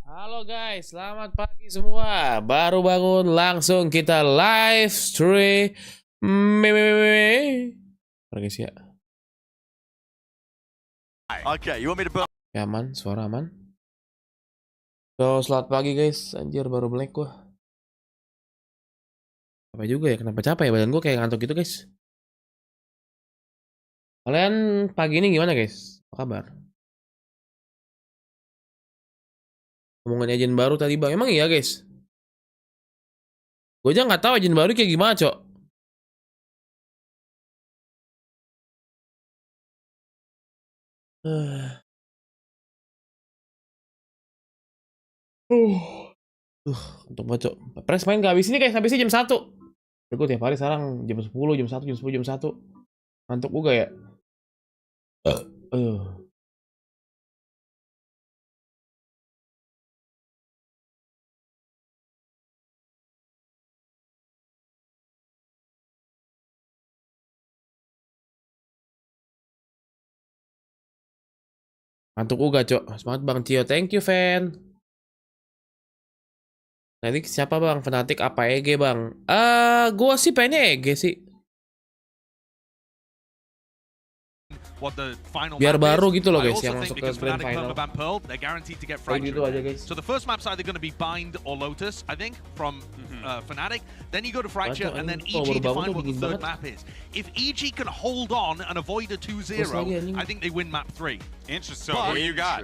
Halo guys, selamat pagi semua. Baru bangun langsung kita live stream. Guys ya. Okay, you want me to burn? Ya aman, suara aman. So, selamat pagi guys. Anjir baru melek gua. Apa juga ya, kenapa capek ya badan gua kayak ngantuk gitu guys. Kalian pagi ini gimana guys? Apa kabar? Ngomongin agent baru tadi bang, emang iya guys? Gue aja nggak tahu agent baru kayak gimana cok. Untuk bacok. PRX main gak habis ini guys, habisnya jam 1. Gue tiap hari sekarang jam 10, jam 1, jam 10, jam 1. Ngantuk juga ya. Ngantuk juga cok. Semangat bang Tio, thank you fan. Nanti siapa bang? Fanatik apa EG bang? Gua sih pengennya EG sih. Biar baru gitu loh guys yang masuk ke grand final. Gitu aja guys. So the first map's either going to be Bind or Lotus, I think, from Fnatic. Then you go to Fracture, and then EG define what the third map is. If EG can hold on and avoid a 2-0, I think they win map 3. Interesting. So what do you got?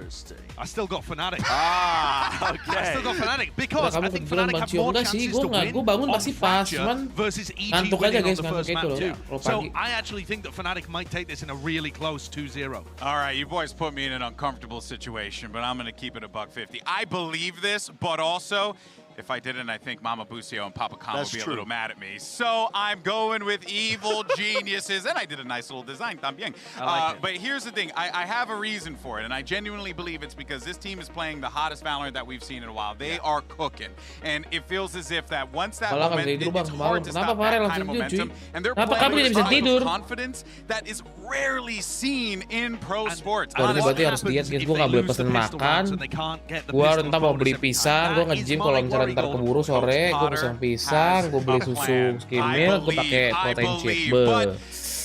I still got Fnatic. Okay. I still got Fnatic because I think Fnatic have more chances to win on Fracture versus EG winning on the first map too. So I actually think that Fnatic might take this in a really close 2-0. All right, you boys put me in an uncomfortable situation, but I'm going to keep it $150. I believe this, but also, if I didn't, I think Mama Busio and Papa Khan would be a little mad at me. So I'm going with Evil Geniuses, and I did a nice little design también. But here's the thing, I have a reason for it, and I genuinely believe it's because this team is playing the hottest Valorant that we've seen in a while. They are cooking, and it feels as if that once that momentum, it's hard to stop that kind of momentum, and they're playing with a kind of confidence that is rarely seen in pro sports. Berarti harus diet guys, gue gak boleh pesen makan. Gue ntar mau beli pisang, gue nge-gym kalau misalnya ntar keburu sore, gue pesen pisang, gue beli susu skim milk, gue pakai protein shake.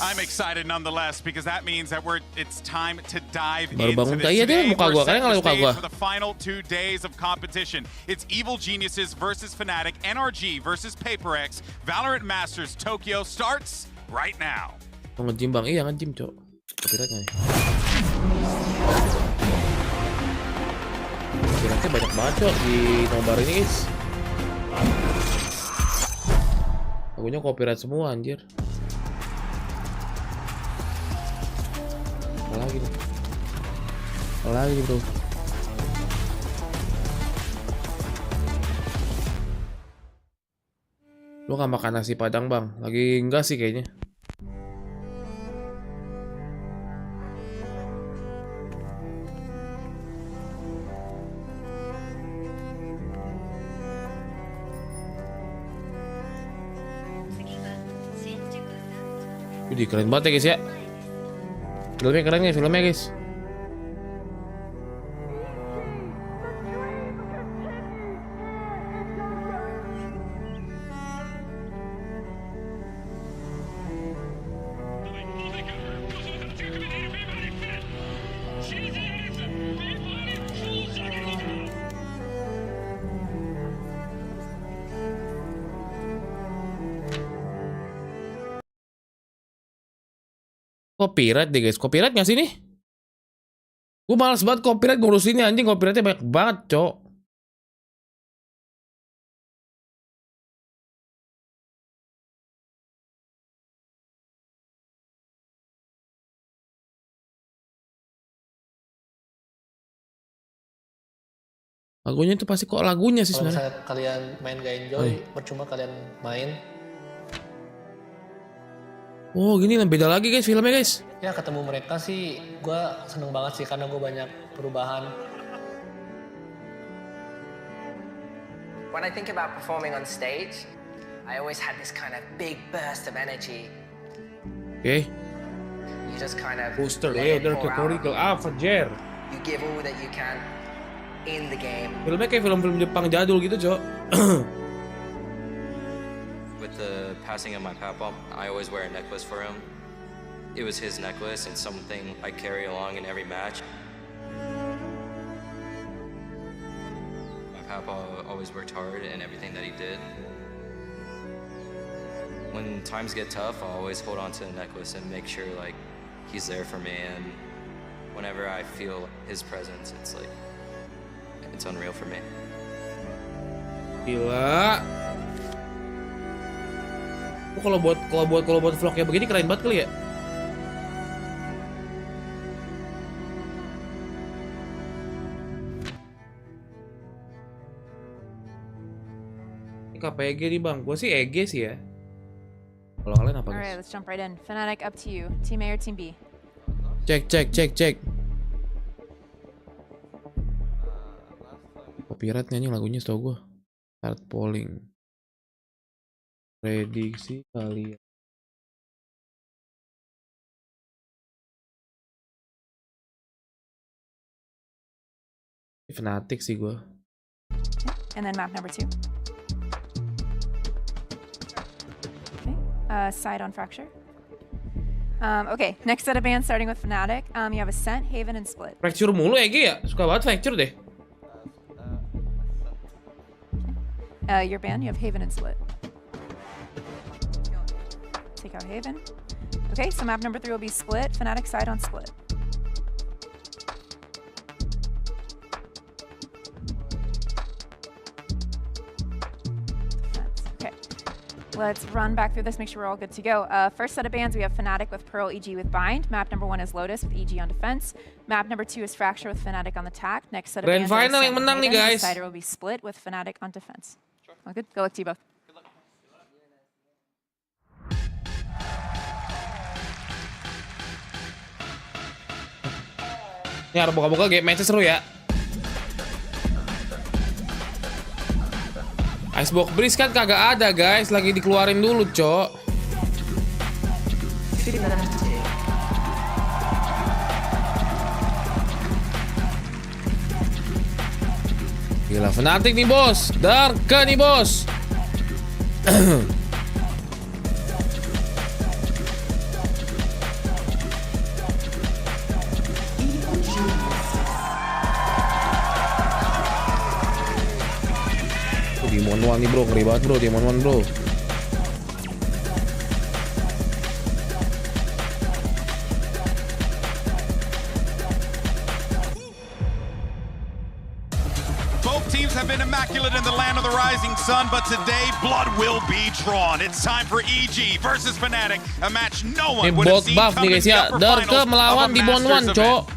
I'm excited nonetheless because that means that it's time to dive baru into bangun this. iya dia muka gua, kalian ngeliat muka gua. For the final 2 days of competition, it's Evil Geniuses versus Fnatic, NRG versus Paperrex. Valorant Masters Tokyo starts right now. Mau nge-gym bang, iya nge-gym cok. Copyrightnya nih. Copyrightnya banyak banget cok di nobar ini guys. Lagunya copyright semua anjir. Apa lagi nih bro. Lu gak makan nasi padang bang? Lagi enggak sih kayaknya. Jadi keren banget ya guys ya. Filmnya keren ya filmnya guys. Copyright deh guys, copyright nggak sih nih? Gue males banget copyright ngurusinnya anjing, copyrightnya banyak banget cok. Lagunya itu pasti kok lagunya sih sebenarnya. Kalau misalnya kalian main gak enjoy, percuma kalian main. Oh gini beda lagi guys filmnya guys. Ya ketemu mereka sih gue seneng banget sih karena gue banyak perubahan. When I think about performing on stage, I always had this kind of big burst of energy. Oke. You just kind of Booster let it Leader pour out. Cortical Alpha Jer. You give all that you can. in the game. Filmnya kayak film-film Jepang jadul gitu, Cok. With the passing of my papa, I always wear a necklace for him. It was his necklace and something I carry along in every match. My papa always worked hard in everything that he did. When times get tough, I'll always hold on to the necklace and make sure like he's there for me, and whenever I feel his presence, it's like it's unreal for me. Gila. Kalau buat vlog kayak begini keren banget kali ya. Ini KPG nih bang, gue sih EG sih ya. Kalau kalian apa guys? Alright, let's jump right in. Fnatic, up to you. Team A or Team B? Cek. Copyright nyanyi lagunya setau gue. Start polling. Prediksi kalian. Fnatic sih gue. And then map number 2. Okay. Side on Fracture. Okay, next set of bands starting with Fnatic. You have Ascent, Haven, and Split. Fracture mulu EG ya? Suka banget Fracture deh. Your band, you have Haven and Split. Take out Haven. Okay, so map number 3 will be Split. Fnatic side on Split. Okay, let's run back through this, make sure we're all good to go. First set of bands, we have Fnatic with Pearl, EG with Bind. Map number 1 is Lotus with EG on defense. Map number 2 is Fracture with Fnatic on the attack. Next set of Grand bands, final yang menang nih guys. Decider will be Split with Fnatic on defense. All good? Good luck to you both. Ini harus buka-buka game match seru ya. Icebox Breeze kan kagak ada guys, lagi dikeluarin dulu cok. Gila Fnatic nih bos, Darka nih bos. Demon One nih bro, ngeri banget bro, Demon One bro. Both teams have been immaculate in the land of the rising sun, but today blood will be drawn. It's time for EG versus Fnatic, a match no one would have seen coming in the upper finals of a Masters event.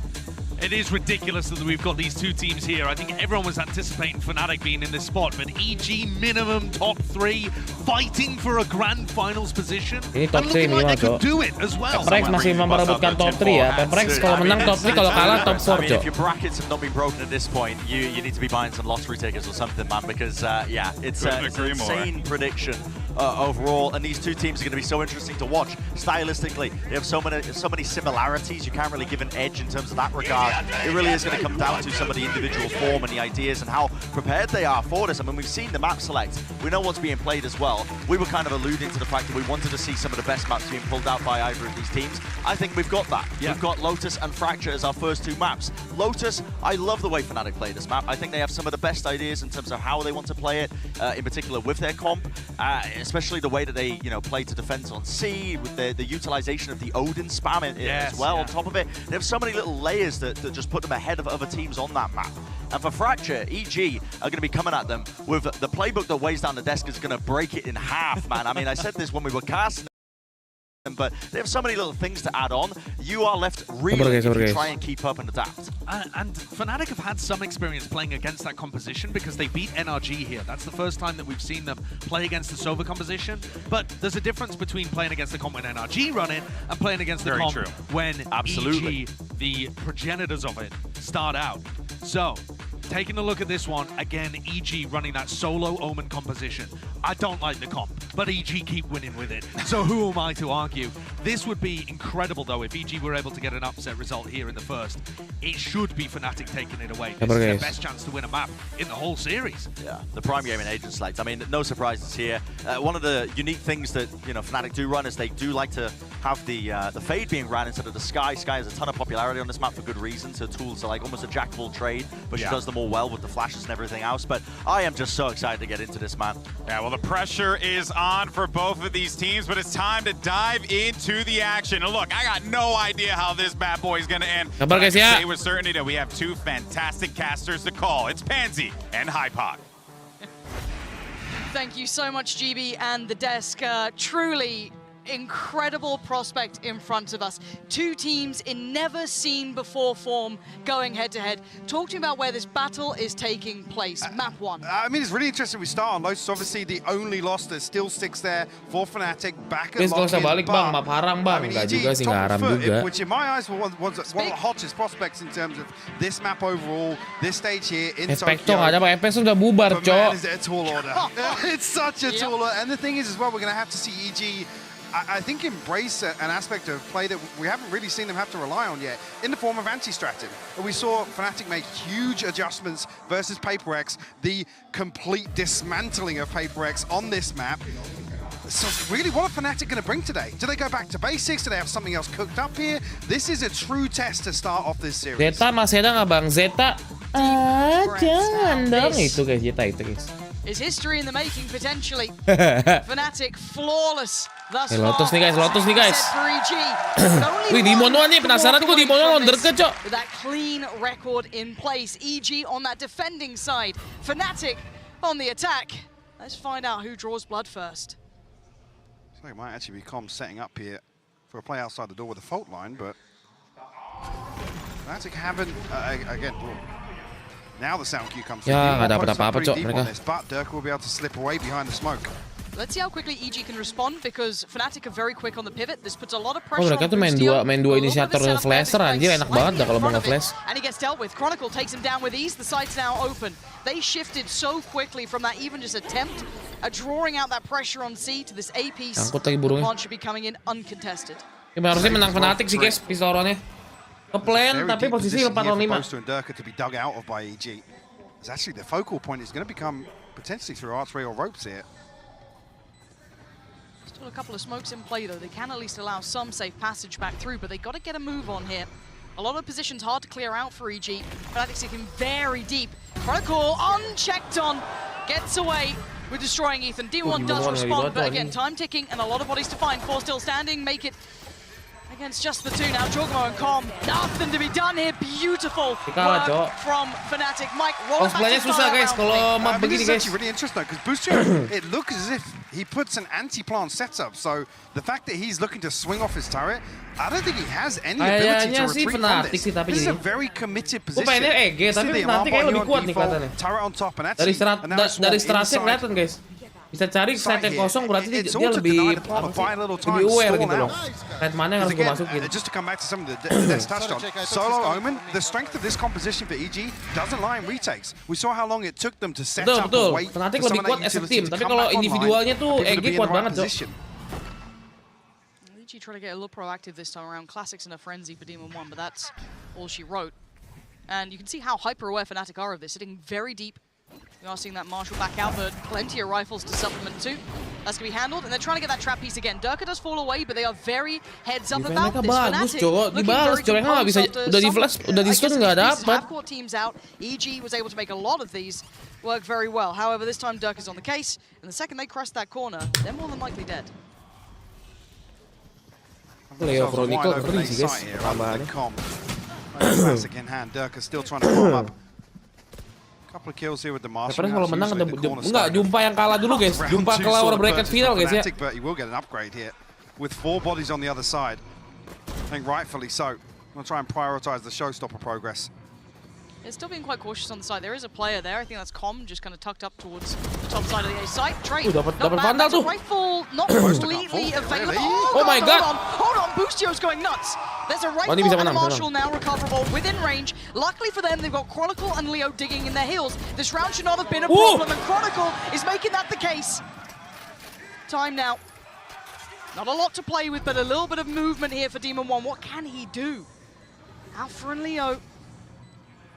It is ridiculous that we've got these two teams here. I think everyone was anticipating Fnatic being in this spot, but EG minimum top 3, fighting for a grand finals position. Ini top 3 minimal like cok. PRX masih memperebutkan top 3 ya. PRX kalau menang top 3, kalau kalah top 4 cok. If your brackets have not been broken at this point, you need to be buying some lottery tickets or something, man, because yeah, it's an insane prediction overall, and these two teams are going to be so interesting to watch. Stylistically, they have so many similarities. You can't really give an edge in terms of that regard. It really is going to come down to some of the individual form and the ideas and how prepared they are for this. I mean, we've seen the map select. We know what's being played as well. We were kind of alluding to the fact that we wanted to see some of the best maps being pulled out by either of these teams. I think we've got that. Yeah. We've got Lotus and Fracture as our first 2 maps. Lotus, I love the way Fnatic play this map. I think they have some of the best ideas in terms of how they want to play it, in particular with their comp, especially the way that they play to defense on C, with the utilization of the Odin spam as well. On top of it, they have so many little layers that just put them ahead of other teams on that map. And for Fracture, EG are going to be coming at them with the playbook that weighs down the desk is going to break it in half, man. I mean, I said this when we were casting, but they have so many little things to add on. You are left really to try and keep up and adapt. And Fnatic have had some experience playing against that composition because they beat NRG here. That's the first time that we've seen them play against the Sova composition. But there's a difference between playing against the comp when NRG run it and playing against the comp when EG, the progenitors of it, start out. So, taking a look at this one, again, EG running that solo Omen composition. I don't like the comp. but EG keep winning with it. So who am I to argue? This would be incredible, though, if EG were able to get an upset result here in the first. It should be Fnatic taking it away. This is their best chance to win a map in the whole series. Yeah, the prime game in Agent Select. I mean, no surprises here. One of the unique things that Fnatic do run is they do like to have the fade being ran instead of the Sky. Sky has a ton of popularity on this map for good reason. So tools are like almost a jack of all trade, but she does them all well with the flashes and everything else. But I am just so excited to get into this, man. Yeah, well, the pressure is on for both of these teams, but it's time to dive into the action. And look, I got no idea how this bad boy is going to end. Kabar guys ya. Say with certainty that we have two fantastic casters to call. It's Pansy and HyperX. Thank you so much, GB and the desk. Truly incredible prospect in front of us. Two teams in never seen before form going head to head. Talk to me about where this battle is taking place. Map 1. I mean, it's really interesting we start on Lotus. Obviously, the only loss that still sticks there for Fnatic back and Guys, balik bang, map haram bang. Enggak juga sih, nggak haram juga. Which in my eyes was one of the hottest prospects in terms of this map overall, this stage here in Tokyo. Spek nggak ada, Pak FPX sudah bubar, cok. Is it a tall order? It's such a tall order. And the thing is as well, we're going to have to see EG I think embrace an aspect of play that we haven't really seen them have to rely on yet, in the form of anti-stratting. We saw Fnatic make huge adjustments versus Paperrex, the complete dismantling of Paperrex on this map. So really, what are Fnatic going to bring today? Do they go back to basics? Do they have something else cooked up here? This is a true test to start off this series. Zeta masih ada nggak bang? Zeta? Jangan dong. Itu guys, Zeta itu guys. Is history in the making potentially. Fnatic flawless thus far. Lotus nih guys, Lotus nih guys. Wih, di monoan nih, penasaran gue di mono lawan Derke, cok. With that clean record in place. EG on that defending side. Fnatic on the attack. Let's find out who draws blood first. So it might actually be Com setting up here for a play outside the door with a fault line, but Fnatic haven't, again, now the sound cue comes in. Ya, nggak dapat apa-apa, cok, mereka. But Derke will be able to slip away behind the smoke. Let's see how quickly EG can respond because Fnatic are very quick on the pivot. This puts a lot of Oh, pressure mereka tuh on main dua inisiator flasher, anjir enak banget dah kalau mau nge-flash. And he gets dealt with. Chronicle takes him down with ease. The site's now open. They shifted so quickly from that even just attempt at drawing out that pressure on C to this A piece. Angkut lagi burungnya. One should be coming in uncontested. Ini harusnya menang Fnatic sih guys, pistol ronnya. Ke-plan tapi posisi 4 lawan 5. Derke to be dug out of by EG. It's actually the focal point is going to become potentially through archery or ropes here. Still a couple of smokes in play though. They can at least allow some safe passage back through, but they got to get a move on here. A lot of positions hard to clear out for EG. Fnatic sitting very deep. Chronicle unchecked on, gets away with destroying Ethan. D1 does respond, but again, time ticking and a lot of bodies to find. 4 still standing, make it against just the 2 now. Jorgmo and Com, nothing to be done here. Beautiful Kalah, work from Fnatic. Mike, roll back to susah guys kalau map begini guys. It's actually really interesting because Boostio, it looks as if he puts an anti-plant setup. So the fact that he's looking to swing off his turret, I don't think he has any ability to retreat from this. This is a very committed position. Gue pengennya EG, tapi Fnatic kayaknya lebih kuat nih kelihatannya. Turret on top and Dari stratnya kelihatan guys. Bisa cari set yang kosong berarti dia lebih aware gitu loh. Set mana yang harus gue masukin. Just to come back to something that Des touched on, Solo Omen, the strength of this composition for EG doesn't lie in retakes. We saw how long it took them to set up and wait. Fnatic lebih kuat as a team, tapi kalau individualnya tuh EG kuat banget cok. EG trying to get a little proactive this time around. Classics in a frenzy for Demon 1, but that's all she wrote. And you can see how hyper-aware Fnatic are of this, sitting very deep. We are seeing that Marshall back out, but plenty of rifles to supplement too. That's going to be handled, and they're trying to get that trap piece again. Derke does fall away, but they are very heads up about this. Bagus, cok. Dibalas, cok. Nggak bisa, udah di flash, udah di stun nggak dapat. Half-court teams out. EG was able to make a lot of these work very well. However, this time Derke is on the case, and the second they crest that corner, they're more than likely dead. Leo Chronicle ngeri sih guys, tambahannya. Classic in hand. Derke still trying to warm up. Couple of kills here with the master. Kalau menang enggak jumpa yang kalah dulu guys. Jumpa ke lawan bracket final guys ya. But he will get an upgrade here with 4 bodies on the other side. I think rightfully so. I'm going to try and prioritize the showstopper progress. They're still being quite cautious on the side. There is a player there. I think that's Com, just kind of tucked up towards the top side of the A site. Trade. Dapat vandal tuh. Rifle not completely available. Oh my god. Hold on. Boostio's going nuts. There's a rifle and a Marshall now recoverable within range. Luckily for them, they've got Chronicle and Leo digging in their heels. This round should not have been a problem, and Chronicle is making that the case. time now. Not a lot to play with, but a little bit of movement here for Demon One. What can he do? Alpha and Leo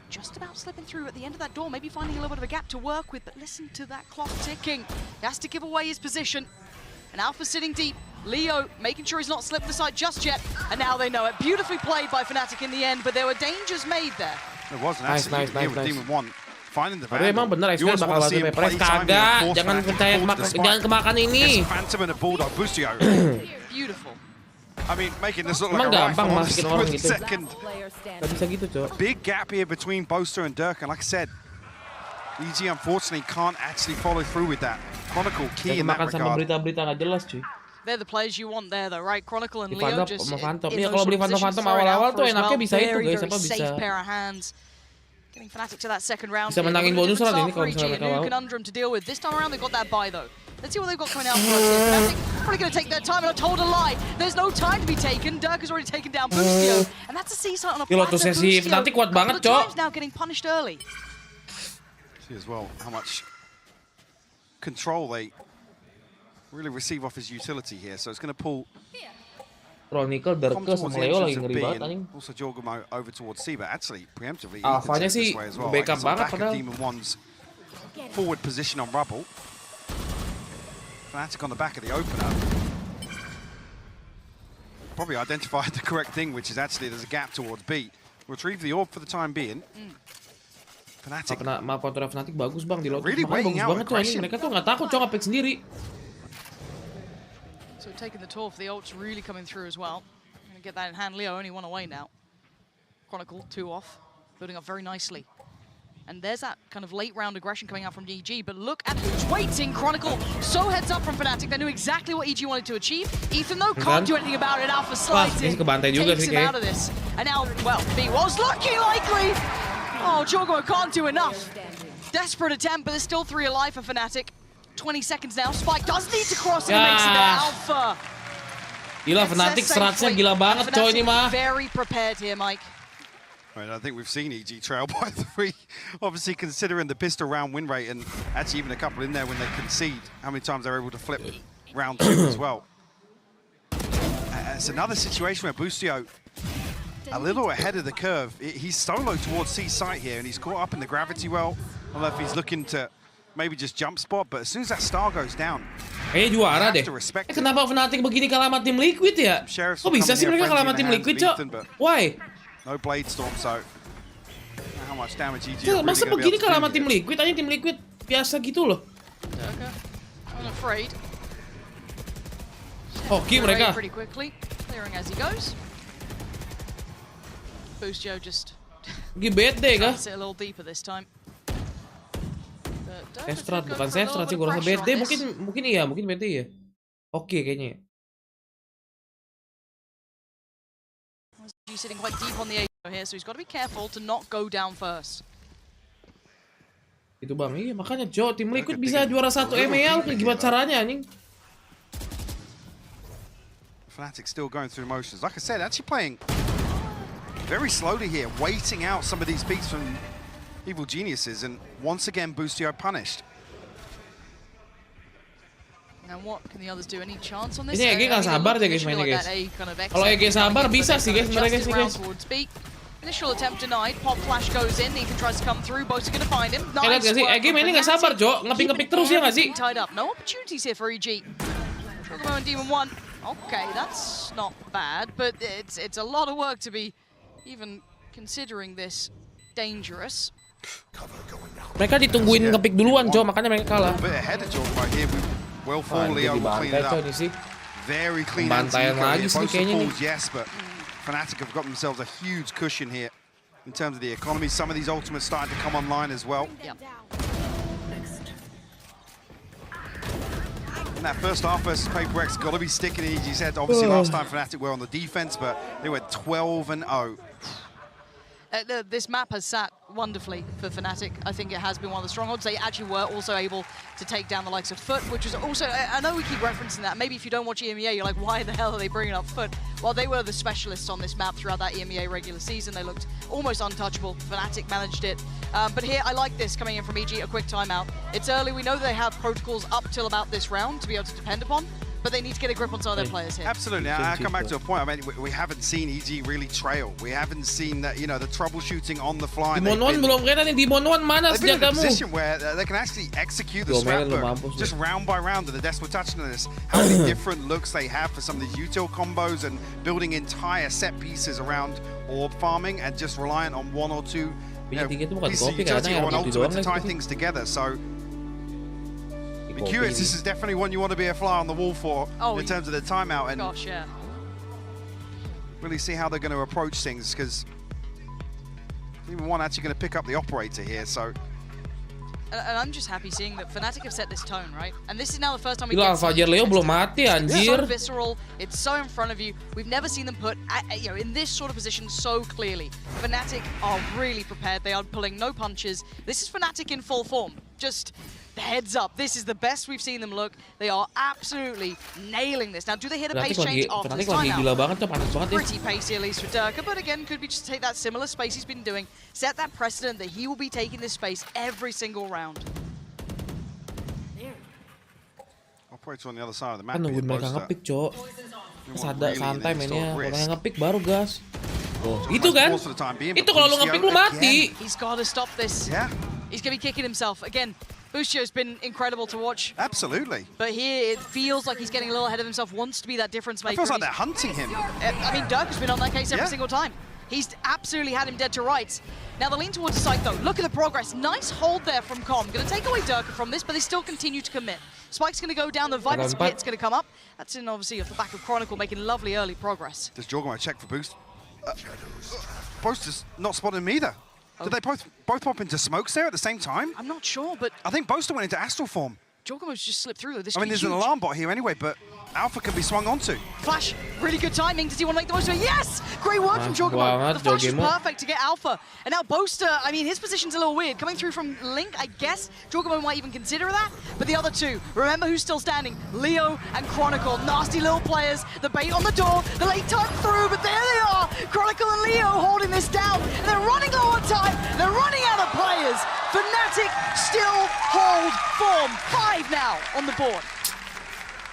just about slipping through at the end of that door, maybe finding a little bit of a gap to work with, but listen to that clock ticking. He has to give away his position. And Alpha sitting deep. Leo making sure he's not slipped the side just yet. And now they know it. Beautifully played by Fnatic in the end, but there were dangers made there. It wasn't actually. Nice. Demon One finding the Tapi emang bener XP bakal bantu PRX. Kagak, jangan percaya jangan kemakan ini. Phantom and a Bulldog Bustio. Beautiful. I mean, making this look like Emang a gampang rifle masukin orang with gitu. second. Gak bisa gitu, Cok. Big gap here between Boaster and Dirk, and like I said, EG unfortunately can't actually follow through with that. Chronicle key in that Makan sama regard. berita-berita nggak jelas, cuy. They're the players you want there, though, right? Chronicle and Di Leo Phantom just sama Phantom. in Iya, those kalau sort beli of positions, Phantom throwing awal-awal Alpha tuh as enaknya well. bisa itu, Very, guys. very Siapa bisa? safe pair of hands. Getting Fnatic to that second round. Bisa menangin bonus run ini kalau misalnya mereka New mau. conundrum to deal with. This time around, they've got that buy, though. Let's see what they've got coming out for us here. Fnatic probably going to take their time, and I told a lie. There's no time to be taken. Dirk has already taken down Bustio, and that's a C-site on a Gila, platinum tuh sesi Bustio. Fnatic kuat banget, Couple of Cok. times now getting punished early. See as well how much control they really receive off his utility here. So it's going to pull Chronicle, Dirk sama Leo lagi ngeri banget anjing. Also Jorgamo over towards C, but actually preemptively Alphanya this sih way as well. backup Like, it's on banget back of padahal. Demon One's forward position on Rubble. Fnatic on the back of the opener. Probably identified the correct thing, which is actually there's a gap towards B. Retrieve the orb for the time being. Fnatic. Maaf kontra Fnatic bagus bang di Lotus. Really Makanya weighing bagus out banget tuh anjing. aggression. Mereka tuh nggak takut cok nge-pick sendiri. So taking the THOR for the ult's really coming through as well. Gonna get that in hand. Leo only one away now. Chronicle 2 off, building up very nicely. And there's that kind of late round aggression coming out from EG, but look at who's waiting. Chronicle so heads up from Fnatic. They knew exactly what EG wanted to achieve. Ethan though can't do anything about it. Alpha slides in, takes him out of this. And now, well, B was looking likely. Oh, Jorgo can't do enough. Desperate attempt, but there's still 3 alive for Fnatic. 20 seconds now. Spike does need to cross and makes it there. Alpha. Gila, Fnatic seratsnya gila banget coy ini mah. Very prepared here, Mike. Right, I think we've seen EG trail by 3. Obviously, considering the pistol round win rate, and actually even a couple in there when they concede, how many times they're able to flip round 2 as well. It's another situation where Bustio, a little ahead of the curve. He's solo towards C site here, and he's caught up in the gravity well. I don't know if he's looking to maybe just jump spot, but as soon as that star goes down, kayaknya juara deh. Kenapa Fnatic begini kalah sama tim Liquid ya? Kok bisa sih mereka kalah sama tim Liquid, Cok? Why? No blade storm, so how much damage EG are Masa really begini kalah sama gonna be tim able to do Liquid? Aja tim Liquid biasa gitu loh. I'm afraid. Hoki mereka. Pretty quickly, clearing as he goes. Bustio just Lagi bete kah? sit a little deeper this time. Sestrat bukan Sestrat sih, gue rasa bete. Mungkin iya, mungkin bete ya. Oke kayaknya. He's sitting quite deep on the A here, so he's got to be careful to not go down first. Itu bang, iya makanya Jo, tim Liquid bisa juara 1 ML, gimana caranya anjing? Fnatic still going through the motions. Like I said, actually playing very slowly here, waiting out some of these beats from Evil Geniuses, and once again Bustio punished. Now what can the others do? Any chance on this? Ini EG nggak sabar deh guys mainnya guys. Kalau EG sabar bisa sih guys mereka sih guys. Initial attempt denied. Pop flash goes in. Ethan tries to come through. Both are going to find him. Lihat gak sih, EG mainnya nggak sabar Jo, ngepik terus ya nggak sih? Tied up. No opportunities here for EG. Chocobo and Demon 1. Okay, that's not bad, but it's a lot of work to be even considering this dangerous. Mereka ditungguin ngepik duluan Jo, makanya mereka kalah. A bit ahead of Jordan right here. Well, for Leo will clean it up. Very clean Pembantaian lagi sih kayaknya nih. Yes, but Fnatic have got themselves a huge cushion here in terms of the economy. Some of these ultimates starting to come online as well. Yep. In that first half versus Paperrex, got to be sticking in EG's head. Obviously, last time Fnatic were on the defense, but they went 12-0. This map has sat wonderfully for Fnatic. I think it has been one of the strongholds. They actually were also able to take down the likes of Foot, which is also, I know we keep referencing that. Maybe if you don't watch EMEA, you're like, why the hell are they bringing up Foot? Well, they were the specialists on this map throughout that EMEA regular season. They looked almost untouchable. Fnatic managed it. But here, I like this coming in from EG, a quick timeout. It's early. We know they have protocols up till about this round to be able to depend upon. But they need to get a grip on some of their players here. Absolutely. I come back to a point. I mean, we haven't seen EG really trail. We haven't seen that, the troubleshooting on the fly. Demon One belum kelihatan. Demon One mana they've been in a senjatamu? position where they can actually execute the scrapbook just round by round. And the Des were touching on this. How many different looks they have for some of these util combos and building entire set pieces around orb farming and just reliant on one or two pieces of utility or an ultimate to tie things together. So. Curious, this is definitely one you want to be a fly on the wall for in terms of the timeout and really see how they're going to approach things, because even one actually going to pick up the operator here. So, and I'm just happy seeing that Fnatic have set this tone, right? And this is now the first time we get Fajar Leo belum mati, anjir. So visceral, it's so in front of you. We've never seen them put in this sort of position so clearly. Fnatic are really prepared. They are pulling no punches. This is Fnatic in full form. Just heads up, this is the best we've seen them look. They are absolutely nailing this. Now, do they hit a pace change after this timeout? Pretty pacey, at least for Durka, but again, could be just take that similar space he's been doing, set that precedent that he will be taking this space every single round. Operator on the other side of the map. Nungguin mereka ngepick, Cok. Santai mainnya, kalau yang ngepick baru gas. Oh, itu kan? Itu kalau lu ngepick lu mati. He's got to stop this. Yeah. He's going to be kicking himself. Again, Buscio's been incredible to watch. Absolutely. But here, it feels like he's getting a little ahead of himself, wants to be that difference maker. It feels like they're hunting him. I mean, Dirk has been on that case every single time. He's absolutely had him dead to rights. Now, the lean towards the site, though. Look at the progress. Nice hold there from Com. Going to take away Dirk from this, but they still continue to commit. Spike's going to go down. The Viper's pit's going to come up. That's in, obviously, off the back of Chronicle, making lovely early progress. Does Jorgamo check for boost? Boaster's not spotting him either. Did they both pop into smokes there at the same time? I'm not sure, but... I think Boaster went into Astral form. Jorgamo's just slipped through. I mean, there's an alarm bot here anyway, but Alpha can be swung onto. Flash, really good timing. Does he want to make the most of it? Yes! Great work from Jorgamo. The flash is perfect to get Alpha. And now Boaster, I mean, his position's a little weird. Coming through from Link, I guess Jorgamo might even consider that. But the other two, remember who's still standing? Leo and Chronicle. Nasty little players. The bait on the door. The late time through, but there they are. Chronicle and Leo holding this down. And they're running low on time. They're running out of players. Fnatic still hold form. 5 now on the board.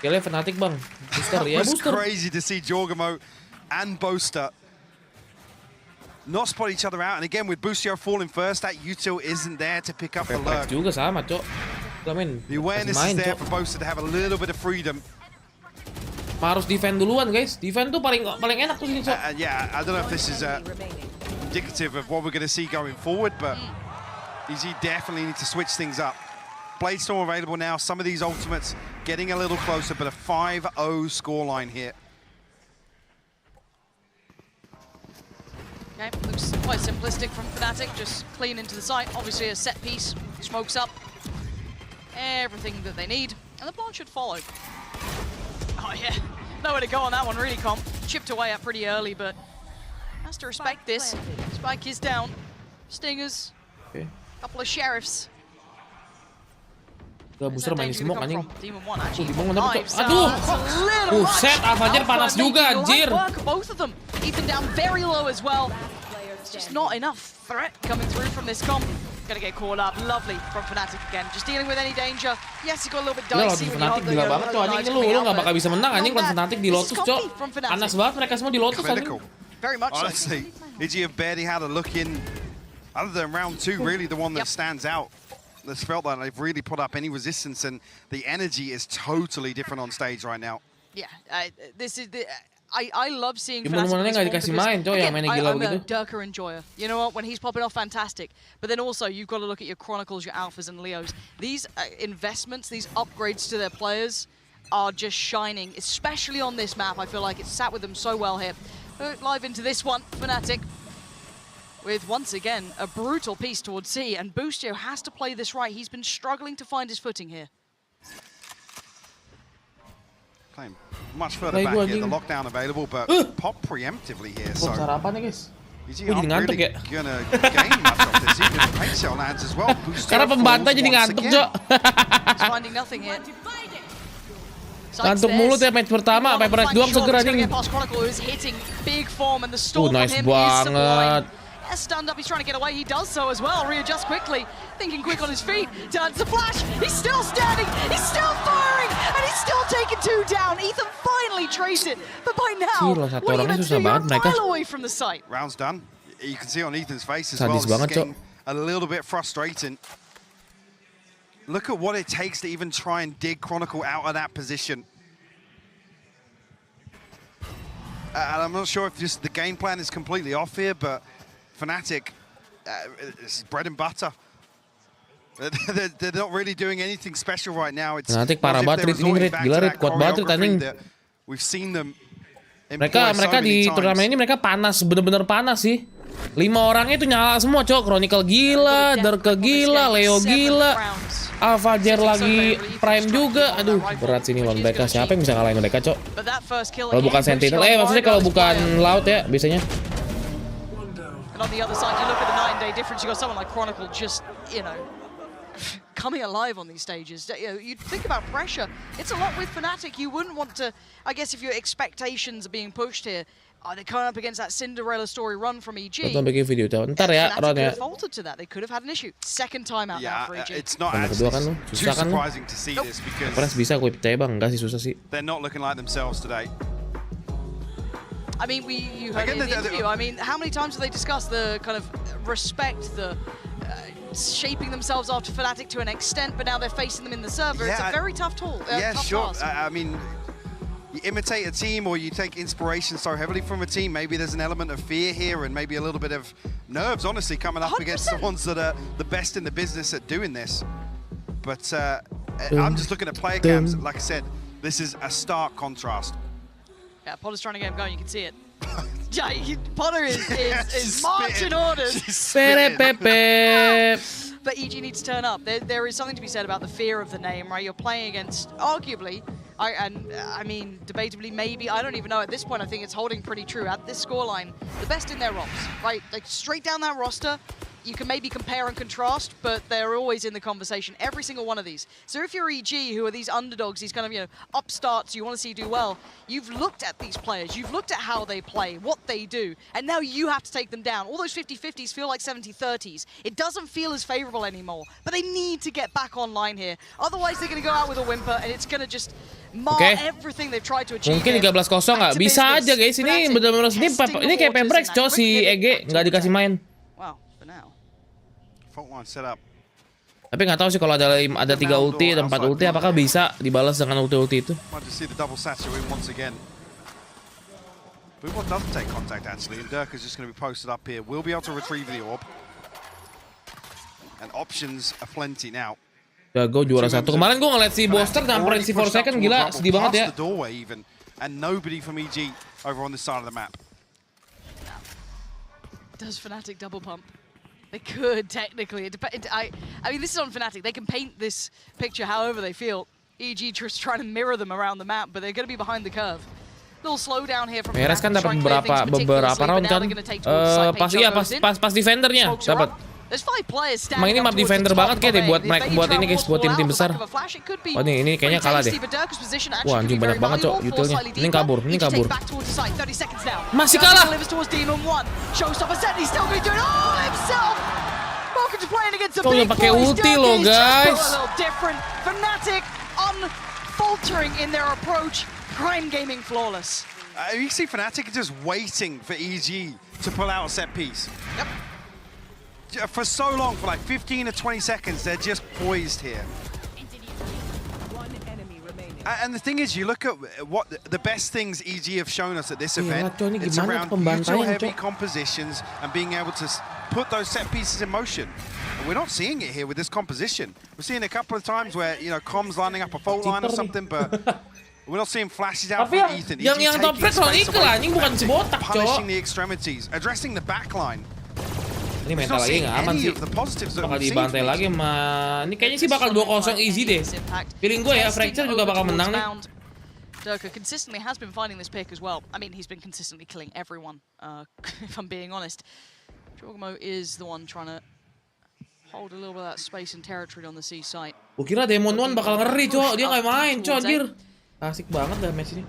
Kayaknya Fnatic, Bang. Booster, ya, It was booster. crazy to see Jorgamo and Boaster not spot each other out. And again, with Busio falling first, that util isn't there to pick up the lurk. Juga sama, Cok. The awareness is there for Boaster to have a little bit of freedom. Harus defend duluan, guys. Defend tuh paling enak tuh sini, Cok. Yeah, I don't know if this is indicative of what we're going to see going forward, but EG definitely need to switch things up. Bladestorm available now. Some of these ultimates getting a little closer, but a 5-0 scoreline here. Okay, looks quite simplistic from Fnatic, just clean into the site. Obviously a set piece, smokes up everything that they need, and the plan should follow. Oh yeah, nowhere to go on that one, really, Comp. Chipped away at pretty early, but has to respect this. Spike is down. Stingers, couple of sheriffs. Booster main smoke, anjing. Demon One actually. Aduh! Buset, Avajar panas juga, anjir. Both of them. Ethan down very low as well. It's just not enough threat coming through from this comp. Gonna get caught up. Lovely from Fnatic again. Just dealing with any danger. Yes, he got a little bit dicey. Fnatic gila banget, Cok. Anjing, lu nggak bakal bisa menang, anjing, lawan Fnatic di Lotus, Cok. Panas banget mereka semua di Lotus, anjing. Very much so. Honestly, EG have barely had a look in, other than round 2, really the one that stands out. That's felt like they've really put up any resistance, and the energy is totally different on stage right now. Yeah, this is the... I love seeing Fnatic nggak dikasih main, Cok, yang mainnya gila begitu. I'm a Durka enjoyer. You know what? When he's popping off, fantastic. But then also, you've got to look at your Chronicles, your Alphas, and Leos. These investments, these upgrades to their players are just shining, especially on this map. I feel like it's sat with them so well here. Live into this one, Fnatic, with, once again, a brutal piece towards C, and Boostio has to play this right. He's been struggling to find his footing here. Playing much further back here, the lockdown available, but pop preemptively here. So. Sarapan nih, guys. Gue jadi ngantuk ya. Karena Karena pembantai jadi ngantuk, Cok. Ngantuk mulut ya match pertama, PRX doang seger anjing. Nice banget. Stunned up, he's trying to get away, he does so as well, readjust quickly, thinking quick on his feet, turns the flash, he's still standing, he's still firing, and he's still taking 2 down. Ethan finally traced it, but by now, we're even 2 mile away from the site. Round's done. You can see on Ethan's face as well, this is getting a little bit frustrating. Look at what it takes to even try and dig Chronicle out of that position. And I'm not sure if just the game plan is completely off here, but Fnatic, it's bread and butter. They're not really doing anything special right now. It's Fnatic parah banget ini Rit, gila Rit, kuat banget anjing. We've seen them. Mereka di turnamen ini mereka panas, bener-bener panas sih. 5 orangnya itu nyala semua, Cok. Chronicle gila, Derke gila, Leo gila, Avajer lagi Prime juga. Aduh, berat sih ini lawan mereka. Siapa yang bisa ngalahin mereka, Cok? Kalau bukan Sentinel, maksudnya kalau bukan Laut ya, biasanya. And on the other side, you look at the 9-day difference, you got someone like Chronicle just, you know, coming alive on these stages. You know, you think about pressure. It's a lot with Fnatic. You wouldn't want to, I guess if your expectations are being pushed here, they're coming up against that Cinderella story run from EG. Bikin video ntar ya, Ron ya. Faulted to that. They could have had an issue. Second time out now for EG. It's not kedua kan lu, susah kan lu. PRX bisa gue percaya bang, enggak sih susah sih. They're not looking like themselves today. I mean, you heard in the interview, I mean, how many times have they discussed the kind of respect, the shaping themselves after Fnatic to an extent, but now they're facing them in the server. It's a very tough tool. Tough task. I mean, you imitate a team or you take inspiration so heavily from a team, maybe there's an element of fear here and maybe a little bit of nerves, honestly, coming up 100%. Against the ones that are the best in the business at doing this. But I'm just looking at player cams. Like I said, this is a stark contrast. Yeah, Potter's trying to get him going, you can see it. Potter is marching orders. But EG needs to turn up. There is something to be said about the fear of the name, right? You're playing against, arguably, I mean, debatably, maybe, I don't even know at this point, I think it's holding pretty true at this scoreline, the best in their ops, right? Like, straight down that roster, you can maybe compare and contrast, but they're always in the conversation, every single one of these. So if you're EG, who are these underdogs, these kind of, you know, upstarts you want to see do well, you've looked at these players, you've looked at how they play, what they do, and now you have to take them down. All those 50-50s feel like 70-30s. It doesn't feel as favorable anymore, but they need to get back online here. Otherwise, they're going to go out with a whimper, and it's going to just mar everything they've tried to achieve. Mungkin 13-0 nggak? Bisa aja guys, ini benar-benar ini kayak PRX, Cok, si EG nggak dikasih main. Tapi nggak tahu sih kalau ada 3 ulti, ada 4 ulti, apakah bisa dibalas dengan ulti-ulti itu? Boombot doesn't take contact actually, and Dirk is just going to be posted up here. We'll be able to retrieve the orb, and options are plenty now. Jago juara 1. Kemarin gue ngeliat si Boster nyamperin si 4 second, gila sedih banget ya. And nobody from EG over on this side of the map. Does Fnatic double pump? They could, technically. I mean, this is on Fnatic. They can paint this picture however they feel. EG just trying to mirror them around the map, but they're going to be behind the curve. Little slowdown here from PRX kan dapat beberapa round kan. Pas defendernya dapat. Emang ini map defender banget kayak deh buat ini guys, buat tim-tim besar. Oh ini kayaknya kalah deh. Wah anjing banyak banget Cok utilnya. Ini kabur. Masih kalah. Cok yang pakai ulti loh guys. Faltering in their approach, Prime Gaming flawless. You see Fnatic just waiting for EG to pull out a set piece. Yep. For so long, for like 15 to 20 seconds, they're just poised here. And the thing is, you look at what the best things EG have shown us at this event. It's around util-heavy compositions and being able to put those set pieces in motion. And we're not seeing it here with this composition. We're seeing a couple of times where, you know, Com's lining up a fault line or something, but we're not seeing flashes out from Ethan. Yang top frag lawan Ikel anjing, bukan si botak, Cok. Punishing the extremities, addressing the backline. Ini mental lagi nggak aman sih. Bakal dibantai lagi sama. Ini kayaknya sih bakal 2-0 easy deh. Feeling gue ya, Fracture juga bakal menang nih. Durka consistently has been finding this pick as well. I mean, he's been consistently killing everyone, if I'm being honest. Jorgamo is the one trying to hold a little bit of that space and territory on the C site. Gua kira Demon One bakal ngeri, Cok. Dia nggak main, Cok, anjir. Asik banget dah match ini.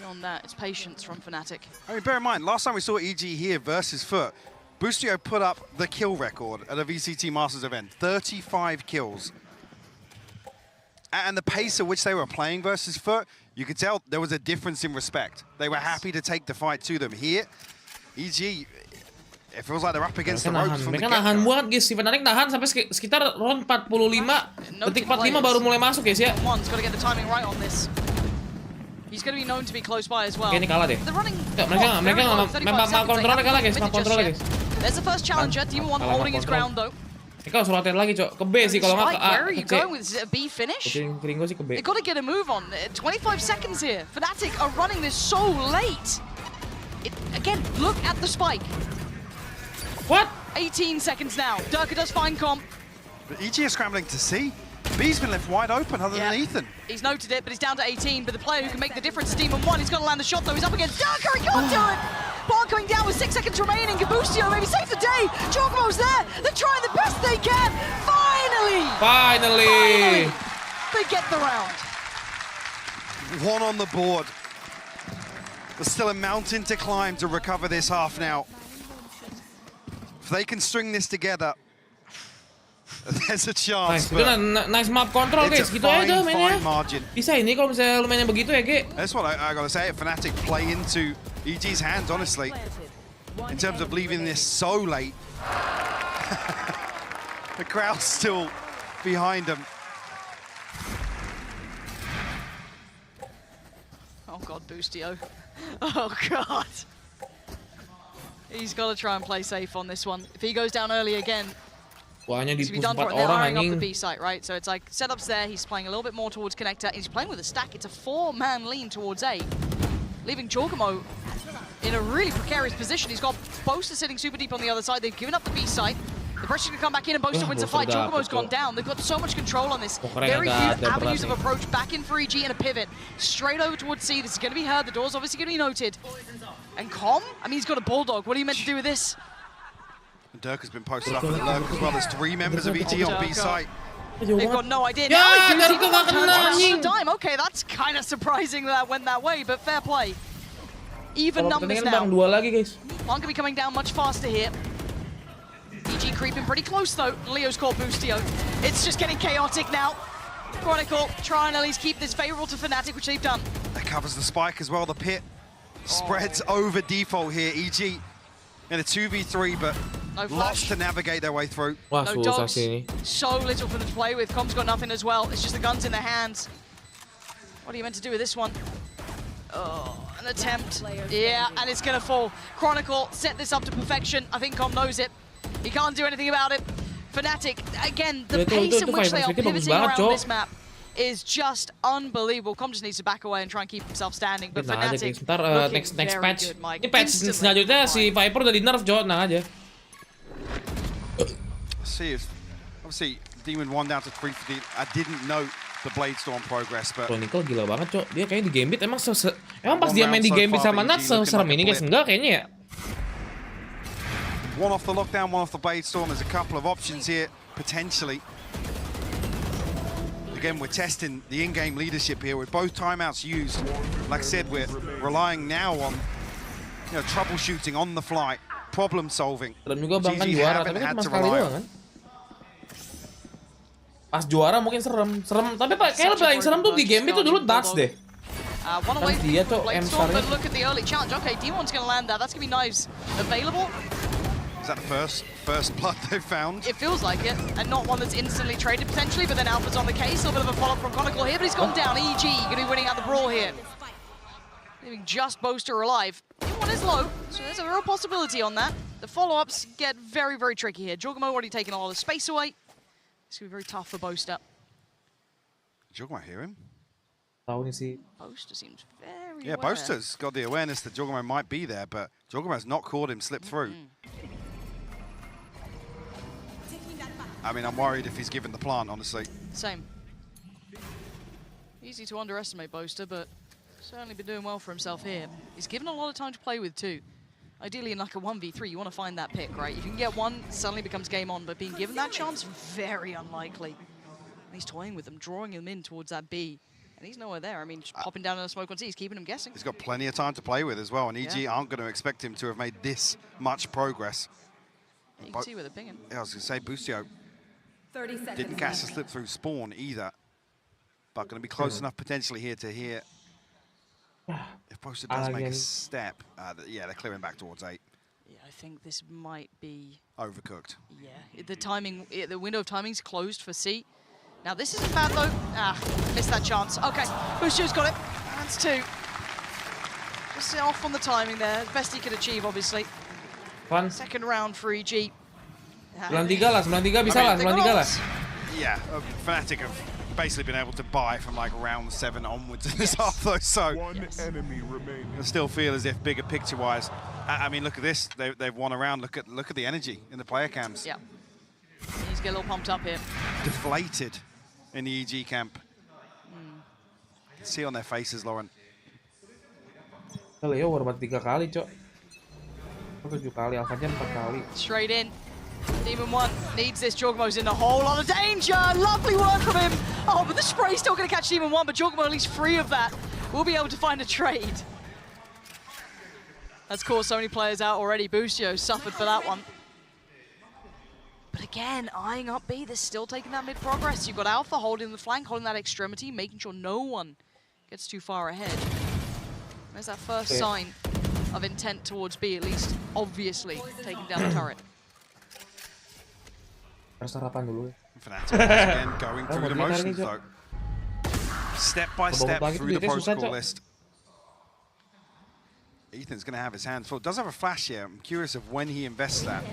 Beyond that, it's patience from Fnatic. I mean, bear in mind, last time we saw EG here versus Foot, Boostio put up the kill record at a VCT Masters event, 35 kills. And the pace at which they were playing versus Foot, you could tell there was a difference in respect. They were happy to take the fight to them. Here, EG, it feels like they're up against the ropes from the get-go. Mereka nahan banget, guys. Si Fnatic nahan sampai sekitar round 45, detik 45 baru mulai masuk, guys ya. One's got to get the timing right on this. He's going to be known to be close by as well. Oke, ini kalah deh. They're running. Mereka kontrolnya kalah, guys. Kontrolnya, guys. There's the first challenger. Demon One holding his ground though. Mereka harus rotate lagi, Cok. Ke B sih kalau nggak ke A. Where are you going with a B finish? Keringo sih ke B. They've got to get a move on. 25 seconds here. Fnatic are running this so late. Again, look at the spike. What? 18 seconds now. Durka does find comp. But EG is scrambling to see. B's been left wide open other than Ethan. He's noted it, but he's down to 18. But the player who can make the difference is Demon One. He's got to land the shot, though. He's up against Durka. He can't do it. Ball going down with 6 seconds remaining. Gabustio maybe save the day. Jorgamo's there. They're trying the best they can. Finally! They get the round. One on the board. There's still a mountain to climb to recover this half now. If they can string this together, there's a chance. Nice map control, guys. Gitu aja mainnya. Bisa ini kalau misalnya lu mainnya begitu ya, Ge. That's what I gotta say. Fnatic play into EG's hands, honestly. In terms of leaving this so late. The crowd's still behind them. Oh God, Boostio. Oh God. He's got to try and play safe on this one. If he goes down early again, he's be done for it. They're hiring up the B site, right? So it's like setups there. He's playing a little bit more towards connector. He's playing with a stack. It's a 4-man lean towards A, leaving Jorgamo in a really precarious position. He's got Boaster sitting super deep on the other side. They've given up the B site. The pressure's gonna come back in and Boaster wins the fight. Jorgamo's gone down. They've got so much control on this. Very few avenues of approach. Back in for EG and a pivot. Straight over towards C. This is gonna be heard. The door's obviously gonna be noted. And Com? I mean, he's got a Bulldog. What are you meant to do with this? Durka's been posted up in the lurk as well. There's 3 members of EG on B site. They've got no idea. Now he can dime. Okay, that's kind of surprising that went that way, but fair play. Even numbers now. Aren't gonna be coming down much faster here. EG creeping pretty close though. Leo's caught Boostio. It's just getting chaotic now. Chronicle trying to at least keep this favorable to Fnatic, which they've done. That covers the spike as well. The pit spreads over default here. EG in a 2v3, but lots to navigate their way through. No dogs. So little for them to play with. Com's got nothing as well. It's just the guns in their hands. What are you meant to do with this one? Oh, an attempt. Yeah, and it's gonna fall. Chronicle set this up to perfection. I think Com knows it. He can't do anything about it. Fnatic, again, the pace in which they are pivoting around this map is just unbelievable. Com just needs to back away and try and keep himself standing. But Fnatic, next patch. Ini patch selanjutnya si Viper udah di nerf, Jo. Nah aja. See, obviously Demon 1 down to 3 for the. I didn't know the Blade Storm progress, but Chronicle gila banget, Cok. Dia kayaknya di Gambit emang pas dia main di Gambit sama Nat seserem ini, guys. Enggak kayaknya ya. One off the lockdown, one off the Blade Storm. There's a couple of options here, potentially. Again, we're testing the in-game leadership here with both timeouts used. Like I said, we're relying now on troubleshooting on the fly, problem solving. Dan juga bahkan juara, tapi kan cuma sekali doang kan. Pas juara mungkin serem. Tapi kayaknya paling serem tuh di game itu dulu Dutch deh. One away from Blade Storm, but look at the early challenge. Okay, D1's going to land that. That's going to be knives available. Is that the first blood they've found? It feels like it, and not one that's instantly traded potentially, but then Alpha's on the case. A little bit of a follow-up from Chronicle here, but he's gone down. EG going to be winning out the brawl here. Leaving just Boaster alive. D1 is low, so there's a real possibility on that. The follow-ups get very, very tricky here. Jorgamo already taken a lot of space away. It's going to be very tough for Boaster. Jorgamo hear him? Boaster seems very aware. Boaster's got the awareness that Jorgamo might be there, but Jorgamo's not caught him slip through. I mean, I'm worried if he's given the plant, honestly. Same. Easy to underestimate Boaster, but certainly been doing well for himself here. He's given a lot of time to play with too. Ideally in like a 1v3, you want to find that pick, right? If you can get one, suddenly becomes game on, but being given that chance, very unlikely. And he's toying with them, drawing him in towards that B. And he's nowhere there. I mean, just popping down in the smoke on C, he's keeping him guessing. He's got plenty of time to play with as well, and EG aren't going to expect him to have made this much progress. You can see where they're pinging. Yeah, I was going to say, Boostio didn't catch the slip through spawn either, but going to be close enough potentially here to hear if Boaster does make a step. Yeah, they're clearing back towards 8. Yeah, I think this might be overcooked. Yeah, the timing, the window of timing's closed for C. Now this isn't bad though. Missed that chance. Okay, Boostio's got it. That's 2. Just off on the timing there. Best he could achieve, obviously. Fun. Second round for EG. 93 lah, 93 bisa lah, 93 lah. Yeah, Fnatic have basically been able to buy from like round 7 onwards in this half though, so enemy remaining. I still feel as if bigger picture-wise. I mean, look at this. They've won a round. Look at the energy in the player cams. Yeah. He's getting a little pumped up here. Deflated in the EG camp. See on their faces, Lauren. Leo baru 3 kali, Cok. 7 kali, Alpha-nya 4 kali. Straight in. Demon 1 needs this. Jorgamo's in a whole lot of danger. Lovely work from him. Oh, but the spray's still going to catch Demon 1, but Jorgamo at least free of that. We'll be able to find a trade. That's caught so many players out already. Boostio suffered for that one. But again, eyeing up B, they're still taking that mid progress. You've got Alpha holding the flank, holding that extremity, making sure no one gets too far ahead. There's that first sign of intent towards B, at least, obviously, taking down the turret. Fnatic again going through the motions though. Step by step through the protocol list. Ethan's going to have his hands full. Does have a flash here. I'm curious of when he invests that.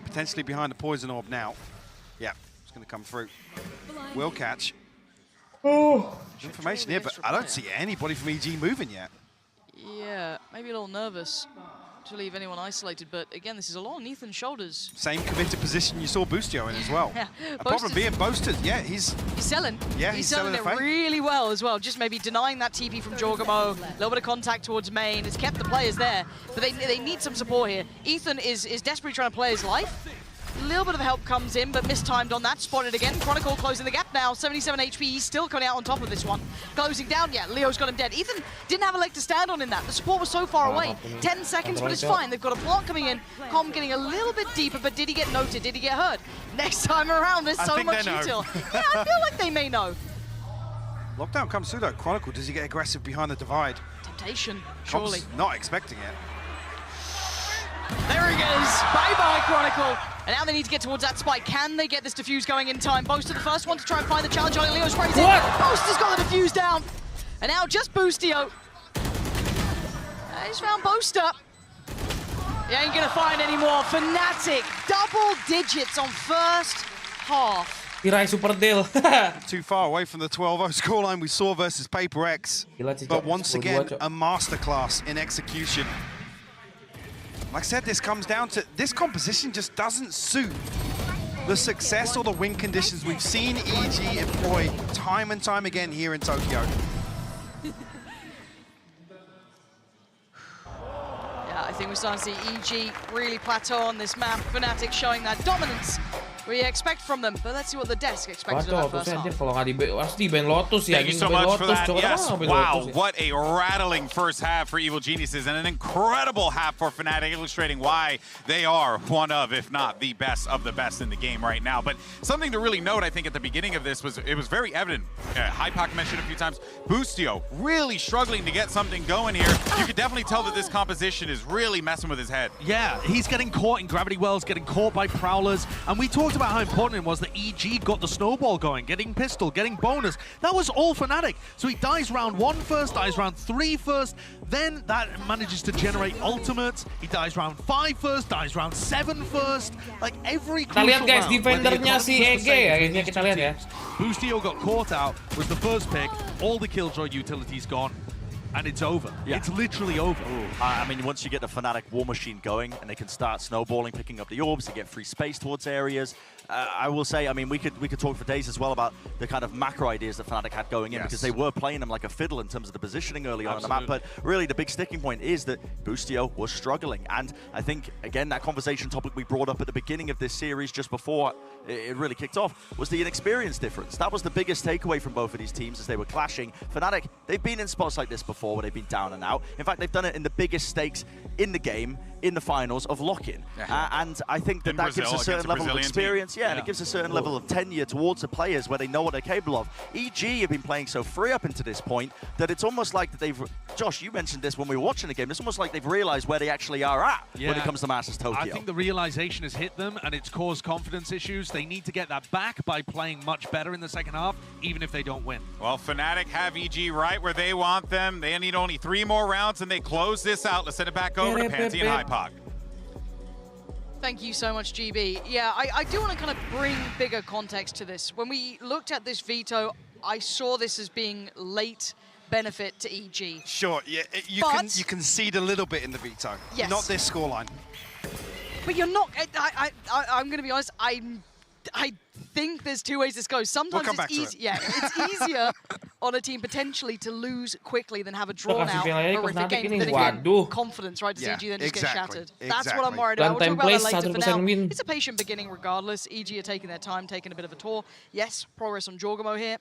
Potentially behind the poison orb now. Yeah, it's going to come through. Will catch. Information here, but I don't see anybody from EG moving yet. Yeah, maybe a little nervous to leave anyone isolated, but again, this is a lot on Ethan's shoulders. Same committed position you saw Boostio in as well. Yeah, a problem being Boasted, yeah, he's selling. Yeah, he's selling it really well as well. Just maybe denying that TP from Jorgamo, a little bit of contact towards main. It's kept the players there, but they need some support here. Ethan is desperately trying to play his life. A little bit of help comes in, but mistimed on that. Spotted again. Chronicle closing the gap now. 77 HP. He's still coming out on top of this one. Closing down. Yeah, Leo's got him dead. Ethan didn't have a leg to stand on in that. The support was so far away. 10 seconds, but it's fine. They've got a block coming in. Com getting a little bit deeper, but did he get noted? Did he get hurt? Next time around, there's so much util. Yeah, I feel like they may know. Lockdown comes through though. Chronicle, does he get aggressive behind the divide? Temptation, surely. Com's not expecting it. There he goes. Bye-bye, Chronicle. And now they need to get towards that spike. Can they get this defuse going in time? Boaster the first one to try and find the challenge on Leo's raised in. Boaster's got the defuse down. And now just Boostio. He's found Boaster. He ain't gonna find any more. Fnatic, double digits on first half. Tirai super deal. Too far away from the 12-0 scoreline we saw versus PaperX. But once again, a masterclass in execution. Like I said, this comes down to this composition just doesn't suit the success or the win conditions we've seen EG employ time and time again here in Tokyo. Yeah, I think we're starting to see EG really plateau on this map. Fnatic showing that dominance we expect from them, but let's see what the desk expects in that first half. Thank you so much for that. Yes, wow, what a rattling first half for Evil Geniuses and an incredible half for Fnatic, illustrating why they are one of, if not the best in the game right now. But something to really note, I think, at the beginning of this was it was very evident. HyperX mentioned a few times, Boostio really struggling to get something going here. You could definitely tell that this composition is really messing with his head. Yeah, he's getting caught in gravity wells, getting caught by prowlers, and we talked about how important it was that EG got the snowball going, getting pistol, getting bonus. That was all Fnatic. So he dies round 1 first, dies round 3 first, then that manages to generate ultimates. He dies round 5 first, dies round 7 first. Like every crucial round. Kita lihat guys, defendernya si EG ya, ini kita lihat ya. Boostio got caught out, was the first pick, all the Killjoy utilities gone. and it's over. Yeah. It's literally over. I mean, once you get the Fnatic war machine going and they can start snowballing, picking up the orbs to get free space towards areas, I will say, I mean, we could talk for days as well about the kind of macro ideas that Fnatic had going in, because they were playing them like a fiddle in terms of the positioning early on in the map. But really, the big sticking point is that Boostio was struggling. And I think, again, that conversation topic we brought up at the beginning of this series just before it really kicked off was the inexperience difference. That was the biggest takeaway from both of these teams as they were clashing. Fnatic, they've been in spots like this before where they've been down and out. In fact, they've done it in the biggest stakes in the game, in the finals of lock-in. And I think that gives a certain level of experience. And it gives a certain level of tenure towards the players where they know what they're capable of. EG have been playing so free up into this point that it's almost like that they've... Josh, you mentioned this when we were watching the game. It's almost like they've realized where they actually are at when it comes to Masters Tokyo. I think the realization has hit them and it's caused confidence issues. They need to get that back by playing much better in the second half, even if they don't win. Well, Fnatic have EG right where they want them. They need only 3 more rounds and they close this out. Let's send it back over to Panty and Hypog. Thank you so much, GB. Yeah, I do want to kind of bring bigger context to this. When we looked at this veto, I saw this as being late benefit to EG. Sure, yeah, you concede a little bit in the veto. Yes. Not this scoreline. But you're not, I'm going to be honest, I think there's 2 ways this goes. Sometimes it's easy, it's easier on a team potentially to lose quickly than have a drawn out horrific game. Then again, confidence, right? Does EG then just get shattered? That's what I'm worried about. We'll talk about that later. For now, it's a patient beginning regardless. EG are taking their time, taking a bit of a tour. Yes, progress on Jorgamo here.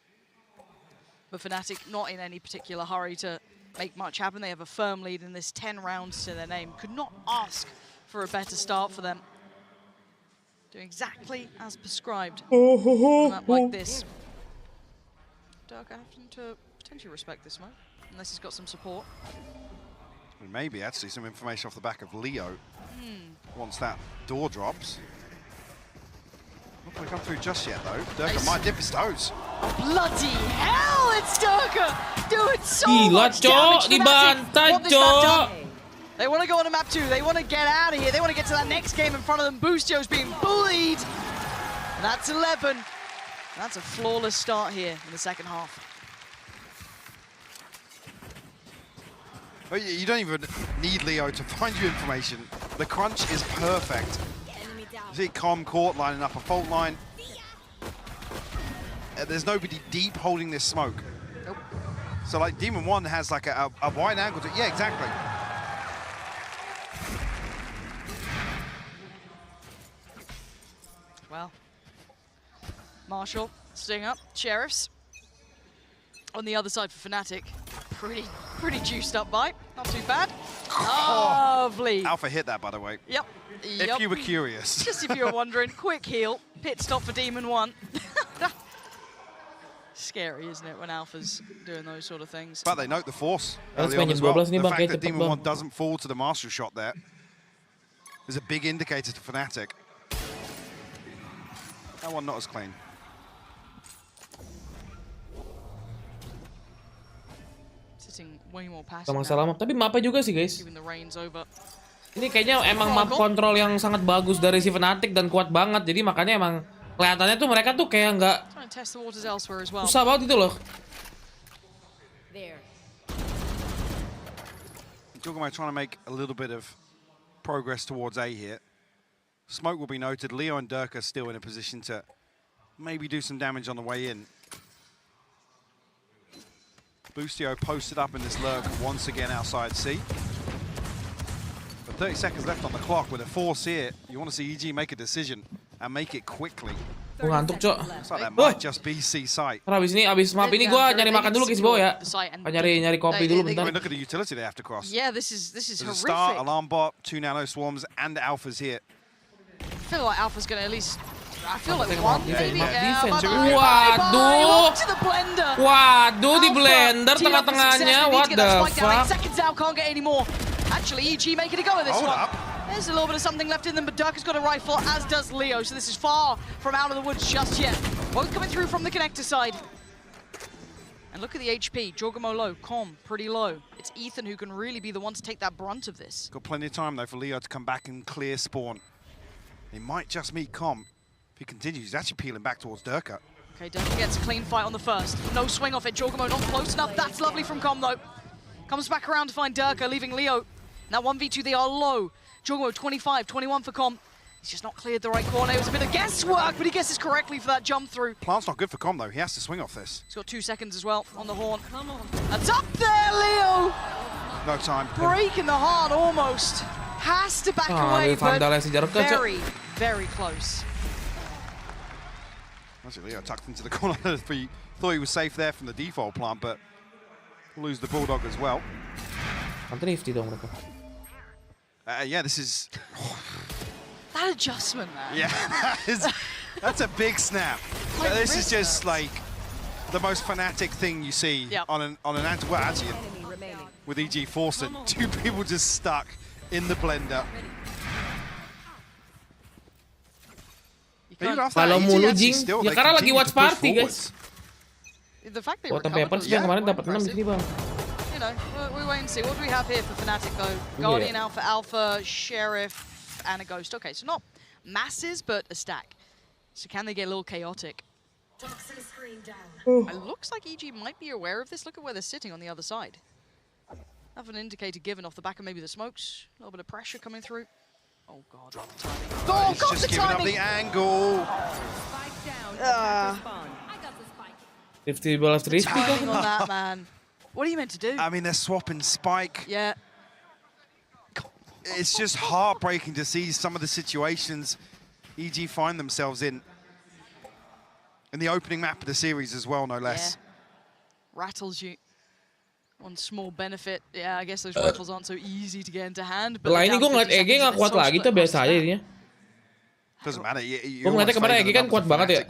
But Fnatic not in any particular hurry to make much happen. They have a firm lead in this, 10 rounds to their name. Could not ask for a better start for them. Doing exactly as prescribed on a map like this. Dark, I have to potentially respect this mode, unless he's got some support. Maybe actually some information off the back of Leo once that door drops. Not going to come through just yet though. Durka might dip his toes. Bloody hell, it's Durka doing so much damage. Dibantai, They want to go on to map 2. They want to get out of here. They want to get to that next game in front of them. Boostio's being bullied. And that's 11. That's a flawless start here in the second half. Well, you don't even need Leo to find you information. The crunch is perfect. You see Com Court lining up a fault line. There's nobody deep holding this smoke. Nope. So like Demon 1 has like a wide angle to, yeah, exactly. Well, Marshall, Sting up, Sheriffs. On the other side for Fnatic, pretty juiced up bite, not too bad. Lovely. Alpha hit that, by the way. Yep. If you were curious. Just if you were wondering, quick heal, pit stop for Demon 1. Scary, isn't it, when Alpha's doing those sort of things? But they note the force. Well. The fact that Demon 1 doesn't fall to the Marshall shot there is a big indicator to Fnatic. That one not as clean. Sitting way more passive. Sama-sama. Tapi mapnya juga sih, guys. Giving the reins over. Ini kayaknya emang map kontrol yang sangat bagus dari si Fnatic dan kuat banget. Jadi makanya emang kelihatannya tuh mereka tuh kayak nggak susah banget itu loh. Jorgamo trying to make a little bit of progress towards A here. Smoke will be noted. Leo and Durka still in a position to maybe do some damage on the way in. Boostio posted up in this lurk once again outside C. But 30 seconds left on the clock with a force here. You want to see EG make a decision and make it quickly. Ngantuk, Cok. Looks like that might just be C site. Abis map ini gua nyari makan dulu guys, bawah ya. Nyari kopi dulu bentar. I mean, look at the utility they have to cross. Yeah, this is There's horrific. A star, alarm bot, 2 nano swarms, and Alphas here. I feel like Alpha's going to at least... I feel like one, maybe. Waduh. Waduh, di blender tengah-tengahnya. What the fuck? Seconds out, can't get any more. Actually, EG making a go at this one. There's a little bit of something left in them, but Durka's got a rifle, as does Leo. So this is far from out of the woods just yet. Both coming through from the connector side. And look at the HP. Jorgamo low, Com pretty low. It's Ethan who can really be the one to take that brunt of this. Got plenty of time, though, for Leo to come back and clear spawn. He might just meet Com. If he continues, he's actually peeling back towards Durka. Okay, Durka gets a clean fight on the first. No swing off it. Jorgamo not close enough. That's lovely from Com, though. Comes back around to find Durka, leaving Leo. Now 1v2, they are low. Jungwo 25, 21 for Com. He's just not cleared the right corner. It was a bit of guesswork, but he guesses correctly for that jump through. Plant's not good for Com, though. He has to swing off this. He's got 2 seconds as well on the horn. That's up there, Leo! No time. Breaking the heart almost. Has to back away, but very, very close. Leo tucked into the corner. Thought he was safe there from the default Plant, but lose the Bulldog as well. Yeah, this is... That adjustment, man. Yeah, that's a big snap. This is just like the most Fnatic thing you see on an well, actually, with EG Forsen, 2 people just stuck in the blender. Kalau mulu Jing, ya karena lagi watch party guys. The fact they PRX kemarin dapat 6 di sini bang. You know, we wait and see. What do we have here for Fnatic though? Guardian, Alpha, Sheriff, and a Ghost. Okay, so not masses, but a stack. So can they get a little chaotic? It looks like EG might be aware of this. Look at where they're sitting on the other side. Have an indicator given off the back of maybe the smokes. A little bit of pressure coming through. Oh god, the timing. Oh, got the timing! Up the angle. 50 balls 3 timing on that, man. What are you meant to do? I mean, they're swapping Spike. Yeah. It's just heartbreaking to see some of the situations EG find themselves in the opening map of the series as well, no less. Yeah. Rattles you. One small benefit. Yeah, I guess those rifles aren't so easy to get into hand. Setelah ini gue ngeliat EG nggak kuat lagi tuh biasa aja dia. Doesn't matter. Gue ngeliatnya kemarin EG kan kuat banget ya.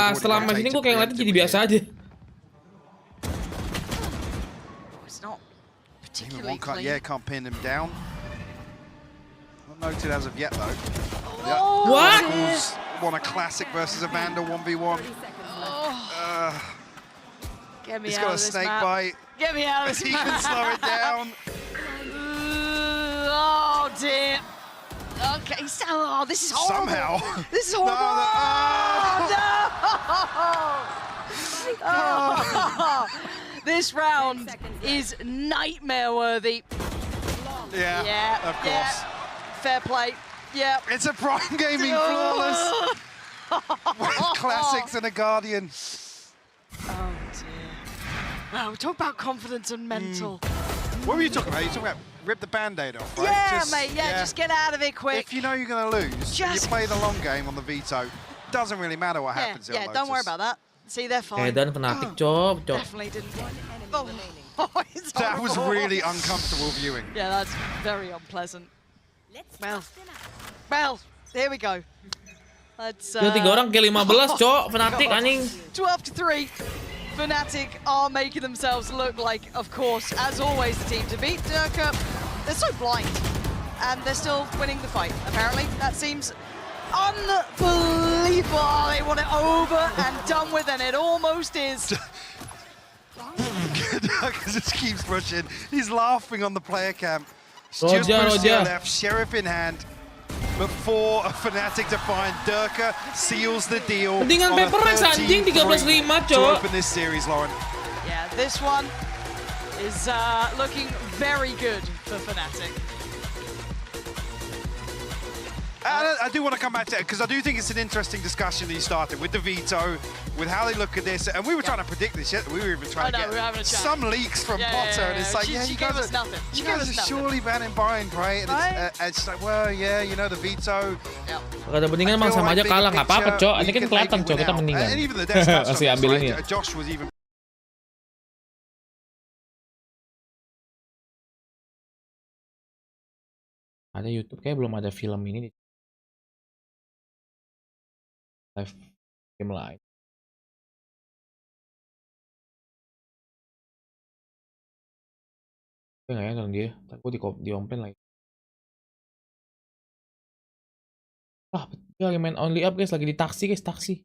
Setelah match ini gue kayak ngeliatnya jadi biasa aja. It's not particularly clean. Yeah, can't pin him down. Not noted as of yet though. Oh, what? Won a classic versus a Vandal 1v1. Get me He's out got of a this snake map. bite. Get me out of this He map. can slow it down. Oh dear. Okay, so this is horrible. Somehow. This is horrible. No. This round is nightmare worthy. Yeah, of course. Fair play. Yeah. It's a Prime Gaming flawless. With classics and a Guardian. Oh dear. Wow, we talk about confidence and mental. What were you talking about? You talking about rip the band-aid off, right? Yeah, mate, just get out of it quick. If you know you're going to lose, you play the long game on the veto. Doesn't really matter what happens. Yeah, don't worry about that. See, they're fine. Dan Fnatic, cop. Definitely didn't. That was really uncomfortable viewing. Yeah, that's very unpleasant. Well, here we go. Let's. 3 orang ke 15, cok. Fnatic anjing. 12-3. Fnatic are making themselves look like, of course, as always, the team to beat. Durka, they're so blind, and they're still winning the fight, apparently. That seems unbelievable. They want it over and done with, and it almost is. Durka just keeps pushing. He's laughing on the player cam. Roger, Just pushed to Roger. the left, Sheriff in hand. Before a Fnatic to find Durka seals the deal. Mendingan PRX anjing 13-5, to cok. open this series, Lauren. Yeah, this one is looking very good for Fnatic. I do want to come back to it because I do think it's an interesting discussion that you started with the veto, with how they look at this, and we were trying to predict this yet. We were even trying to get some leaks from Potter, and it's like, she gave us nothing. You guys are surely banning Bind, right? And it's like, well, yeah, you know, the veto. Kata mendingan emang sama aja kalah, nggak apa-apa, cok. Ini kan kelihatan, cok, kita mendingan. And even the Death Smash Masih ambil ini ya. Josh was even. Ada YouTube kayak belum ada film ini. Live game live. Nggak ya nonton dia, tapi gue di komplain lagi. Dia lagi main only up guys, lagi di taksi guys, taksi.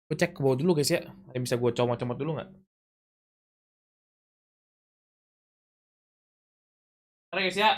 Gue cek ke bawah dulu guys ya, ada bisa gue comot-comot dulu nggak? Oke guys ya.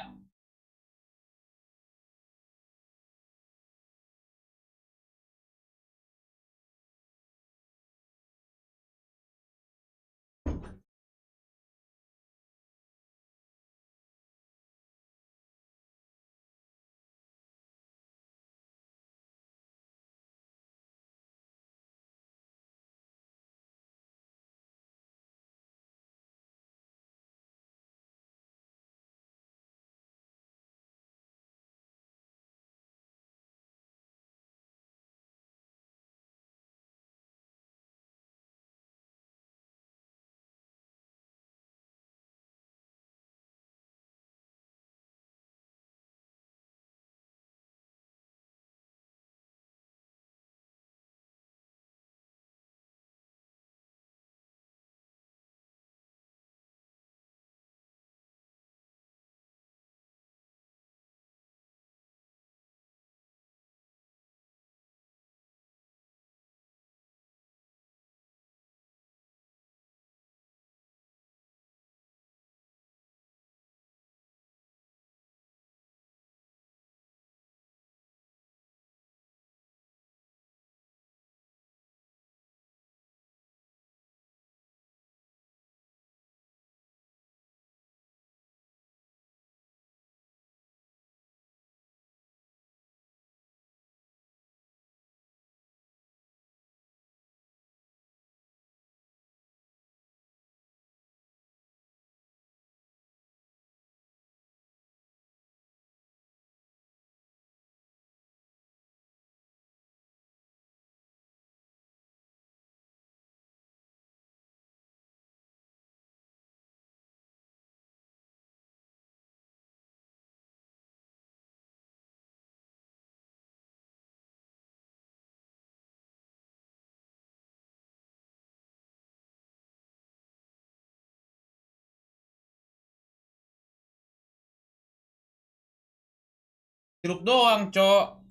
Jeruk doang, Cok.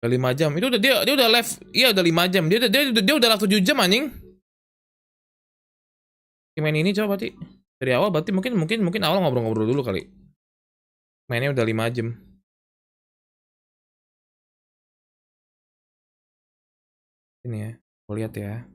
Udah 5 jam. Itu udah dia udah live. Iya udah 5 jam. Dia udah live 7 jam anjing. Main ini coba berarti dari awal berarti mungkin awal ngobrol-ngobrol dulu kali. Mainnya udah 5 jam. Ini ya. Aku lihat ya.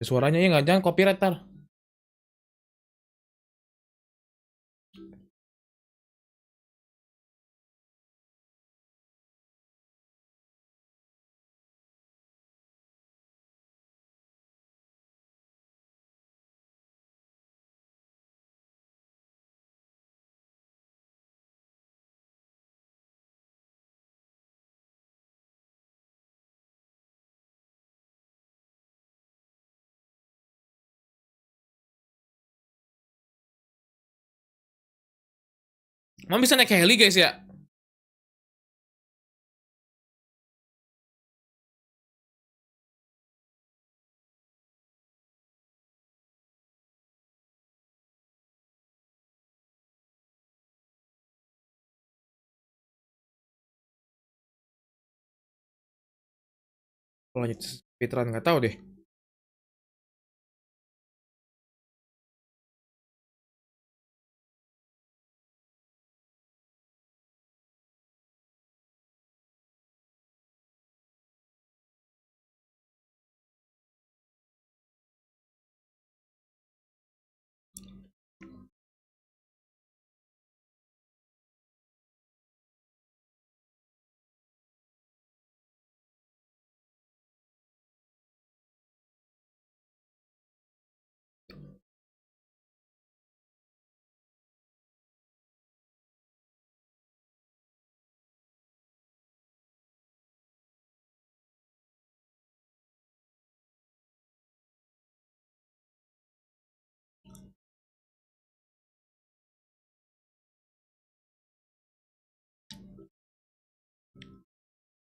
Suaranya ya nggak, jangan copyright tar. Mau bisa naik heli guys ya? Lanjut speedrun nggak tahu deh.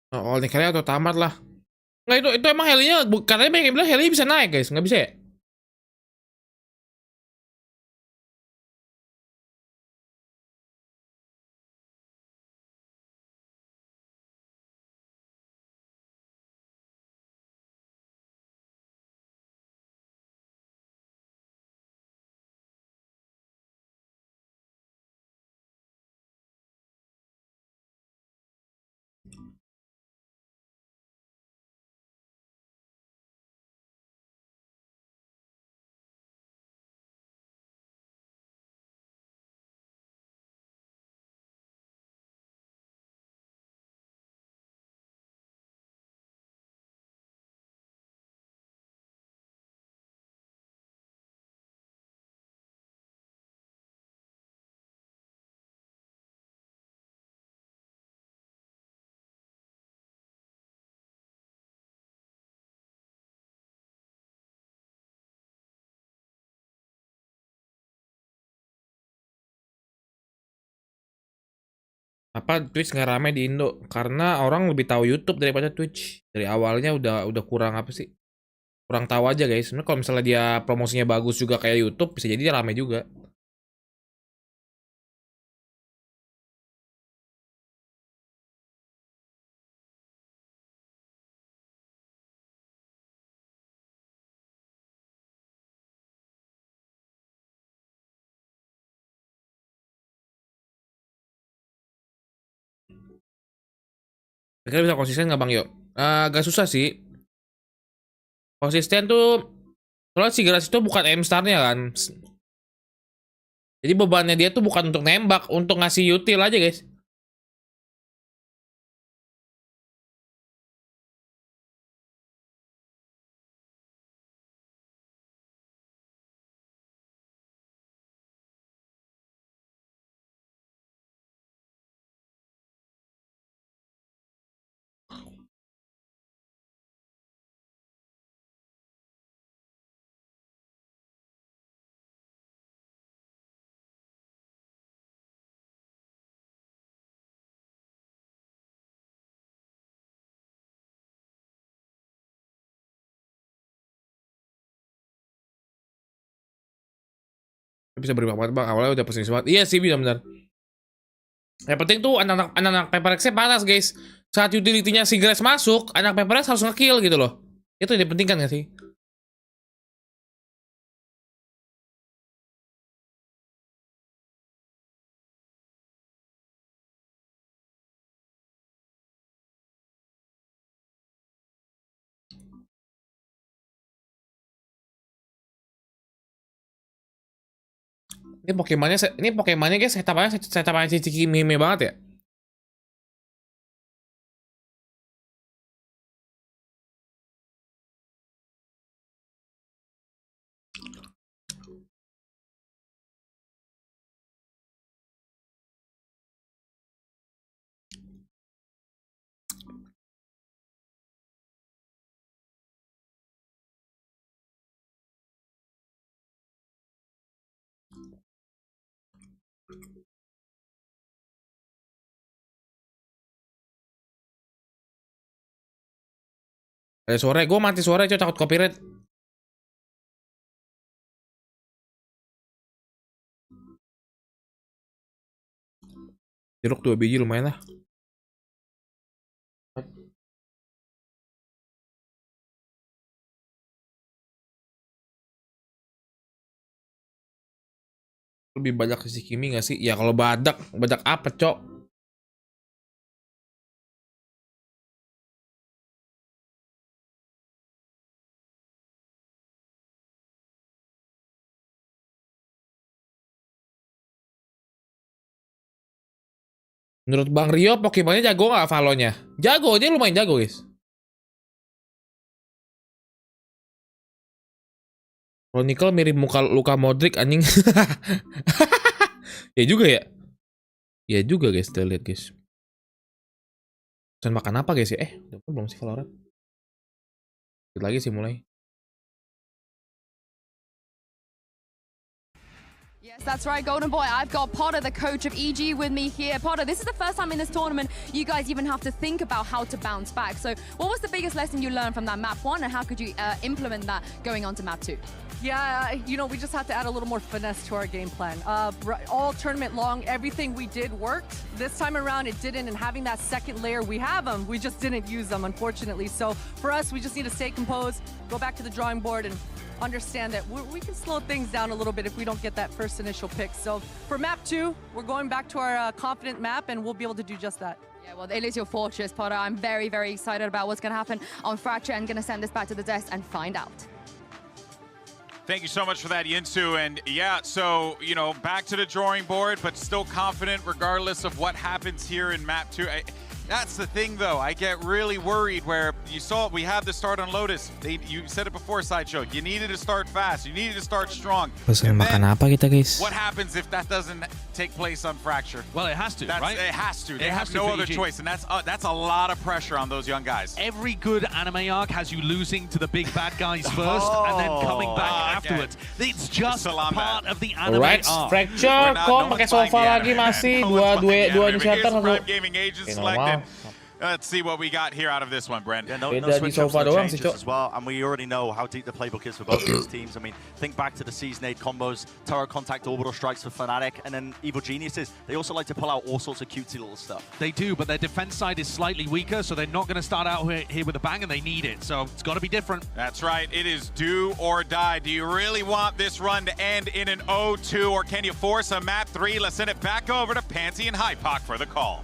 Oh, naik heli atau tamat lah. Nggak itu emang helinya katanya banyak yang bilang heli bisa naik guys, nggak bisa ya? Apa Twitch nggak rame di Indo? Karena orang lebih tahu YouTube daripada Twitch. Dari awalnya udah kurang apa sih? Kurang tahu aja guys. Sebenarnya kalau misalnya dia promosinya bagus juga kayak YouTube, bisa jadi dia rame juga. Kira bisa konsisten nggak Bang Yo? Agak susah sih. Konsisten tuh, soalnya si Grass itu bukan aim star-nya kan. Jadi bebannya dia tuh bukan untuk nembak, untuk ngasih util aja guys. Bisa berubah banget bang, awalnya udah pusing banget. Iya sih, benar-benar. Yang penting tuh anak-anak PRX-nya panas guys. Saat utility-nya si Grass masuk, anak PRX harus nge-kill gitu loh. Itu yang dipentingkan gak sih? Ini Pokemonnya guys, setupannya si Ciki Mime banget ya. Ada suara, gue mati suara cuy, takut copyright. Jeruk 2 biji lumayan lah. Lebih banyak si Kimi gak sih? Ya kalau badak apa cok? Menurut Bang Rio, Pokemonnya jago gak Valonya? Jago, dia lumayan jago guys. Chronicle mirip muka Luka Modric anjing. Ya juga ya. Ya juga guys, kita lihat guys. Pesan makan apa guys ya? Belum sih Valorant. Dikit lagi sih mulai. Yes, that's right, Golden Boy. I've got Potter, the coach of EG, with me here. Potter, this is the first time in this tournament you guys even have to think about how to bounce back. So what was the biggest lesson you learned from that map 1 and how could you implement that going on to map 2? Yeah, you know, we just had to add a little more finesse to our game plan. All tournament long, everything we did worked. This time around, it didn't, and having that second layer, we have them. We just didn't use them, unfortunately. So for us, we just need to stay composed, go back to the drawing board, and understand that we can slow things down a little bit if we don't get that first initial pick. So for map 2, we're going back to our confident map, and we'll be able to do just that. Yeah, well, it is your fortress, Potter. I'm very, very excited about what's going to happen on Fracture and going to send this back to the desk and find out. Thank you so much for that, Yinsu. And yeah, so, you know, back to the drawing board, but still confident regardless of what happens here in map 2. That's the thing, though. I get really worried where you saw we have the start on Lotus. You said it before, Sideshow. You needed to start fast. You needed to start strong. Pesan makan apa kita, guys? What happens if that doesn't take place on Fracture? Well, it has to, right? It has to. They have no other choice, and that's a lot of pressure on those young guys. Every good anime arc has you losing to the big bad guys first and then coming back afterwards. It's just part of the anime arc. Fracture, kok pakai sofa lagi masih dua initiator satu. Normal. Let's see what we got here out of this one, Brent. Yeah, no switch-ups, no changes as well, and we already know how deep the playbook is for both these teams. I mean, think back to the Season 8 combos, THOR contact orbital strikes for Fnatic, and then Evil Geniuses. They also like to pull out all sorts of cutesy little stuff. They do, but their defense side is slightly weaker, so they're not going to start out here with a bang, and they need it. So it's got to be different. That's right. It is do or die. Do you really want this run to end in an 0-2, or can you force a map 3? Let's send it back over to Pansy and HyperX for the call.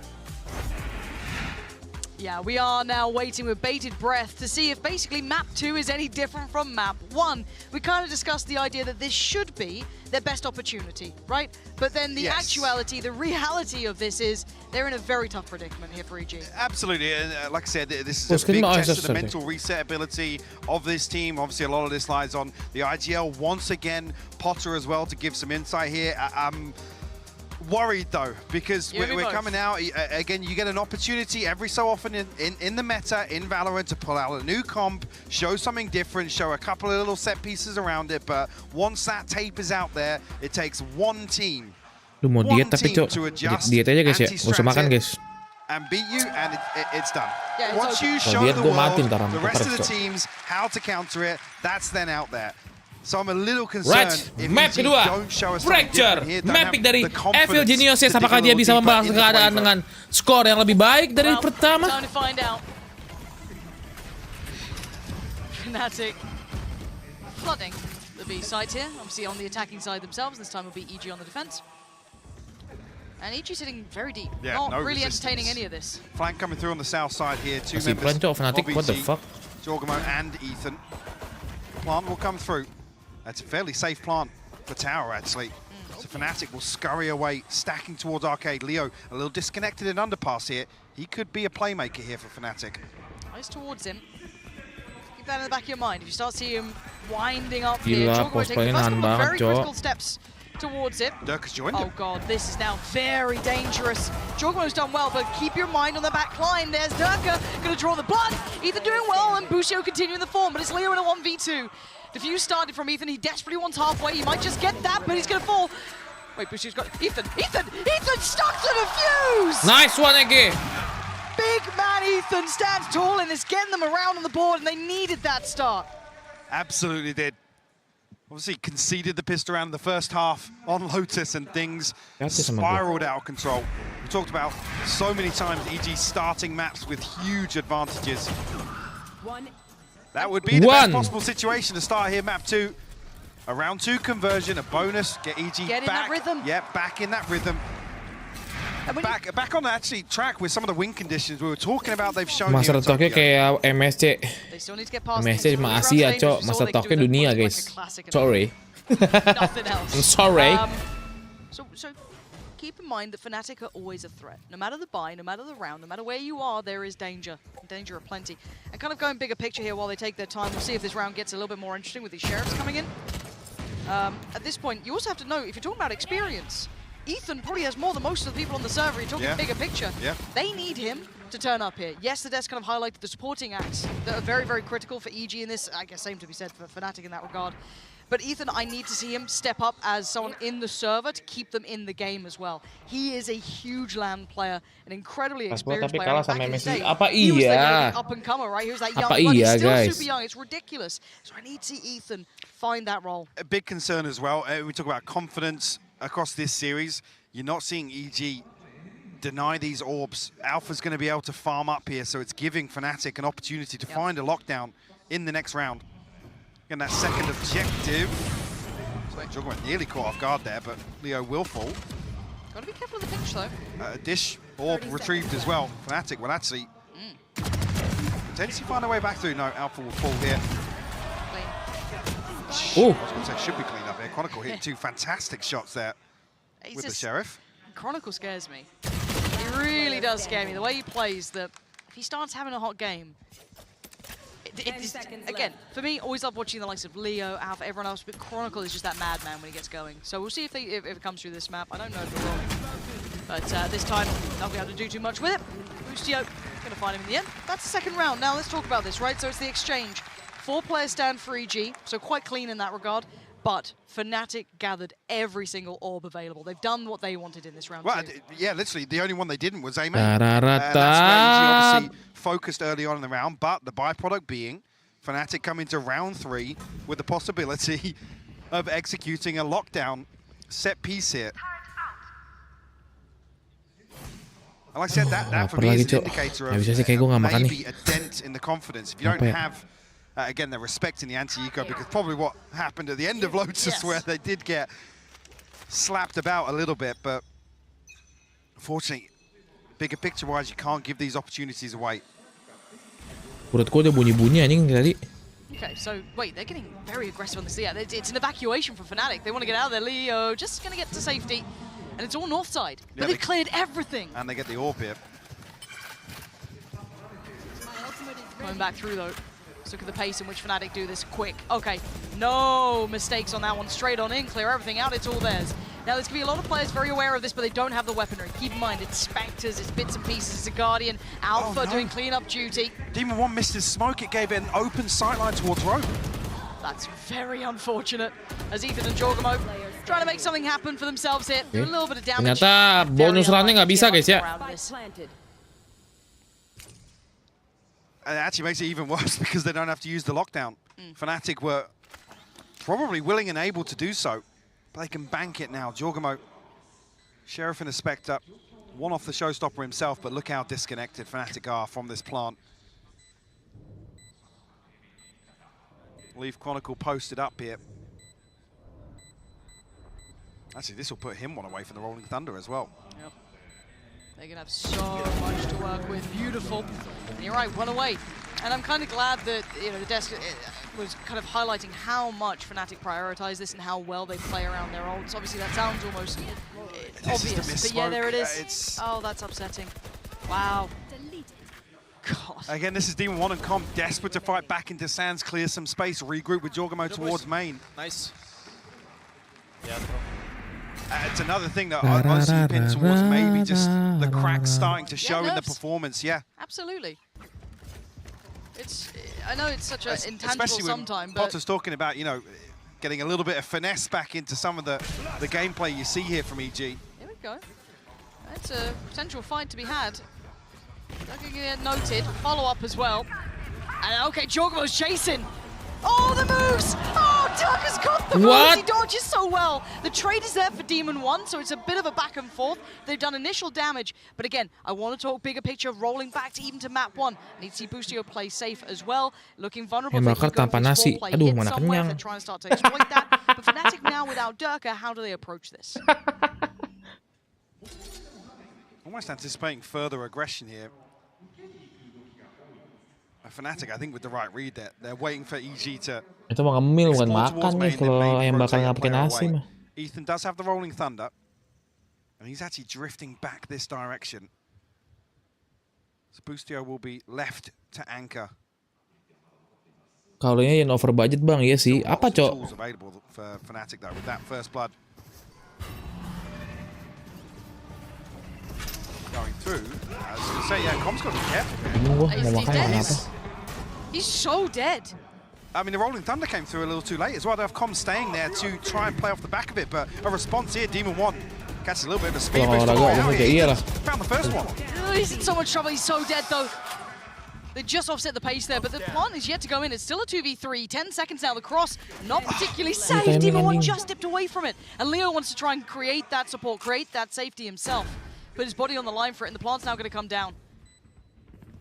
Yeah, we are now waiting with bated breath to see if basically map 2 is any different from map 1. We kind of discussed the idea that this should be their best opportunity, right? But then the actuality, the reality of this is they're in a very tough predicament here for EG. Absolutely, and like I said, this is a big test of the mental reset ability of this team. Obviously, a lot of this lies on the IGL. Once again, Potter as well to give some insight here. I'm worried though, because we're coming out, again, you get an opportunity every so often in the meta, in Valorant, to pull out a new comp, show something different, show a couple of little set pieces around it, but once that tape is out there, it takes one team Lu mau diet tapi cok, diet aja guys ya, gak usah makan guys. And beat you, and it's done. Yeah, once you show the world, the rest of the teams, how to counter it, that's then out there. So I'm a little concerned if map EG kedua, don't show us Fracture, mapping dari Evangelion. Apakah dia bisa membalas keadaan dengan skor yang lebih baik dari pertama? Time to find out. Fnatic flooding the B side here, obviously on the attacking side themselves. This time will be EG on the defense. And EG sitting very deep, not really entertaining any of this. Flank coming through on the south side here. Two Masih members of Fnatic, what the fuck? Jorgamo and Ethan. Plant will come through. That's a fairly safe plant for Tower, actually. So Fnatic will scurry away, stacking towards Arcade. Leo, a little disconnected in underpass here. He could be a playmaker here for Fnatic. Eyes towards him. Keep that in the back of your mind. If you start seeing him winding up here, Jorgamo taking the first couple of very critical steps towards it. Dirk has joined him. Oh god, this is now very dangerous. Jorgamo's done well, but keep your mind on the back line. There's Durka, gonna draw the blood. Ethan doing well, and Busio continuing the form, but it's Leo in a 1v2. Defuse started from Ethan, he desperately wants halfway, he might just get that, but he's gonna fall. Wait, Busio's got Ethan stuck to the fuse! Nice one again! Big man Ethan stands tall in this, getting them around on the board, and they needed that start. Absolutely did. Obviously conceded the pistol round in the first half on Lotus, and things spiraled out of control. We talked about so many times EG starting maps with huge advantages. That would be the best possible situation to start here, map 2. A round 2 conversion, a bonus, get EG back. In that rhythm. Yeah, back in that rhythm. Back on the actually track with some of the win conditions we were talking about. They've shown masa retoknya kayak MSC. MSC cuma Asia, cok. Masa retoknya dunia, guys. Sorry. Nothing else. I'm sorry. So keep in mind that Fnatic are always a threat. No matter the buy, no matter the round, no matter where you are, there is danger. Danger aplenty. And kind of going bigger picture here while they take their time. We'll see if this round gets a little bit more interesting with these sheriffs coming in. At this point, you also have to know, if you're talking about experience, Ethan probably has more than most of the people on the server. You're talking bigger picture. They need him to turn up here. Yes, the desk kind of highlighted the supporting acts that are very, very critical for EG in this. I guess same to be said for Fnatic in that regard. But Ethan, I need to see him step up as someone in the server to keep them in the game as well. He is a huge land player, an incredibly experienced player. Kalah sama MSI. Apa He was iya? the up and comer, right? He was that young Apa one. He's iya, still guys? super young. It's ridiculous. So I need to see Ethan find that role. A big concern as well. We talk about confidence across this series. You're not seeing EG deny these orbs. Alpha's going to be able to farm up here, so it's giving Fnatic an opportunity to find a lockdown in the next round. And that second objective. Juggernaut nearly caught off guard there, but Leo will fall. Gotta be careful with the pinch though. Dish orb retrieved as well. Fnatic will actually potentially find a way back through. No, Alpha will fall here. Oh, I was going to say should be cleaned up here. Chronicle hit 2 fantastic shots there with the Sheriff. Chronicle scares me. He really does scare me. The way he plays, that if he starts having a hot game, again, for me, always love watching the likes of Leo, Alpha, everyone else, but Chronicle is just that madman when he gets going. So we'll see if it comes through this map. I don't know if it will. But this time, not be able to do too much with it. Bustio going to find him in the end. That's the second round. Now let's talk about this, right? So it's the exchange. 4-player stand for EG, so quite clean in that regard. But Fnatic gathered every single orb available. They've done what they wanted in this round. Well, yeah, literally, the only one they didn't was A-Main. Da-da-da-da. That's where EG obviously focused early on in the round, but the byproduct being Fnatic come into round 3 with the possibility of executing a lockdown set piece here. And like I said, that for me is an indicator of maybe a dent in the confidence. If you don't have, again, they're respecting the anti-eco, because probably what happened at the end of Lotus where they did get slapped about a little bit, but unfortunately, bigger picture-wise, you can't give these opportunities away. Urutku udah bunyi-bunyi anjing tadi. Okay, so wait, they're getting very aggressive on this. Yeah, it's an evacuation from Fnatic. They want to get out of there. Leo just going to get to safety, and it's all north side. But they've cleared everything. And they get the orb here. Going back through though. Let's look at the pace in which Fnatic do this quick. Okay, no mistakes on that one. Straight on in, clear everything out. It's all theirs. Now, there's going to be a lot of players very aware of this, but they don't have the weaponry. Keep in mind, it's Spectres, it's bits and pieces, it's a Guardian, Alpha doing cleanup duty. Demon 1 missed his smoke. It gave it an open sightline towards Rogue. That's very unfortunate, as Ethan and Jorgamo trying to make something happen for themselves here. Do a little bit of damage. Ternyata bonus runnya nggak bisa, guys, ya. And it actually makes it even worse because they don't have to use the lockdown. Fnatic were probably willing and able to do so. But they can bank it now. Jorgamo, Sheriff and a Spectre, one off the showstopper himself, but look how disconnected Fnatic are from this plant. Leaf Chronicle posted up here. Actually, this will put him one away from the Rolling Thunder as well. Yep. They're going to have so much to work with. Beautiful. And you're right, one away. And I'm kind of glad that, you know, the desk was kind of highlighting how much Fnatic prioritize this and how well they play around their ults. Obviously, that sounds almost obvious, but yeah, there it is. Oh, that's upsetting. Wow. God. Again, this is Demon 1 and Com desperate to fight back into Sands, clear some space, regroup with Jorgamo towards main. Nice. Yeah, it's another thing that I honestly pin towards maybe just the cracks starting to show in the performance. Yeah. Absolutely. I know it's such an intangible sometime, but Potter's talking about, you know, getting a little bit of finesse back into some of the gameplay you see here from EG. Here we go. That's a potential fight to be had. Looking to get noted. Follow up as well. And okay, Jorgamo's chasing. Oh, the moves! Oh, Duck has got the moves! He dodges so well! The trade is there for Demon 1, so it's a bit of a back and forth. They've done initial damage, but again, I want to talk bigger picture, rolling back to even to map 1. Need to see Boostio play safe as well. Looking vulnerable. They can go for this play hit somewhere. They're trying to start to exploit that. But Fnatic now without Durka, how do they approach this? Almost anticipating further aggression here. Fnatic, I think, with the right read there. They're waiting for EG to... Itu mau ngemil bukan makan nih kalau yang bakal nggak pakai nasi mah. Ethan does have the Rolling Thunder. And he's actually drifting back this direction. So Boostio will be left to anchor. Kalau ini yang over budget bang, iya sih. Apa cok? Tools available for Fnatic though with that first blood. Going through. I was going to say, yeah, Com's got to be careful. He's so dead. I mean, the Rolling Thunder came through a little too late as well. They have Com staying there to try and play off the back of it, but a response here, Demon 1 catches a little bit of a speed boost. Found the first one. He's in so much trouble. He's so dead though. They just offset the pace there, but the plant is yet to go in. It's still a 2v3. 10 seconds now. The cross, not particularly safe. Demon 1 just dipped away from it. And Leo wants to try and create that support, create that safety himself. Put his body on the line for it, and the plant's now going to come down.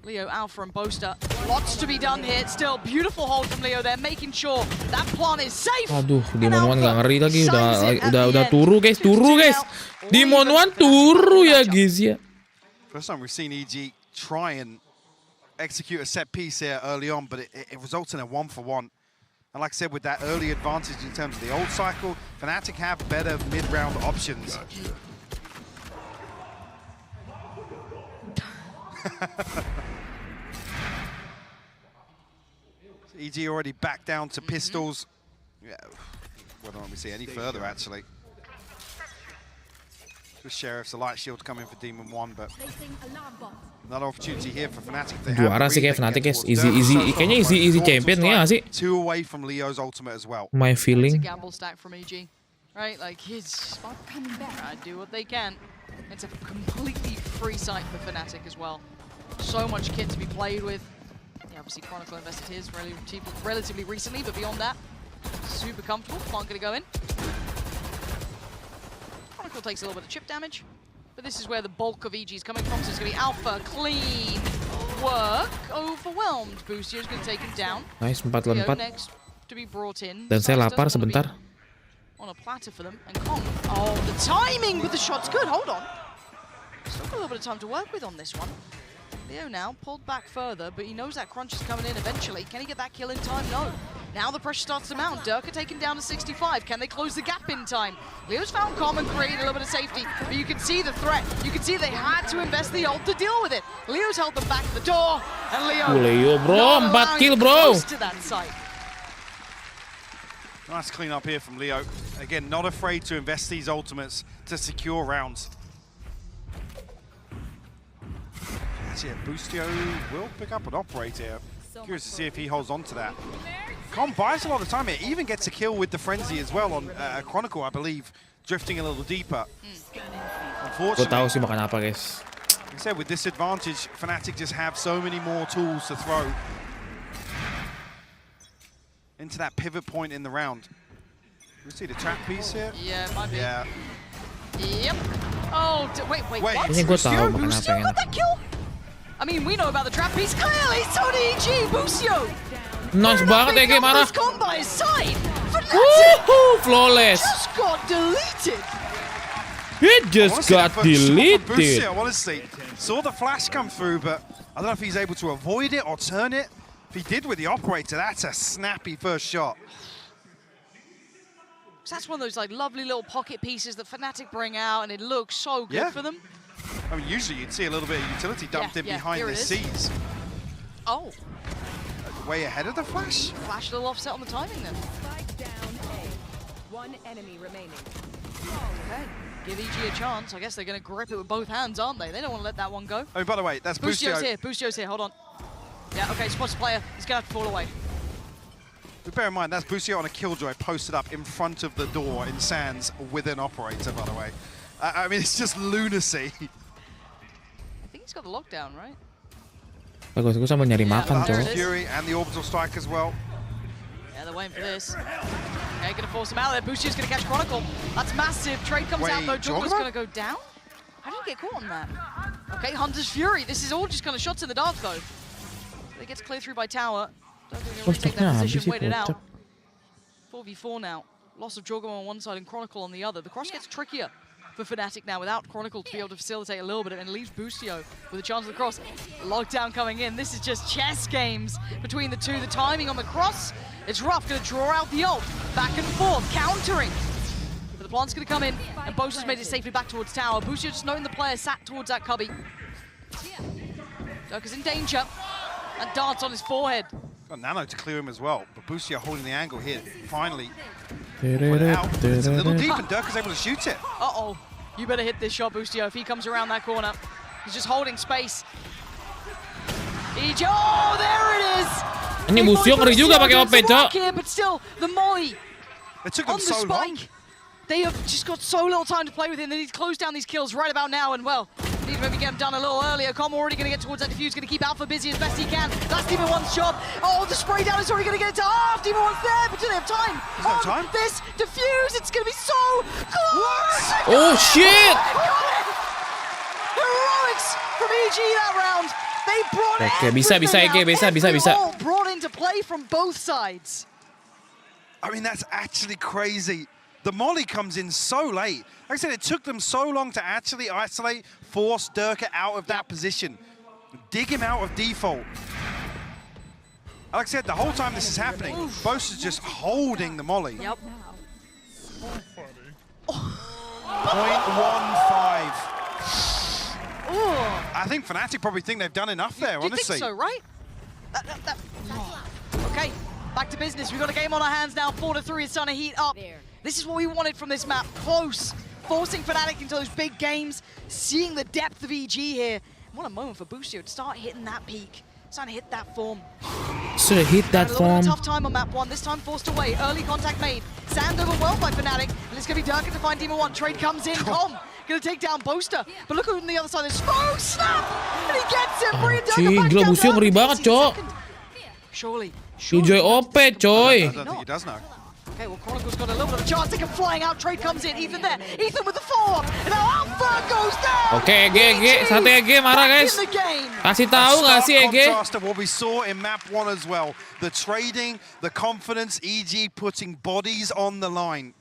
Leo, Alpha, and Boaster. Lots to be done here. Still, beautiful hold from Leo there, making sure that plant is safe. Aduh, Demon 1 nggak ngeri lagi. Udah turu guys, Demon 1 turu ya guys ya. First time we've seen EG try and execute a set piece here early on, but it results in a 1-for-1. And like I said, with that early advantage in terms of the old cycle, Fnatic have better mid-round options. EG already back down to pistols. Yeah, whether or not we see any further, actually. The Sheriff's a light shield coming for Demon 1, but another opportunity here for Fnatic. Juara sih kayak Fnatic guys, easy, kayaknya easy champion ya sih. 2 away from Leo's ultimate as well. My feeling. It's a gamble stack from EG, right? Like he's trying to do what they can. It's a completely free site for Fnatic as well. So much kit to be played with. Yeah, obviously Chronicle invested his relatively recently, but beyond that, super comfortable. Plant gonna go in. Chronicle takes a little bit of chip damage, but this is where the bulk of EG is coming from. So it's gonna be Alpha, clean work, overwhelmed. Boostio's gonna take him down. Nice, 4 lawan 4. Next to be brought in. Dan saya lapar sebentar. On a platter for them, and Com. Oh, the timing with the shot's good. Hold on. Still got a little bit of time to work with on this one. Leo now pulled back further, but he knows that crunch is coming in eventually. Can he get that kill in time? No. Now the pressure starts to mount. Durka taken down to 65. Can they close the gap in time? Leo's found calm and created a little bit of safety, but you can see the threat. You can see they had to invest the ult to deal with it. Leo's held them back at the door, and Leo bro, 4 kill, bro. To that site. Nice clean up here from Leo. Again, not afraid to invest these ultimates to secure rounds. Yeah, Boostio will pick up an operator. Curious to see if he holds on to that. Com buys a lot of time here. Even gets a kill with the Frenzy as well on Chronicle, I believe, drifting a little deeper. Unfortunately, like I said, with this advantage, Fnatic just have so many more tools to throw into that pivot point in the round. We see the trap piece here. Yeah, it might be. Yeah. Yep. Oh, wait, what? Boostio got that kill? I mean, we know about the trap piece clearly. So did EG, Boostio. Nice banget EG, marah. Gone by his side. Fnatic flawless. just got deleted. It just got deleted. Boostio, honestly, saw the flash come through, but I don't know if he's able to avoid it or turn it. If he did with the operator, that's a snappy first shot. That's one of those like lovely little pocket pieces that Fnatic bring out, and it looks so good for them. I mean, usually you'd see a little bit of utility dumped in behind the C's. Oh. Way ahead of the flash? Flash a little offset on the timing then. One enemy remaining. Okay. Give EG a chance. I guess they're going to grip it with both hands, aren't they? They don't want to let that one go. Oh, by the way, that's Boostio. Boostio's here. Hold on. Yeah, okay, spots the player. He's going to have to fall away. But bear in mind, that's Boostio on a Killjoy posted up in front of the door in Sands with an operator, by the way. I mean, it's just lunacy. I think he's got the lockdown, right? Bagus, gue sama nyari makan, coy. Fury and the orbital strike as well. Yeah, they're waiting for this. Okay, gonna force him out there. Bushio's gonna catch Chronicle. That's massive. Trade comes out though. Jordan's gonna go down. How did he get caught on that? Okay, Hunter's Fury. This is all just kind of shots in the dark though. It gets cleared through by Tower. Don't think they'll really take that position. Wait it out. 4v4 now. Loss of Jorgo on one side and Chronicle on the other. The cross gets trickier for Fnatic now without Chronicle to be able to facilitate a little bit, and leaves Boostio with a chance of the cross. Lockdown coming in. This is just chess games between the two. The timing on the cross, it's rough. Gonna draw out the ult. Back and forth, countering. But the plant's gonna come in, and Bosa's made it safely back towards Tower. Boostio just knowing the player sat towards that cubby. Durka's in danger, and darts on his forehead. Got Nano to clear him as well, but Boostio holding the angle here. Finally. It's a little deep, and Durka's able to shoot it. Uh-oh. You better hit this shot, Boostio, if he comes around that corner. He's just holding space. EG, oh, there it is! Ini Boostio ngeri juga pakai OP, Cok. But still, the molly it took them so long. They have just got so little time to play with him. They need to close down these kills right about now, and well, need to maybe get them done a little earlier. Com already going to get towards that defuse, going to keep Alpha busy as best he can. That's Demon One's job. Oh, the spray down is already going to get it to half. Demon One's there, but do they have time? There's no time. This defuse, it's going to be so close. Oh, shit! Heroics from EG that round. They brought Bisa. brought into play from both sides. I mean, that's actually crazy. The molly comes in so late. Like I said, it took them so long to actually isolate, force Durka out of that position, dig him out of default. Like I said, the whole time this is happening, Bose is just holding the molly. Yep. 0.15. I think Fnatic probably think they've done enough there, honestly. You think so, right? Okay, back to business. We've got a game on our hands now. 4-3, it's starting to heat up. This is what we wanted from this map. Close, forcing Fnatic into those big games, seeing the depth of EG here. What a moment for Boostio to start hitting that peak, starting to hit that form. So hit that form. A little bit of tough time on map one, this time forced away. Early contact made. Sand overwhelmed by Fnatic, and it's going to be Durka to find Demon One. Trade comes in, Com going to take down Boaster. But look on the other side, there's Smoke Snap! And he gets him, bringing Durka back down. Boostio ngeri banget, Cok. Surely. Enjoy OP, coy. I don't think he does know. Okay, well, Chronicle's got a little bit of a chance. They come flying out. Trade comes in. Ethan there. Ethan with the follow-up. And now Alpha goes down. Okay, EG. Satu EG, marah, guys. Kasih tahu nggak sih EG? Contrast of what we saw in map 1 as well. The trading, the confidence, EG putting bodies on the line.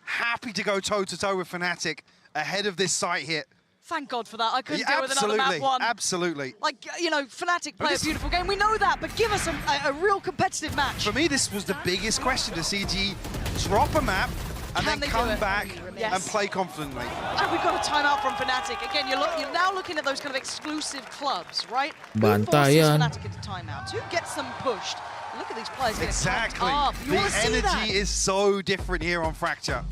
Happy to go toe-to-toe with Fnatic ahead of this site hit. Thank God for that. I couldn't deal with another map one. Absolutely. Like, you know, Fnatic play a beautiful game. We know that, but give us a real competitive match. For me, this was the biggest question to CG drop a map and then come back and play confidently. And we've got a timeout from Fnatic. Again, you're now looking at those kind of exclusive clubs, right? Who forces Fnatic into timeouts? Who gets them pushed? Look at these players getting exactly. up. You the energy is so different here on Fracture.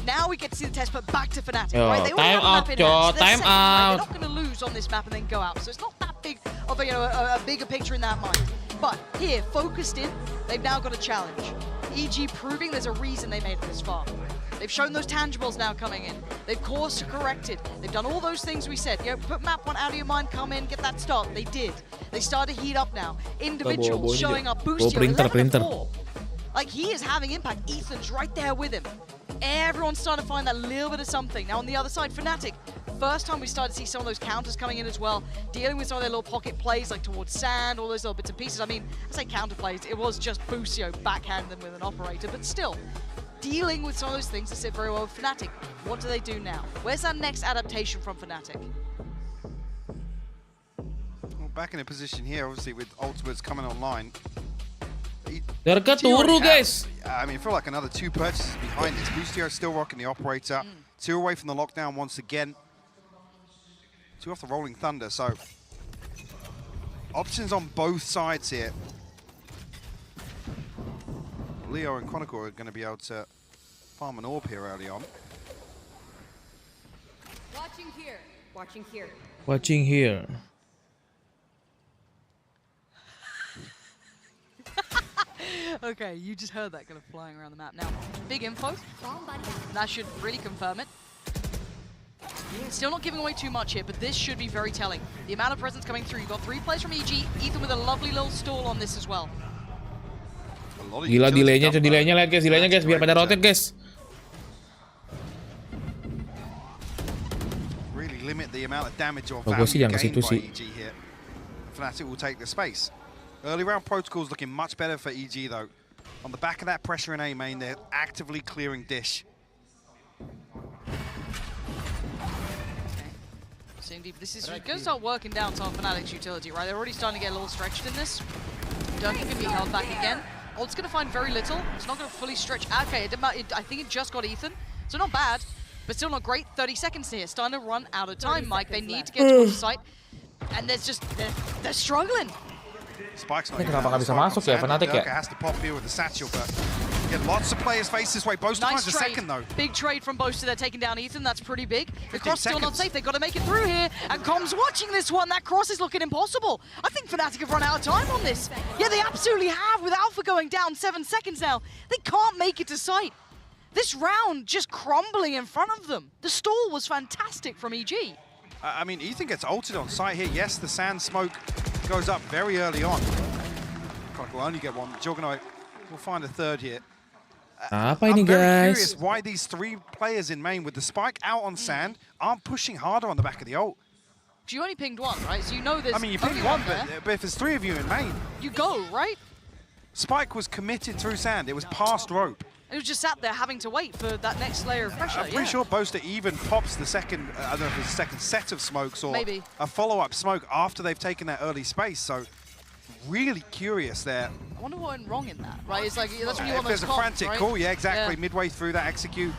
Now we get to see the test, but back to Fnatic, Yo, right? They already have a map in hand, so they're safe, right? They're not going to lose on this map and then go out. So it's not that big of a bigger picture in that mind. But here, focused in, they've now got a challenge. EG proving there's a reason they made it this far. They've shown those tangibles now coming in. They've course corrected. They've done all those things we said. You know, put map one out of your mind, come in, get that start. They did. They started to heat up now. Individuals showing up. Boostio 11-4. Like, he is having impact. Ethan's right there with him. Everyone's starting to find that little bit of something. Now on the other side, Fnatic, first time we started to see some of those counters coming in as well, dealing with some of their little pocket plays like towards sand, all those little bits and pieces. I mean, I say counter plays, it was just Boostio backhand them with an operator, but still, dealing with some of those things that sit very well with Fnatic. What do they do now? Where's that next adaptation from Fnatic? Well, back in a position here, obviously with ultimates coming online. Dekat turu, guys. I mean, I feel like another 2 purchases behind this. Boostio still rocking the operator. 2 away from the lockdown once again. 2 off the Rolling Thunder, so options on both sides here. Leo and Chronicle are going to be able to farm an orb here early on. Watching here. Watching here. Watching here. Okay, you just heard that kind of flying around the map. Now, big info. That should really confirm it. Still not giving away too much here, but this should be very telling. The amount of presence coming through. You've got 3 players from EG. Ethan with a lovely little stall on this as well. Gila delaynya, delaynya lihat guys, delaynya guys, biar pada rotate guys. Really limit the amount of damage or value gained by EG here. Fnatic will take the space. Early round protocols looking much better for EG though. On the back of that pressure in A main, they're actively clearing dish. So indeed, this is going to start working down some Fnatic's utility, right? They're already starting to get a little stretched in this. Durkin can be held back again. Ult's going to find very little. It's not going to fully stretch. Okay, I think it just got Ethan. So not bad, but still not great. 30 seconds here. Starting to run out of time, Mike. They need to get towards the site. And there's just, they're struggling. Spike's not kenapa nggak bisa masuk ya Fnatic ya? Has to pop here with the satchel, but get lots of players face this way. Boaster finds a second though. Big trade from Boaster. They're taking down Ethan. That's pretty big. The cross still not safe. They've got to make it through here. And Com's watching this one. That cross is looking impossible. I think Fnatic have run out of time on this. Yeah, they absolutely have. With Alpha going down 7 seconds now, they can't make it to sight. This round just crumbling in front of them. The stall was fantastic from EG. I mean, Ethan gets ulted on site here. Yes, the sand smoke goes up very early on. We'll only get 1. Juggernaut will find a 3rd here. Apa I'm ini very guys? curious why these 3 players in main with the spike out on sand aren't pushing harder on the back of the ult. You only pinged 1, right? So you know there's. I mean, you pinged 1, but if there's 3 of you in main, you go, right? Spike was committed through sand. It was past rope. It was just sat there having to wait for that next layer of pressure. I'm pretty sure Boaster even pops the second, I don't know if it's the second set of smokes or maybe a follow-up smoke after they've taken that early space. So really curious there. I wonder what went wrong in that, right? It's like, that's when you if want there's those a frantic right? call, yeah, exactly. Yeah. Midway through that execute.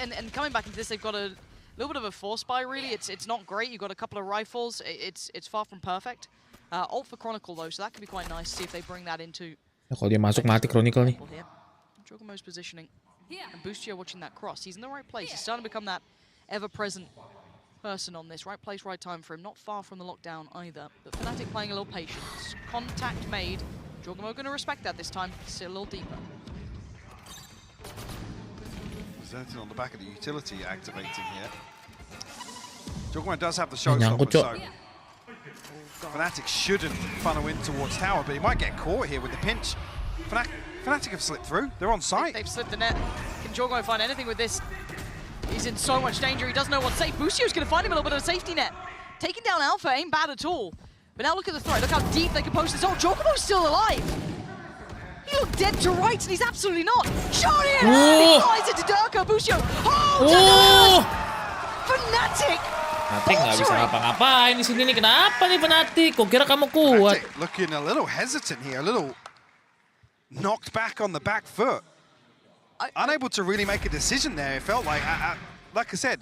And coming back into this, they've got a little bit of a force buy, really. It's not great. You've got a couple of rifles. It's far from perfect. Ult for Chronicle, though, so that could be quite nice to see if they bring that into... Kalau dia masuk mati Chronicle nih. Jogamo's positioning. And Boostio watching that cross. He's in the right place. He's starting to become that ever-present person on this. Right place, right time for him. Not far from the lockdown either. But Fnatic playing a little patience. Contact made. Jogamo going to respect that this time. Sit a little deeper. There's anything on the back of the utility activating here. Jogamo does have the showstopper, so Fnatic shouldn't funnel in towards tower, but he might get caught here with the pinch. Fnatic have slipped through. They're on site. They've slipped the net. Can Jogamo find anything with this? He's in so much danger. He doesn't know what's safe. Boostio's going to find him a little bit of a safety net. Taking down Alpha ain't bad at all. But now look at the threat. Look how deep they can post this. Oh, Jogamo's still alive. He looked dead to rights, and he's absolutely not. Shot in! He flies into Durko. Boostio. Oh, Fnatic! Fnatic nggak bisa ngapa-ngapain di sini nih. Kenapa nih Fnatic? Kok kira kamu kuat? Fnatic looking a little hesitant here, a little knocked back on the back foot. Unable to really make a decision there. It felt like I said,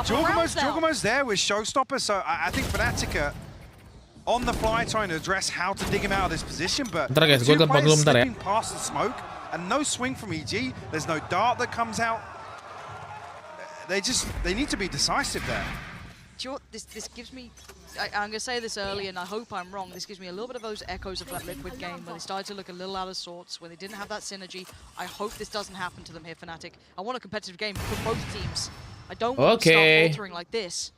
Jorgamo's there with Showstopper, so I think Fnatic are on the fly trying to address how to dig him out of this position, but bentar guys, gue telepon dulu bentar ya. slipping past the smoke and no swing from EG. There's no dart that comes out. They need to be decisive there. Do you know what? This gives me, I'm going to say this early and I hope I'm wrong, this gives me a little bit of those echoes of that Liquid game where they started to look a little out of sorts, when they didn't have that synergy. I hope this doesn't happen to them here, Fnatic. I want a competitive game for both teams. I don't want to start faltering like this.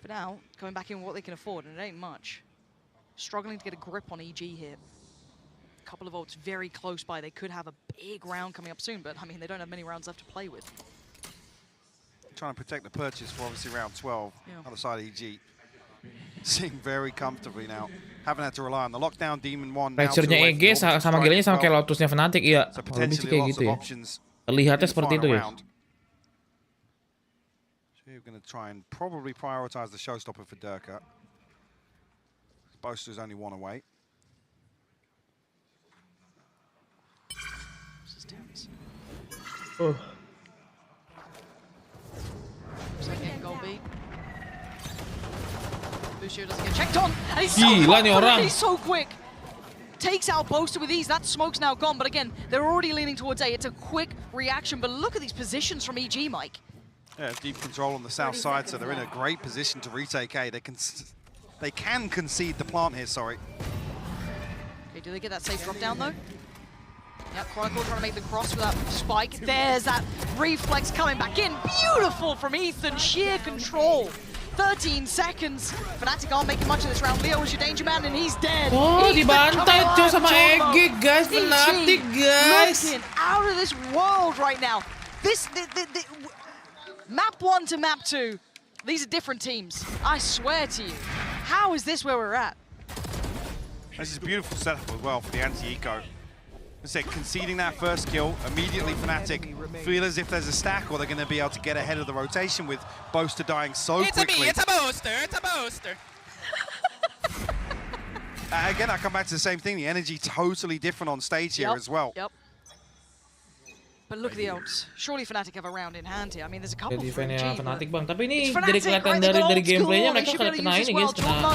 For now, coming back in with what they can afford, and it ain't much. Struggling to get a grip on EG here. A couple of ults very close by. They could have a big round coming up soon, but I mean, they don't have many rounds left to play with. Trying to protect the purchase for obviously round 12. Other side of EG. Sitting very comfortably now. Haven't had to rely on the lockdown. Demon 1 now. Pressure-nya EG sama gilanya sama kayak Lotusnya Fnatic, iya. So Lebih potentially kayak lots gitu of ya. options. Terlihatnya seperti itu ya. So we're going to try and probably prioritize the showstopper for Durka. Boaster's only one away. Second goal beat. Busio doesn't get checked on, and he's so quick. Takes out Boaster with ease. That smoke's now gone, but again, they're already leaning towards A. It's a quick reaction, but look at these positions from EG, Mike. Yeah, deep control on the south side, so they're in a great position to retake A. They can concede the plant here, sorry. Okay, do they get that safe drop down though? Yep, Chronicle trying to make the cross with that spike. There's that reflex coming back in. Beautiful from Ethan, sheer control. 13 seconds. Fnatic aren't making much of this round. Leo is your danger man and he's dead. Oh, dibantai cuy sama EG guys, Fnatic guys. Looking out of this world right now. This map 1 to map 2. These are different teams. I swear to you. How is this where we're at? This is a beautiful setup as well for the anti-eco. I said, conceding that first kill, immediately Fnatic feel as if there's a stack or they're going to be able to get ahead of the rotation with Boaster dying so quickly. It's a Boaster, it's a Boaster. Again, I come back to the same thing, the energy totally different on stage here as well. Yep. But look at the ults. Surely Fnatic have a round in hand here. I mean, there's a couple for Defense-nya EG, Fnatic bang, tapi ini Fnatic, dari kelihatan dari gameplaynya mereka kena ini guys, kena.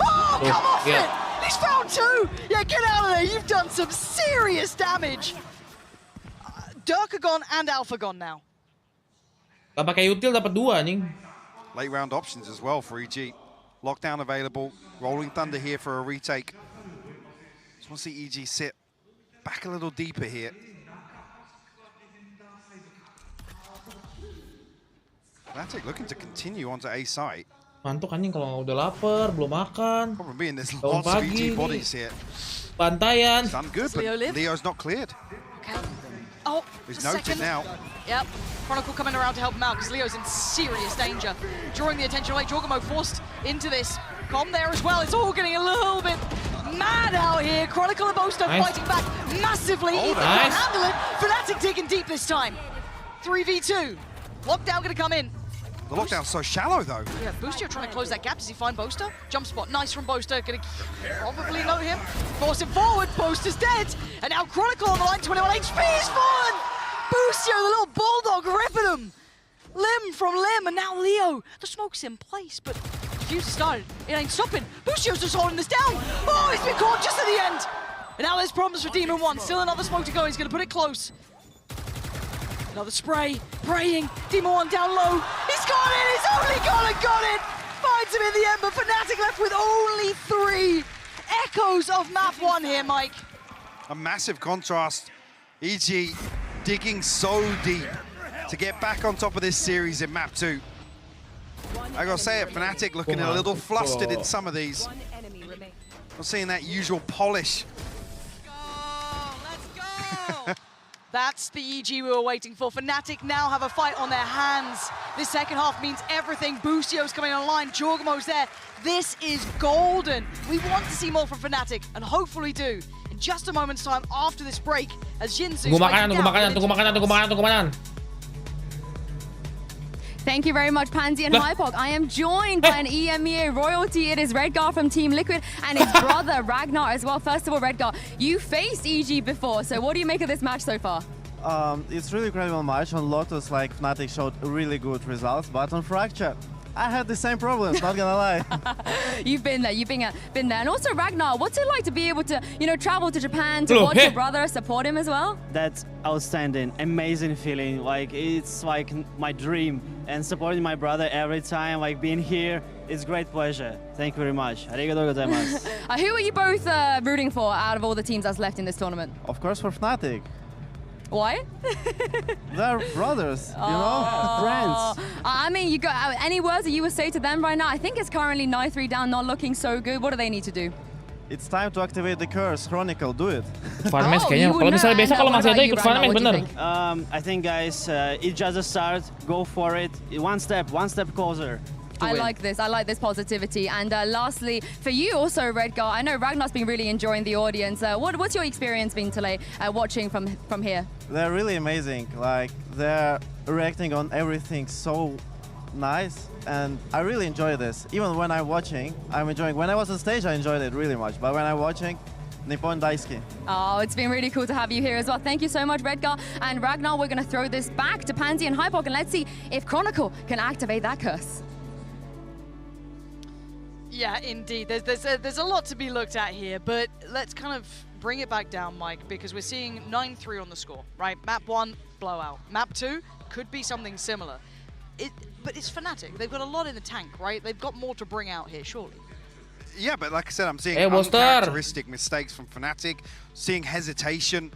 Oh, come off it! He's found 2! Yeah, get out of there! You've done some serious damage! Durka gone and Alpha gone now. Gak pakai util dapat 2 anjing. Late round options as well for EG. Lockdown available. Rolling Thunder here for a retake. Just want to see EG sit back a little deeper here. Fnatic looking to continue onto A site. Mantuk anjing kalau udah lapar, belum makan. Probably in this Bangun lots of pagi EG bodies here. Bantayan. Done good, but Leo's not cleared. Okay. Oh, he's noted now. Yep. Chronicle coming around to help him out because Leo's in serious danger. Drawing the attention away. Jorgamo forced into this. Com there as well. It's all getting a little bit mad out here. Chronicle and Boaster fighting back massively. Ethan can't handle it. Fnatic digging deep this time. 3v2. Lockdown going to come in. The lockdown's so shallow, though. Yeah, Boostio trying to close that gap. Does he find Boaster? Jump spot, nice from Boaster. Gonna probably know him. Force him forward. Boaster's dead. And now Chronicle on the line. 21 HP is fallen. Boostio, the little bulldog, ripping him. Limb from limb. And now Leo. The smoke's in place, but Fuse started. It ain't stopping. Boostio's just holding this down. Oh, he's been caught just at the end. And now there's problems for Demon 1. Still another smoke to go. He's gonna put it close. Another spray, praying, Demon 1 down low, he's got it, he's only got it! Finds him in the end, but Fnatic left with only 3 echoes of map 1 here, Mike. A massive contrast. EG digging so deep to get back on top of this series in map 2. I gotta say it, Fnatic looking a little flustered in some of these. Not seeing that usual polish. Let's go! That's the EG we were waiting for. Fnatic now have a fight on their hands. This second half means everything. Boostio's coming online. Jorgamo's there. This is golden. We want to see more from Fnatic, and hopefully do. In just a moment's time after this break, as Jinsu's Tunggu makanan. Thank you very much, Pansy and Hypok. I am joined by an EMEA royalty. It is Redgar from Team Liquid and his brother Ragnar as well. First of all, Redgar, you faced EG before, so what do you make of this match so far? It's really incredible match. On Lotus, like Fnatic showed really good results, but on Fracture, I had the same problems, not gonna lie. You've been there, been there. And also, Ragnar, what's it like to be able to, travel to Japan to watch your brother, support him as well? That's outstanding, amazing feeling. Like, it's like my dream. And supporting my brother every time, like being here, it's great pleasure. Thank you very much. Arigatou gozaimasu. Who are you both rooting for out of all the teams that's left in this tournament? Of course, for Fnatic. Why? They're brothers, you know, friends. I mean, you got any words that you would say to them right now? I think it's currently 9-3 down, not looking so good. What do they need to do? It's time to activate the curse. Chronicle, do it. Farmers kayaknya kalau misalnya biasa kalau masih ada ikut farmers bener. I think guys, it's just a start. Go for it. One step closer. I like this positivity. And lastly, for you also, Redgar, I know Ragnar's been really enjoying the audience. What's your experience been today watching from here? They're really amazing. Like, they're reacting on everything so nice, and I really enjoy this. Even when I'm watching, I'm enjoying. When I was on stage, I enjoyed it really much. But when I'm watching, Nippon Daisuke. Oh, it's been really cool to have you here as well. Thank you so much, Redgar. And Ragnar, we're going to throw this back to Pansy and Hypok, and let's see if Chronicle can activate that curse. Yeah, indeed. There's a lot to be looked at here, but let's kind of bring it back down, Mike, because we're seeing 9-3 on the score, right? Map 1, blowout. Map 2 could be something similar. But it's Fnatic. They've got a lot in the tank, right? They've got more to bring out here, surely. Yeah, but like I said, I'm seeing uncharacteristic mistakes from Fnatic, seeing hesitation.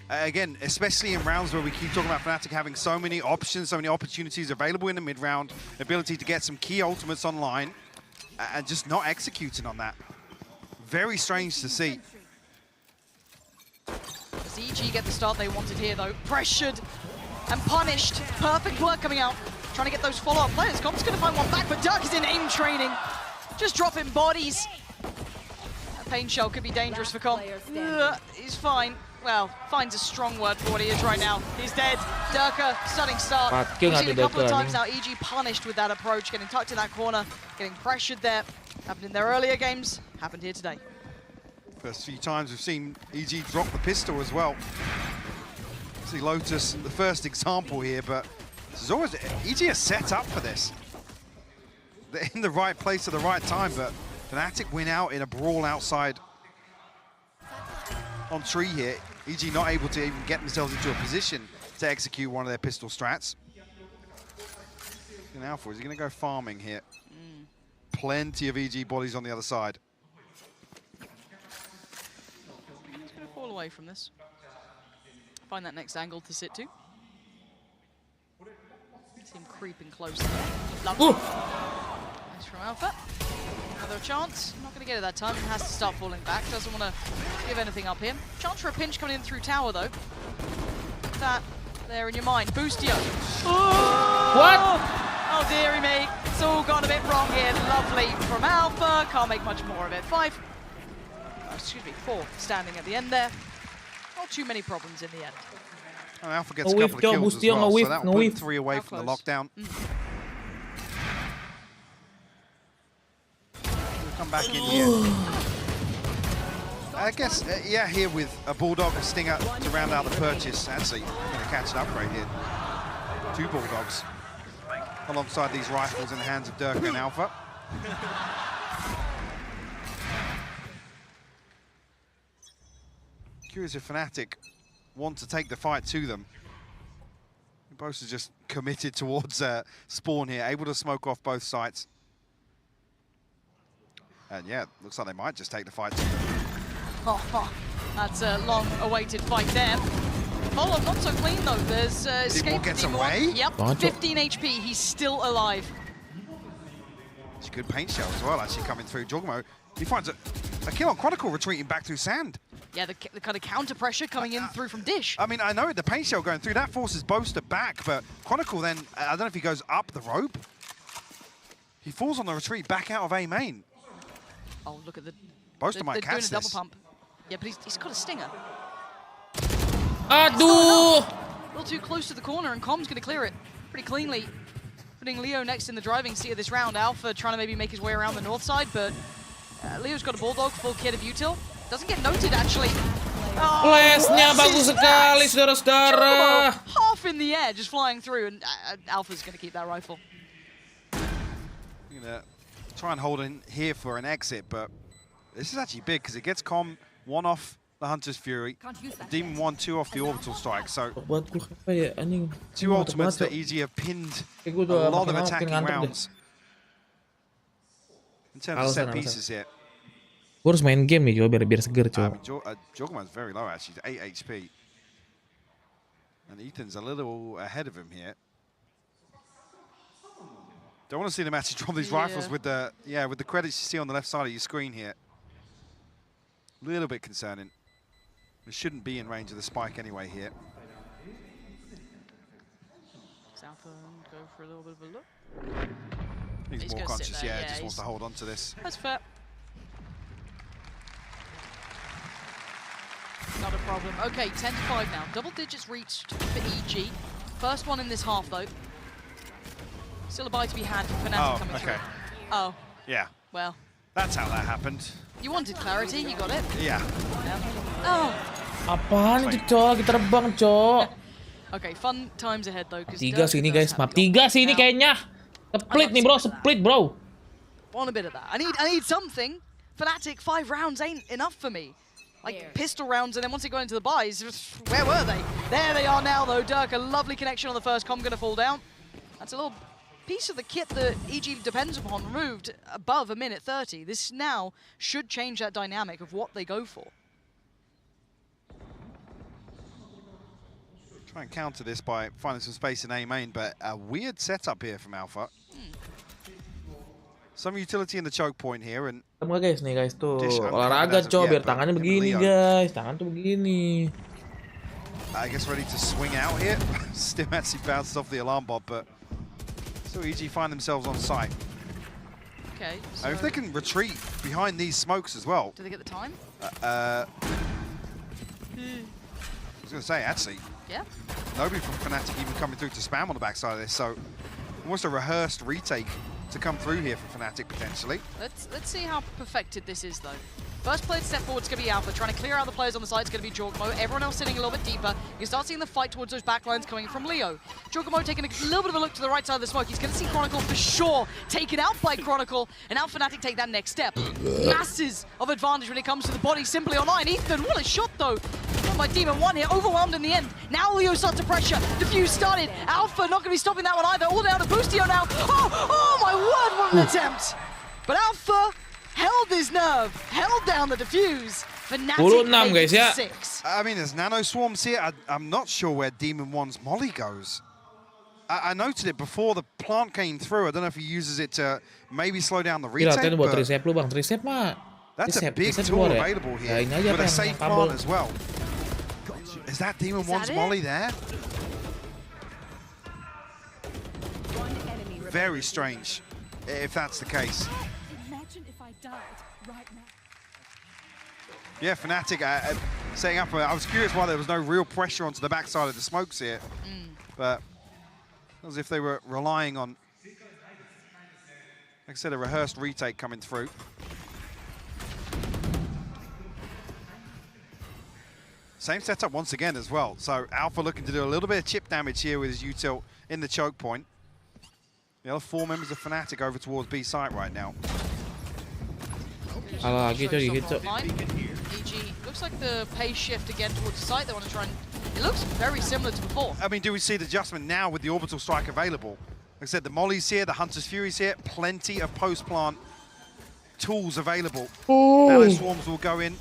Again, especially in rounds where we keep talking about Fnatic having so many options, so many opportunities available in the mid-round, ability to get some key ultimates online, and just not executing on that. Very strange to see. Does EG get the start they wanted here, though? Pressured and punished. Perfect work coming out. Trying to get those follow-up players. Com's going to find one back, but Dirk is in aim training. Just dropping bodies. That pain shell could be dangerous for Com. He's fine. Well, fine's a strong word for what he is right now. He's dead. Durka, stunning start. We've seen a couple of times now EG punished with that approach, getting tucked in that corner, getting pressured there. Happened in their earlier games, happened here today. First few times we've seen EG drop the pistol as well. See Lotus, the first example here, but this is always, EG is set up for this. They're in the right place at the right time, but Fnatic win out in a brawl outside on tree here. EG not able to even get themselves into a position to execute one of their pistol strats. And Alpha, is he going to go farming here? Plenty of EG bodies on the other side. He's going to fall away from this. Find that next angle to sit to. See him creeping close. Lovely. Nice from Alpha. Another chance. Not going to get it that time. Has to start falling back. Doesn't want to give anything up here. Chance for a pinch coming in through tower, though. That there in your mind. Boostio. What? Oh, dearie me. It's all gone a bit wrong here. Lovely from Alpha. Can't make much more of it. 4 standing at the end there. Not too many problems in the end. And Alpha gets a couple of kills as well, so that will put 3 away from the lockdown. Come back in here. I guess, yeah, here with a Bulldog, a Stinger to round out the purchase. Actually, going to catch an upgrade here. 2 Bulldogs alongside these rifles in the hands of Durka and Alpha. Curious if Fnatic want to take the fight to them. Both are just committed towards spawn here, able to smoke off both sides. And yeah, looks like they might just take the fight to them. That's a long-awaited fight there. Follow not so clean though. There's escape. Gets away? Yep, 15 HP. He's still alive. It's a good paint shell as well, actually coming through. Jogmo, he finds a kill on Chronicle retreating back through sand. Yeah, the kind of counter pressure coming in through from Dish. I mean, I know the paint shell going through that forces Boaster back, but Chronicle then I don't know if he goes up the rope. He falls on the retreat back out of A main. Oh, look at the. Boaster might catch doing a double this. pump. Yeah, but he's got a stinger. Aduh! A little too close to the corner, and Com's going to clear it pretty cleanly. Putting Leo next in the driving seat of this round. Alpha trying to maybe make his way around the north side, but Leo's got a Bulldog, full kit of util. Doesn't get noted, actually. Oh, Flashnya bagus sekali, saudara-saudara. Half in the air, just flying through, and Alpha's going to keep that rifle. You're going to try and hold in here for an exit, but this is actually big because it gets Com 1 off the Hunter's Fury, Demon 1, 2 off the Orbital Strike. So, 2 ultimates that EG have pinned a lot of attacking rounds. In terms of set pieces here. Gue harus main game nih, coba biar seger, coba. Jorgeman's very low, actually, 8 HP. And Ethan's a little ahead of him here. Don't want to see them actually drop these rifles with the credits you see on the left side of your screen here. A little bit concerning. It shouldn't be in range of the spike anyway here. Alpha go for a little bit of a look. He's more conscious, just wants to hold on to this. That's fair. Not a problem. Okay, 10-5 now. Double digits reached for EG. First one in this half, though. Still a buy to be had for Fnatic coming through. Oh. Yeah. Well. That's how that happened. You wanted clarity, you got it. Yeah. Oh. Apaan itu, Cok? Kita terbang, Cok. Okay, fun times ahead, though. 3 sini, guys. Map 3 sini kayaknya. Split nih, bro. Split, bro. Want a bit of that. I need something. Fnatic, 5 rounds ain't enough for me. Like pistol rounds, and then once they go into the buys, where were they? There they are now, though. Dirk, a lovely connection on the first com, going to fall down. That's a little piece of the kit that EG depends upon, removed above a minute 30. This now should change that dynamic of what they go for. Try and counter this by finding some space in A main, but a weird setup here from Alpha. Some utility in the choke point here, and guys nih guys tuh olahraga coba biar tangannya begini guys, tangan tuh begini. I guess ready to swing out here. Still actually bounced off the alarm bot, but still EG find themselves on site. Okay. So if they can retreat behind these smokes as well. Do they get the time? I was going to say actually. Yeah. Nobody from Fnatic even coming through to spam on the backside of this, so almost a rehearsed retake to come through here for Fnatic potentially. Let's see how perfected this is though. First player to step forward is going to be Alpha, trying to clear out the players on the side. It's going to be Jorgmo. Everyone else sitting a little bit deeper. You start seeing the fight towards those backlines coming from Leo. Jorgmo taking a little bit of a look to the right side of the smoke. He's going to see Chronicle for sure taken out by Chronicle, and now Fnatic take that next step. Masses of advantage when it comes to the body simply online. Ethan, what a shot though. By Demon 1 here, overwhelmed in the end. Now Leo starts to pressure. Defuse started. Alpha not going to be stopping that one either. All down to Boostio now. Oh my word, what an attempt. But Alpha held his nerve, held down the defuse. Fnatic guys, yeah. 6. I mean, there's nano swarms here. I'm not sure where Demon 1's molly goes. I noted it before the plant came through. I don't know if he uses it to maybe slow down the retake. That's a big tool available here with a safe plant as well. Is that Demon 1's molly there? Very strange, if that's the case. Imagine if I died right now. Yeah, Fnatic setting up. I was curious why there was no real pressure onto the backside of the smokes here, but as if they were relying on, like I said, a rehearsed retake coming through. Same setup once again as well. So Alpha looking to do a little bit of chip damage here with his util in the choke point. The other 4 members of Fnatic over towards B site right now. EG looks like the pace shift again towards the site. They want to try and... It looks very similar to before. I mean, do we see the adjustment now with the orbital strike available? Like I said, the Molly's here, the Hunter's Fury's here, plenty of post-plant tools available. Nano swarms will go in.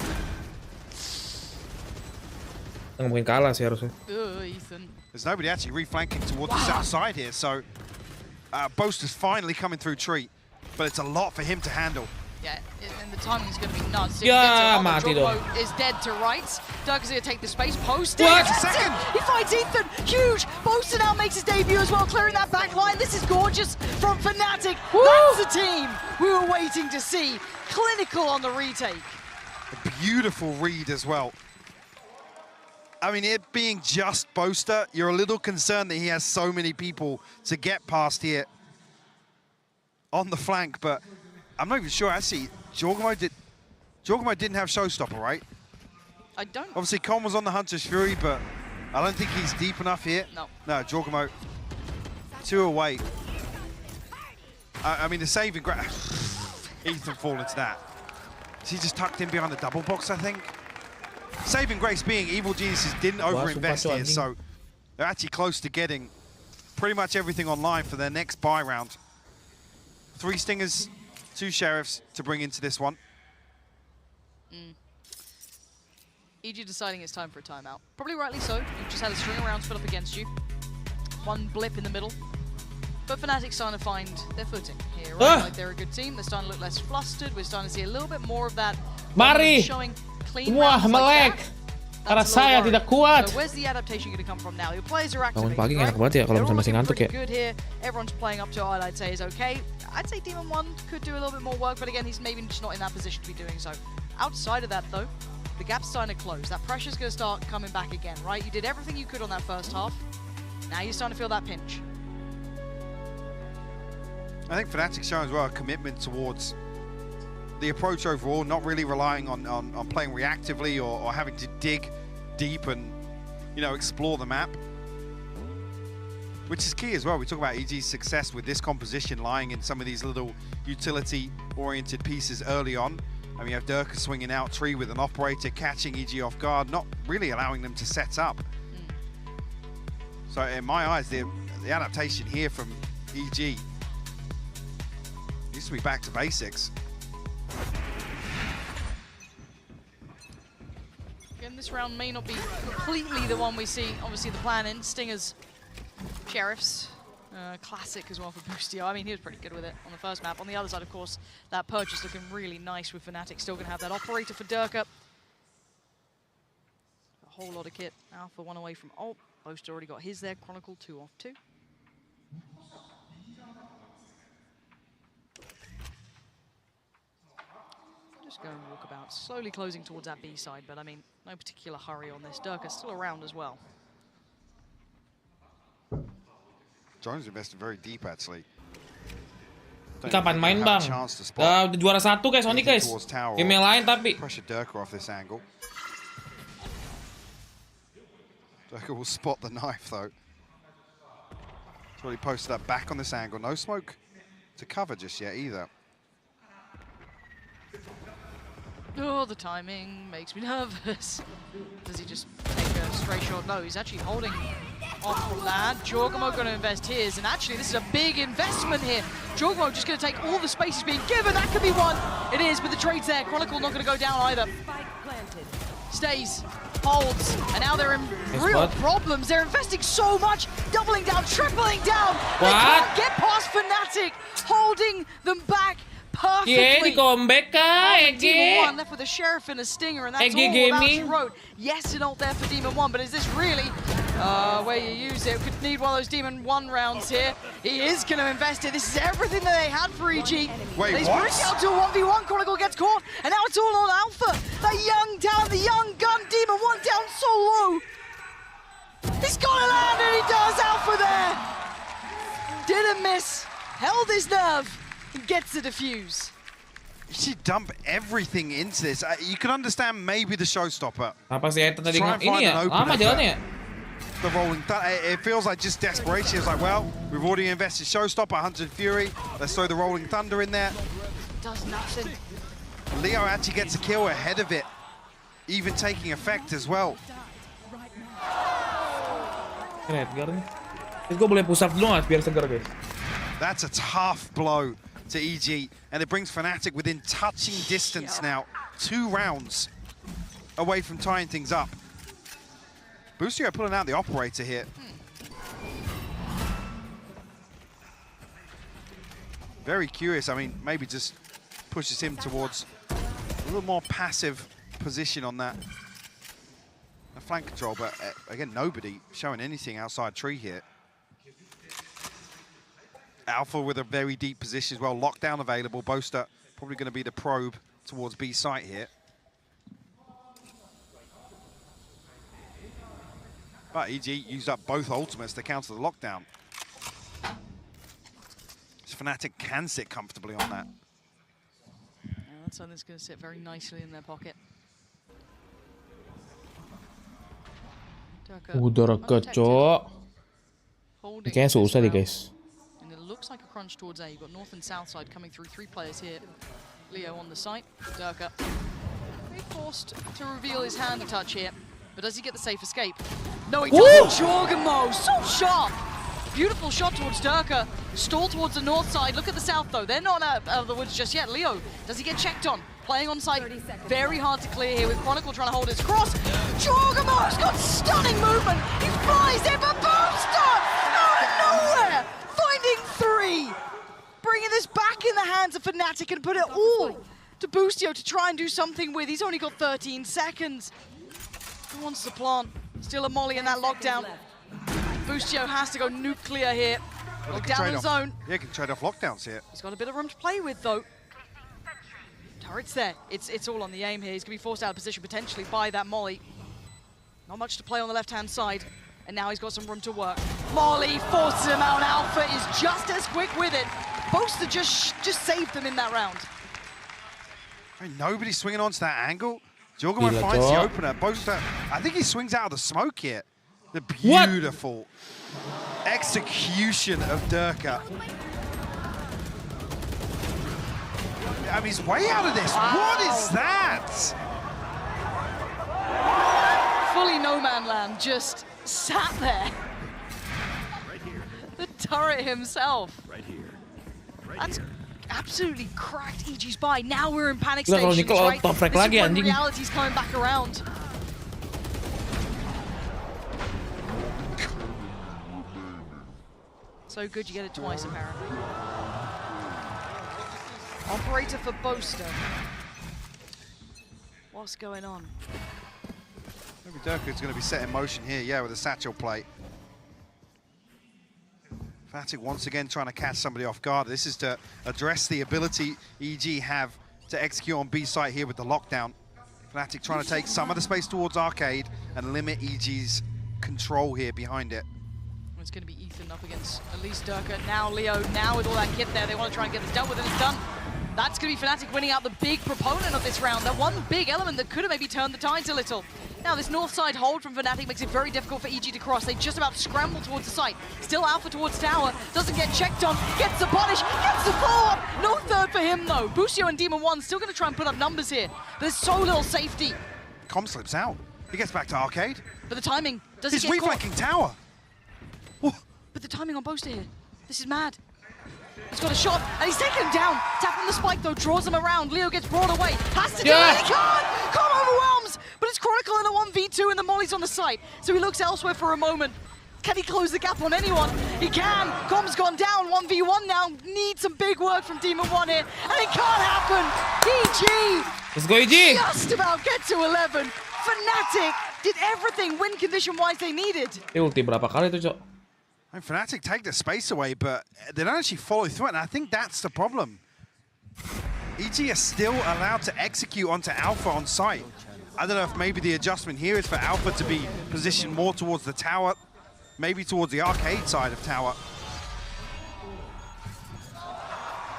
Ngomongin Kalah sih harusnya. Ethan. There's nobody actually reflanking towards the south side here, so Boaster's finally coming through tree, but it's a lot for him to handle. Yeah, and the timing's going to be nuts. Yeah, mati dong. Is dead to rights. Dirk is going to take the space. Post What? Second. He finds Ethan. Huge. Boaster now makes his debut as well, clearing that back line. This is gorgeous from Fnatic. Woo! That's the team we were waiting to see. Clinical on the retake. A beautiful read as well. I mean, it being just Boaster, you're a little concerned that he has so many people to get past here. on the flank, but I'm not even sure. Actually, Jorgamo didn't have Showstopper, right? I don't. Obviously, Con was on the Hunter's Fury, but I don't think he's deep enough here. No. No, Jorgamo, 2 away. I mean, the saving grace. Ethan fall into that. Is he just tucked in behind the double box, I think? Saving grace being Evil Geniuses didn't overinvest here, so they're actually close to getting pretty much everything online for their next buy round. 3 Stingers, 2 Sheriffs to bring into this one. EG deciding it's time for a timeout. Probably rightly so. You've just had a string of rounds put up against you. 1 blip in the middle. But Fnatic's starting to find their footing here, right? Like they're a good team. They're starting to look less flustered. We're starting to see a little bit more of that. Mari! Showing clean Wah, rounds melek. like that. Karena saya tidak kuat. So where's the adaptation going to come from now? Your players are Bangun activated, pagi right? enak banget ya kalau misalnya masih ngantuk ya. Good here. Everyone's playing up to what I'd say is okay. I'd say Demon 1 could do a little bit more work, but again, he's maybe just not in that position to be doing so. Outside of that, though, the gap's starting to close. That pressure's going to start coming back again, right? You did everything you could on that first half. Now you're starting to feel that pinch. I think Fnatic's showing as well a commitment towards the approach overall, not really relying on playing reactively or having to dig deep and, you know, explore the map. Which is key as well. We talk about EG's success with this composition lying in some of these little utility-oriented pieces early on. I mean, you have Durka swinging out tree with an operator, catching EG off guard, not really allowing them to set up. So in my eyes, the adaptation here from EG needs to be back to basics. Again, this round may not be completely the one we see. Obviously, the plan in Stingers, Sheriffs, classic as well for Boostio. I mean, he was pretty good with it on the first map. On the other side, of course, that purchase looking really nice with Fnatic. Still going to have that operator for Durka. A whole lot of kit. Alpha 1 away from ult. Boaster already got his there. Chronicle 2 off 2. Just going walkabout, slowly closing towards that B side, but I mean, no particular hurry on this. Durka's still around as well. Jones invested very deep actually. Kapan main bang? Udah juara 1 guys, Sony guys. Game yang lain tapi. Pressure Durka off this angle. Durka will spot the knife though. He's already posted up back on this angle. No smoke to cover just yet either. Oh, the timing makes me nervous. Does he just take a straight shot? No, he's actually holding on from that. Jorgamo going to invest his, and actually this is a big investment here. Jorgamo just going to take all the space he's being given. That could be one. It is, but the trade's there. Chronicle not going to go down either. Stays, holds, and now they're in real problems. They're investing so much, doubling down, tripling down. They can't get past Fnatic, holding them back. Perfectly. Comeback Demon 1 left with a Sheriff and a Stinger, and that's all Gaming wrote. Yes, an ult there for Demon 1, but is this really where you use it? Could need one of those Demon 1 rounds here. He is going to invest it. This is everything that they had for EG. Wait, He's bridged out to a 1v1. Chronicle gets caught, and now it's all on Alpha. That young talent, the young gun. Demon 1 down so low. He's got to land, and he does. Alpha there. Didn't miss. Held his nerve. Gets the defuse. You should dump everything into this. You can understand maybe the showstopper. Apa sih itu tadi ini ya? Lama jalannya ya? The rolling it feels like just desperation. It's like, well, we've already invested showstopper, Hunted Fury. Let's throw the rolling thunder in there. Does nothing. Leo actually gets a kill ahead of it, even taking effect as well. Keren, Guys, gue boleh push up dulu nggak biar segar guys? That's a tough blow to EG, and it brings Fnatic within touching distance now. 2 rounds away from tying things up. Boostio pulling out the operator here. Very curious. I mean, maybe just pushes him towards a little more passive position on that flank control, but again, nobody showing anything outside tree here. Alpha with a very deep position as well. Lockdown available. Boaster probably going to be the probe towards B site here. But EG used up both ultimates to counter the lockdown. It's Fnatic can sit comfortably on that. Yeah, that's something that's going to sit very nicely in their pocket. Udah deket, Cok. Kayaknya susah deh, guys. And it looks like a crunch towards A. You've got north and south side coming through. 3 players here. Leo on the site. Durka very forced to reveal his hand a touch here. But does he get the safe escape? No, he doesn't. Jorgamo, so sharp. Beautiful shot towards Durka. Stall towards the north side. Look at the south, though. They're not out of the woods just yet. Leo, does he get checked on? Playing on site. Very hard to clear here with Chronicle trying to hold his cross. Jorgamo's got stunning movement. He flies in for booster out of nowhere. Finding 3. Bringing this back in the hands of Fnatic and put it all to Boostio to try and do something with. He's only got 13 seconds. Who wants to plant? Still a molly in that lockdown. Boostio has to go nuclear here. Lockdown the zone. Yeah, he can trade off lockdowns here. He's got a bit of room to play with, though. Turret's there. It's all on the aim here. He's going to be forced out of position potentially by that molly. Not much to play on the left-hand side. And now he's got some room to work. Molly forces him out. Alpha is just as quick with it. Boaster just saved them in that round. I mean, nobody's swinging onto that angle. Jorgamo finds the opener. Boaster, I think he swings out of the smoke here. The beautiful execution of Durka. I mean, he's way out of this. Wow. What is that? Fully no man land, just sat there. Right here. The turret himself. Right here. That's absolutely cracked EG's buy. Now we're in panic stations, right? Top frag lagi, anjing. Reality's coming back around. So good you get it twice, apparently. Operator for Boaster. What's going on? Maybe Durka's going to be set in motion here, yeah, with a satchel plate. Fnatic once again trying to catch somebody off guard. This is to address the ability EG have to execute on B site here with the lockdown. Fnatic trying to take some of the space towards Arcade and limit EG's control here behind it. It's going to be Ethan up against at least Durka. Now Leo, now with all that kit there, they want to try and get this dealt with, and it's done. That's going to be Fnatic winning out the big proponent of this round. That one big element that could have maybe turned the tides a little. Now this north side hold from Fnatic makes it very difficult for EG to cross. They just about scramble towards the site. Still Alpha towards tower, doesn't get checked on, gets the punish, gets the follow-up. No third for him though. Boostio and Demon 1 still going to try and put up numbers here. There's so little safety. Com slips out. He gets back to Arcade. But the timing, does he get He's reflanking tower. But the timing on Boaster here, this is mad. He's got a shot, and he's taking him down. Tap on the spike, though, draws him around. Leo gets brought away. Has to do it, he can't! Com overwhelms! But it's Chronicle in a 1v2, and the molly's on the site. So he looks elsewhere for a moment. Can he close the gap on anyone? He can! Com's gone down, 1v1 now. Needs some big work from Demon 1 here, and it can't happen! EG! Let's go, EG! Just about get to 11. Fnatic did everything win condition-wise they needed. Ulti berapa kali tuh, Cok? And Fnatic take the space away, but they don't actually follow through it, and I think that's the problem. EG are still allowed to execute onto Alpha on site. I don't know if maybe the adjustment here is for Alpha to be positioned more towards the tower, maybe towards the Arcade side of tower.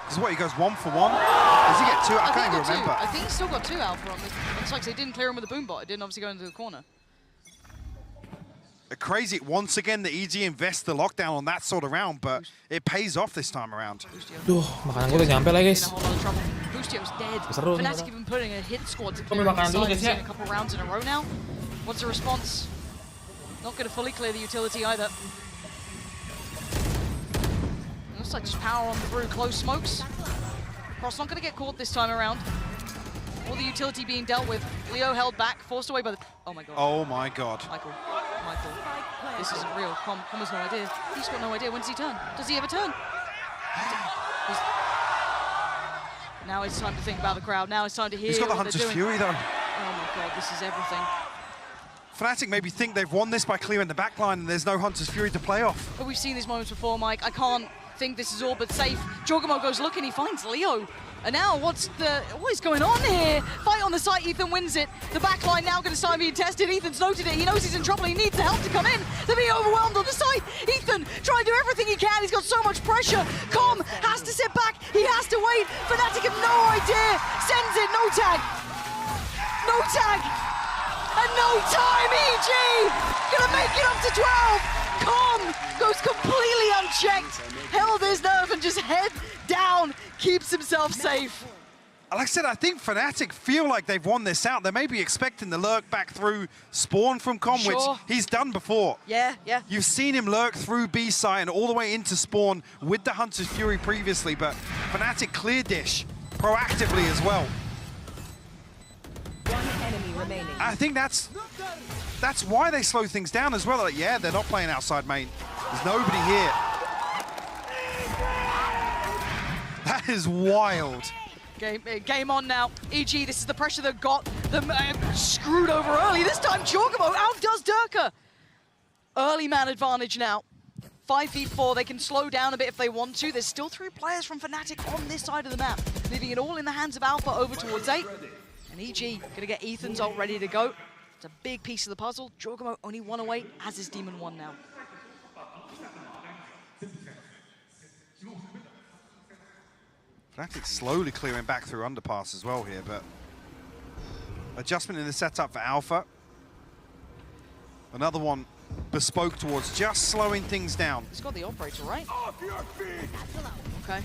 This is what, he goes 1 for 1? Does he get 2? I can't even remember. I think he's still got 2 Alpha on this. It's like they didn't clear him with a boombot. It didn't obviously go into the corner. Crazy, once again, the EG invests the lockdown on that sort of round, but it pays off this time around. Duh, makanan gue udah nyampe lah, guys. Boostio's dead. Seru nih. Fnatic even putting a hit squad to Kami clear makanan dulu, guys, ya. a couple rounds in a row now. What's the response? Not going to fully clear the utility either. Looks like just power on through close smokes. Cross not going to get caught this time around. All the utility being dealt with. Leo held back, forced away by the... Oh my god. Oh my god. Michael. This isn't real. Com has no idea. He's got no idea. When does he turn? Does he ever turn? Now it's time to think about the crowd. Now it's time to hear. He's got the what Hunter's they're doing. Fury though. Oh my god, this is everything. Fnatic maybe think they've won this by clearing the backline and there's no Hunter's Fury to play off. But we've seen these moments before, Mike. I can't think this is all but safe. Jorgamo goes looking, he finds Leo. And now what is going on here? Fight on the site, Ethan wins it. The backline now going to start being tested. Ethan's noted it. He knows he's in trouble. He needs the help to come in. They're being overwhelmed on the site. Ethan trying to do everything he can. He's got so much pressure. Com has to sit back. He has to wait. Fnatic have no idea. Sends it. No tag. No tag. And no time. EG gonna make it up to 12. Com goes completely unchecked. Held his nerve and just head down. Keeps himself safe. Like I said, I think Fnatic feel like they've won this out. They may be expecting the lurk back through spawn from Com, which he's done before. Yeah. You've seen him lurk through B side and all the way into spawn with the Hunter's Fury previously, but Fnatic clear dish proactively as well. One enemy remaining. I think that's why they slow things down as well. Like, yeah, they're not playing outside main. There's nobody here. That is wild. Game on now. EG, this is the pressure that got them screwed over early. This time, Jorgamo outdoes Durka. Early man advantage now. 5v4, they can slow down a bit if they want to. There's still 3 players from Fnatic on this side of the map, leaving it all in the hands of Alpha over towards 8. And EG gonna get Ethan's ult ready to go. It's a big piece of the puzzle. Jorgamo only 1 away, as is Demon 1 now. Fnatic slowly clearing back through underpass as well here, but adjustment in the setup for Alpha. Another one bespoke towards just slowing things down. He's got the operator, right? Okay.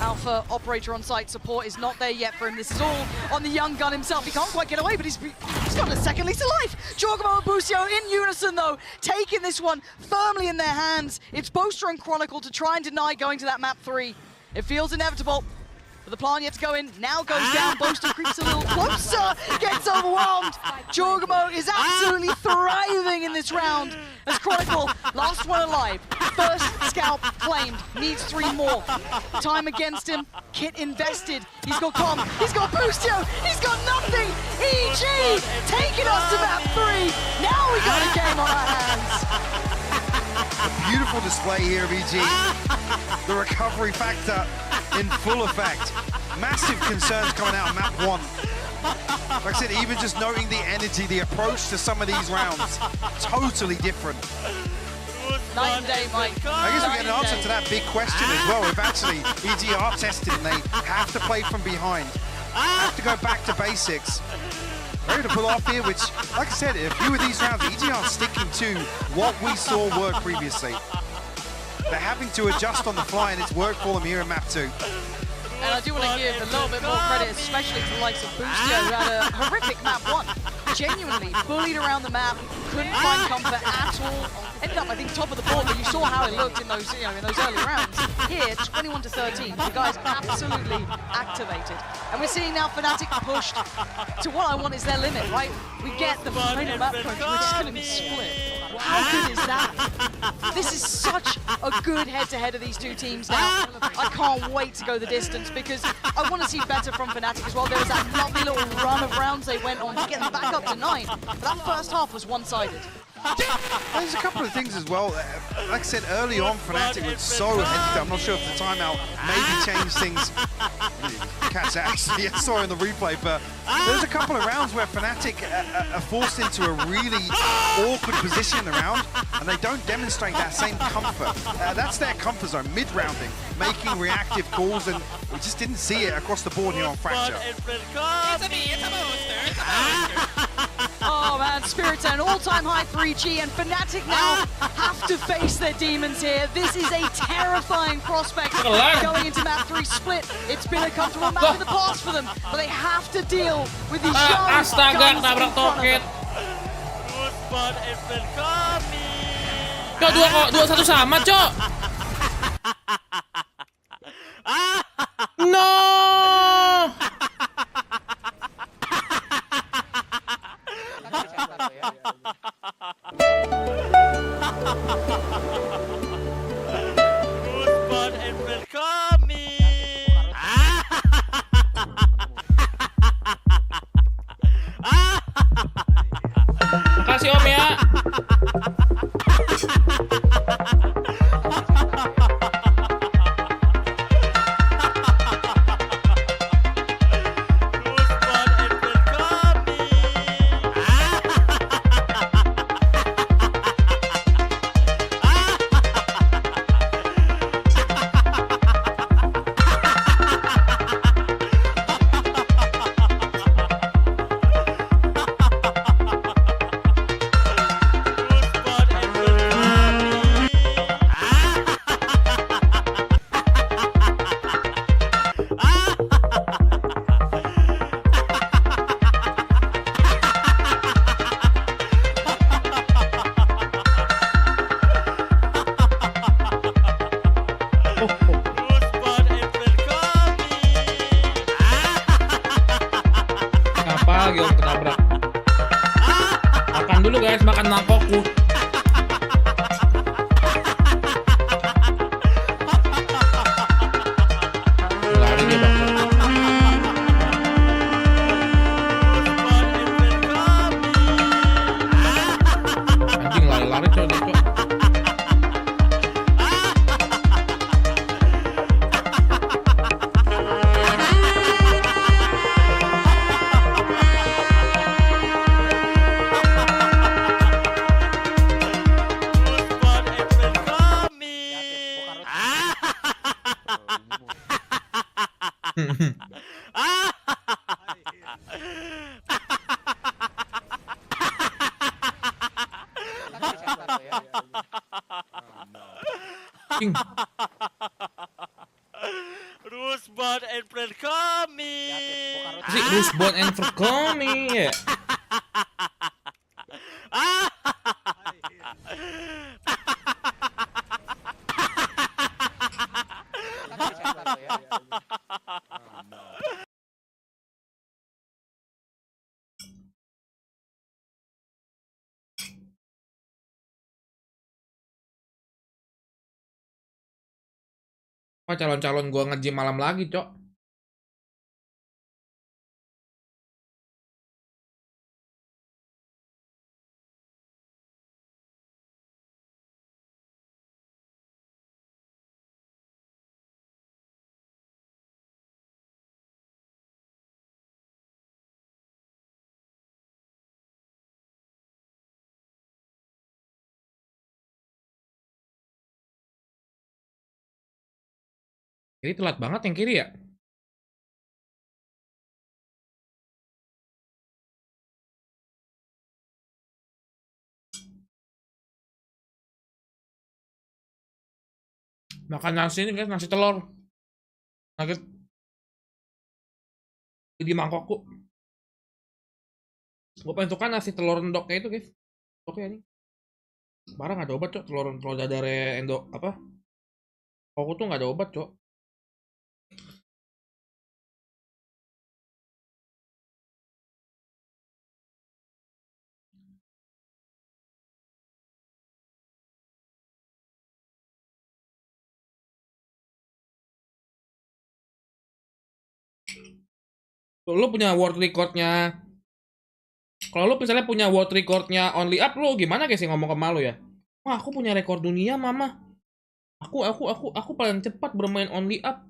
Alpha operator on site, support is not there yet for him. This is all on the young gun himself. He can't quite get away, but he's got a second lease of life. Jorgamo and Busio in unison though, taking this one firmly in their hands. It's Boaster and Chronicle to try and deny going to that map 3. It feels inevitable. But the plan yet to go in, now goes down. Boaster creeps a little closer, gets overwhelmed. Jorgamo is absolutely thriving in this round as Chronicle, last one alive. First scalp claimed, needs 3 more. Time against him, kit invested. He's got Com, he's got Boostio, he's got nothing. EG taking us to map 3. Now we got a game on our hands. A beautiful display here of EG. The recovery factor in full effect. Massive concerns coming out of map 1. Like I said, even just noting the energy, the approach to some of these rounds, totally different. Night and day, Mike. I guess we get an answer to that big question as well. If actually EG are tested and they have to play from behind, have to go back to basics. Ready to pull off here, which, like I said, a few of these rounds, EG are sticking to what we saw work previously. They're having to adjust on the fly, and it's worked for them here in map 2. And I do want to give a little bit more credit, especially to the likes of Boostio, who had a horrific map 1. Genuinely bullied around the map, couldn't find comfort at all. Ended up, I think, top of the board, but you saw how it looked in those, in those early rounds. Here, 21 to 13, the guys absolutely activated. And we're seeing now Fnatic pushed to what I want is their limit, right? We get the final map punch, we're just going to be split. How good is that? This is such a good head-to-head of these 2 teams now. I can't wait to go the distance because I want to see better from Fnatic as well. There was that lovely little run of rounds they went on to get them back up to 9. But that first half was one-sided. There's a couple of things as well. Like I said, early on, Fnatic was so hesitant. I'm not sure if the timeout maybe changed things. Catch that actually, I saw it in the replay, but there's a couple of rounds where Fnatic are forced into a really awkward position in the round, and they don't demonstrate that same comfort. That's their comfort zone, mid-rounding, making reactive calls, and we just didn't see it across the board here on Fracture. Oh man, Spirit's an all-time high for EG, and Fnatic now have to face their demons here. This is a terrifying prospect going into map 3 split. It's been a comfortable map in the past for them, but they have to deal with these young guns in front of them. Cok, 2-1 sama, Cok. No. Makasih Om ya. Makan dulu guys, makan mangkokku. Lari dia bang. Anjing lari-lari coy. Rusbon and friend kami. Rusbon and friend kami. Ya. Wah, calon-calon gua nge-gym malam lagi, Cok. Ini telat banget yang kiri ya? Makan nasi ini guys, nasi telur. Nugget di mangkokku. Gue pengen tukar nasi telur endok kayak itu guys. Oke ini. Barang gak ada obat cok, telur dadar endok apa? Aku tuh gak ada obat cok. Lu punya world recordnya. Kalau lu misalnya punya world recordnya only up, lu gimana guys yang ngomong ke malu ya? Wah, aku punya rekor dunia, mama. Aku paling cepat bermain only up.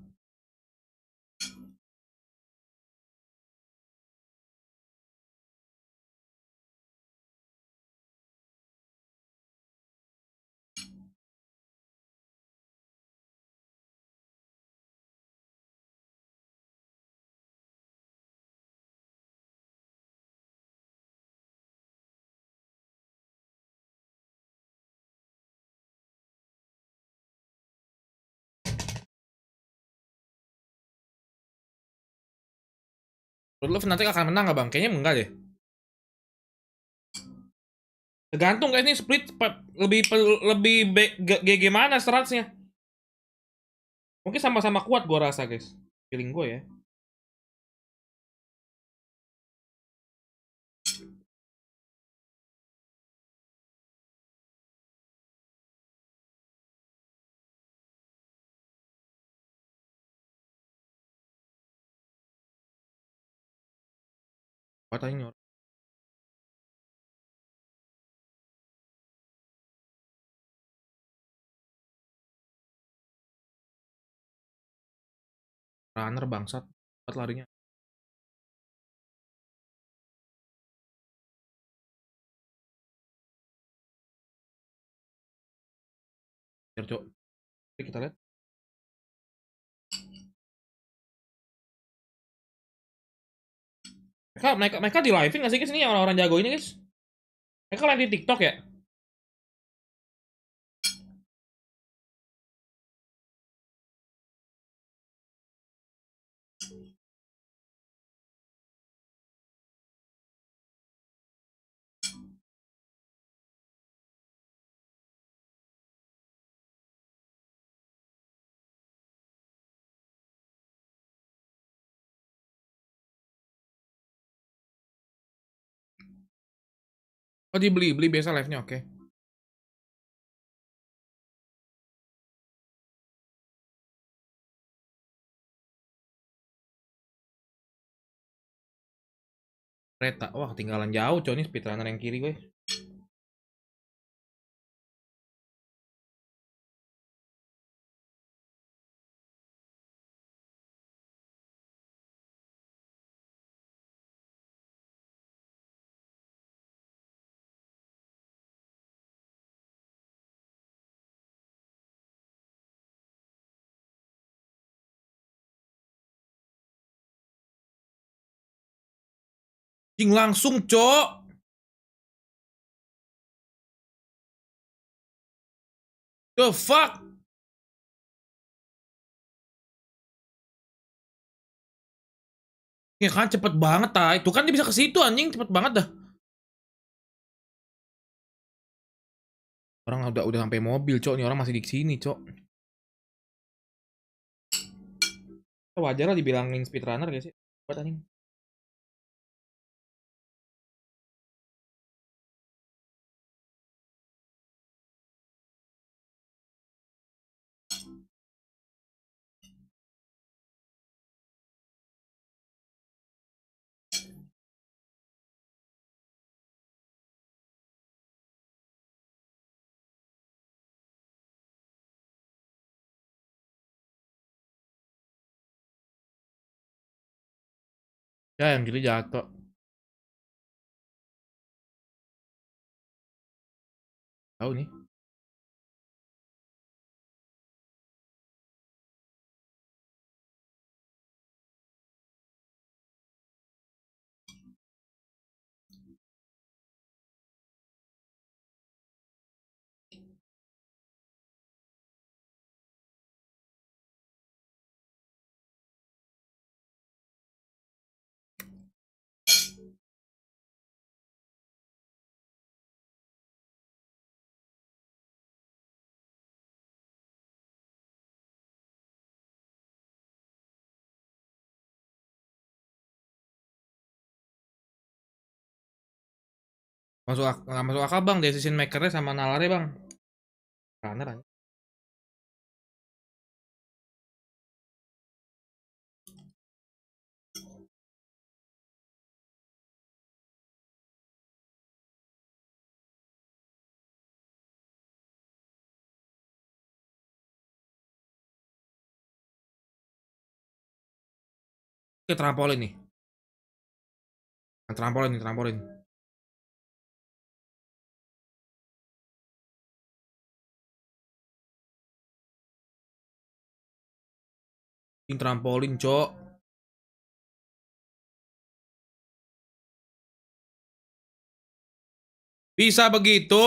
Menurut lu Fnatic akan menang gak bang? Kayaknya enggak deh. Tergantung guys, ini split lebih GG mana stratsnya. Mungkin sama-sama kuat gua rasa guys. Feeling gue ya. Katanya nyor. Runner bangsat. Cepat larinya. Biar cok. Oke, kita lihat. Mereka di living nggak sih guys? Ini orang-orang jago ini guys. Mereka live di TikTok ya? Oh dibeli, beli biasa live-nya, oke. Kereta, wah ketinggalan jauh coy, ini speedrunner yang kiri gue. Langsung cok. The fuck. Ya kan cepet banget ta. Itu kan dia bisa ke situ anjing, cepet banget dah. Orang udah sampai mobil cok, nih orang masih di sini cok. Wajar lah dibilangin speedrunner guys sih. Buat anjing. Ya yang gitu jatuh. Tahu nih. Nggak masuk akal bang, decision makernya sama nalarnya bang. Runner aja. Oke, trampolin nih. Trampolin. Ini trampolin, cok. Bisa begitu?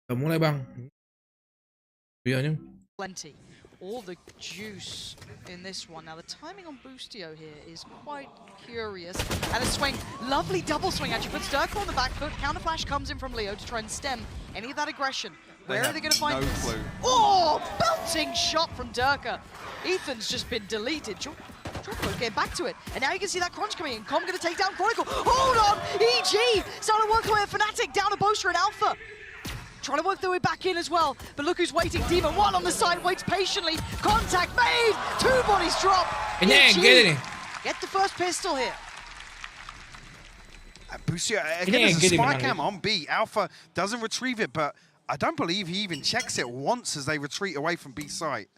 Udah mulai bang. Iya Plenty. All the juice in this one. Now the timing on Boostio here is quite curious. And a swing, lovely double swing actually puts Durka on the back foot. Counter flash comes in from Leo to try and stem any of that aggression. Where are they going to find this? Clue. Oh, bouncing shot from Durka. Ethan's just been deleted. Jorko's getting back to it. And now you can see that crunch coming in. Com going to take down Chronicle. Hold on! EG starting to work away at Fnatic down to Boaster and Alpha. Trying to work their way back in as well. But look who's waiting. Demon 1 on the side, waits patiently. Contact made! 2 bodies drop. EG get the first pistol here. Boostio, again, there's a spy cam on B. Alpha doesn't retrieve it, but I don't believe he even checks it once as they retreat away from B site.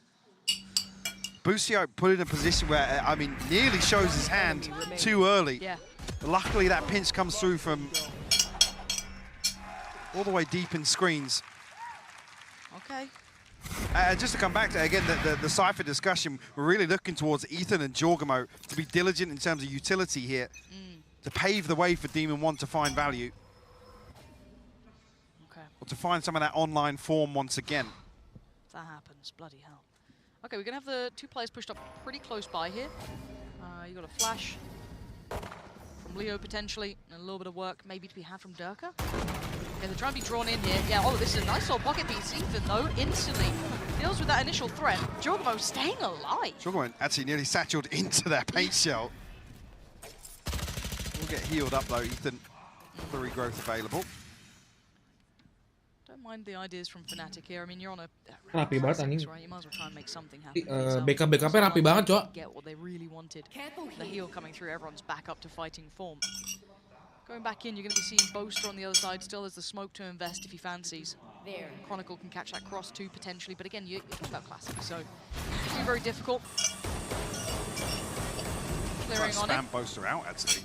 Busio put in a position where, I mean, nearly shows his hand too early. Yeah. Luckily, that pinch comes through from all the way deep in screens. Okay. Just to come back to, again, the Cypher discussion, we're really looking towards Ethan and Jorgamo to be diligent in terms of utility here, to pave the way for Demon 1 to find value. Okay. Or to find some of that online form once again. If that happens, bloody hell. Okay, we're going to have the 2 players pushed up pretty close by here. You got a flash from Leo potentially, and a little bit of work maybe to be had from Durka. Okay, they're trying to be drawn in here. Yeah, oh, this is a nice little pocket piece. Ethan, though, instantly deals with that initial threat. Jorgamo staying alive. Jorgamo actually nearly satchelled into that paint shell. Will get healed up, though, Ethan. The regrowth available. Don't mind the ideas from Fnatic here. I mean, you're on a rapi banget anjing. right? You might as well try and make something happen. Backup-nya rapi banget, Cok. Get what they really wanted. The heal coming through, everyone's back up to fighting form. Going back in, you're going to be seeing Boaster on the other side. Still has the smoke to invest if he fancies. Chronicle can catch that cross too, potentially. But again, you're talking about Classic, so it's very difficult. Clearing on it. Spam Boaster out, actually.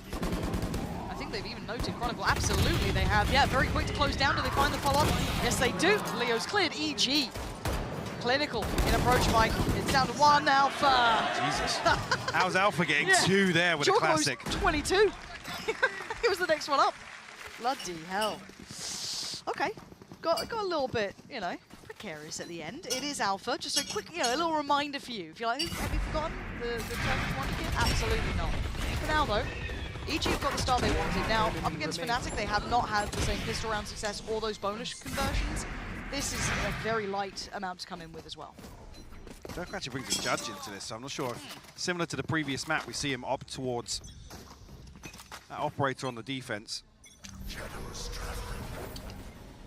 I think they've even noted Chronicle. Absolutely, they have. Yeah, very quick to close down. Do they find the follow-up? Yes, they do. Leo's cleared. EG. Clinical in approach fight. It's down to 1 Alpha. Jesus. How's Alpha getting 2 there with a Classic? 22. He was the next one up. Bloody hell. Okay. Got a little bit, you know, precarious at the end. It is Alpha. Just a quick, you know, a little reminder for you. If you're like, have you forgotten the Turkish one kid? Absolutely not. For now, though, EG have got the start they wanted. Now, up against Fnatic, they have not had the same pistol round success or those bonus conversions. This is a very light amount to come in with as well. Dirk actually brings a judge into this, so I'm not sure if, similar to the previous map, we see him opt towards that operator on the defense.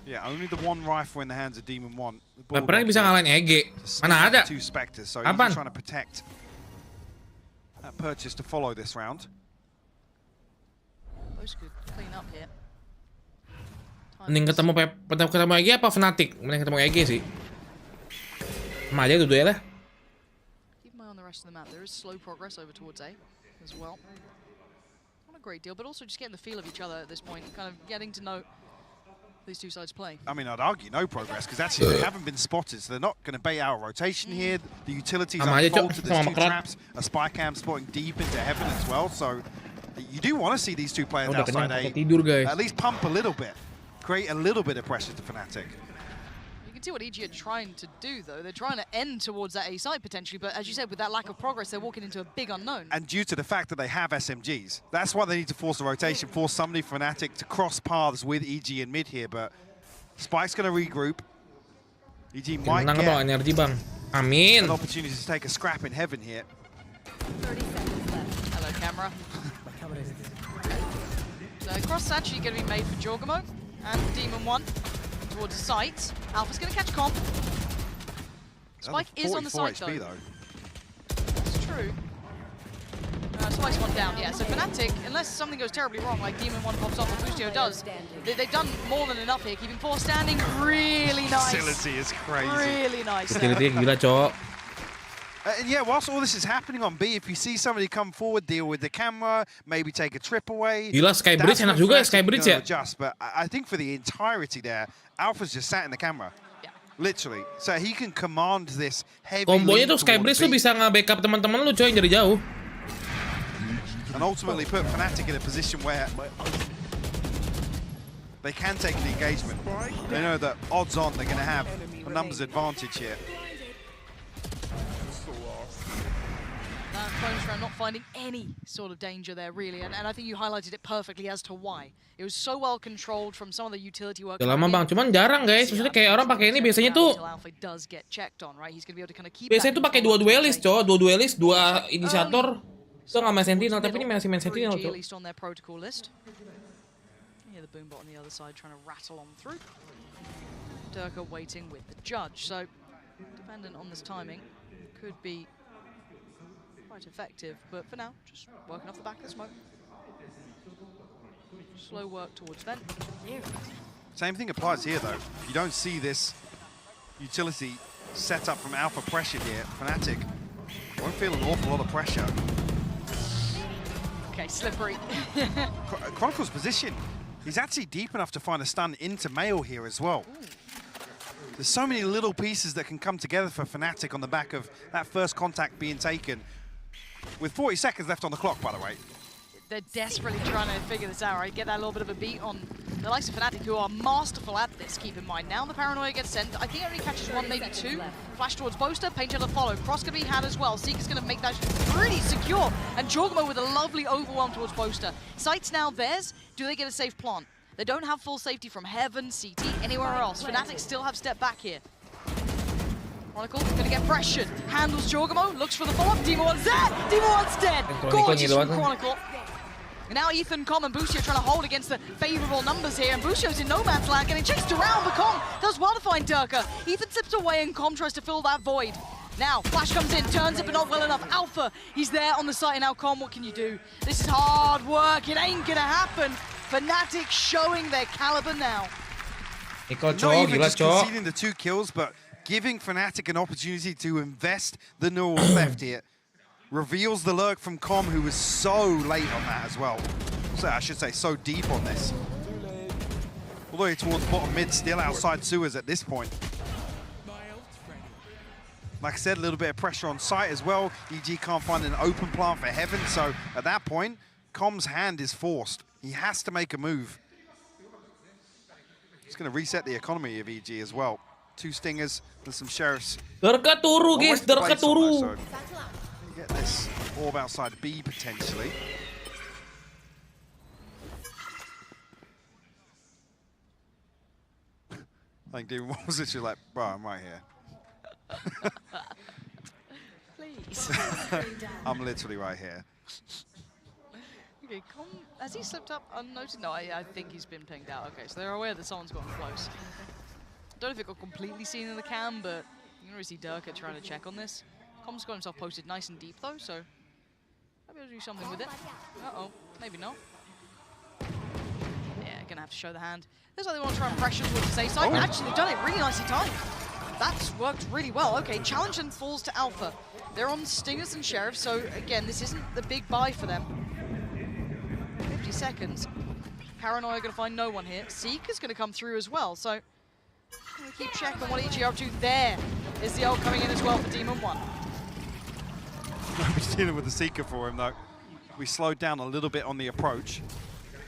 Yeah, only the 1 rifle in the hands of Demon 1. PRX bisa ngalahin EG. Mana ada? 2 Spectres, so Kapan? he's trying to protect that purchase to follow this round. Those could clean up here. Mending ketemu EG apa Fnatic? Mending ketemu EG sih. Sama aja dua-duanya lah. Keep an eye on the rest of the map. There is slow progress over towards A as well. Not a great deal, but also just getting the feel of each other at this point, kind of getting to know these 2 sides play. I mean, I'd argue no progress, because actually they haven't been spotted, so they're not going to bait out a rotation here. The utilities unfolded, there's 2 traps, a spy cam spotting deep into heaven as well, so you do want to see these 2 players outside A at least pump a little bit, create a little bit of pressure to Fnatic. You can see what EG are trying to do, though. They're trying to end towards that A side, potentially, but as you said, with that lack of progress, they're walking into a big unknown. And due to the fact that they have SMGs, that's why they need to force a rotation, force somebody Fnatic to cross paths with EG in mid here, but Spike's going to regroup. EG might get NRG, bang. Amin. an opportunity to take a scrap in heaven here. 30 seconds left. Hello, camera. So cross actually going to be made for Jorgamo and Demon 1 towards the site. Alpha's going to catch comp. Spike is on the site, HP, though. That's true. Spike's 1 down, yeah. So Fnatic, unless something goes terribly wrong, like Demon 1 pops off and Bustio does, they've done more than enough here. Keeping 4 standing, really nice. Facility is crazy. Really nice. Facility gila, Cok. And yeah, whilst all this is happening on B, if you see somebody come forward, deal with the camera, maybe take a trip away. Gila, Skybridge enak juga ya, Skybridge ya. Adjust, but I think for the entirety there, Alpha's just sat in the camera. Yeah. Literally. So he can command this heavy. Kombonya tuh Skybridge lu bisa nge-backup teman-teman lu, coy, dari jauh. And ultimately put Fnatic in a position where they can take the engagement. They know that odds on they're going to have a numbers advantage here. Bonus round not finding any sort of danger there, really, and I think you highlighted it perfectly as to why. It was so well controlled from some of the utility work. Udah lama bang, cuman jarang guys. Maksudnya kayak orang pakai ini biasanya tuh. Biasanya tuh pakai 2 duelist, cow, 2 duelist, 2 inisiator. So nggak main sentinel, tapi ini masih main sentinel, cow. At least on their protocol list. Yeah, the boombot on the other side trying to rattle on through. Durka waiting with the judge, so dependent on this timing, could be quite effective, but for now, just working off the back of the smoke. Slow work towards vent. Same thing applies here, though. You don't see this utility set up from Alpha pressure here. Fnatic Won't feel an awful lot of pressure. Okay, slippery. Chronicle's position. He's actually deep enough to find a stun into Mail here as well. Ooh. There's so many little pieces that can come together for Fnatic on the back of that first contact being taken. With 40 seconds left on the clock, by the way. They're desperately trying to figure this out, right? Get that little bit of a beat on the likes of Fnatic, who are masterful at this, keep in mind. Now the Paranoia gets sent. I think it only catches one, maybe two. Flash towards Boaster, Painter to follow. Cross can be had as well. Seeker's going to make that pretty secure. And Jorgmo with a lovely overwhelm towards Boaster. Sight's now theirs. Do they get a safe plant? They don't have full safety from Heaven, CT, anywhere else. Fnatic still have step back here. Chronicle going to get pressured. Handles Jorgmo, looks for the follow-up. Demon 1's there! Demon 1's dead! Gorgeous from Chronicle. And now Ethan, Com, and Busio trying to hold against the favorable numbers here, and Busio's in no man's land, getting chased around, but Com does well to find Durka. Ethan slips away, and Com tries to fill that void. Now, Flash comes in, turns it, but not well enough. Alpha, he's there on the site, and now Com, what can you do? This is hard work, it ain't gonna happen. Fnatic showing their caliber now. Not even just conceding the 2 kills, but giving Fnatic an opportunity to invest the neural theft here. Reveals the lurk from Com, who was so late on that as well. So I should say, so deep on this. All the way towards bottom mid, still outside sewers at this point. Like I said, a little bit of pressure on site as well. EG can't find an open plant for Heaven, so at that point, Com's hand is forced. He has to make a move. It's going to reset the economy of EG as well. 2 stingers and some sheriffs. Durka turu, guys. Durka turu. Get this orb outside B potentially. I think Demon was literally like, bro, I'm right here. Please. I'm literally right here. Okay, Com, has he slipped up unnoticed? No, I think he's been pinged out. Okay, so they're aware that someone's gotten close. Don't know if it got completely seen in the cam, but you can already see Durka trying to check on this. Com's got himself posted nice and deep though, so maybe I'll do something with it. Uh-oh, maybe not. Yeah, gonna have to show the hand. Looks like they want to try and pressure towards the safe side. Actually, they've done it really nicely timed. That's worked really well. Okay, challenge and falls to Alpha. They're on Stingers and Sheriffs, so again, this isn't the big buy for them. 50 seconds. Paranoia gonna find no one here. Seeker's gonna come through as well, so I'm gonna keep checking what EG are up to. There is the ult coming in as well for Demon 1. Nobody's dealing with the Seeker for him though. We slowed down a little bit on the approach.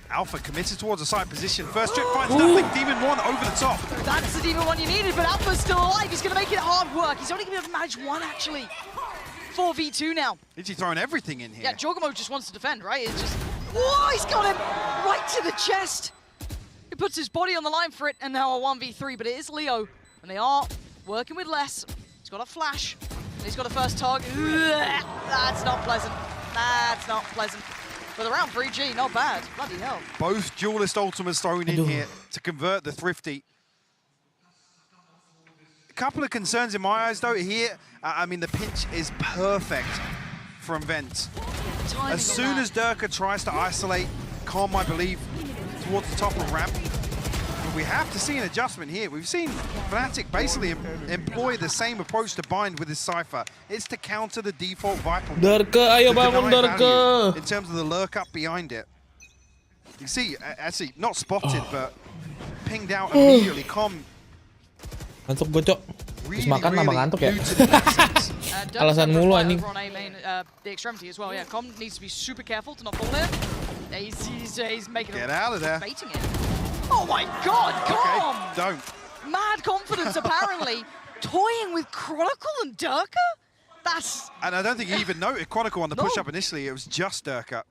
Alpha committed towards a side position. First trip finds nothing. Demon 1 over the top. That's the Demon 1 you needed, but Alpha's still alive. He's going to make it hard work. He's only going to be able to manage 1 actually. 4v2 now. Is he throwing everything in here? Yeah, Jorgmo just wants to defend, right? It's just, whoa, he's got him right to the chest. He puts his body on the line for it, and now a 1v3, but it is Leo, and they are working with less. He's got a flash. He's got a first target. That's not pleasant. That's not pleasant. For the round 3G, not bad. Bloody hell. Both duelist ultimates thrown in here to convert the Thrifty. A couple of concerns in my eyes though here. I mean, the pinch is perfect from Vent. As soon as Durka tries to isolate Com, I believe, towards the top of ramp, we have to see an adjustment here. We've seen Fnatic basically employ the same approach to Bind with his Cypher. It's to counter the default Viper. Durka, ayo bangun Durka. In terms of the lurk up behind it. You see, actually, not spotted, but pinged out immediately. Com. Ngantuk gue, Cok. Terus makan tambah ngantuk ya. Alasan mulu anjing. The extremity as well, yeah. Com needs to be super careful to not fall in. He's making Get out of there. Baiting it. Oh my god, Com! Okay, don't. Mad confidence, apparently. Toying with Chronicle and Durka? That's... And I don't think he even noted Chronicle on the push-up initially. It was just Durka.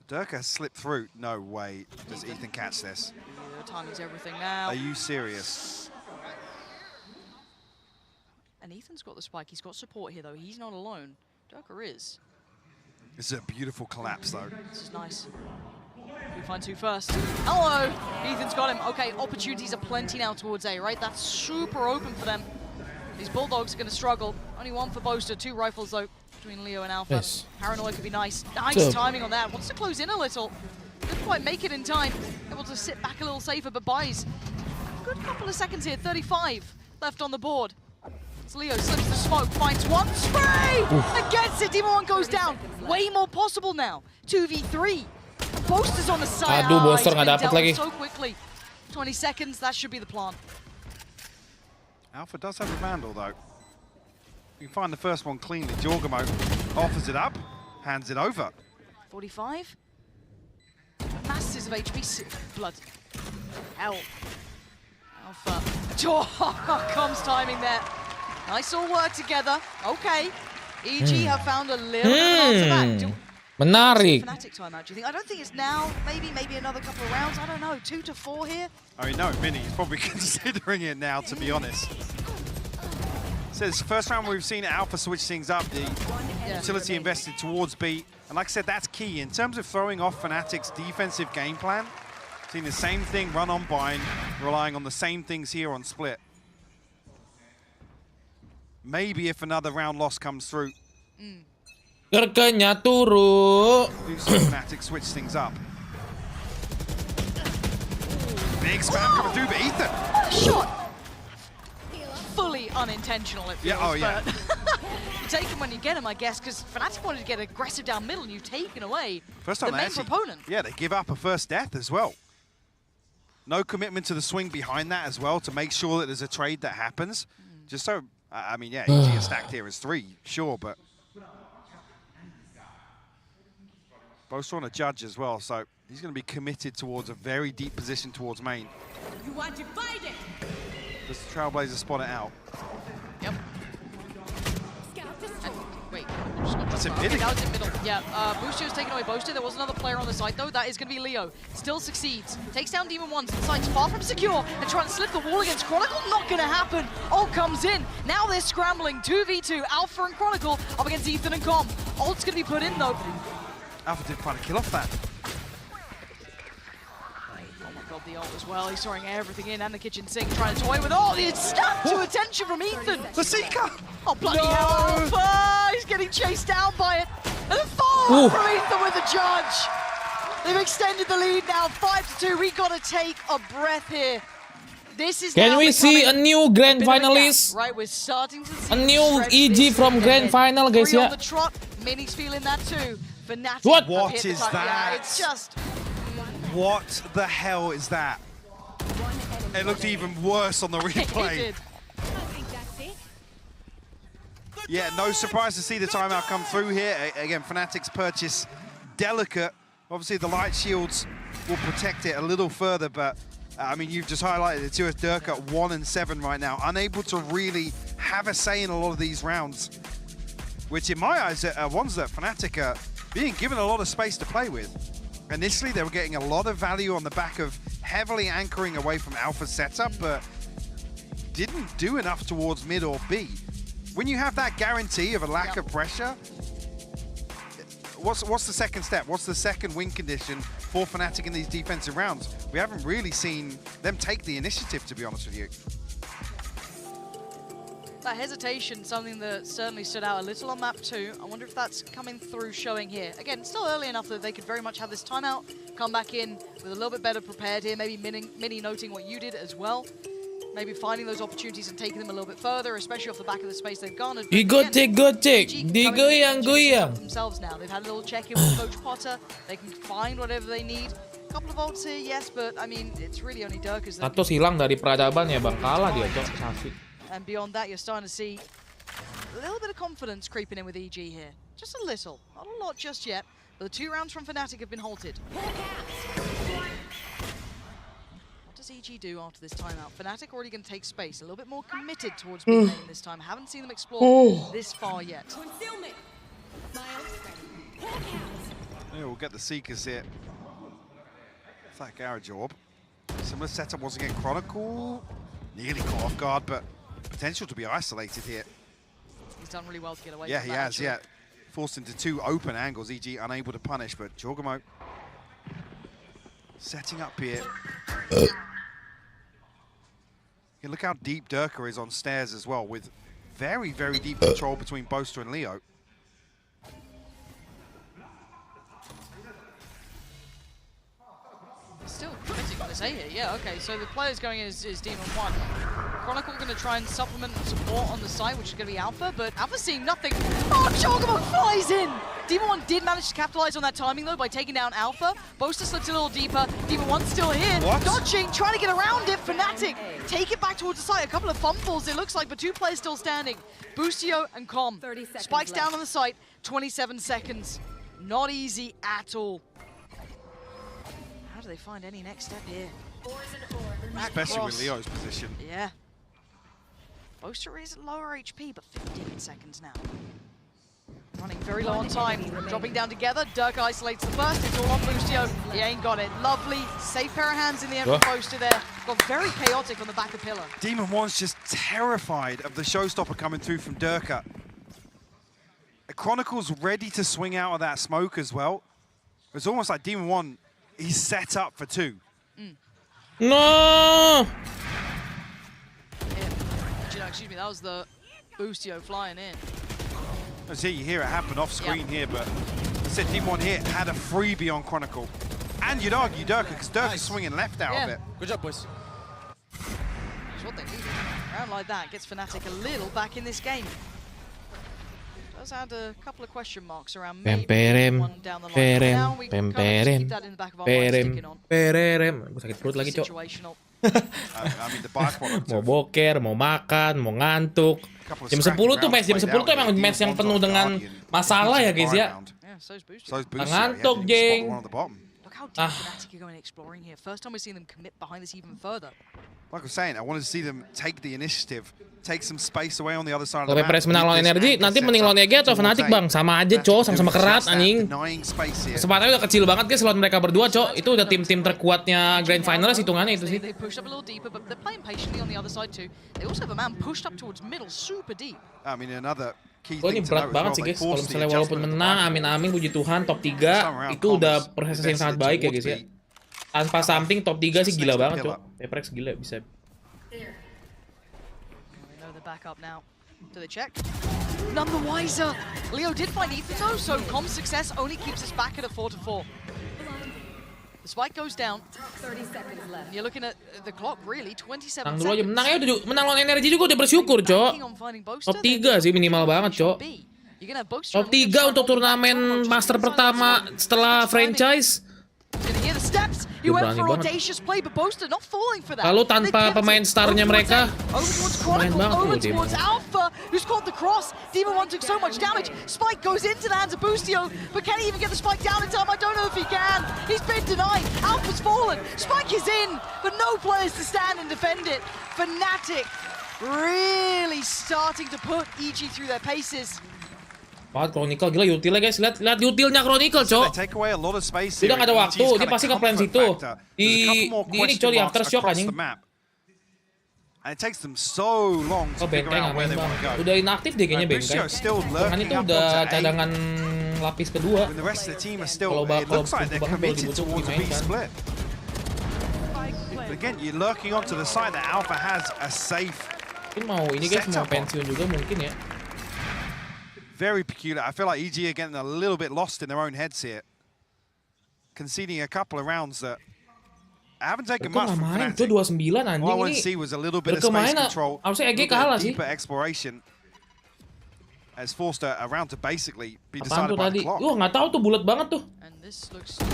Durka slipped through. No way. Does Ethan catch this? Yeah, timing's everything now. Are you serious? And Ethan's got the spike. He's got support here, though. He's not alone. Durka is. This is a beautiful collapse, though. This is nice. We find 2 first. Hello! Ethan's got him. Okay, opportunities are plenty now towards A, right? That's super open for them. These Bulldogs are going to struggle. Only 1 for Boaster, 2 rifles, though, between Leo and Alpha. Yes. Paranoia could be nice. Nice timing on that. Wants to close in a little. Didn't quite make it in time. Able to sit back a little safer, but buys a good couple of seconds here. 35 left on the board. So Leo slips the smoke, finds one spray, and gets it. Demon 1 goes down. Way more possible now. 2v3. Boaster's on the side. Aduh, Boaster he's nggak been dapet dealt lagi. so quickly. 20 seconds, that should be the plan. Alpha does have a Vandal though. You can find the first one cleanly. Jorgamo offers it up, hands it over. 45. Masses of HP. Blood. Hell. Alpha. Comms timing there. Nice all work together. Okay. EG have found a little bit of an answer back. Menarik. Fnatic timeout, do you think? I don't think it's now. Maybe another couple of rounds. I don't know. 2 to 4 here. I mean, no, Mini is probably considering it now, to be honest. So it's the first round we've seen Alpha switch things up. The utility invested towards B. And like I said, that's key. In terms of throwing off Fnatic's defensive game plan, seeing the same thing run on Bind, relying on the same things here on Split. Maybe if another round loss comes through. Gerganya turu. Fnatic switch things up. Big spam coming through, but Ethan. What a shot! Fully unintentional, it feels, but you take him when you get him, I guess, because Fnatic wanted to get aggressive down middle, and you've taken away the main proponent. Yeah, they give up a first death as well. No commitment to the swing behind that as well to make sure that there's a trade that happens. Just so, I mean, yeah, EG is stacked here as 3, sure, but both on a judge as well, so he's going to be committed towards a very deep position towards main. You want to fight it? Does the Trailblazer spot it out? Yep. Wait. That's in middle. That was in middle. Yeah, Boosty was taken away. Boaster. There was another player on the side, though. That is going to be Leo. Still succeeds. Takes down Demon 1. Side's far from secure. And trying to slip the wall against Chronicle. Not going to happen. Ult comes in. Now they're scrambling. 2v2. Alpha and Chronicle up against Ethan and Com. Ult's going to be put in, though. Alpha did find a kill off that. God, the ult as well. He's throwing everything in and the kitchen sink, trying to toy with all the snap to attention from Ethan. The Seeker! Oh, bloody hell, Alpha! He's getting chased down by it. And a fall from Ethan with the judge. They've extended the lead now, 5-2. We got to take a breath here. This is Can we see a new grand finalist? Right, we're starting to see a new EG from grand final, guys. On the trot. Mini's feeling that too. Fnatic What is that? Yeah, it's just... What the hell is that? It looked even worse on the replay. Yeah, no surprise to see the timeout come through here. Again, Fnatic's purchase delicate. Obviously, the light shields will protect it a little further, but I mean, you've just highlighted it. US Dirk at 1 and 7 right now, unable to really have a say in a lot of these rounds, which in my eyes are ones that Fnatic are being given a lot of space to play with. Initially, they were getting a lot of value on the back of heavily anchoring away from Alpha's setup, but didn't do enough towards mid or B. When you have that guarantee of a lack of pressure, what's the second step? What's the second win condition for Fnatic in these defensive rounds? We haven't really seen them take the initiative, to be honest with you. That hesitation, something that certainly stood out a little on map 2. I wonder if that's coming through, showing here. Again, still early enough that they could very much have this timeout, come back in with a little bit better prepared here, maybe Mini noting what you did as well. Maybe finding those opportunities and taking them a little bit further, especially off the back of the space they've garnered. Digoyang. Themselves now. They've had a little check-in with Coach Potter. They can find whatever they need. A couple of ults here, yes, but I mean, it's really only Dirkers. Atos hilang dari peradaban ya bang, kalah dia cok, sakit. And beyond that, you're starting to see a little bit of confidence creeping in with EG here. Just a little, not a lot just yet. But the 2 rounds from Fnatic have been halted. What does EG do after this timeout? Fnatic already going to take space, a little bit more committed towards big lane this time. Haven't seen them explore this far yet. Yeah, we'll get the Seekers here. That garage orb. Similar setup once again. Chronicle nearly caught off guard, but potential to be isolated here. He's done really well to get away. Yeah, from he that, has. actually. Yeah, forced into 2 open angles. EG unable to punish, but Jorgamo setting up here. Yeah, look how deep Durka is on stairs as well, with very, very deep control between Boaster and Leo. Still committing what they say here. Yeah, okay, so the players going in is Demon 1. Chronicle going to try and supplement and support on the side, which is going to be Alpha, but Alpha's seeing nothing. Oh, Chocobo flies in! Demon 1 did manage to capitalize on that timing, though, by taking down Alpha. Boaster slips a little deeper. Demon 1's still here. What? Dodging, trying to get around it. Fnatic take it back towards the site. A couple of fumbles, it looks like, but 2 players still standing. Boostio and Com. Spikes down on the site. 27 seconds. Not easy at all. How do they find any next step here? Especially with Leo's position. Yeah. Boaster is lower HP, but 15 seconds now. Running very low on time. Dropping down together. Dirk isolates the first. It's all on Boostio. He ain't got it. Lovely. Safe pair of hands in the end for Boaster there. Got very chaotic on the back of Pillar. Demon 1's just terrified of the showstopper coming through from Durka. Chronicle's ready to swing out of that smoke as well. It's almost like Demon 1, he's set up for 2. No! Yeah. Excuse me, that was the Boostio flying in. See, you hear it happen off screen here, but I said Demon 1 here had a freebie on Chronicle. And you'd argue Durka, because Durka's swinging left out of it. Good job, boys. That's what they needed. A round like that gets Fnatic a little back in this game. Does add a couple of question marks around maybe one down the line. Now we can kind of keep that in the back of our minds sticking on. Gue sakit perut lagi, Cok. Situational. I mean, the byproduct Mau boker, mau makan, mau ngantuk. Jam 10 tuh match, jam 10 tuh emang match yang penuh dengan masalah ya guys ya. Ngantuk, jeng. Look how deep Fnatic are going exploring here. First time we've seen them commit behind this even further. Like I was saying, I wanted to see them take the initiative, take some space away on the other side of the map. Kalau PRX menang lawan NRG, nanti mending lawan EG atau Fnatic, Bang. Sama aja, Cok, sama-sama kerat anjing. Kesempatannya udah kecil banget guys lawan mereka berdua, Cok. Itu udah tim-tim terkuatnya Grand Finals hitungannya itu sih. They push up a little deeper, but they're playing patiently on the other side too. They also have a man pushed up towards middle, super deep. I mean, another key ini berat banget sih guys. Kalau misalnya walaupun menang, amin-amin puji Tuhan, top 3 itu udah proses yang sangat baik ya guys ya. Tanpa something top 3 sih gila banget, Cok. PRX gila bisa. Back up now. Do they check? None the wiser. Leo did find Ethan though, so Com's success only keeps us back at a 4-4. The spike goes down. 30 seconds left. You're looking at the clock, really. 27 menang seconds. Dulu aja, menang ya, menang lawan NRG juga udah bersyukur, Cok. Top 3 sih minimal banget, Cok. Top 3 untuk turnamen master pertama setelah franchise. Lalu tanpa pemain starnya mereka, main banget loh dia. Alpha, who's caught the cross. Demon 1 took so much damage. Spike goes into the hands of Boostio, but can he even get the spike down in time? I don't know if he can. He's been denied. Alpha's fallen. Spike is in, but no players to stand and defend it. Fnatic really starting to put EG through their paces. Banget Chronicle, gila utilnya guys, lihat utilnya Chronicle, Cok. Udah gak ada waktu, dia pasti ke plan situ. Di ini, Cok, di aftershock anjing. Oh, benteng gak main bang. Udah inaktif deh kayaknya benteng. Kan itu udah cadangan lapis kedua. Kalau bakal dibutuh dimainkan. Mungkin mau ini guys, mau pensiun juga mungkin ya. Very peculiar. I feel like EG are getting a little bit lost in their own heads here. Conceding a couple of rounds that haven't taken much from Fnatic. Itu 29 anjing All I want to see was a little bit of space control. Harusnya EG kalah sih. Deeper exploration has forced a round to basically be decided by the clock. Nggak tahu tuh, bulat banget tuh. And this looks a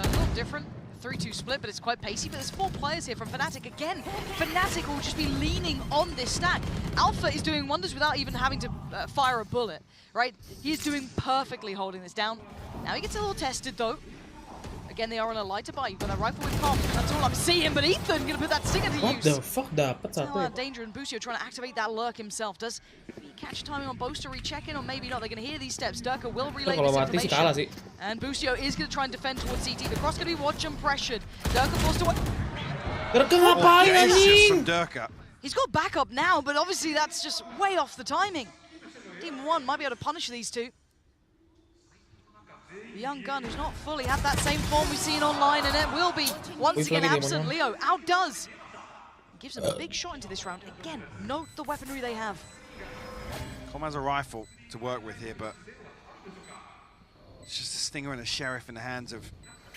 little different. 3-2 split, but it's quite pacey. But there's 4 players here from Fnatic again. Fnatic will just be leaning on this stack. Alpha is doing wonders without even having to fire a bullet, right? He's doing perfectly holding this down. Now he gets a little tested though. Again, they are on a lighter buy. You've got a rifle with Com. That's all I'm seeing. But Ethan gonna put that stinger to use. What the fuck? Dapat satu. Danger and Boostio trying to activate that lurk himself. Does he catch timing on Boaster recheck in, or maybe not? They're gonna hear these steps. Durka will relay this information. And Boostio is gonna try and defend towards CT. The cross gonna be watch and pressured. Durka forced to. Durka ngapain anjing? He's got backup now, but obviously that's just way off the timing. Team 1 might be able to punish these two. The young gun who's not fully had that same form we've seen online, and it will be once again absent. Leo outdoes. Gives them a big shot into this round. Again, note the weaponry they have. Com has a rifle to work with here, but it's just a stinger and a sheriff in the hands of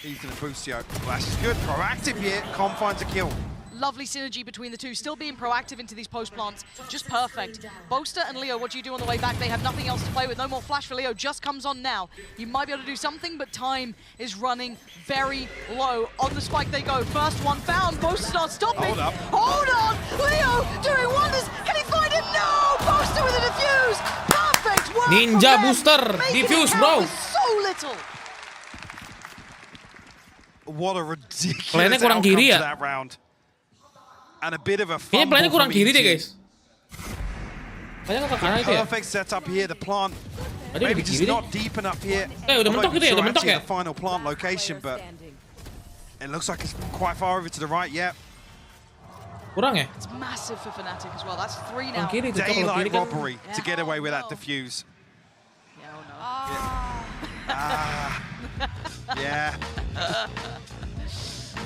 Ethan and Boostio. Well, that's good. Proactive here. Com finds a kill. Lovely synergy between the two, still being proactive into these post plants, just perfect. Boaster and Leo, what do you do on the way back? They have nothing else to play with, no more flash for Leo, just comes on now. He might be able to do something, but time is running very low. On the spike they go, first one found, Boaster's not stopping. Hold up. Hold on, Leo doing wonders, can he find it? No, Boaster with a defuse, perfect work. Ninja booster, defuse bro. So little. What a ridiculous Plannya kurang outcome kiri to ya? that round. And a bit of a Kayaknya plannya fumble kurang from kiri deh EG. guys. Kayaknya ke kanan itu ya. Perfect setup here. The plant Tadi maybe udah just kiri not deh. deep enough here. Udah mentok gitu ya, udah mentok ya. The final plant location, but it looks like it's quite far over to the right. Yeah. Kurang ya? It's massive for Fnatic as well. That's 3 now. Kiri tuh, kalau Daylight kiri kan. robbery to get away with that defuse. Yeah.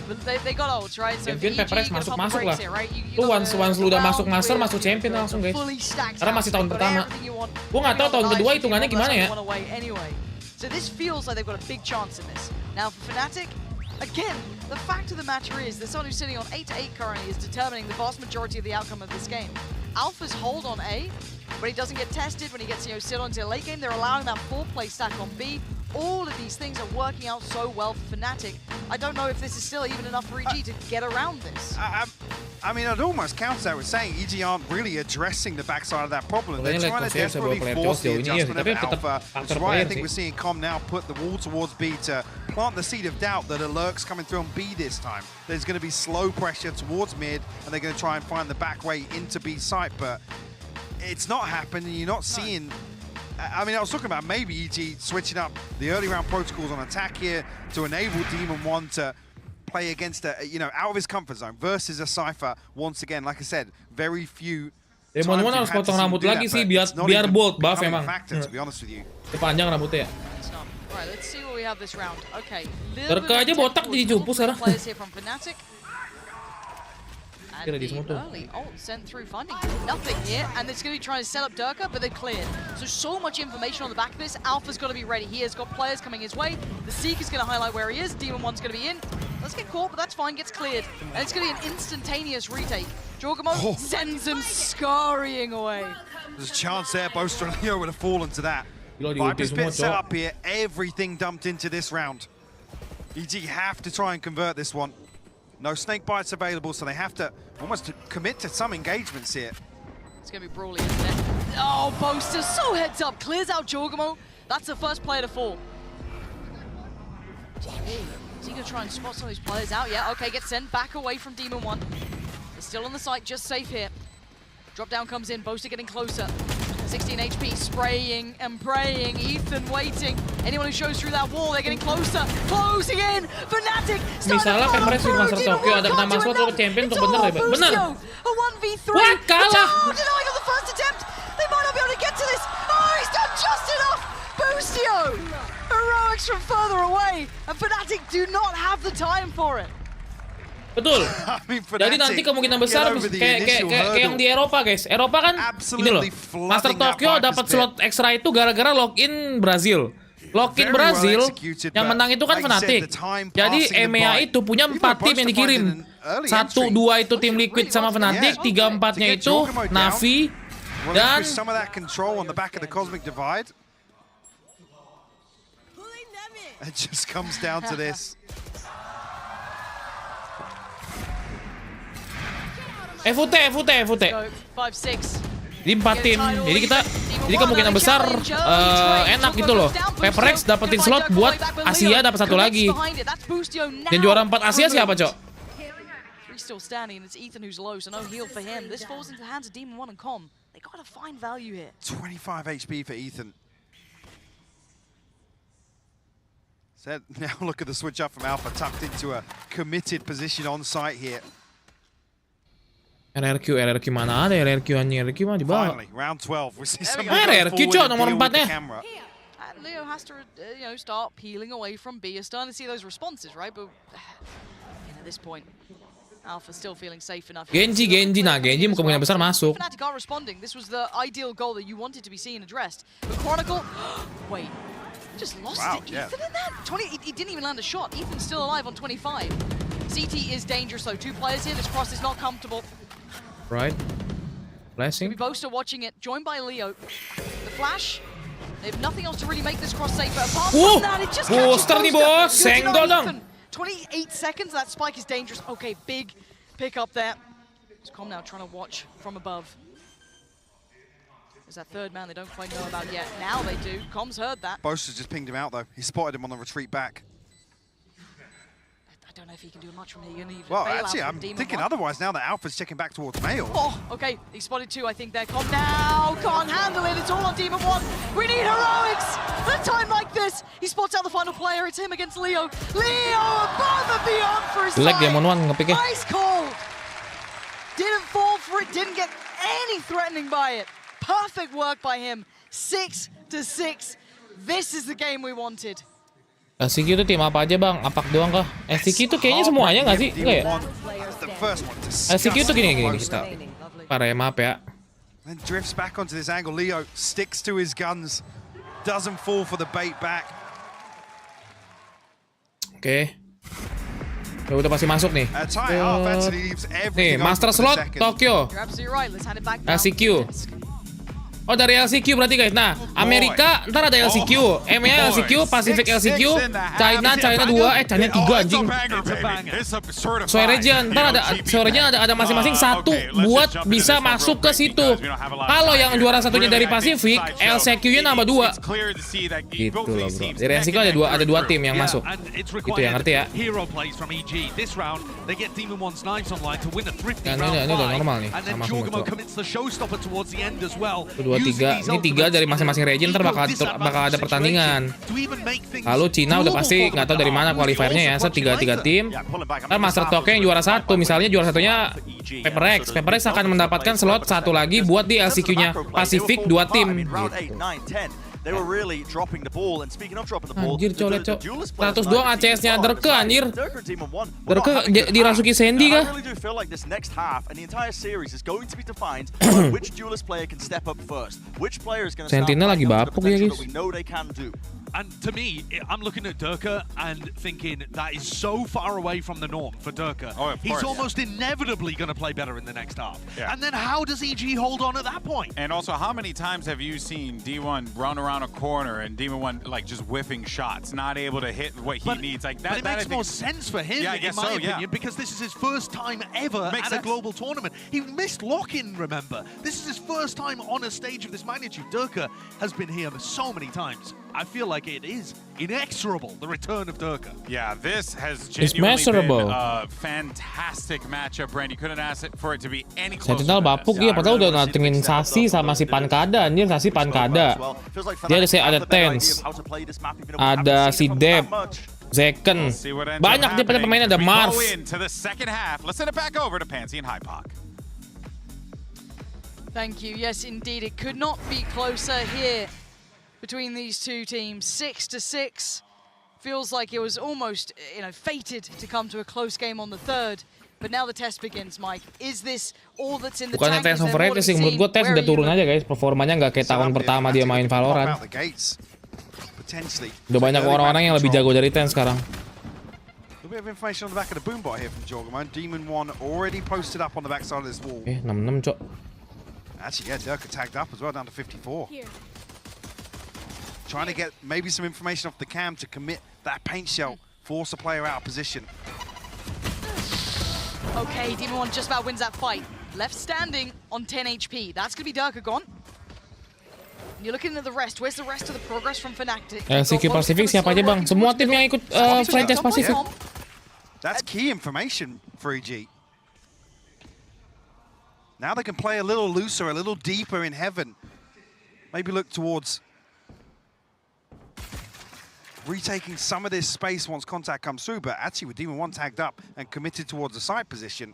But they got ults, right? So Champion if EG PRX get a couple masuk lah. breaks here, right? Lu once lu udah masuk master, masuk champion langsung guys. Karena masih tahun pertama. Gua nggak tahu tahun kedua hitungannya gimana ya. So this feels like they've got a big chance in this. Now for Fnatic, again, the fact of the matter is that someone who's sitting on 8-8 currently is determining the vast majority of the outcome of this game. Alpha's hold on A, when he doesn't get tested, when he gets sit on to late game, they're allowing that 4-play stack on B. All of these things are working out so well for Fnatic. I don't know if this is still even enough for EG to get around this. I mean, it almost counts that with saying EG aren't really addressing the backside of that problem. They're trying to desperately force the adjustment of Alpha. That's why I think we're seeing Com now put the wall towards B to plant the seed of doubt that a Lurk's coming through on B this time. There's going to be slow pressure towards mid, and they're going to try and find the back way into B site, but it's not happening. You're not seeing... I mean, I was talking about maybe EG switching up the early round protocols on attack here to enable Demon 1 to play against a, out of his comfort zone versus a Cypher. Once again, like I said, very few. Demon 1 harus potong rambut lagi sih biar bold buff emang. To be honest with you. Panjang rambutnya ya. Right, let's see what we have this round. Okay. Terka aja botak jadi cupu sekarang. Players here from Fnatic. And the early ult sent through, finding nothing here, and it's going to be trying to set up Durka, but they've cleared. So much information on the back of this. Alpha's got to be ready. He has got players coming his way. The Seek is going to highlight where he is. Demon 1's going to be in. Let's get caught, but that's fine. Gets cleared. And it's going to be an instantaneous retake. Jorgamo sends him scurrying away. There's a chance there. Boaster and Leo would have fallen to that. Viper's bit set up here. Everything dumped into this round. EG have to try and convert this one. No snake bites available, so they have to almost commit to some engagements here. It's going to be brawly, isn't it? Oh, Boaster, so heads up. Clears out Jorgamo. That's the first player to fall. Is he going to try and spot some of these players out? Yeah, okay, gets sent back away from Demon 1. They're still on the site, just safe here. Drop down comes in, Boaster getting closer. 16 HP, spraying and praying. Ethan waiting. Anyone who shows through that wall, they're getting closer. Closing in. Fnatic. Misalnya Paperrex di Master Tokyo ada kena masuk ke champion untuk bener ya, bener. A 1v3. Wah, kalah. Denying on the first attempt. They might not be able to get to this. Oh, he's done just enough. Boostio. Heroics from further away. And Fnatic do not have the time for it. Betul. Jadi nanti kemungkinan besar kayak yang di Eropa guys. Eropa kan ini loh. Master Tokyo dapat slot ekstra itu gara-gara login Brazil. Login Brazil yang menang itu kan Fnatic. Jadi EMEA itu punya 4 tim yang dikirim. 1, 2 itu tim Liquid sama Fnatic, 3, 4-nya itu Navi dan It just comes down to this. FUT. 5-6. Di 4 tim. Jadi kemungkinan besar enak gitu loh. PRX dapetin slot buat Asia dapat 1 lagi. Dan juara 4 Asia siapa, Cok? Still standing, and it's Ethan who's low, so no heal for him. This falls into the hands of Demon 1 and Com. They gotta find value here. 25 HP for Ethan. Now look at the switch up from Alpha, tucked into a committed position on site here. RRQ mana ada RRQ mah di bawah. Finally, round 12. We see some RRQ Cok nomor 4-nya. And Leo has to start peeling away from B. You're starting to see those responses, right? But at this point, Alpha still feeling safe enough. Genji kemungkinan besar masuk. Fnatic are responding. This was the ideal goal that you wanted to be seen addressed. But Chronicle, wait, just lost it to Ethan in that? He didn't even land a shot. Ethan's still alive on 25. CT is dangerous though. 2 players here. This cross is not comfortable. Right. Flashing. Boaster watching it, joined by Leo. The flash. They have nothing else to really make this cross safer. Apart from that, it just catches nih bos, senggol dong. 28 seconds. That spike is dangerous. Okay, big pick up there. It's Com now trying to watch from above. There's that third man they don't quite know about yet. Now they do. Com's heard that. Boaster's just pinged him out though. He spotted him on the retreat back. I don't know if he can do much from here. You're gonna need Well, a bail actually, out I'm from Demon thinking 1. otherwise now that Alpha's checking back towards Mail. Oh, okay. He spotted 2, I think there. Com now can't handle it. It's all on Demon 1. We need heroics. At a time like this, he spots out the final player. It's him against Leo. Leo above and beyond for his Jelek side. Demon 1 nge-pick-nya. Ice cold. Didn't fall for it. Didn't get any threatening by it. Perfect work by him. 6-6. This is the game we wanted. SCQ itu tim apa aja bang? Apak doang kah? SCQ itu kayaknya semuanya nggak sih? Enggak ya? SCQ itu gini kita. Parah ya, maaf ya. Then drifts back onto this angle. Leo sticks to his guns. Doesn't fall for the bait back. Oke. Ya udah pasti masuk nih. Nih, master slot Tokyo. SCQ. Oh dari LCQ berarti guys. Nah, Amerika ntar ada LCQ, EMEA LCQ, Pacific LCQ, China 2, China 3 anjing. Soy region ntar ada masing-masing 1 buat bisa masuk ke situ. Kalau yang juara satunya dari Pacific, LCQ-nya nambah 2. Gitu loh bro. Dari LCQ ada 2 tim yang masuk. Gitu ya, ngerti ya? Dan ini udah normal nih, sama semua. 2, 3. Ini 3 dari masing-masing region ntar bakal ada pertandingan. Lalu Cina udah pasti nggak tahu dari mana qualifiernya ya. 3 tim. Ntar Master Tokyo yang juara 1, misalnya juara satunya Paperrex. Paperrex akan mendapatkan slot 1 lagi buat di LCQ-nya Pacific 2 tim. They were really dropping the ball, and speaking of dropping the ball, anjir colet cok 100 doang ACS-nya Derke anjir. Derke dirasuki Sandy kah? I really do feel like this next half and the entire series is going to be defined by which duelist player can step up first, which player is going to Sentinel lagi bapuk ya guys. we know they can do. And to me, I'm looking at Durka and thinking that is so far away from the norm for Durka. Oh, of He's course. almost inevitably going to play better in the next half. Yeah. And then how does EG hold on at that point? And also, how many times have you seen D1 run around a corner and D1 like just whiffing shots, not able to hit what he needs? Like that. But it makes more sense for him, in my opinion, because this is his first time ever at a global tournament. He missed lock-in, remember? This is his first time on a stage of this magnitude. Durka has been here so many times. I feel like it is inexorable, the return of Durka. Yeah, this has genuinely been measurable. a fantastic matchup, Brand. You couldn't ask it for it to be any closer. Sentinel bapuk dia, padahal udah nantengin Sasi sama si Pankada anjir, Sasi Pankada. Dia ada Tense, ada si Deb, Zeken. Banyak dia pada pemain, ada Mars. To the second half. Let's send it back over to Pansy and Hypoc. Thank you. Yes, indeed, it could not be closer here between these two teams. 6-6. Feels like it was almost, fated to come to a close game on the third. But now the test begins, Mike. Is this all that's in the Bukannya tank? Tense overrated sih, menurut gue Tense udah turun aja guys. Performanya nggak kayak tahun pertama dia main Valorant. Udah banyak orang-orang yang lebih jago dari Tense sekarang. A bit of information on the back of the boombot here from Jorgamon. Demon 1 already posted up on the backside of this wall. 6-6 cok. Actually, yeah, Durka tagged up as well, down to 54. Trying to get maybe some information off the cam to commit that paint shell, force a player out of position. Okay, Demon 1 just about wins that fight. Left standing on 10 HP. That's going to be Durka gone. And you're looking at the rest. Where's the rest of the progress from Fnatic? LCQ Pacific siapa aja bang? Semua tim yang ikut franchise Pacific. That's key information for EG. Now they can play a little looser, a little deeper in heaven. Maybe look towards retaking some of this space once contact comes through, but actually with Demon 1 tagged up and committed towards the side position,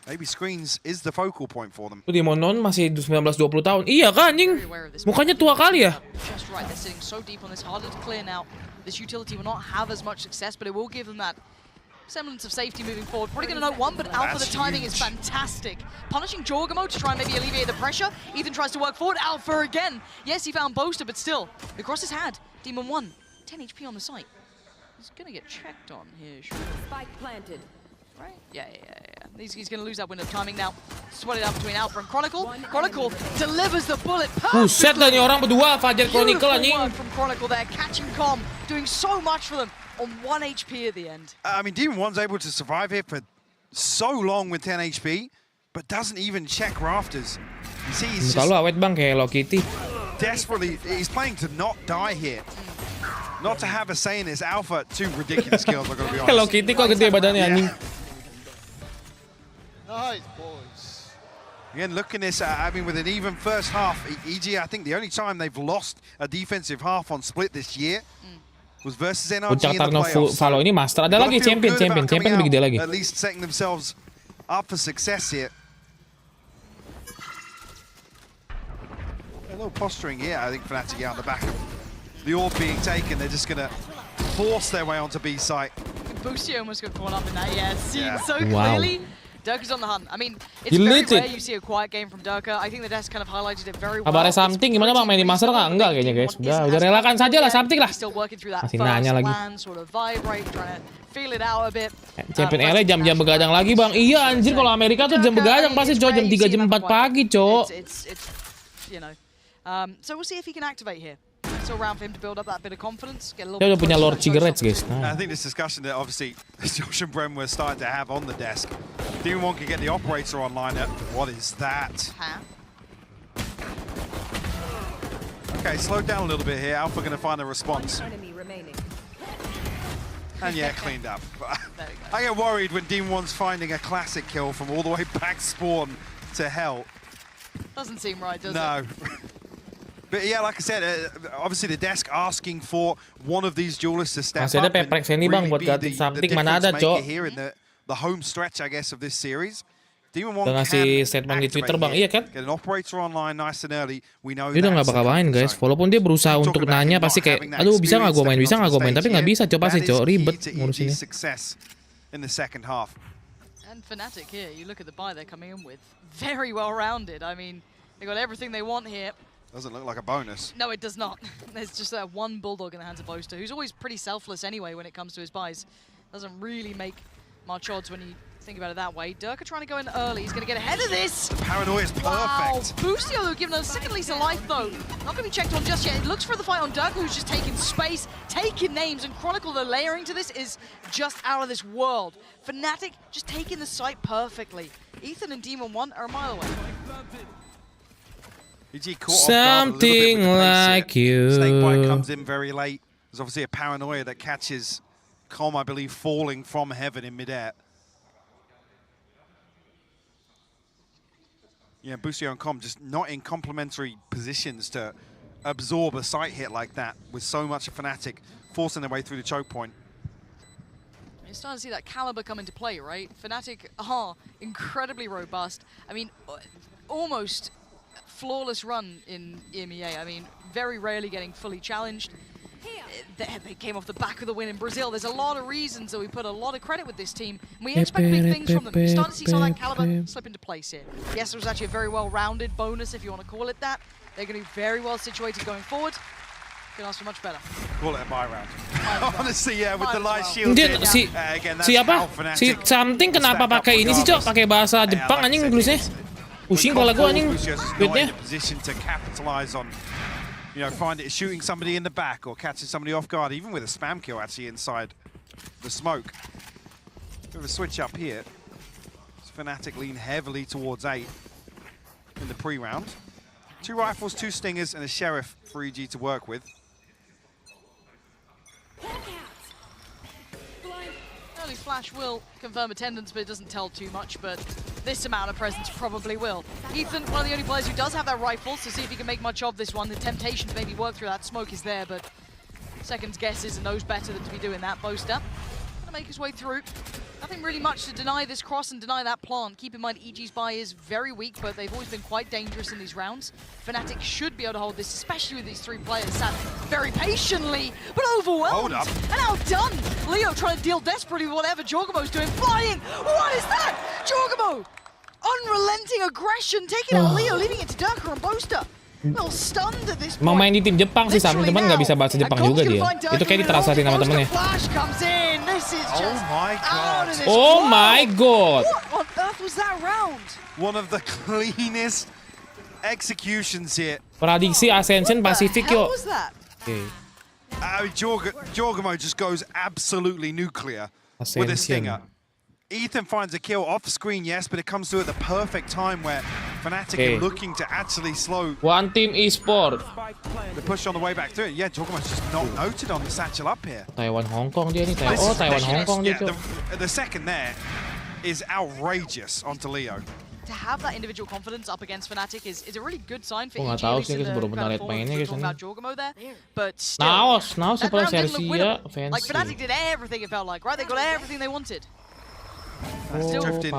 maybe screens is the focal point for them. Demon Non masih 19-20 tahun. Iya kan anjing? Mukanya tua kali ya? Just right, they're sitting so deep on this, harder to clear now. This utility will not have as much success, but it will give them that semblance of safety moving forward. Probably going to know one, but Alpha, the timing is fantastic. Punishing Jorgamo to try and maybe alleviate the pressure. Ethan tries to work forward. Alpha again. Yes, he found Boaster, but still, the cross is had. Demon 1, 10 HP on the site. He's going to get checked on here. Spike planted. Right? Yeah. He's going to lose that window of timing now. Sweat it out between Alpha and Chronicle. Chronicle delivers the bullet perfectly. Buset dah nih orang berdua, Fajar Chronicle anjing. Beautiful work from Chronicle there, catching Com, doing so much for them on 1 HP at the end. I mean, Demon 1's able to survive here for so long with 10 HP, but doesn't even check rafters. You see, he's just awet bang kayak Hello Kitty. Desperately, he's playing to not die here. Not to have a say in this. Alpha, 2 ridiculous kills, I've got to be honest. Hello Kitty kok gede badannya anjing. Nice, boys. Again, look at this, I mean, with an even first half, EG, I think the only time they've lost a defensive half on split this year was versus NRG in the playoffs. Valo ini master. Ada lagi champion lebih gede lagi. At least setting themselves up for success here. A little posturing here, I think Fnatic out on the back of the orb being taken. They're just going to force their way onto B site. Boosty almost got caught up in that, seen so clearly. Durka's on the hunt. I mean, it's very rare you see a quiet game from Durka. I think the desk kind of highlighted it very well. Kabarnya Something gimana bang, main di master nggak? Enggak kayaknya guys. Udah relakan saja lah Something lah. Masih nanya lagi. Champion LA jam-jam begadang lagi bang. Iya anjir, kalau Amerika tuh jam begadang pasti cowok jam 3 jam 4 pagi cowok. So we'll see if he can activate here. Still around for him to build up that bit of confidence. Get a little Dia udah punya Lord Cigarettes guys. I think this discussion that obviously Josh and Bren were starting to have on the desk. Demon 1 can get the operator online. What is that? Okay, slowed down a little bit here. Alpha going to find a response. And yeah, cleaned up. I get worried when Demon 1's finding a classic kill from all the way back spawn to hell. Doesn't seem right, does it? No. But yeah, like I said, obviously the desk asking for one of these duelists to step Masih ada up PRX ini bang buat ganti Something mana ada cok. Here in the home stretch, I guess, of this series. Demon 1 udah ngasih statement di Twitter bang, iya kan? Get an operator online nice and early. We know dia udah nggak bakal main guys. Walaupun dia berusaha untuk nanya pasti kayak, aduh bisa nggak gue main, tapi nggak bisa coba sih cok, ribet ngurusinnya. In the second half. And Fnatic here, you look at the buy they're coming in with, very well rounded. I mean, they got everything they want here. Doesn't look like a bonus. No, it does not. There's just that one Bulldog in the hands of Boaster, who's always pretty selfless anyway when it comes to his buys. Doesn't really make much odds when you think about it that way. Durka trying to go in early. He's going to get ahead of this. Paranoia is perfect. Wow. Boostio giving a second lease of life, though. Not going to be checked on just yet. It looks for the fight on Durka, who's just taking space, taking names, and Chronicle, the layering to this is just out of this world. Fnatic just taking the site perfectly. Ethan and Demon 1 are a mile away. Something like you. Snakebite comes in very late. There's obviously a paranoia that catches Com, I believe, falling from heaven in midair. Yeah, Busio and Com just not in complementary positions to absorb a site hit like that with so much of Fnatic forcing their way through the choke point. You're starting to see that caliber come into play, right? Fnatic are incredibly robust. I mean, almost flawless run in EMEA. I mean, very rarely getting fully challenged. They came off the back of the win in Brazil. There's a lot of reasons that we put a lot of credit with this team. And we expect big things from them. We're starting to see some of that caliber slip into place here. Yes, it was actually a very well-rounded bonus, if you want to call it that. They're going to be very well situated going forward. Can ask for much better. Call it a buy round. Honestly, yeah, with the light shield. Siapa? Si Something kenapa pakai ini sih, Cok? Pakai bahasa Jepang anjing tulisnya. Pusing kepala gua anjing. Tweetnya. Position to capitalize on, you know, find it shooting somebody in the back or catching somebody off guard, even with a spam kill actually inside the smoke. Bit of a switch up here. Fnatic lean heavily towards 8 in the pre-round. 2 rifles, 2 stingers, and a sheriff for EG to work with. Early flash will confirm attendance, but it doesn't tell too much, but this amount of presence probably will. Ethan, one of the only players who does have that rifle, so see if he can make much of this one. The temptation to maybe work through that smoke is there, but second's guesses and knows better than to be doing that. Boaster gonna make his way through. Nothing really much to deny this cross and deny that plant. Keep in mind, EG's buy is very weak, but they've always been quite dangerous in these rounds. Fnatic should be able to hold this, especially with these 3 players sat very patiently, but overwhelmed. Hold up. And outdone. Leo trying to deal desperately with whatever Jorgamo's doing. Flying! What is that? Jorgamo! Unrelenting aggression, taking out Leo, leaving it to Durka and Boaster. Well stunned at this Emang point. main di tim Jepang sih Sam, cuman nggak bisa bahasa Jepang juga dia. Itu kayak ditranslatein sama temennya. Flash comes in. This is just out of this Oh world. my god. What on earth was that round? One of the cleanest executions here. Prediksi Ascension Pacific How yuk. was that? Oke. Jorgamo just goes absolutely nuclear with a stinger. Ethan finds a kill off screen, yes, but it comes through at the perfect time where Fnatic are looking to actually slow. One Team Esport. The push on the way back through. Yeah, Jorgamo's just not noted on the satchel up here. Taiwan Hong Kong dia nih. Taiwan Hong Kong dia, Cok. The second there is outrageous onto Leo. To have that individual confidence up against Fnatic is a really good sign for nggak EG. tahu sih, guys, baru benar lihat mainnya guys ini. But still, Naos seperti Sersia like fancy. Fnatic did everything it felt like, right? They got everything they wanted. Oh,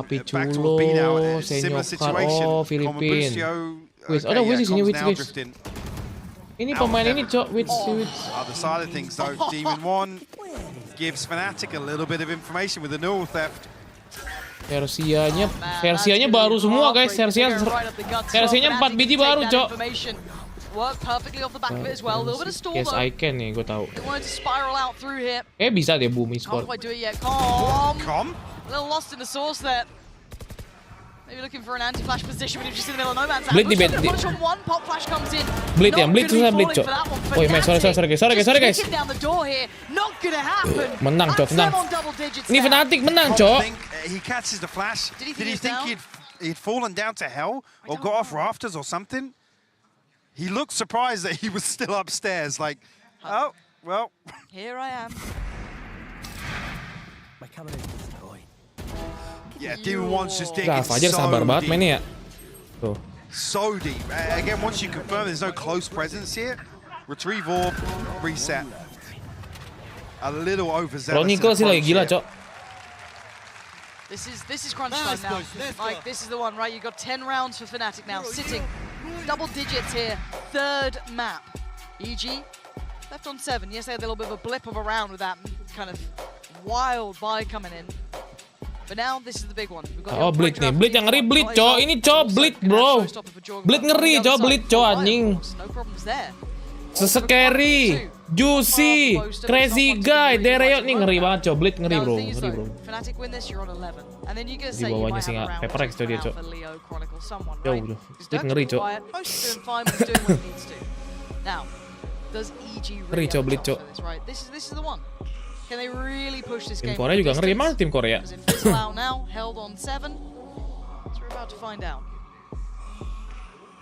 Papi Chulo, Senyokar, oh, Filipin. Wiz, ada Wiz di sini, Wiz guys. Ini pemain ini, Cok, Wiz. Other side of things, though, Demon One gives Fnatic a little bit of information with the neural theft. Versianya baru semua, guys. Versianya 4 biji baru, Cok. Yes, I can nih, gue tahu. Bisa deh boom esport. A little lost in the source there. Maybe looking for an anti-flash position, but he's just in the middle of no man's land. Bleed di bed. One pop flash comes in. Bleed ya, Bleed susah Bleed, Cok. Oh, sorry guys. Menang, Cok, tenang. Ini Fnatic menang, Cok. He catches the flash. Did he think he'd fallen down to hell or got off rafters or something? He looked surprised that he was still upstairs. Like, oh, well. Here I am. My camera is destroyed. Yeah, Demon One's just digging Fajar sabar banget mainnya ya. Tuh. So deep. Again, once you confirm there's no close presence here, retrieve orb, reset. A little overzealous. Chronicle sih lagi gila, Cok. This is crunch time now. Like, this is the one, right? You got 10 rounds for Fnatic now, sitting double digits here. Third map. EG left on 7. Yes, they had a little bit of a blip of a round with that kind of wild buy coming in. But now this is the big one. Oh, Bleed nih. Bleed yang ngeri, Bleed, Cok. Ini, Cok, Bleed, bro. Bleed ngeri, Cok. Bleed, Cok, anjing. Sescary, Juicy, Crazy Guy, Dereyot nih ngeri banget, Cok. Bleed ngeri, bro. Ngeri, bro. Di bawahnya singa Paperrex tuh dia, Cok. Jauh, bro. Bleed ngeri, Cok. Ngeri, Cok, Bleed, Cok. This is the one. Can they really push this game? Tim Korea juga ngeri, mana tim Korea? Held on 7. So we're about to find out.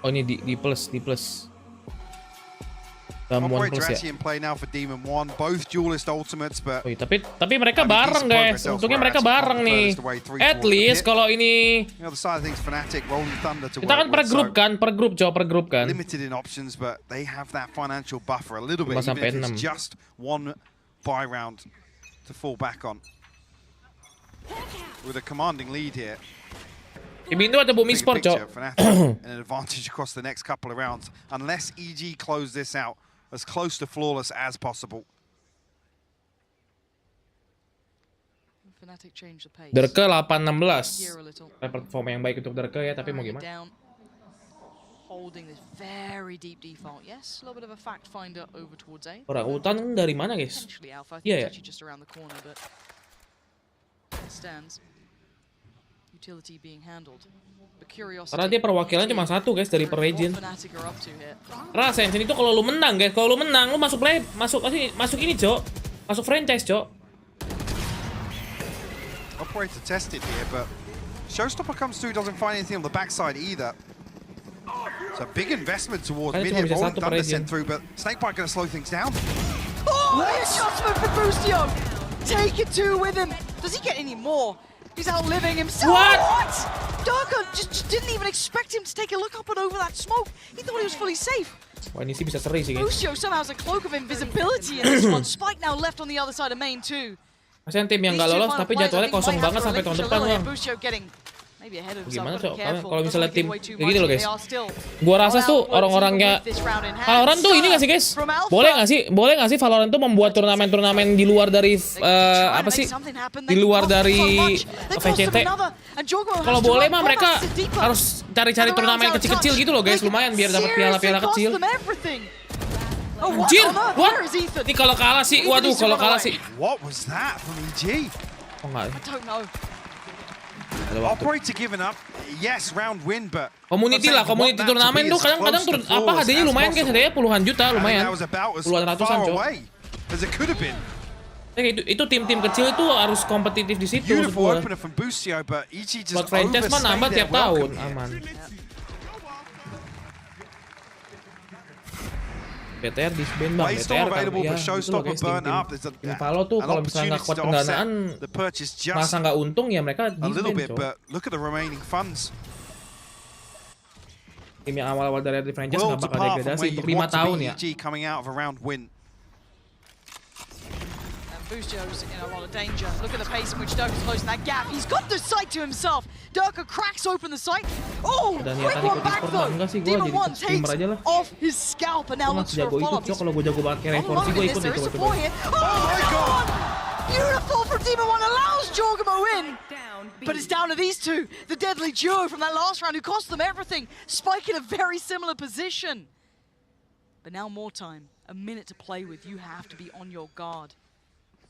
Oh, ini di plus. One plus ya. In play now for Demon One, both duelist ultimates, but tapi mereka bareng, guys. Untungnya mereka bareng nih. At least kalau ini kita kan per grup kan. Limited in options, but they have that financial buffer a little bit, even if it's just one buy round to fall back on. With a commanding lead here. Indo ada boom esport, Cok. An advantage across the next couple of rounds, unless EG close this out as close to flawless as possible. Derke 8-16. Performa yang baik untuk Derke ya, tapi mau gimana? Holding this very deep default. Yes, a little bit of a fact finder over towards A. Orang hutan dari mana, guys? Iya ya. Just around the corner, but it stands. Utility being handled. Karena dia perwakilan cuma satu, guys, dari per region. Karena Ascension itu kalau lu menang, guys, kalau lu menang lu masuk ini, Cok. Masuk franchise, Cok. Operator tested here, but Showstopper comes through, doesn't find anything on the backside either. It's a big investment towards mid here. Rolling Thunder sent through, but Snakebite going to slow things down. Oh, adjustment for Boostio! Take it two with him. Does he get any more? He's outliving himself. What? Darko just didn't even expect him to take a look up and over that smoke. He thought he was fully safe. Wah, ini sih bisa seri sih, guys. Boostio somehow has a cloak of invisibility in this one. Spike now left on the other side of main too. Masih tim yang nggak lolos, tapi jadwalnya kosong banget sampai tahun depan, Bang. Boostio getting Gimana cok? Kalau misalnya tim kayak gini loh guys, gua rasa tuh orang-orangnya Valorant tuh ini nggak sih guys? Boleh nggak sih Valorant tuh membuat turnamen-turnamen di luar dari apa sih? Di luar dari VCT. Kalau boleh mah mereka harus cari-cari turnamen kecil-kecil gitu loh guys, lumayan biar dapat piala-piala kecil. Anjir, what? Ini kalau kalah sih, waduh kalau kalah sih. What was that from EG? Oh enggak. Operator giving up. Yes, round win, but community turnamen tuh kadang-kadang apa hadiahnya lumayan guys, hadiahnya puluhan juta lumayan. Puluhan ratusan cok. Itu tim-tim kecil itu harus kompetitif di situ. Buat franchise mah nambah tiap tahun, aman. BTR disband bang, BTR kan ya gitu loh guys, tim Valo tuh kalau misalnya nggak kuat pendanaan masa nggak untung ya mereka disband cok. Tim yang awal-awal dari franchise nggak bakal degradasi untuk 5 tahun ya. Boostio's in a lot of danger. Look at the pace in which Durka's closing that gap. He's got the sight to himself. Durka cracks open the sight. Oh, quick one back though. Demon 1 takes off his scalp and now looks for a follow-up. Kalau gue jago banget kayak Reforce gue ikut itu. Oh my god! Beautiful from Demon 1 allows Jorgamo in. But it's down to these two. The deadly duo from that last round who cost them everything. Spike in a very similar position. But now more time. A minute to play with. You have to be on your guard.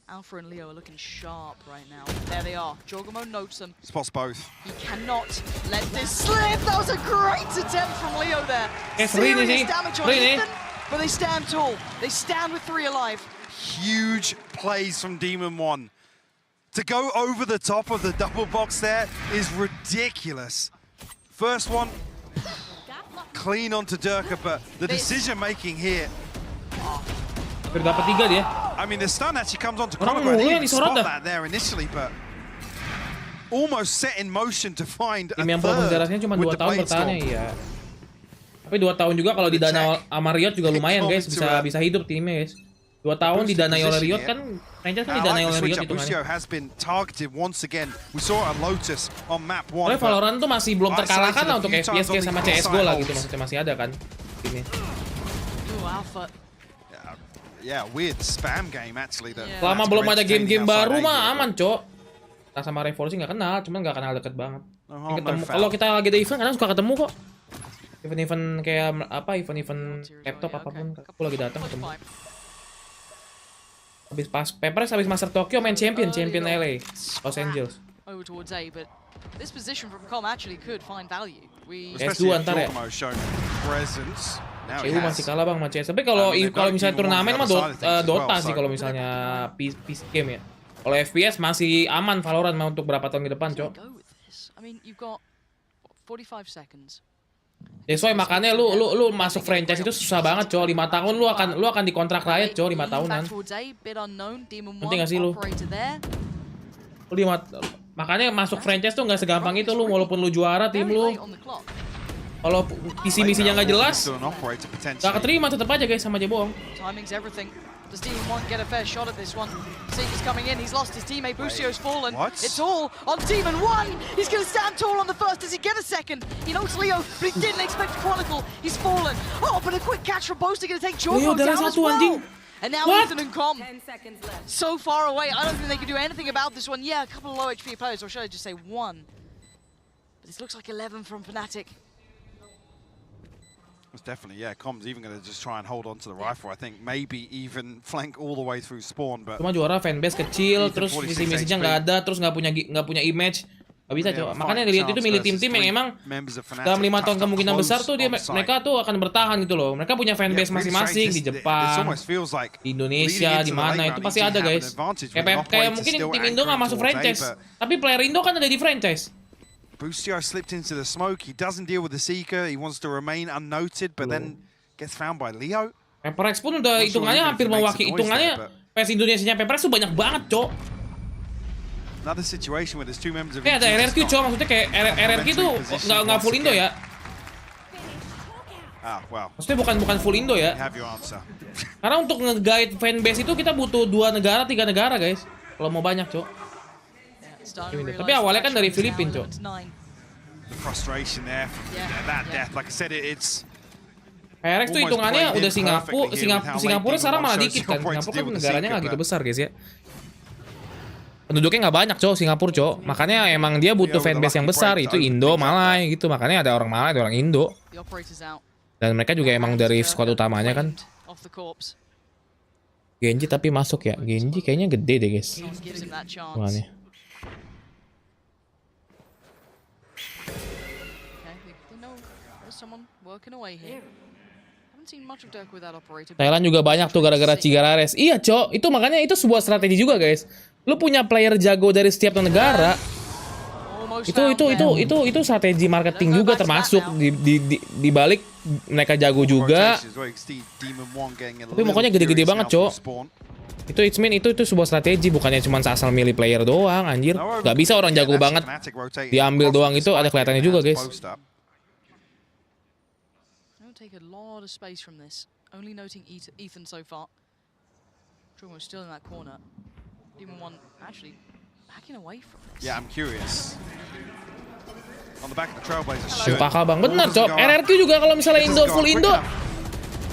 Alpha and Leo are looking sharp right now. There they are. Jorgamo notes them. Spots both. He cannot let this slip. That was a great attempt from Leo there. Serious damage on Ethan, but they stand tall. They stand with 3 alive. Huge plays from Demon 1. To go over the top of the double box there is ridiculous. First one, clean onto Durka, but the decision making here. Dapat 3 dia. I mean, the stun actually comes onto Chronograph. He didn't spot that there initially, but almost set in motion to find a tim yang third cuma 2 with the tahun blade storm. bertahannya, iya. Tapi 2 tahun juga kalau didana sama Riot juga lumayan guys, bisa hidup timnya guys. 2 tahun didanai oleh Riot kan, franchise kan didanai oleh Riot hitungannya. Oleh Valorant tuh masih belum terkalahkan lah untuk FPS kayak sama CSGO lah gitu, maksudnya masih ada kan timnya. Yeah, weird spam game actually. Selama belum ada game-game baru mah aman, cok. Nah sama Reforce nggak kenal, cuman nggak kenal deket banget. Kalau kita lagi ada event kadang suka ketemu kok. Event-event kayak apa, event-event laptop apapun, aku lagi datang ketemu. Habis pas Paperrex habis Master Tokyo main champion LA, Los Angeles. Over towards A, but this position from Com actually could find value. S2 antar ya. EU masih kalah bang sama CS. Tapi kalau misalnya turnamen mah Dota sih kalau misalnya PC game ya. Kalau FPS masih aman Valorant mah untuk berapa tahun ke depan, cok. Soalnya makanya lu masuk franchise itu susah banget, cok. 5 tahun lu akan dikontrak Riot, cok, 5 tahunan. Penting gak sih lu? Makanya masuk franchise tuh nggak segampang itu lu, walaupun lu juara tim lu. Kalau visi misinya nggak jelas, nggak keterima tetap aja guys, sama aja bohong. Does Demon 1 get a fair shot at this one? Seagate's coming in, he's lost his teammate, Boostio's fallen. It's all on Demon 1! He's gonna stand tall on the first, does he get a second? He knows Leo, but he didn't expect Chronicle, he's fallen. Oh, but a quick catch from Boosty gonna take Jorgo down as well! And now Ethan and Com, so far away, I don't think they can do anything about this one. Yeah, a couple of low HP players, or should I just say 1? But this looks like 11 from Fnatic. It's definitely, yeah, Com's even going to just try and hold on to the rifle. I think maybe even flank all the way through spawn, but cuma juara fanbase kecil, terus visi-misinya nggak ada, terus nggak punya image, nggak bisa coba. Makanya dilihat itu milih tim-tim yang emang dalam 5 tahun kemungkinan besar tuh mereka tuh akan bertahan gitu loh. Mereka punya fanbase masing-masing di Jepang, di Indonesia, di mana itu pasti ada guys. Kayak mungkin tim Indo nggak masuk franchise, tapi player Indo kan ada di franchise. Boostio slipped into the smoke. He doesn't deal with the Seeker. He wants to remain unnoted, but then gets found by Leo. PRX pun udah hitungannya hampir mewakili hitungannya. Fans Indonesianya PRX tuh banyak banget, cok. Another situation where there's 2 members of ada RRQ, cok. Maksudnya kayak RRQ tuh nggak full Indo ya. Wow. Maksudnya bukan full Indo ya. Karena untuk nge-guide fanbase itu kita butuh 2 negara, 3 negara, guys. Kalau mau banyak, cok. Tapi awalnya kan dari Filipina, cok. The frustration there from that death. Like I said, it's PRX tuh hitungannya udah Singapura sekarang malah dikit kan. Singapura kan negaranya nggak gitu besar guys ya. Penduduknya nggak banyak Singapura makanya emang dia butuh fanbase yang besar, itu Indo, Malay gitu, makanya ada orang Malay, ada orang Indo, dan mereka juga emang dari squad utamanya kan. Genji tapi masuk ya, Genji kayaknya gede deh guys. Mana? Thailand juga banyak tuh gara-gara Cigarares. Iya itu makanya itu sebuah strategi juga guys. Lu punya player jago dari setiap negara, itu strategi marketing juga termasuk di balik mereka jago juga. Tapi pokoknya gede-gede banget Itu itu sebuah strategi, bukannya cuma asal milih player doang anjir. Gak bisa orang jago banget diambil doang, itu ada kelihatannya juga guys. Take a lot of space from this. Only noting Ethan so far. Trumo still in that corner. Demon One actually backing away from this. Yeah, I'm curious. On the back of the Trailblazers. Pakal bang, benar RRQ juga kalau misalnya Indo full Indo,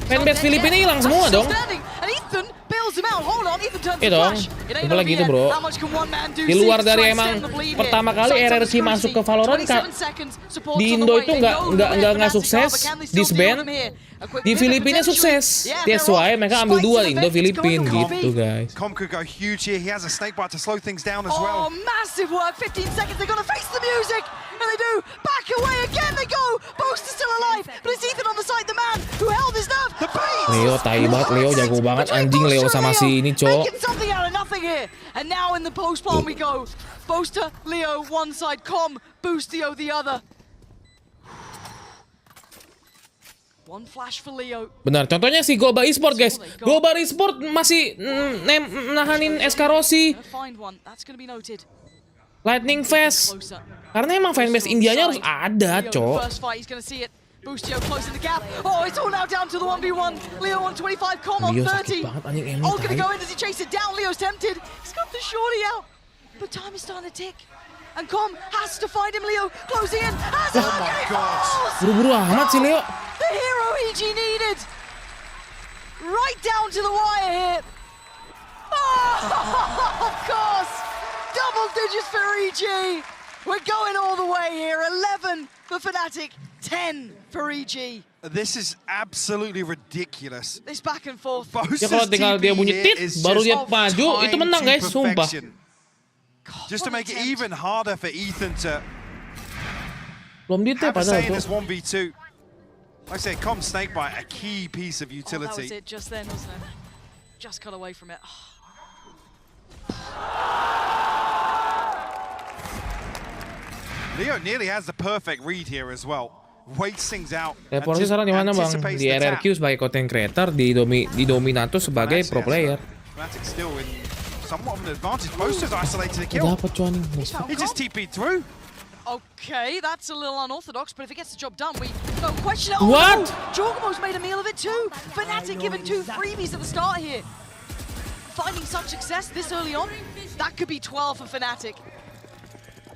fanbase Filipina hilang semua dong. Iya dong, apalagi itu bro. Di luar dari emang pertama kali RRQ masuk ke Valorant di Indo itu nggak sukses, disband. Di Filipina sukses. That's why mereka ambil 2 Indo Filipin gitu guys. Com could go huge here. He has a snake bite to slow things down as well. Oh, massive work. 15 seconds. They're gonna face the music. And they do. Back away again they go. Boast is still alive. But it's Ethan on the side, the man who held his nerve. The bait. Leo tai banget, Leo jago banget anjing Leo sama si ini Making something out of nothing here. And now in the post plan we go. Boaster, Leo one side, Com, Boostio the other. One flash for Leo. Benar, contohnya si Global Esport guys. Global Esport masih nahanin Escarosi, Lightning Fast. Karena emang fanbase Indianya harus ada, Boostio closing the gap. Oh, it's all now down to the 1v1. Leo on 25, Com on 30. All gonna go in as he chases it down. Leo's tempted. He's got the shorty out. But time is starting to tick. And Com has to find him. Leo closing in. Oh my God. Buru-buru amat sih Leo. The hero EG needed. Right down to the wire here. Oh, of course. Double digits for EG. We're going all the way here. 11 for Fnatic. 10 for EG. This is absolutely ridiculous. This back and forth. Ya kalau tinggal dia bunyi tit, baru dia maju, itu menang guys, sumpah. Just to make it even harder for Ethan to belum have a say in this 1v2. Like I said, Com Snakebite, a key piece of utility. Oh, that was it just then, wasn't it? Just cut away from it. Leo nearly has the perfect read here as well. Waits things out. Porsi sekarang di mana bang? Di RRQ sebagai content creator, di Dominator sebagai pro player. Fnatic still in somewhat of an advantage. Boaster's isolated a kill. He just TP'd through. Okay, that's a little unorthodox, but if it gets the job done, we don't question it. What? Jorgamo's made a meal of it too. Fnatic given 2 freebies at the start here. Finding such success this early on, that could be 12 for Fnatic.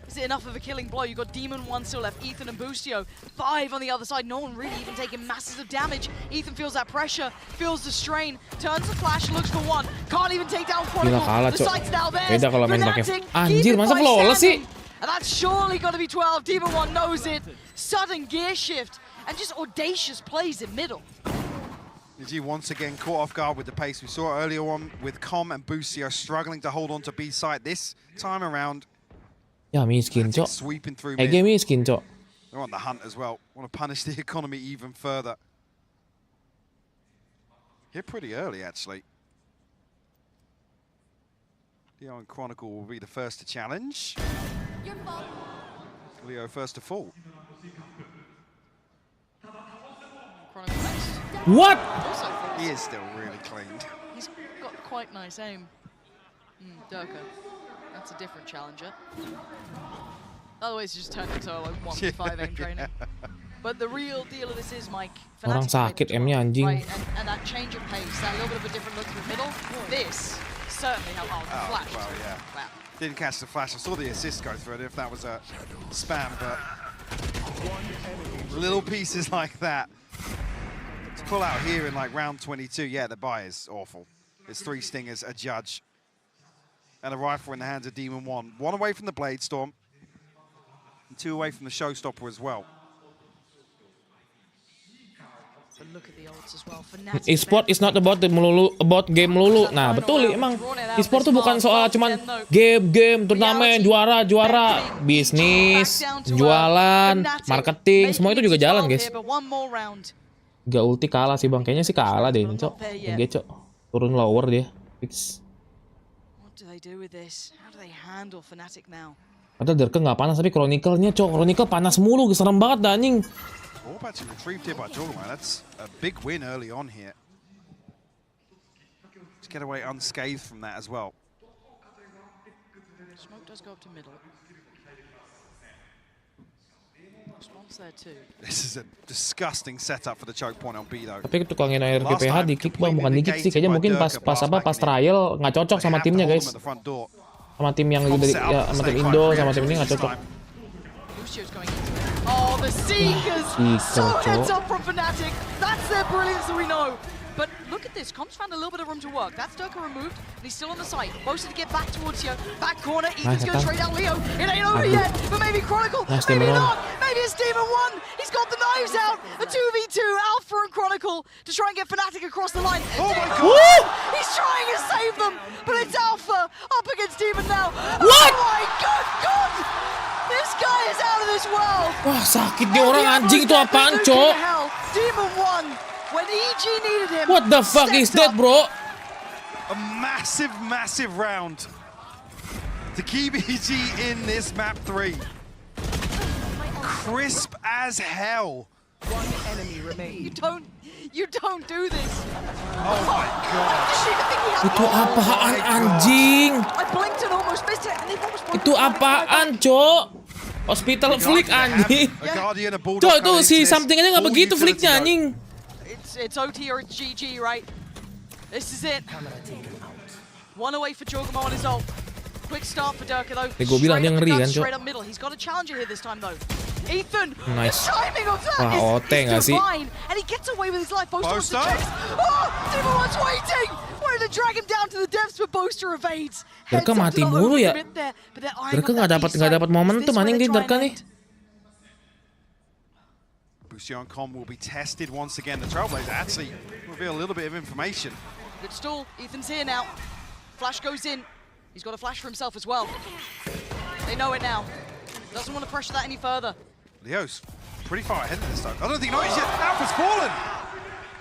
Is it enough of a killing blow? You've got Demon One still left, Ethan and Boostio. 5 on the other side, no one really even taking masses of damage. Ethan feels that pressure, feels the strain, turns the flash, looks for one. Can't even take down Chronicle. The sight's now there. Fnatic, anjir, masa flawless sih? And that's surely got to be 12. Demon One knows it. Sudden gear shift and just audacious plays in middle. EG once again caught off guard with the pace. We saw earlier on with Com and Boostio struggling to hold on to B side. This time around, ya miskin cok. Miskin cok. They're on the hunt as well. Want to punish the economy even further. Hit pretty early actually. Leo and Chronicle will be the first to challenge. Leo first to fall. What? He is still really clean. He's got quite nice aim. Durka. That's a different challenger. Otherwise, he just turned into a 1v5 aim training. But the real deal of this is, Mike, orang sakit M-nya anjing. Right, and that change of pace, that little bit of a different look through middle, this certainly helped out the flash. Well, yeah. Wow. Didn't catch the flash. I saw the assist go through it if that was a spam, but Little pieces like that. To pull out here in like round 22, yeah, the buy is awful. It's 3 stingers, a judge, and a rifle in the hands of Demon 1. 1 away from the Blade Storm, and 2 away from the Showstopper as well. E-sport is not about game melulu. Nah, betul emang. E-sport tuh bukan soal cuman game, turnamen, juara, bisnis, jualan, marketing, semua itu juga jalan, guys. Gak ulti kalah sih, Bang. Kayaknya sih kalah deh, Cok. Oke, Cok. Turun lower dia. Fix. Padahal Derke nggak panas, tapi Chronicle-nya, Cok. Chronicle panas mulu, serem banget, anjing. Orb actually retrieved here by Jogma. That's a big win early on here. To get away unscathed from that as well. Smoke does go up to middle. Response there too. This is a disgusting setup for the choke point on B though. Tapi tukangin RGPH di kick, Bang, bukan di kick sih. Kayaknya mungkin pas trial nggak cocok sama timnya, guys. Sama tim yang dari sama tim Indo, sama tim ini nggak cocok. Oh, the Seekers! So heads up from Fnatic. That's their brilliance that we know. But look at this. Comp's found a little bit of room to work. That's Durka removed, and he's still on the site. Mostly to get back towards you. Back corner. Ethan's going to trade out Leo. It ain't over yet, but maybe Chronicle. Maybe not. Maybe it's Demon 1. He's got the knives out. A 2v2, Alpha and Chronicle, to try and get Fnatic across the line. Oh my god! He's trying to save them, but it's Alpha up against Demon now. What? Oh my god! This guy is out of this world. Wah, sakit dia orang, anjing. Itu apaan, Cok? Demon 1, when EG needed him. What the fuck is that, bro? A massive round to keep EG in this map 3. Crisp as hell. 1 enemy remains. You don't do this. Oh my gosh. Itu apaan, anjing? Itu apaan, Cok? Hospital flick, anjing. Cok, itu si something aja nggak begitu flicknya, anjing. It's OT or GG, right? This is it. 1 away for Jogamo on his ult. Quick start for Durka though. Gue bilang dia ngeri kan, Cok. Straight up middle. He's got a challenger here this time though. Ethan, nice. the timing of that Wah, OT nggak sih? and he gets away with his life. Boaster wants to chase. Oh, Demon 1's waiting. Wanted to drag him down to the depths, but Boaster evades. Derka mati mulu ya. Derka nggak dapat momentum, anjing di Derka nih. Busio and Com will be tested once again. The Trailblazer actually reveal a little bit of information. Good stall. Ethan's here now. Flash goes in. He's got a flash for himself as well. They know it now. Doesn't want to pressure that any further. Leo's pretty far ahead of this though. I don't think he knows yet. Alpha's fallen.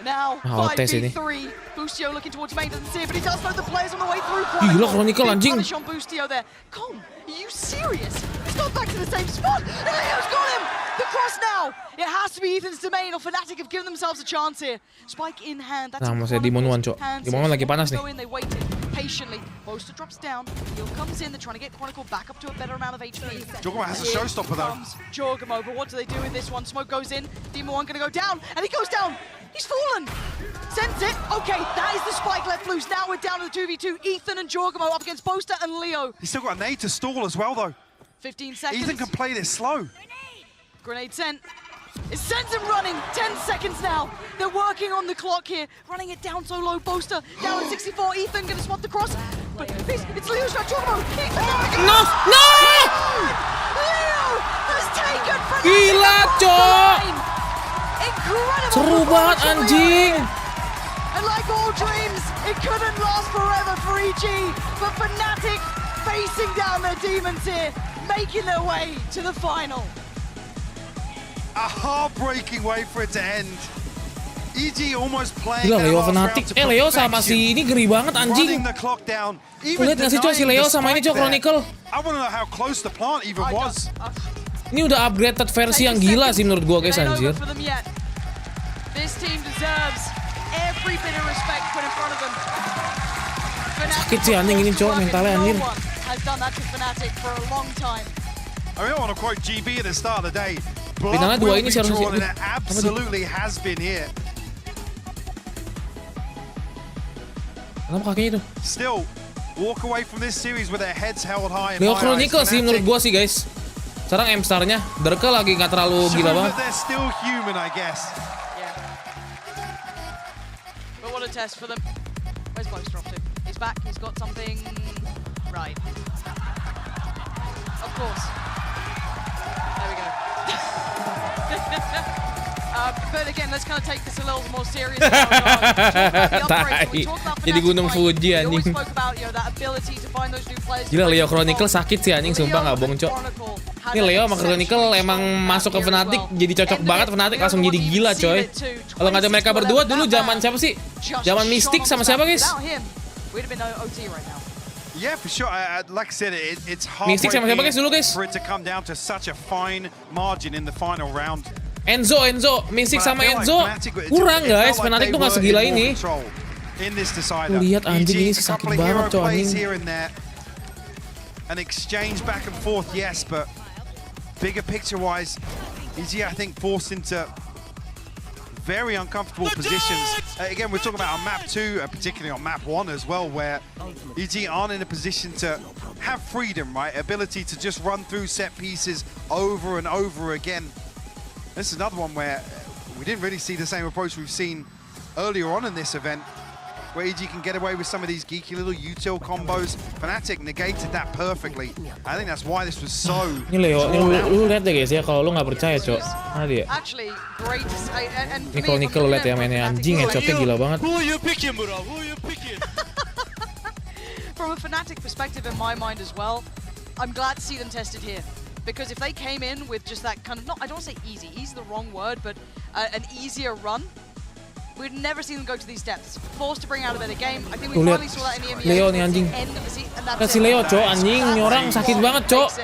Now, 5v3. Bustio looking towards main, doesn't see it, but he does know the players on the way through. Gila, Chronicle, anjing. Punish on Bustio there. Com, are you serious? He's gone back to the same spot, and Leo's got him! The cross now! It has to be Ethan's domain, or Fnatic have given themselves a chance here. Spike in hand, that's nah, masih Demon 1, Cok. Demon 1 lagi panas nih. They waited patiently. Boaster drops down, Heal comes in, they're trying to get Chronicle back up to a better amount of HP. Jogamo has a showstopper though. Jogamo, but what do they do with this one? Smoke goes in, Demon 1 gonna go down, and he goes down! He's fallen! Sends it! Okay, that is the spike left loose. Now we're down to the 2v2. Ethan and Jogamo up against Boaster and Leo. He's still got a nade to stall as well though. 15 seconds. Ethan can play this slow. Grenade sent. It sends him running. 10 seconds now. They're working on the clock here. Running it down so low. Boaster down at 64. Ethan gonna spot the cross. But it's Leo's shot. Jogamo. No! Leo has taken for Gila, Cok! Seru banget, anjing. And like all dreams, it couldn't last forever for EG. But Fnatic facing down their demons here, making their way to the final. A heartbreaking way for it to end. EG almost playing. Gila, Leo Fnatic. Leo sama si ini geri banget, anjing. Lihat nggak sih, Cok, si Leo sama ini, Cok, Chronicle. I want to know how close the plant even was. Ini udah upgraded versi yang gila sih menurut gua, guys, anjir. This team deserves every bit of respect put in front of them. Sakit sih anjing ini, Cok, mentalnya anjir. Has done that to Fnatic for a long time. I mean, I want to quote GB at the start of the day. Finalnya dua ini sih harusnya. It absolutely has been here. Kenapa kakinya itu? Still walk away from this series with their heads held high. Leo Chronicle sih menurut gua sih, guys. Sekarang M-Star-nya Derke lagi nggak terlalu gila banget. They're still human, I guess. Yeah. But what a test for them. Where's Box dropped him? He's back. He's got something right. Of course. There we go. But again, let's kind of take this a little more serious. Jadi gunung Fuji anjing. Gila, Leo Chronicle sakit sih anjing, sumpah nggak bohong, Cok. Ini Leo sama Chronicle emang masuk ke Fnatic, jadi cocok banget. Fnatic langsung jadi gila, coy. Kalau nggak ada mereka berdua dulu zaman siapa sih? Zaman Mystic sama siapa, guys? Yeah, for sure. Like I said, it's hard Mystic sama siapa, guys, dulu, guys? for it to come down to such a fine margin in the final round. Enzo, Mystic sama Enzo kurang, guys. Fnatic tuh nggak segila ini. Lihat anjing, ini sakit banget, coy, anjing. An exchange back and forth, yes, but bigger picture-wise, EG, I think, forced into very uncomfortable positions. Again, we're talking about on map 2, particularly on map 1 as well, where EG aren't in a position to have freedom, right? Ability to just run through set pieces over and over again. This is another one where we didn't really see the same approach we've seen earlier on in this event, where EG can get away with some of these geeky little util combos. Fnatic negated that perfectly. I think that's why this was so... Ini Leo, lu lihat deh guys ya, kalau lu nggak percaya, Cok. Mana dia? Ini Chronicle, lihat ya mainnya, anjing ya, Coknya gila banget. Who you picking, bro? Who you picking? From a Fnatic perspective in my mind as well, I'm glad to see them tested here. Because if they came in with just that kind of, I don't want to say easy the wrong word, but an easier run, we'd never seen them go to these depths. Forced to bring out a better game. I think we finally saw that in the Leo nih anjing. Kasih Leo, Cok, anjing, ini orang sakit banget, Cok.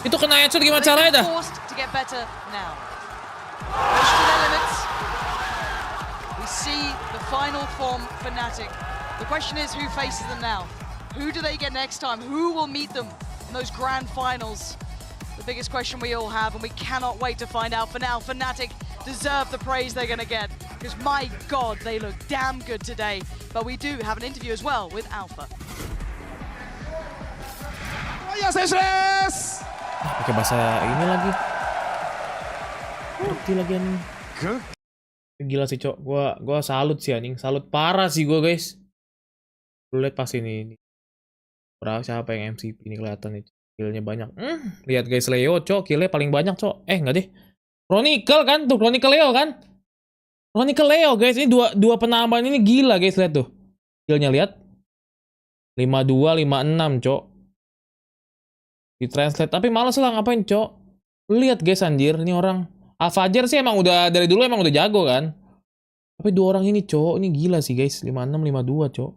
Itu kena headshot gimana caranya dah? Forced to get better now. Pushed to their limits. We see the final form Fnatic. The question is, who faces them now? Who do they get next time? Who will meet them in those grand finals? The biggest question we all have, and we cannot wait to find out. For now, Fnatic deserve the praise they're going to get, because my god, they look damn good today. But we do have an interview as well with Alpha. Pakai bahasa ini lagi. Ngerti lagi anjing. Gila sih, Cok. Gua salut sih anjing. Salut parah sih gua, guys. Lu lihat pas ini. Berapa siapa yang MCP ini kelihatan nih. Killnya banyak. Lihat guys, Leo, Cok, killnya paling banyak, Cok. Enggak deh. Chronicle kan tuh, Chronicle Leo kan. Chronicle Leo, guys. Ini dua penambahan ini gila, guys. Lihat tuh. Killnya lihat. 52, 56, Cok. Di translate, tapi males lah ngapain, Cok. Lihat guys, anjir, ini orang. Alfajar sih emang udah dari dulu emang udah jago kan. Tapi dua orang ini, Cok, ini gila sih, guys. 56, 52, Cok.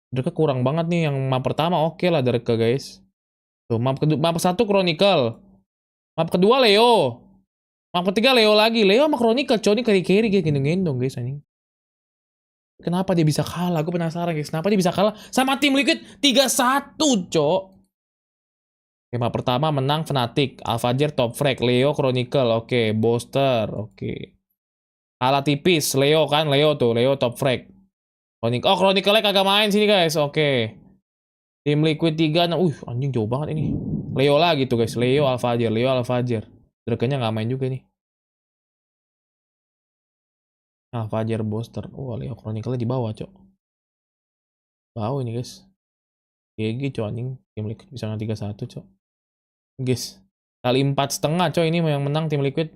Derke kurang banget nih yang map pertama, oke lah Derke, guys. Tuh, map 1 Chronicle. Map kedua Leo. Map ketiga Leo lagi. Leo sama Chronicle, Cok, ini carry kayak gendong-gendong, guys, anjing. Kenapa dia bisa kalah? Gue penasaran, guys. Kenapa dia bisa kalah sama tim Liquid 3-1, Cok? Oke, map pertama menang Fnatic. Alfajar top frag. Leo Chronicle. Oke, Booster. Oke. Kalah tipis. Leo kan. Leo tuh. Leo top frag. Chronicle. Oh, Chronicle-nya kagak main sini, guys. Oke. Tim Liquid 3. Nah, anjing jauh banget ini. Leo lagi tuh, guys. Leo Alfajar. Leo Alfajar. Drekenya nggak main juga nih. Alfajar Booster. Oh, Leo Chronicle-nya di bawah, Cok. Bawah ini, guys. GG, Cok, anjing. Tim Liquid bisa nge 3-1, Cok. Guys, kali 4,5, Cok, ini yang menang tim Liquid.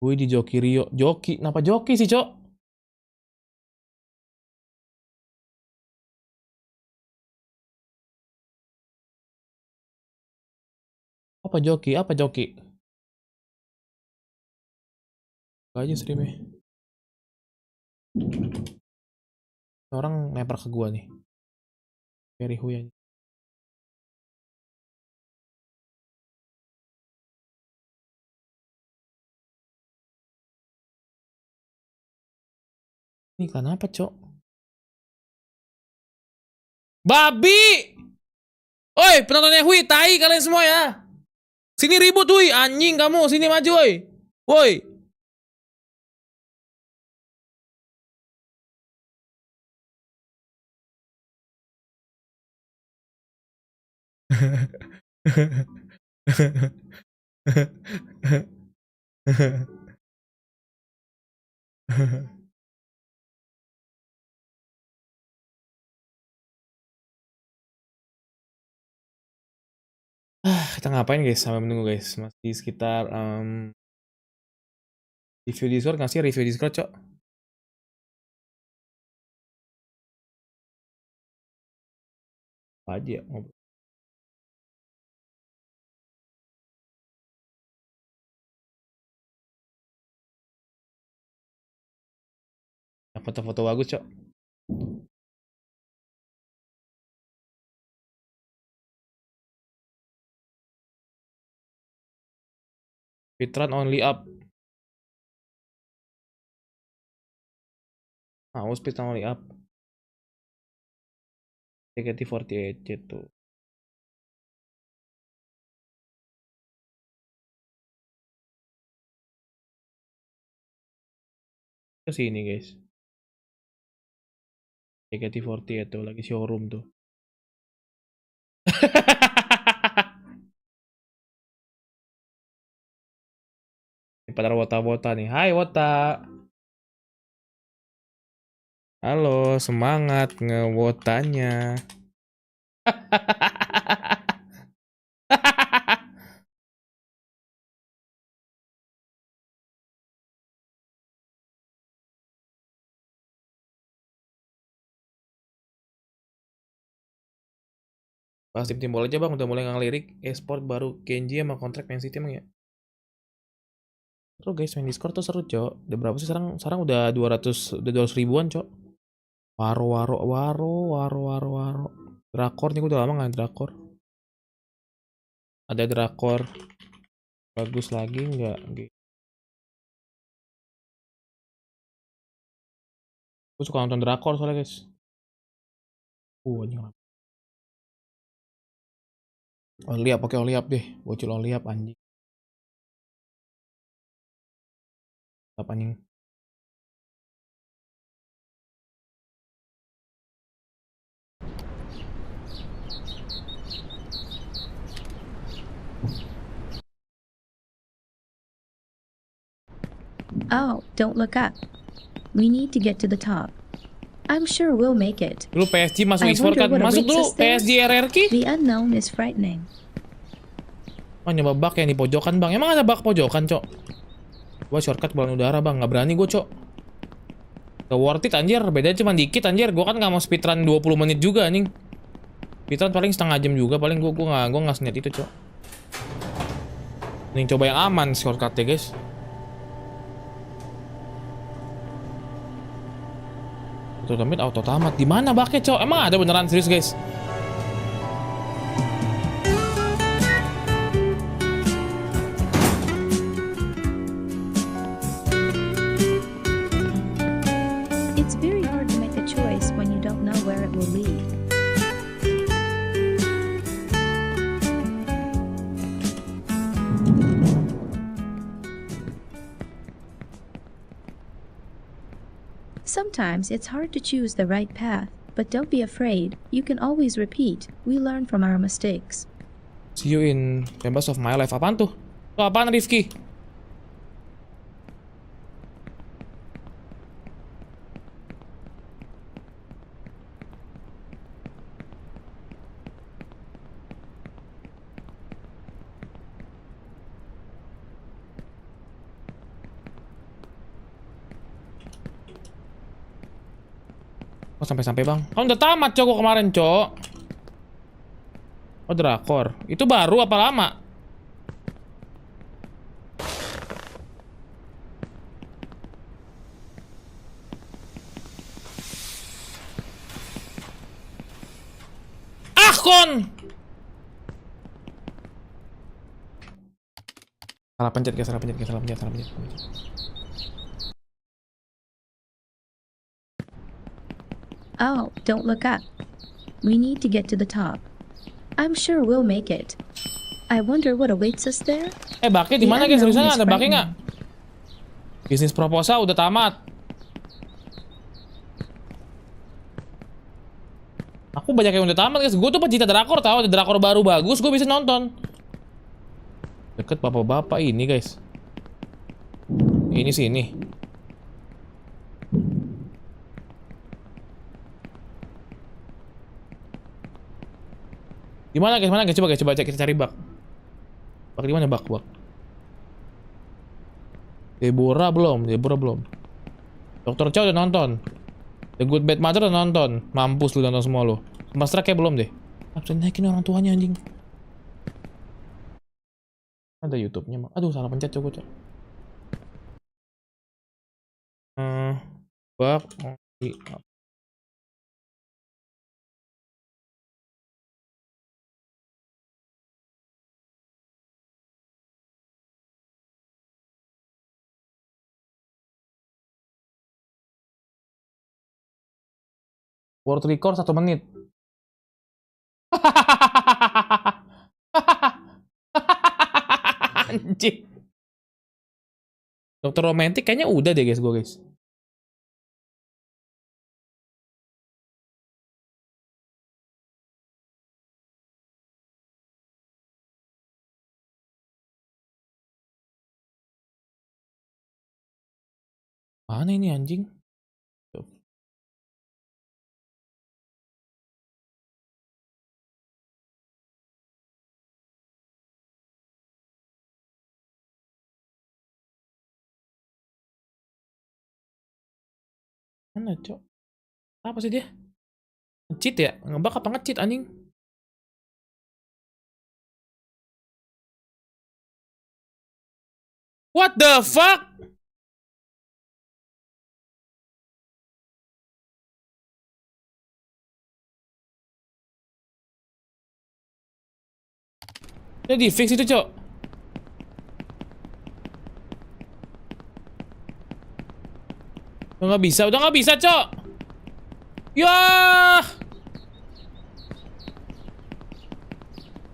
Gue di joki Rio. Joki, kenapa joki sih, Cok? Apa joki? Apa joki? Aja streamnya. Orang nempel ke gua nih. Very huyan. Ini kenapa, Cok? Babi! Oi, penontonnya Hui, tai kalian semua ya. Sini ribut, Hui. Anjing kamu, sini maju, woi. Woi. Kita ngapain guys sampai menunggu guys? Masih sekitar review Discord, ngasih review Discord cok. Apa aja ngobrol. Foto-foto bagus cok. Speedrun only up. Mau speedrun only up. Seagate 48 itu. Ke sini guys. Seagate 48 tuh lagi showroom tuh. Pada wota-wota nih. Hai wota. Halo, semangat ngewotanya. Bahas tim bola aja bang, udah mulai ngelirik e-sport baru Kenji sama kontrak Man City emang ya. Seru guys, main Discord tuh seru cok. Udah berapa sih sekarang udah 200 ribuan cok. Waro. Drakor nih, gue udah lama nggak drakor. Ada drakor bagus lagi nggak? Gue suka nonton drakor soalnya guys. Anjing. Oliap, oke oliap deh. Bocil oliap anjing. Apa anjing? Oh, don't look up. We need to get to the top. I'm sure we'll make it. Dulu PSG masuk e-sport kan? Masuk dulu PSG RRQ. The unknown is frightening. Oh nyoba bug yang di pojokan bang. Emang ada bug pojokan cok? Gua shortcut balon udara bang. Nggak berani gue cok. Gak worth it anjir. Bedanya cuma dikit anjir. Gue kan nggak mau speedrun 20 menit juga anjing. Speedrun paling setengah jam juga. Paling gue nggak seniat itu cok. Nih coba yang aman shortcut ya guys. Auto tamat. Di mana baknya, cok? Emang ada beneran serius, guys? It's very hard to make a choice when you don't know where it will lead. Sometimes it's hard to choose the right path, but don't be afraid. You can always repeat. We learn from our mistakes. See you in Members of My Life. Apaan tuh? Tuh apaan Rifki? Oh sampai-sampai bang. Kan udah tamat cok kemarin cok. Oh drakor. Itu baru apa lama? Ah kon. Salah pencet guys, salah pencet. Oh, don't look up. We need to get to the top. I'm sure we'll make it. I wonder what awaits us there. Baknya di mana guys? Seriusan ada baknya nggak? Bisnis proposal udah tamat. Aku banyak yang udah tamat guys. Gue tuh pecinta drakor tahu, ada drakor baru bagus, gue bisa nonton. Deket bapak-bapak ini guys. Ini sini. Gimana guys? Mana guys? Coba kita cari bug. Bug di mana bug? Deborah belum. Dokter Chow udah nonton. The Good Bad Mother udah nonton. Mampus lu nonton semua lu. Master kayak belum deh. Bisa naikin orang tuanya anjing. Ada YouTube-nya. Aduh salah pencet coba. Bug. Word record 1 menit. Anjing. Dokter romantik kayaknya udah deh guys, guys. Mana ini anjing? Mana cok? Apa sih dia? Nge-cheat ya? Ngebug apa nge-cheat anjing? What the fuck? Udah di fix itu cok. Udah nggak bisa cok. Yah.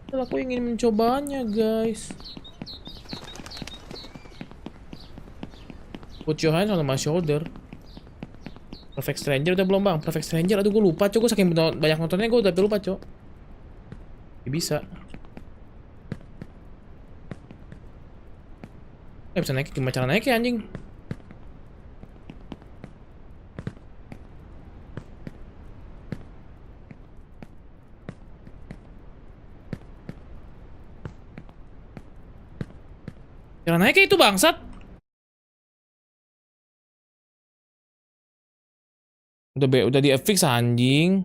Aku ingin mencobanya guys. Put your hand on my shoulder. Perfect Stranger udah belum bang? Perfect Stranger, aduh gue lupa cok. Gue saking banyak nontonnya gue udah lupa cok. Bisa. Bisa naik, gimana cara naik ya anjing? Cara naiknya itu bangsat. Udah di fix anjing.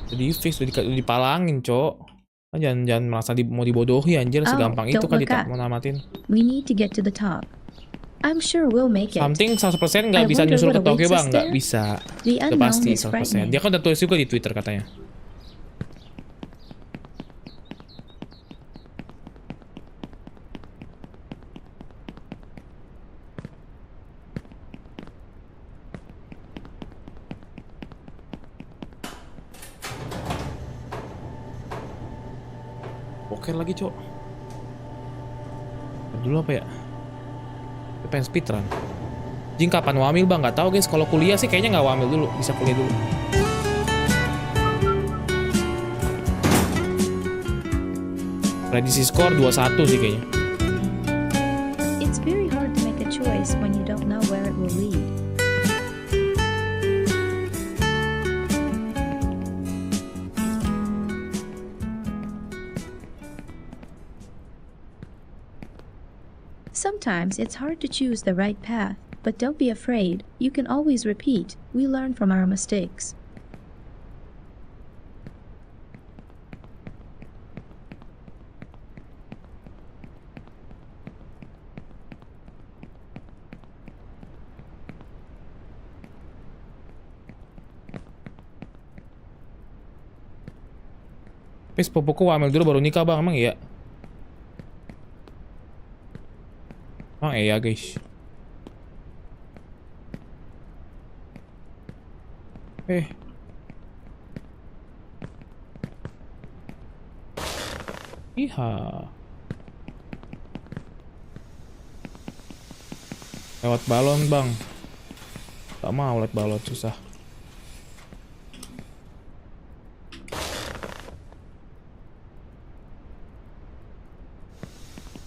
Udah di fix, udah dipalangin, cok. Jangan merasa mau dibodohi anjir, segampang itu kan mau namatin. We need to get to the top. I'm sure we'll make it. Something 100% nggak bisa nyusul ke Tokyo bang, nggak bisa. Itu pasti 100%. Dia kan udah tulis juga di Twitter katanya. Oke lagi cok. Dulu apa ya? Pengen speedrun. Jing kapan wamil bang? Nggak tahu guys. Kalau kuliah sih kayaknya nggak wamil dulu. Bisa kuliah dulu. Prediksi skor 2-1 sih kayaknya. It's very hard to make a choice when you don't know where it will lead. Sometimes it's hard to choose the right path, but don't be afraid. You can always repeat. We learn from our mistakes. Tapi sepupuku wamil dulu baru nikah bang, emang iya? Emang iya guys. Iha. Lewat balon bang. Gak mau lewat balon, susah.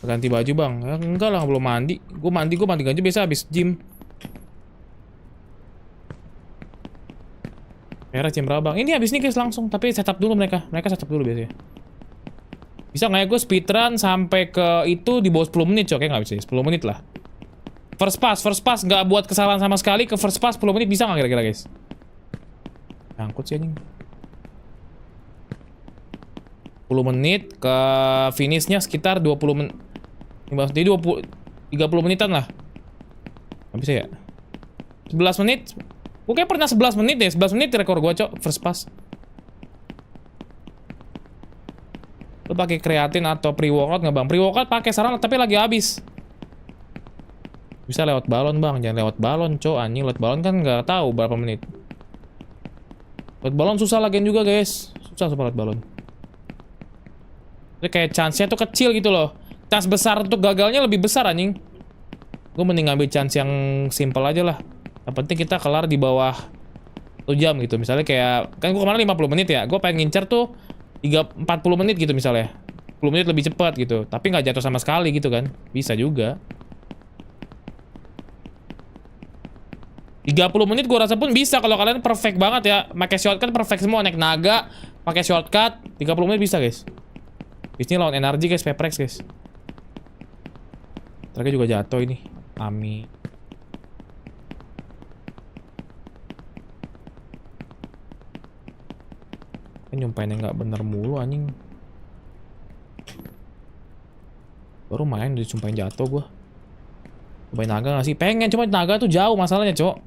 Ganti baju bang. Ya, enggak lah, belum mandi. Gue mandi aja biasa habis gym. Merah jam berapa bang? Ini habis nih guys langsung. Tapi setup dulu mereka. Mereka setup dulu biasanya. Bisa nggak ya gue speedrun sampai ke itu di bawah 10 menit cok? Kayak nggak bisa ya, 10 menit lah. First pass nggak buat kesalahan sama sekali. Ke first pass 10 menit bisa nggak kira-kira guys? Nyangkut sih anjing. 10 menit ke finishnya sekitar 20 menit. Jadi 30 menitan lah. Nggak bisa ya? 11 menit. Gue kayak pernah 11 menit deh. 11 menit rekor gue cok. First pass. Lo pakai kreatin atau pre-workout nggak bang? Pre-workout pakai saran tapi lagi habis. Bisa lewat balon bang. Jangan lewat balon cok. Anjing lewat balon kan nggak tahu berapa menit. Lewat balon susah lagian juga guys. Susah lewat balon. Jadi kayak chance-nya tuh kecil gitu loh. Chance besar untuk gagalnya lebih besar anjing. Gue mending ngambil chance yang simple aja lah. Yang penting kita kelar di bawah 1 jam gitu. Misalnya kayak, kan gue kemarin 50 menit ya. Gue pengen ngincer tuh 40 menit gitu misalnya. 10 menit lebih cepat gitu. Tapi nggak jatuh sama sekali gitu kan. Bisa juga. 30 menit gue rasa pun bisa kalau kalian perfect banget ya. Pakai shortcut perfect semua. Naik naga, pakai shortcut, 30 menit bisa guys. Ini lawan NRG guys, PRX guys. Ternyata juga jatuh ini. Ami. Kan nyumpainnya nggak bener mulu anjing. Baru main udah disumpahin jatuh gua. Cobain naga gak sih? Pengen, cuma naga tuh jauh masalahnya cok.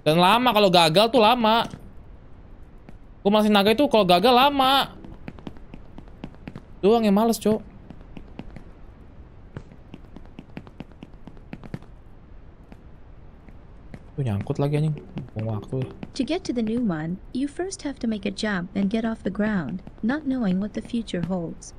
Dan lama, kalau gagal tuh lama. Gua masih naga itu kalau gagal lama. Doang yang males cok. Tuh nyangkut lagi anjing. Buang waktu. To get to the new one, you first have to make a jump and get off the ground, not knowing what the future holds.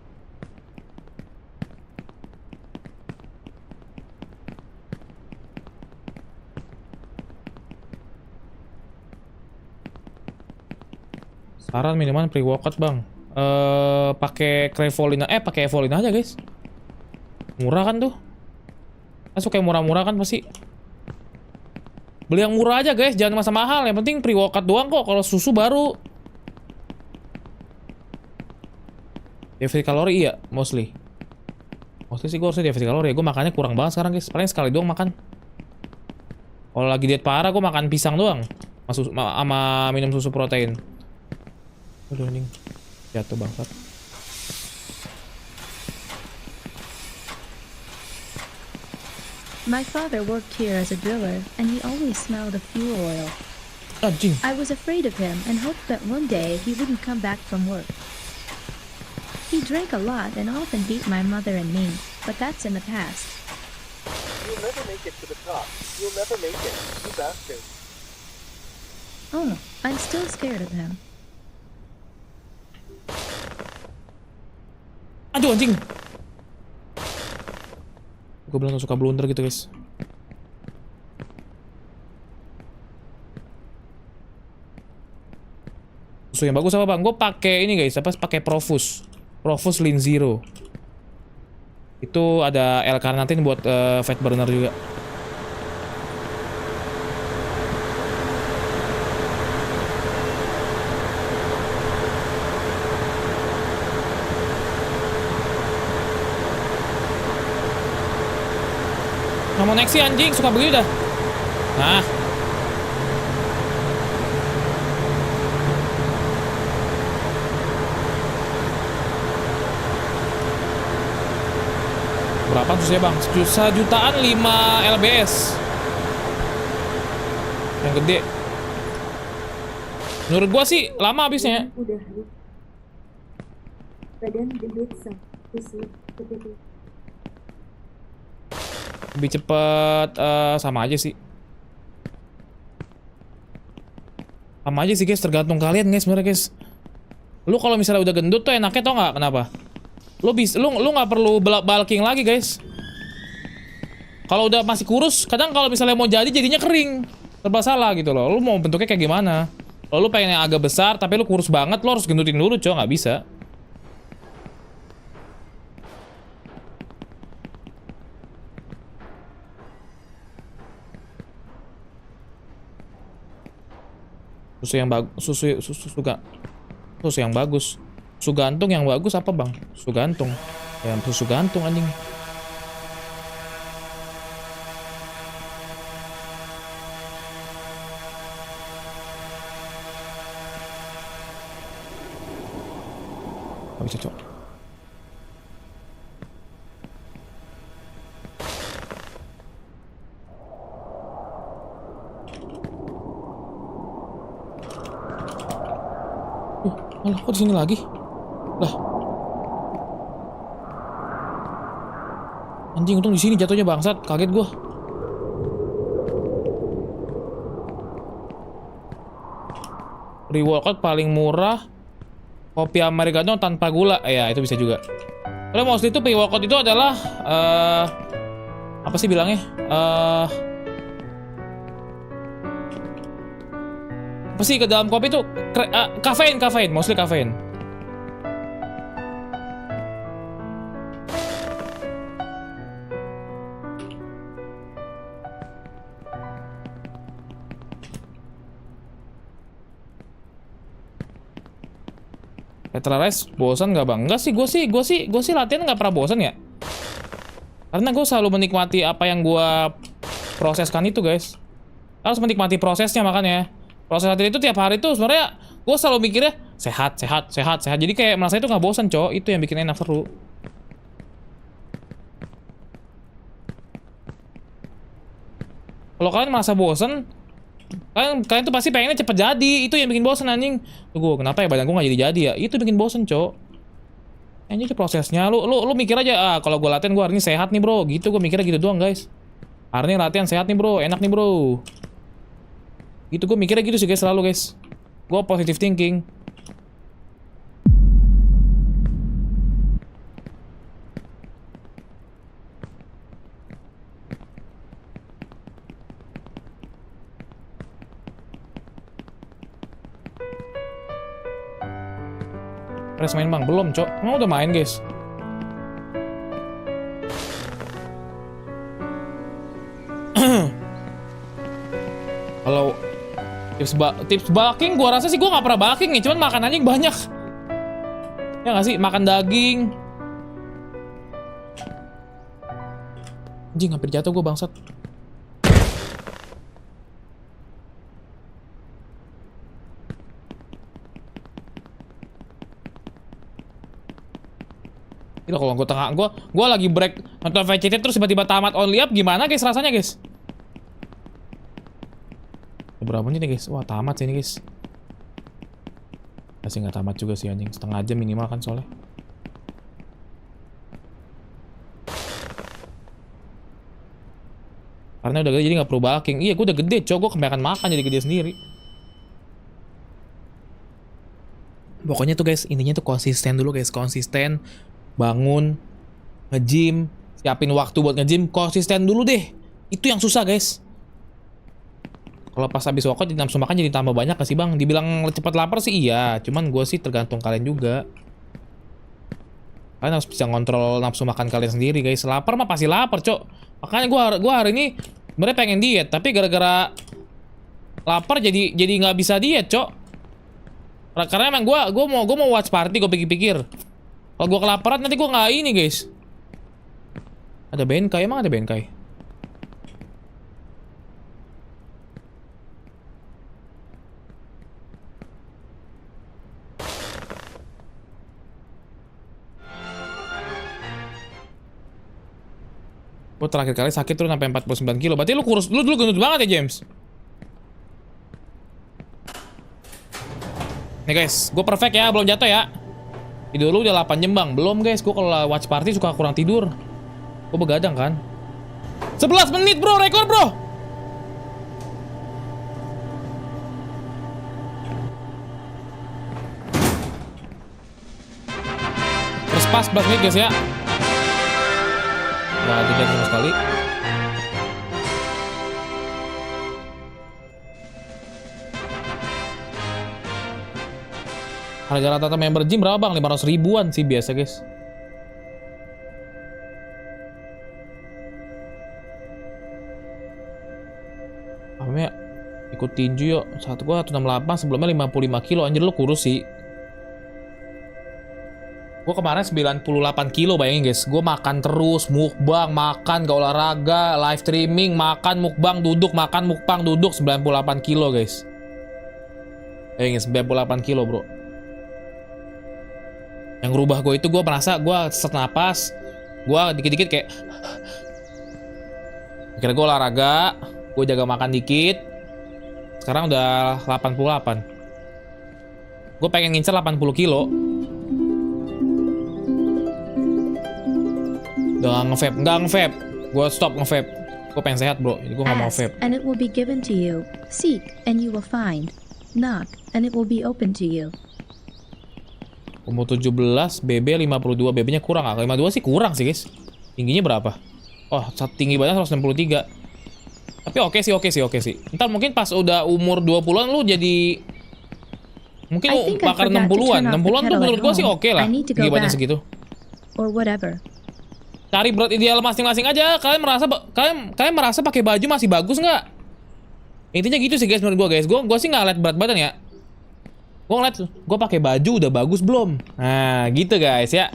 Saran minuman pre-workout bang. Pakai Krevolina, pakai Evolina aja guys. Murah kan tuh. Kan suka yang murah-murah kan pasti. Beli yang murah aja guys, jangan masa mahal. Yang penting pre-workout doang kok. Kalau susu baru. Defisit kalori iya, mostly. Mostly sih gue harusnya defisit kalori ya. Gue makannya kurang banget sekarang guys. Paling sekali doang makan. Kalau lagi diet parah gue makan pisang doang. Sama minum susu protein. Aduh anjing. Jatuh bangsat. My father worked here as a driller, and he always smelled of fuel oil. Anjing. I was afraid of him and hoped that one day he wouldn't come back from work. He drank a lot and often beat my mother and me, but that's in the past. You'll never make it to the top. You'll never make it, you bastard. Oh, I'm still scared of him. Aduh anjing. Gue bilang suka blunder gitu guys. Susu yang bagus apa bang? Gue pakai ini guys, apa? Pakai Profus Lean Zero. Itu ada L-carnitin buat fat burner juga. Nggak mau naik sih anjing, suka begini dah. Nah. Berapa susahnya bang? 1.500.000 LBS. Yang gede. Menurut gua sih lama habisnya. Lebih cepet, sama aja sih. Sama aja sih guys, tergantung kalian guys sebenarnya guys. Lu kalau misalnya udah gendut tuh enaknya tau nggak kenapa? Lu nggak perlu bulking lagi guys. Kalau udah masih kurus, kadang kalau misalnya mau jadinya kering. Serba salah gitu loh. Lu mau bentuknya kayak gimana? Kalau lu pengen yang agak besar tapi lu kurus banget, lu harus gendutin dulu, cok, nggak bisa. Susu yang bagus, susu yang bagus. Susu gantung yang bagus apa, Bang? Susu gantung. Ya, susu gantung anjing. Gak bisa, cok. Alah, kok di sini lagi? Lah. Anjing, untung di sini jatuhnya bangsat, kaget gua. Pre-workout paling murah. Kopi americano tanpa gula. Ya, itu bisa juga. Kalau mostly itu pre-workout itu adalah apa sih bilangnya? Apa sih ke dalam kopi itu kafein, mostly kafein. PRX bosan nggak, Bang? Enggak sih, gue sih latihan nggak pernah bosan ya. Karena gue selalu menikmati apa yang gue proseskan itu, guys. Harus menikmati prosesnya, makanya. Proses latihan itu tiap hari tuh sebenarnya gue selalu mikirnya sehat. Jadi kayak merasa itu nggak bosan, cowok. Itu yang bikin enak, seru. Kalau kalian merasa bosan, kalian tuh pasti pengennya cepet jadi. Itu yang bikin bosan, anjing. Tuh gue, kenapa ya badan gue nggak jadi ya? Itu bikin bosan, cowok. Anjing, itu prosesnya. Lu mikir aja, kalau gue latihan gue hari ini sehat nih, bro. Gitu, gue mikirnya gitu doang, guys. Hari ini latihan sehat nih, bro. Enak nih, bro. Gitu, gue mikirnya gitu sih, guys, selalu, guys. Gue positive thinking. Press main, Bang? Belum, cok. Emang udah main, guys? Kalau tips bulking, gua rasa sih gua nggak pernah bulking nih, cuman makan anjing banyak. Ya nggak sih, makan daging. Anjing, hampir jatuh gua, bangsat. Gila, kalau gua tengah, gua lagi break nonton VCT terus tiba-tiba tamat only up, gimana, guys, rasanya, guys? Berapa menit nih, guys? Wah, tamat sih ini, guys. Masih nggak tamat juga sih, anjing. Setengah jam minimal kan soalnya. Karena udah gede jadi nggak perlu bulking. Iya, gue udah gede, cok. Gue kebanyakan makan jadi gede sendiri. Pokoknya tuh, guys, intinya tuh konsisten dulu, guys. Konsisten, bangun, nge-gym, siapin waktu buat nge-gym. Konsisten dulu deh. Itu yang susah, guys. Kalau pas habis workout nafsu makan jadi tambah banyak gak sih, Bang? Dibilang cepat lapar sih iya, cuman gue sih tergantung kalian juga. Kalian harus bisa ngontrol nafsu makan kalian sendiri, guys. Lapar mah pasti lapar, cok. Makanya gue hari ini sebenarnya pengen diet, tapi gara-gara lapar jadi nggak bisa diet, cok. Karena emang gue mau watch party, gue pikir-pikir. Kalau gue kelaparan nanti gue nggak ini, guys. Ada benkai, emang ada benkai? Gue terakhir kali sakit turun sampai 49 kilo. Berarti lu kurus, lu dulu gendut banget ya, James? Nih, guys, gue perfect ya, belum jatuh ya. Tidur lu udah 8 jam, Bang. Belum, guys, gue kalau watch party suka kurang tidur. Gue begadang kan. 11 menit, bro, rekor, bro. Terus pas 11 menit, guys ya. Gak ada sama sekali. Harga rata-rata member gym berapa bang? 500 ribuan sih biasa guys. Apa ya? Ikut tinju yuk. Satu gua 168, sebelumnya 55 kilo. Anjir lu kurus sih. Gua kemarin 98 kilo, bayangin guys. Gua makan terus, mukbang, makan, gak olahraga, live streaming, makan, mukbang, duduk, makan, mukbang, duduk, 98 kilo guys. Bayangin 98 kilo bro. Yang ngerubah gue itu gue merasa gue sesak napas, gue dikit-dikit kayak akhirnya gue olahraga, gue jaga makan dikit. Sekarang udah 88. Gue pengen ngincer 80 kilo. Udah nge-vape, gue stop nge-vape. Gue pengen sehat bro, jadi gue gak mau vape. And it will be given to you. Seek and you will find. Knock and it will be open to you. Umur 17, BB 52, BB-nya kurang gak? 52 sih kurang sih guys. Tingginya berapa? Oh, tinggi badan 163. Tapi oke sih. Ntar mungkin pas udah umur 20-an lu jadi mungkin lu bakar 60-an. 60-an tuh menurut gua sih oke lah. Tinggi badan segitu. Or whatever. Cari berat ideal masing-masing aja. Kalian merasa pakai baju masih bagus nggak? Intinya gitu sih guys menurut gua guys. Gua sih nggak liat berat badan ya. Gue ngeliat, gue pakai baju udah bagus belum? Nah, gitu guys ya.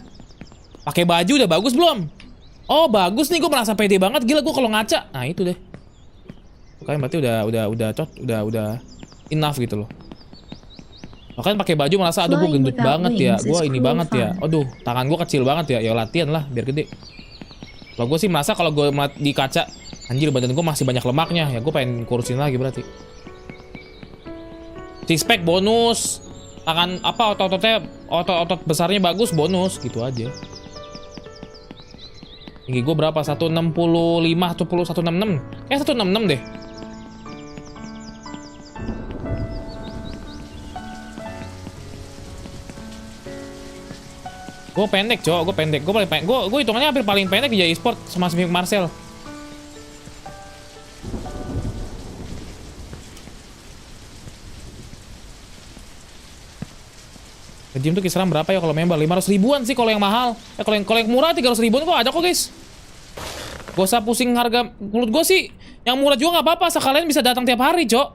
Pakai baju udah bagus belum? Oh, bagus nih, gue merasa pede banget. Gila gue kalau ngaca. Nah, itu deh. Kalian berarti udah enough gitu loh. Makanya pakai baju merasa aduh gue gendut banget ya. Gue ini banget ya. Aduh, tangan gue kecil banget ya. Ya latihan lah biar gede. Kalau gue sih merasa kalau gue di kaca, anjir badan gue masih banyak lemaknya. Ya gue pengen kurusin lagi berarti. Si Spek bonus, tangan apa otot besarnya bagus bonus gitu aja. Tinggi gue berapa? 165 atau 166? Kayak 166 deh. Gue pendek cowok, gue pendek. Gue hitungannya hampir paling pendek di e-sport sama si Marcel. Gym tuh kisaran berapa ya kalau member? 500 ribuan sih kalau yang mahal. Kalau yang murah 300 ribuan kok ada kok guys. Gak usah pusing harga. Menurut gue sih yang murah juga nggak apa-apa. Sekalian bisa datang tiap hari cok.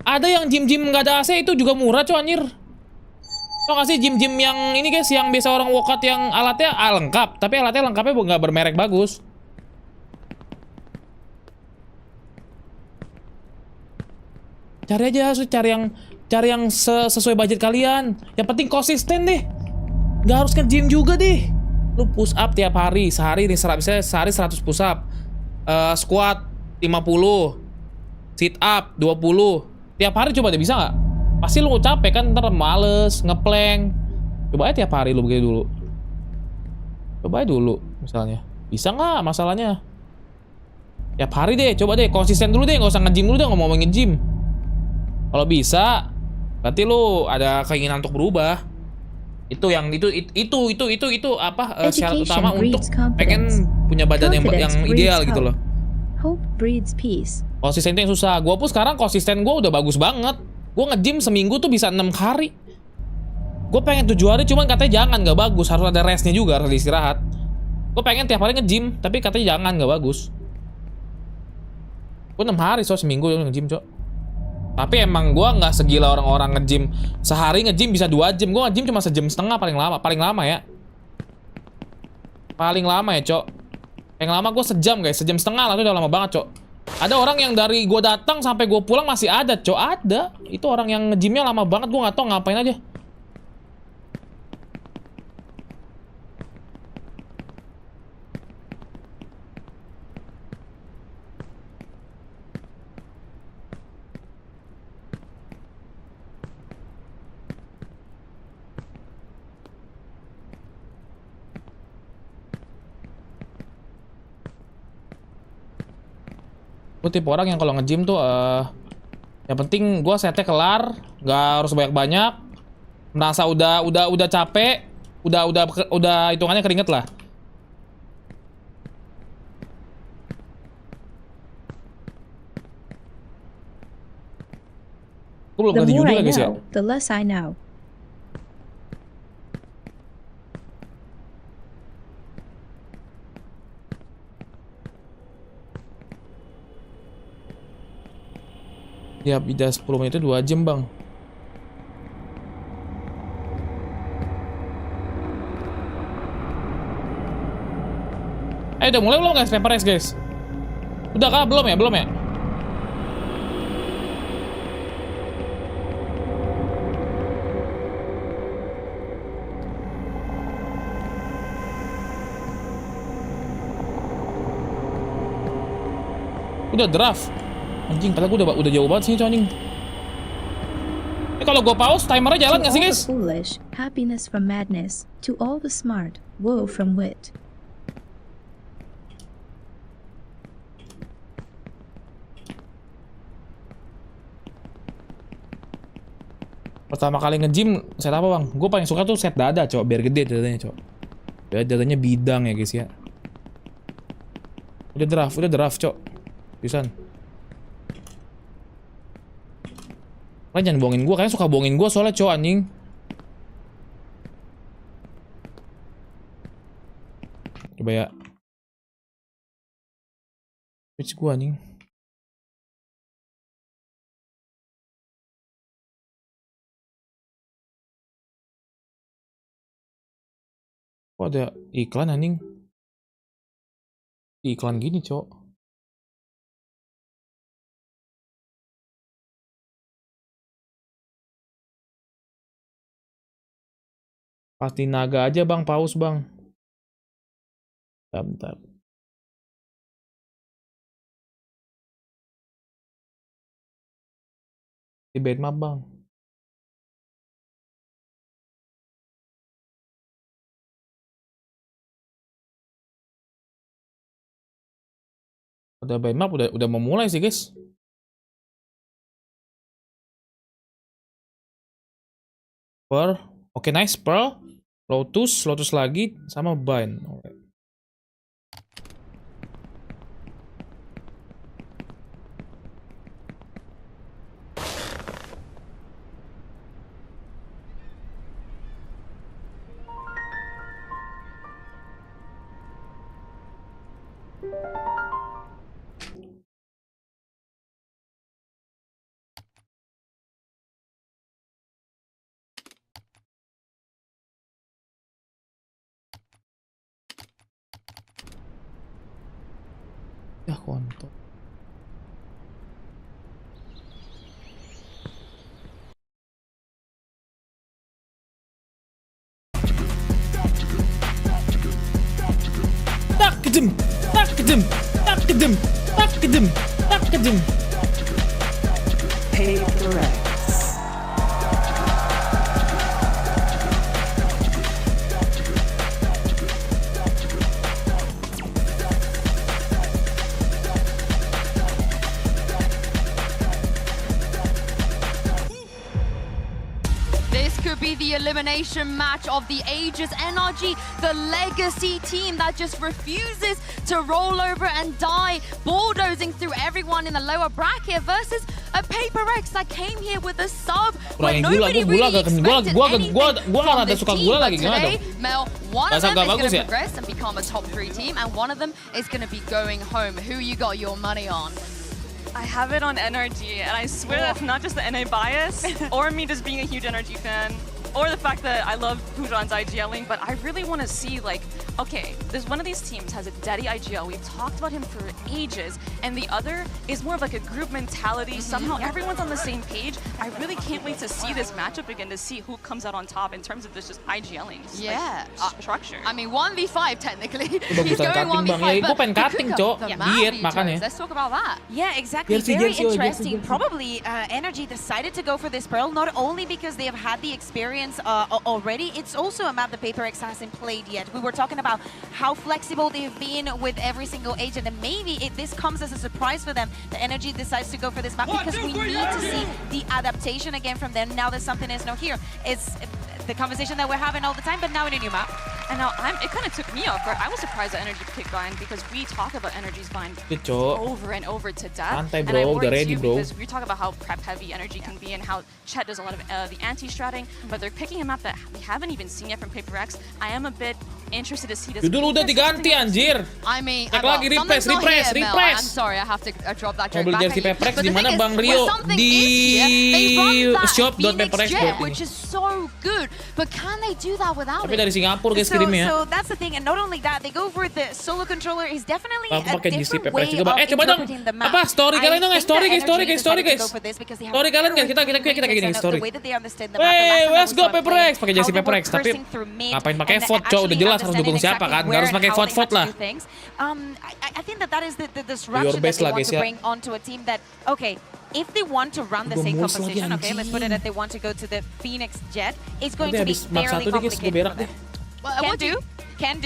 Ada yang gym nggak ada AC itu juga murah cok anjir. Tau gak sih gym yang ini guys, yang biasa orang workout yang alatnya lengkap, tapi alatnya lengkapnya nggak bermerek bagus. Cari aja, cari yang sesuai budget kalian. Yang penting konsisten deh. Gak harus nge-gym juga deh. Lu push up tiap hari, sehari 100 push up, squat 50, sit up 20. Tiap hari coba deh, bisa nggak? Pasti lu capek kan, ntar males, ngeplank. Coba aja tiap hari lu begini dulu. Coba aja dulu misalnya. Bisa nggak masalahnya? Tiap hari deh, coba deh, konsisten dulu deh, nggak usah nge-gym dulu deh, ngomong nge-gym. Kalau bisa, berarti lu ada keinginan untuk berubah. Itu apa syarat utama untuk pengen punya badan yang ideal gitu loh. Hope breeds peace. Konsisten itu yang susah. Gua pun sekarang konsisten gua udah bagus banget. Gua nge-gym seminggu tuh bisa 6 hari. Gue pengen 7 hari, cuman katanya jangan, nggak bagus. Harus ada restnya juga, harus istirahat. Gue pengen tiap hari nge-gym, tapi katanya jangan, nggak bagus. Gue 6 hari seminggu nge-gym cok. Tapi emang gue nggak segila orang-orang nge-gym. Sehari nge-gym bisa 2 jam. Gue nge-gym cuma 1,5 jam paling lama ya. Paling lama ya cok. Yang lama gue sejam guys, 1,5 jam lah, itu udah lama banget cok. Ada orang yang dari gue datang sampai gue pulang masih ada cok, ada. Itu orang yang nge-gymnya lama banget, gue nggak tahu ngapain aja. Gue tipe orang yang kalau nge-gym tuh yang penting gue setnya kelar, nggak harus banyak-banyak. Merasa udah capek, udah hitungannya keringet lah. Gue belum ganti judul guys ya. The less I know. Ya, beda 10 menit itu 2 jam, Bang. Udah mulai belum guys, PRX guys? Udah kah? Belum ya? Belum ya? Udah draft. Anjing, padahal gue udah jauh banget sih, anjing. Kalau gue pause, timernya jalan nggak sih guys? Foolish, happiness from madness. To all the smart, woe from wit. Pertama kali nge-gym set apa bang? Gue paling suka tuh set dada cok, biar gede dadanya cok. Biar dadanya bidang ya guys ya. Udah draft cok. Pisan. Kalian jangan bohongin gue, kalian suka bohongin gue soalnya cok anjing. Coba ya. Switch gue anjing. Kok ada iklan anjing? Iklan gini, cok. Pasti naga aja, Bang. Pause, Bang. Bentar. Di bitmap, Bang. Udah bitmap, udah mau mulai sih guys. Pearl, oke nice Pearl, Lotus lagi sama Bind. Ya kontol. Tak kejem. Paperrex. The elimination match of the ages. NRG, the legacy team that just refuses to roll over and die, bulldozing through everyone in the lower bracket versus a Paperrex that came here with a sub where nobody really expected anything from this team. But today, Mel, one of them is going to progress and become a top 3 team, and one of them is going to be going home. Who you got your money on? I have it on NRG, and I swear that's not just the NA bias, or me just being a huge NRG fan, or the fact that I love Pujan's IGLing, but I really want to see, like, okay, there's one of these teams has a daddy IGL, we've talked about him for ages, and the other is more of like a group mentality, somehow everyone's on the same page. I really can't wait to see this matchup again, to see who comes out on top in terms of this just IGLing structure. I mean, 1v5 technically. He's going 1v5, but let's talk about that. Yeah, exactly. Very interesting. Probably NRG decided to go for this Pearl, not only because they have had the experience already, it's also a map that Paperrex hasn't played yet. We were talking about how flexible they've been with every single agent, and maybe this comes as a surprise for them. The NRG decides to go for this map because we need to see the adaptation again from them now that something is not here. It's the conversation that we're having all the time, but now in a new map. And now it kind of took me off guard. I was surprised that NRG picked Bind because we talk about NRG's Bind over and over to death. Santai, and I bro. worry too because we talk about how prep heavy NRG can be and how Chet does a lot of the anti-stratting, but they're picking a map that we haven't even seen yet from Paperrex. I am a bit interested to see this. Judul udah diganti anjir. I mean, cek lagi refresh. I'm sorry, I have to drop that joke Mobil back jersey at you. Paperrex But di the mana thing Bang is, Rio when something di is here, they run that shop.paperrex Phoenix Jet, which is so good. But can they do that without Tapi it? dari Singapura guys So kirimnya. that's the thing, and not only that, they go for the solo controller is definitely Aku a pakai jersey different Paperrex way juga, Bang. of Coba dong. interpreting the map. Apa story kalian dong, I think story that guys. NRG decided to go for this because they have Story kalian guys, kita very story. the way that they understand the map, the Wey, last time let's I go was on Paperrex, play, pakai jersey how they were Paperrex. Tapi cursing through mid ngapain pakai and vote, cowok? Udah actually jelas harus dukung understanding siapa kan? exactly Gak harus where pakai and how they vote-vote had lah. to do things. I think that is the disruption that best they lah, want guys, to ya. bring onto a team that, okay, if they want to run the same Gua mulus lagi, composition, okay, let's put it anjing. that they want to go to the Phoenix Jet, it's going Nanti to be habis map fairly 1 nih guys, gue complicated berak for deh. them. Can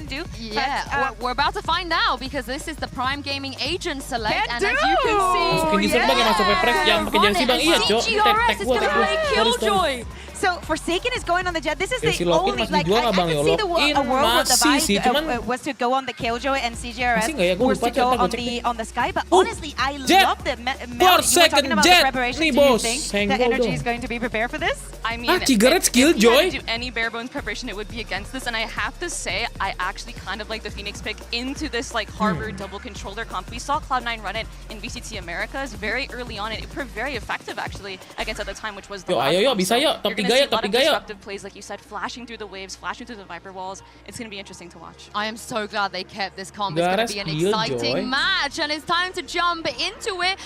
do. Yeah, But, we're about to find out because this is the Prime Gaming Agent Select, Can and as you can see, Masukin dessert bang yang masuk Paperrex yang pakai jersey bang. Iya cok. CGRS is gonna play Killjoy. So Forsaken is going on the Jet. This is Jersey the Lock-in only, masih like, dijual I nggak, Bang, can yo? see the Lock-in a world where the masih sih, cuman was to go on the Killjoy and CGRS masih nggak ya? Gue was lupa, to go coba on cek deh. the Sky. But honestly, I Jet. love the Mel, you were Forsaken talking about Jet. the preparation. Nih, Do you bos. think Senggol that NRG dong. is going to be prepared for this? I mean, Cigarettes if you had Killjoy? to do any bare bones preparation, it would be against this. And I have to say, I actually kind of like the Phoenix pick into this like Harvard double controller comp. We saw Cloud9 run it in VCT Americas very early on, and it proved very effective actually against at the time, which was the Yo, ayo, yo, bisa yo. Top 3 yo, top 3 yo. disruptive plays, like you said, flashing through the waves, flashing through the Viper walls. It's going to be interesting to watch. I am so glad they kept this comp. It's going to be an exciting match, and it's time to jump into it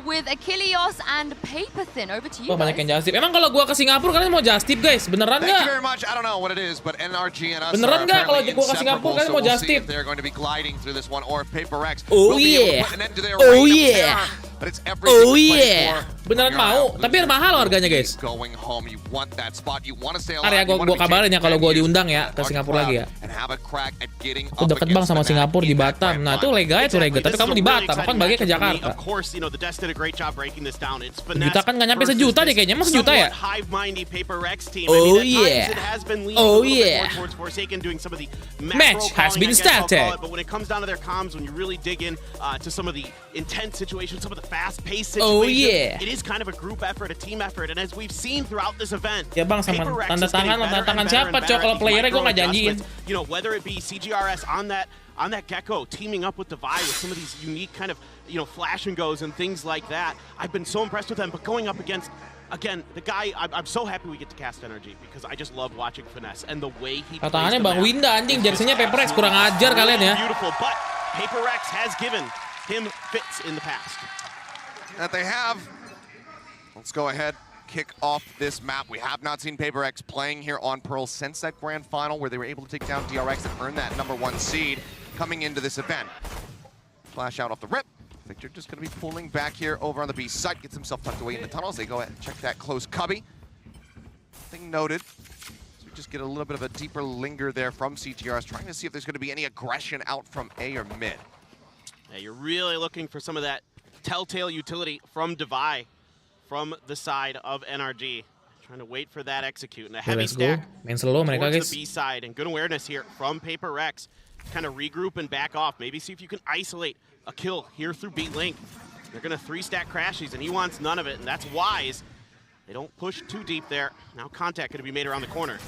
with Achilles and Paperthin. Over to you Wah, banyak guys. yang just tip. Emang kalau gua ke Singapura kalian mau just tip guys? Beneran Thank you nggak? very much. I don't know what it is, but NRG and us Beneran are nggak kalau apparently gua ke Singapura inseparable, kalian so mau we'll just see tip? if they're going to be gliding through this one or if Paperrex Oh, will be able yeah. to put an end to their Oh, reign of yeah. terror. But it's everything Oh to play yeah. for. Beneran mau, tapi mahal harganya guys. Going home, you want that spot, you want to stay alive. Ntar ya gua kabarin ya kalau gua diundang ya ke Singapura lagi ya. And have a crack at getting Aku deket bang sama Singapura di Batam. Nah itu lega itu lega. Tapi kamu di Batam, aku kan bagian ke Jakarta. Of course, you know, the Desk did a great job breaking this down. It's Juta kan nggak nyampe sejuta deh kayaknya, emang sejuta ya? Hive-mindy Paperrex team. Oh I mean, yeah. it has been leaning Oh a little yeah. bit more towards Forsaken doing some of the Match has been started. But when it comes down to their comms, when you really dig in to some of the intense situations, some of the fast-paced Oh, situations, yeah. it is kind of a group effort, a team effort, and as we've seen throughout this event, Ya bang sama Paperrex tanda is getting tangan better and better siapa and cok? better Kalau at these playernya gue micro nggak janjiin. adjustments. You know, whether it be CGRS on that Gecko teaming up with Divide with some of these unique kind of, you know, flash and goes and things like that. I've been so impressed with them, but going up against, again, the guy, I'm so happy we get to cast NRG because I just love watching Finesse and the way he plays Tangannya the Bang map. Winda anjing, jersinya Paperrex kurang ajar kalian ya. Beautiful, but Paperrex has given him fits in the past. That they have. Let's go ahead, kick off this map. We have not seen Paperrex playing here on Pearl since that grand final where they were able to take down DRX and earn that #1 seed coming into this event. Flash out off the rip. Victor just going to be pulling back here over on the B site, gets himself tucked away in the tunnels. They go ahead and check that close cubby. Thing noted. So we just get a little bit of a deeper linger there from CTRS, trying to see if there's going to be any aggression out from A or mid. Yeah, you're really looking for some of that telltale utility from Divide from the side of NRG. Trying to wait for that execute. And a heavy Let's go. stack Main slow mereka towards guys. the B side. And good awareness here from Paperrex. Kind of regroup and back off. Maybe see if you can isolate a kill here through B Link. They're going to 3-stack crashies, and he wants none of it, and that's wise. They don't push too deep there. Now contact going to be made around the corner.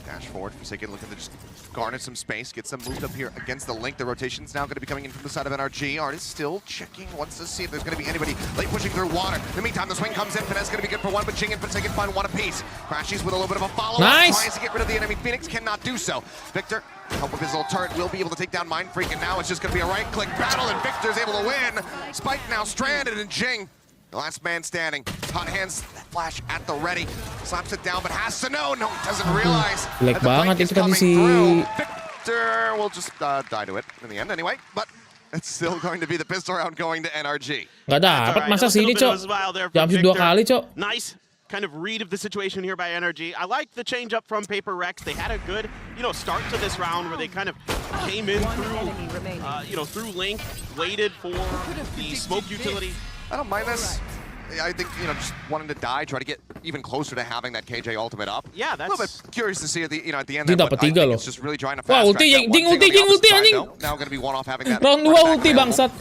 Dash forward, Forsaken looking to just garner some space, get some moved up here against the Link. The rotation's now going to be coming in from the side of NRG. Art is still checking, wants to see if there's going to be anybody late pushing through water. In the meantime, the swing comes in. Finesse going to be good for one, but Ching and Forsaken find one apiece. Crashies with a little bit of a follow-up. Nice. Tries to get rid of the enemy. Phoenix cannot do so. Victor, help with his little turret, will be able to take down Mind Freak, and now it's just going to be a right-click battle, and Victor's able to win. Spike now stranded, and Jing, the last man standing. Hot hands, flash at the ready. Slaps it down, but has to know. No, doesn't realize. Jelek that the break banget is itu tadi coming si through. Victor will just die to it in the end anyway, but it's still going to be the pistol round going to NRG. Nggak dapat masa sini cok. Jam 2 kali cok. Nice kind of read of the situation here by NRG. I like the change up from Paperrex. They had a good, you know, start to this round where they kind of came in through, you know, through Link, waited for the smoke utility. I don't mind this. I think, you know, just wanting to die, try to get even closer to having that KJ ultimate up. Yeah, that's a little bit curious to see at the, you know, at the end. Dia There, dapat but I 3 think loh. it's just really trying to Wah, fast track ulti, that one ding, thing on the ulti, opposite side, anjing. though. Now going to be one off having that. Round 2 right back ulti available. bangsat.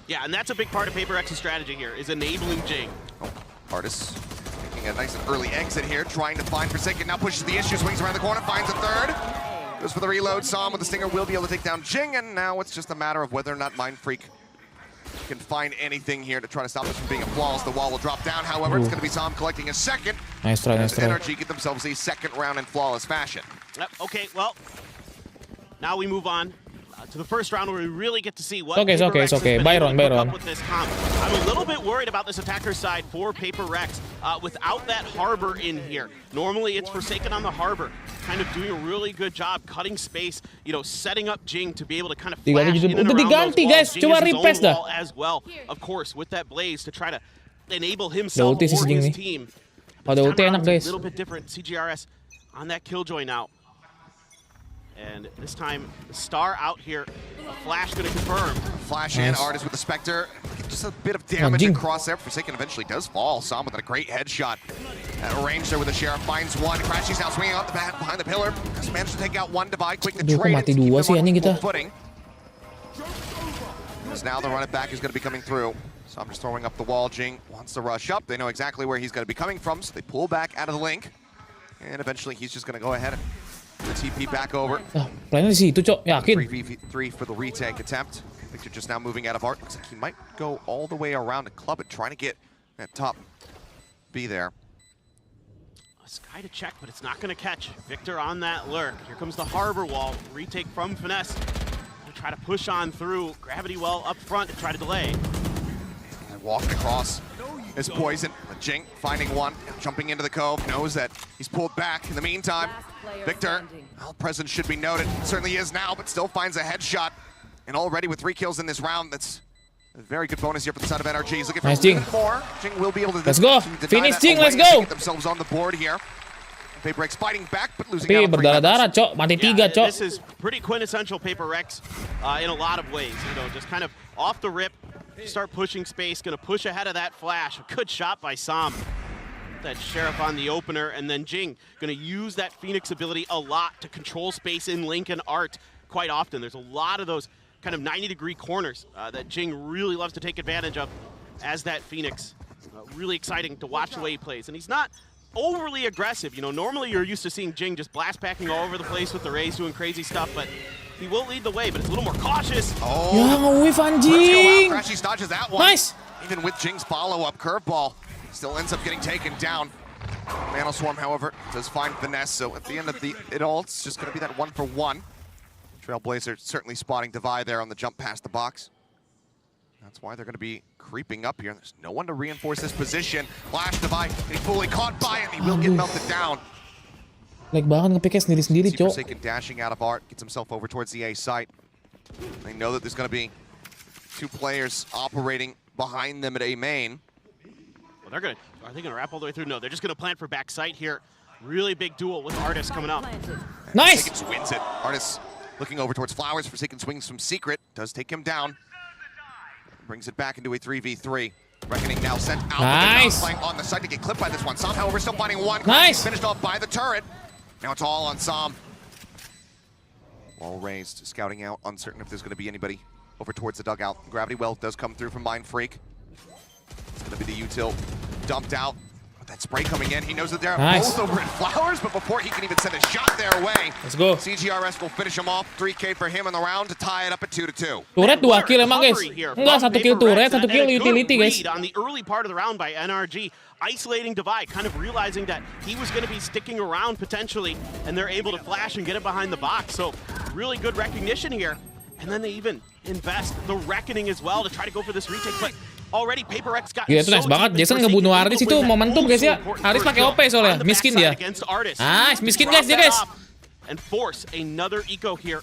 Yeah, and that's a big part of Paperrex's strategy here, is enabling Jing. Artis making a nice and early exit here, trying to find Forsaken. Now pushes the issue, swings around the corner, finds a third. Goes for the reload. Som with the Stinger will be able to take down Jing, and now it's just a matter of whether or not Mindfreak can find anything here to try to stop this from being a flawless. The wall will drop down, however, it's going to be Som collecting a second. Nice try, nice try. NRG get themselves a second round in flawless fashion. Yep, okay, well, now we move on to the first round where we really get to see what it's okay. Byron. With this comp. I'm a little bit worried about this attacker side for Paperrex without that harbor in here. Normally it's Forsaken on the harbor, kind of doing a really good job cutting space, you know, setting up Jing to be able to kind of flash in and around those walls. Jing has his own wall as well, of course, with that blaze to try to enable himself or his team. This time around, it's a little bit different. CGRS on that killjoy now. And this time, the star out here. A flash going to confirm. Flash in, Artist with the Spectre. Just a bit of damage across there. Forsaken eventually does fall. Som with a great headshot. At range there with the Sheriff. Finds one. Crashes now swinging out the bat behind the pillar. Just managed to take out one. Divide quick to trade. Keep them on full footing. As now the run it back is going to be coming through. Som just throwing up the wall. Jing wants to rush up. They know exactly where he's going to be coming from, so they pull back out of the link. And eventually he's just going to go ahead and the TP back over. Plannya di situ, Cok. Yakin. 3v3 for the retake attempt. Victor just now moving out of Art. Looks like he might go all the way around to club it, trying to get that top B there. A Sky to check, but it's not going to catch. Victor on that lurk. Here comes the harbor wall. Retake from Finesse. They'll try to push on through. Gravity well up front to try to delay. And walking across is Poison. Jing finding one, jumping into the cove, knows that he's pulled back. In the meantime, Victor, well, presence should be noted. Certainly is now, but still finds a headshot. And already with 3 kills in this round, that's a very good bonus here for the side of NRG. He's looking for even more. Jing will be able to let's go. Finish Jing, let's go. Get themselves on the board here. Paperrex fighting back, but losing out. Berdarah-darah, Cok. Mati 3, Cok. This is pretty quintessential Paperrex in a lot of ways. You know, just kind of off the rip. Start pushing space, gonna push ahead of that flash. A good shot by Som. That Sheriff on the opener, and then Jing gonna use that Phoenix ability a lot to control space in Link and Art quite often. There's a lot of those kind of 90-degree corners that Jing really loves to take advantage of as that Phoenix. Really exciting to watch the way he plays. And he's not overly aggressive. You know, normally you're used to seeing Jing just blast packing all over the place with the Rays doing crazy stuff, but he will lead the way, but it's a little more cautious. Oh, whiff anjing. Crashy dodges that one. Nice. Even with Jing's follow-up curveball, still ends up getting taken down. Mantle Swarm, however, does find Finesse, so at the end of it all, it's just going to be that 1-for-1. Trailblazer certainly spotting Divide there on the jump past the box. That's why they're going to be creeping up here. There's no one to reinforce this position. Flash Divide, he's fully caught by it, and he will get melted down. Lag banget nge-pick sendiri-sendiri, Cok. Forsaken dashing out of Art, gets himself over towards the A site. They know that there's going to be 2 players operating behind them at A main. Well, are they going to wrap all the way through? No, they're just going to plant for back site here. Really big duel with Artist coming up. Nice. Forsaken wins it. Artist looking over towards Flowers. Forsaken swings from Secret, does take him down. Brings it back into a 3v3. Reckoning now sent out. Nice. Playing on the side to get clipped by this one. Som, however, still finding one. Nice. Finished off by the turret. Now it's all on Som. Wall raised, scouting out, uncertain if there's going to be anybody over towards the dugout. Gravity well does come through from Mindfreak. It's going to be the util dumped out. With that spray coming in, he knows that they're both over at Flowers, but before he can even send a shot their way, let's go. CGRS will finish him off. 3K for him in the round to tie it up at 2-2. Turret 2 kill emang, guys. Enggak, 1 kill turret, 1 kill utility, guys. On the early part of the round by NRG, isolating Divide, kind of realizing that he was going to be sticking around potentially, and they're able to flash and get it behind the box. So really good recognition here. And then they even invest the Reckoning as well to try to go for this retake. But already Paperrex got itu nice banget. Jason ngebunuh Artis itu momentum, guys ya. Artis pakai OP soalnya, miskin dia. Nice, miskin guys dia, guys. And force another eco here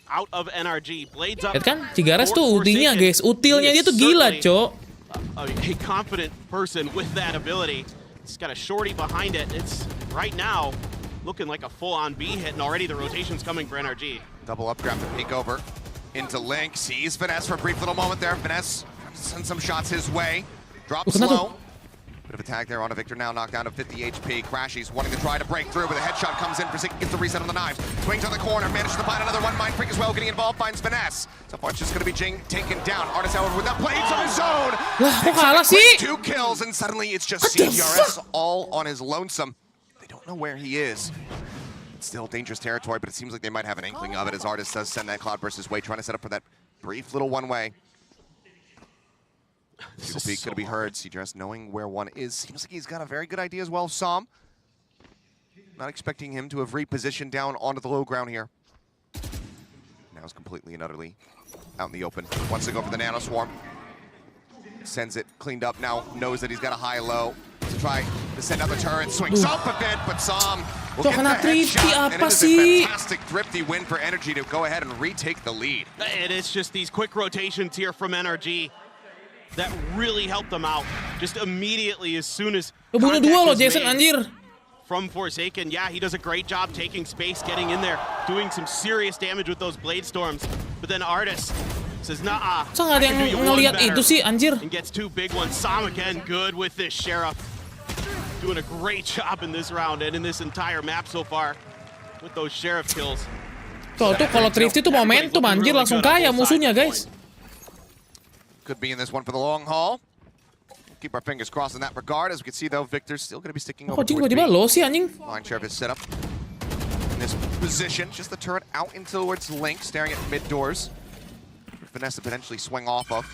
out of NRG. Blades up. Lihat kan, Cigares tuh ultinya, guys. Utilnya dia tuh gila, Cok. A confident person with that ability. He's got a shorty behind it. It's right now looking like a full-on B hit, and already the rotation's coming for NRG. Double up, grab the peek over into Link. Sees Finesse for a brief little moment there. Finesse sends some shots his way. Drops low. Bit of a tag there on a Victor now, knocked down to 50 HP. Crashies wanting to try to break through, but the headshot comes in. Forsaken gets the reset on the knives. Swings on the corner, manages to find another one. Mindfreak as well, getting involved, finds Finesse. So far it's just going to be Jing taken down. Artist, however, with that blades on his own. Kok kalah sih? 2 kills, and suddenly it's just CGRS all on his lonesome. They don't know where he is. Still dangerous territory, but it seems like they might have an inkling of it as Artist does send that Cloudburst his way, trying to set up for that brief little one-way. Peak going to be heard. CGRS knowing where one is. Seems like he's got a very good idea as well, Som. Not expecting him to have repositioned down onto the low ground here. Now is completely and utterly out in the open. Wants to go for the Nano Swarm. Sends it cleaned up now, knows that he's got a high-low to try to send out the turret. Swings up a bit, but Som will get the headshot. And it is a fantastic thrifty win for NRG to go ahead and retake the lead. And it's just these quick rotations here from NRG that really helped them out. Just immediately as soon as bunuh dua loh Jason, anjir. From Forsaken, yeah, he does a great job taking space, getting in there, doing some serious damage with those Blade Storms. But then Artist says, nah, so nggak ada yang ngelihat itu sih, anjir. And gets two big ones. Som again, good with this Sheriff. Doing a great job in this round and in this entire map so far with those Sheriff kills. Tuh kalau Thrifty tuh momentum, anjir, langsung kaya musuhnya, guys. Could be in this one for the long haul. Keep our fingers crossed in that regard. As we can see, though, Victor's still going to be sticking over towards tiba-tiba lo sih, anjing. Line Sheriff is set up in this position. Just the turret out in towards Link, staring at mid doors. Vanessa potentially swing off of.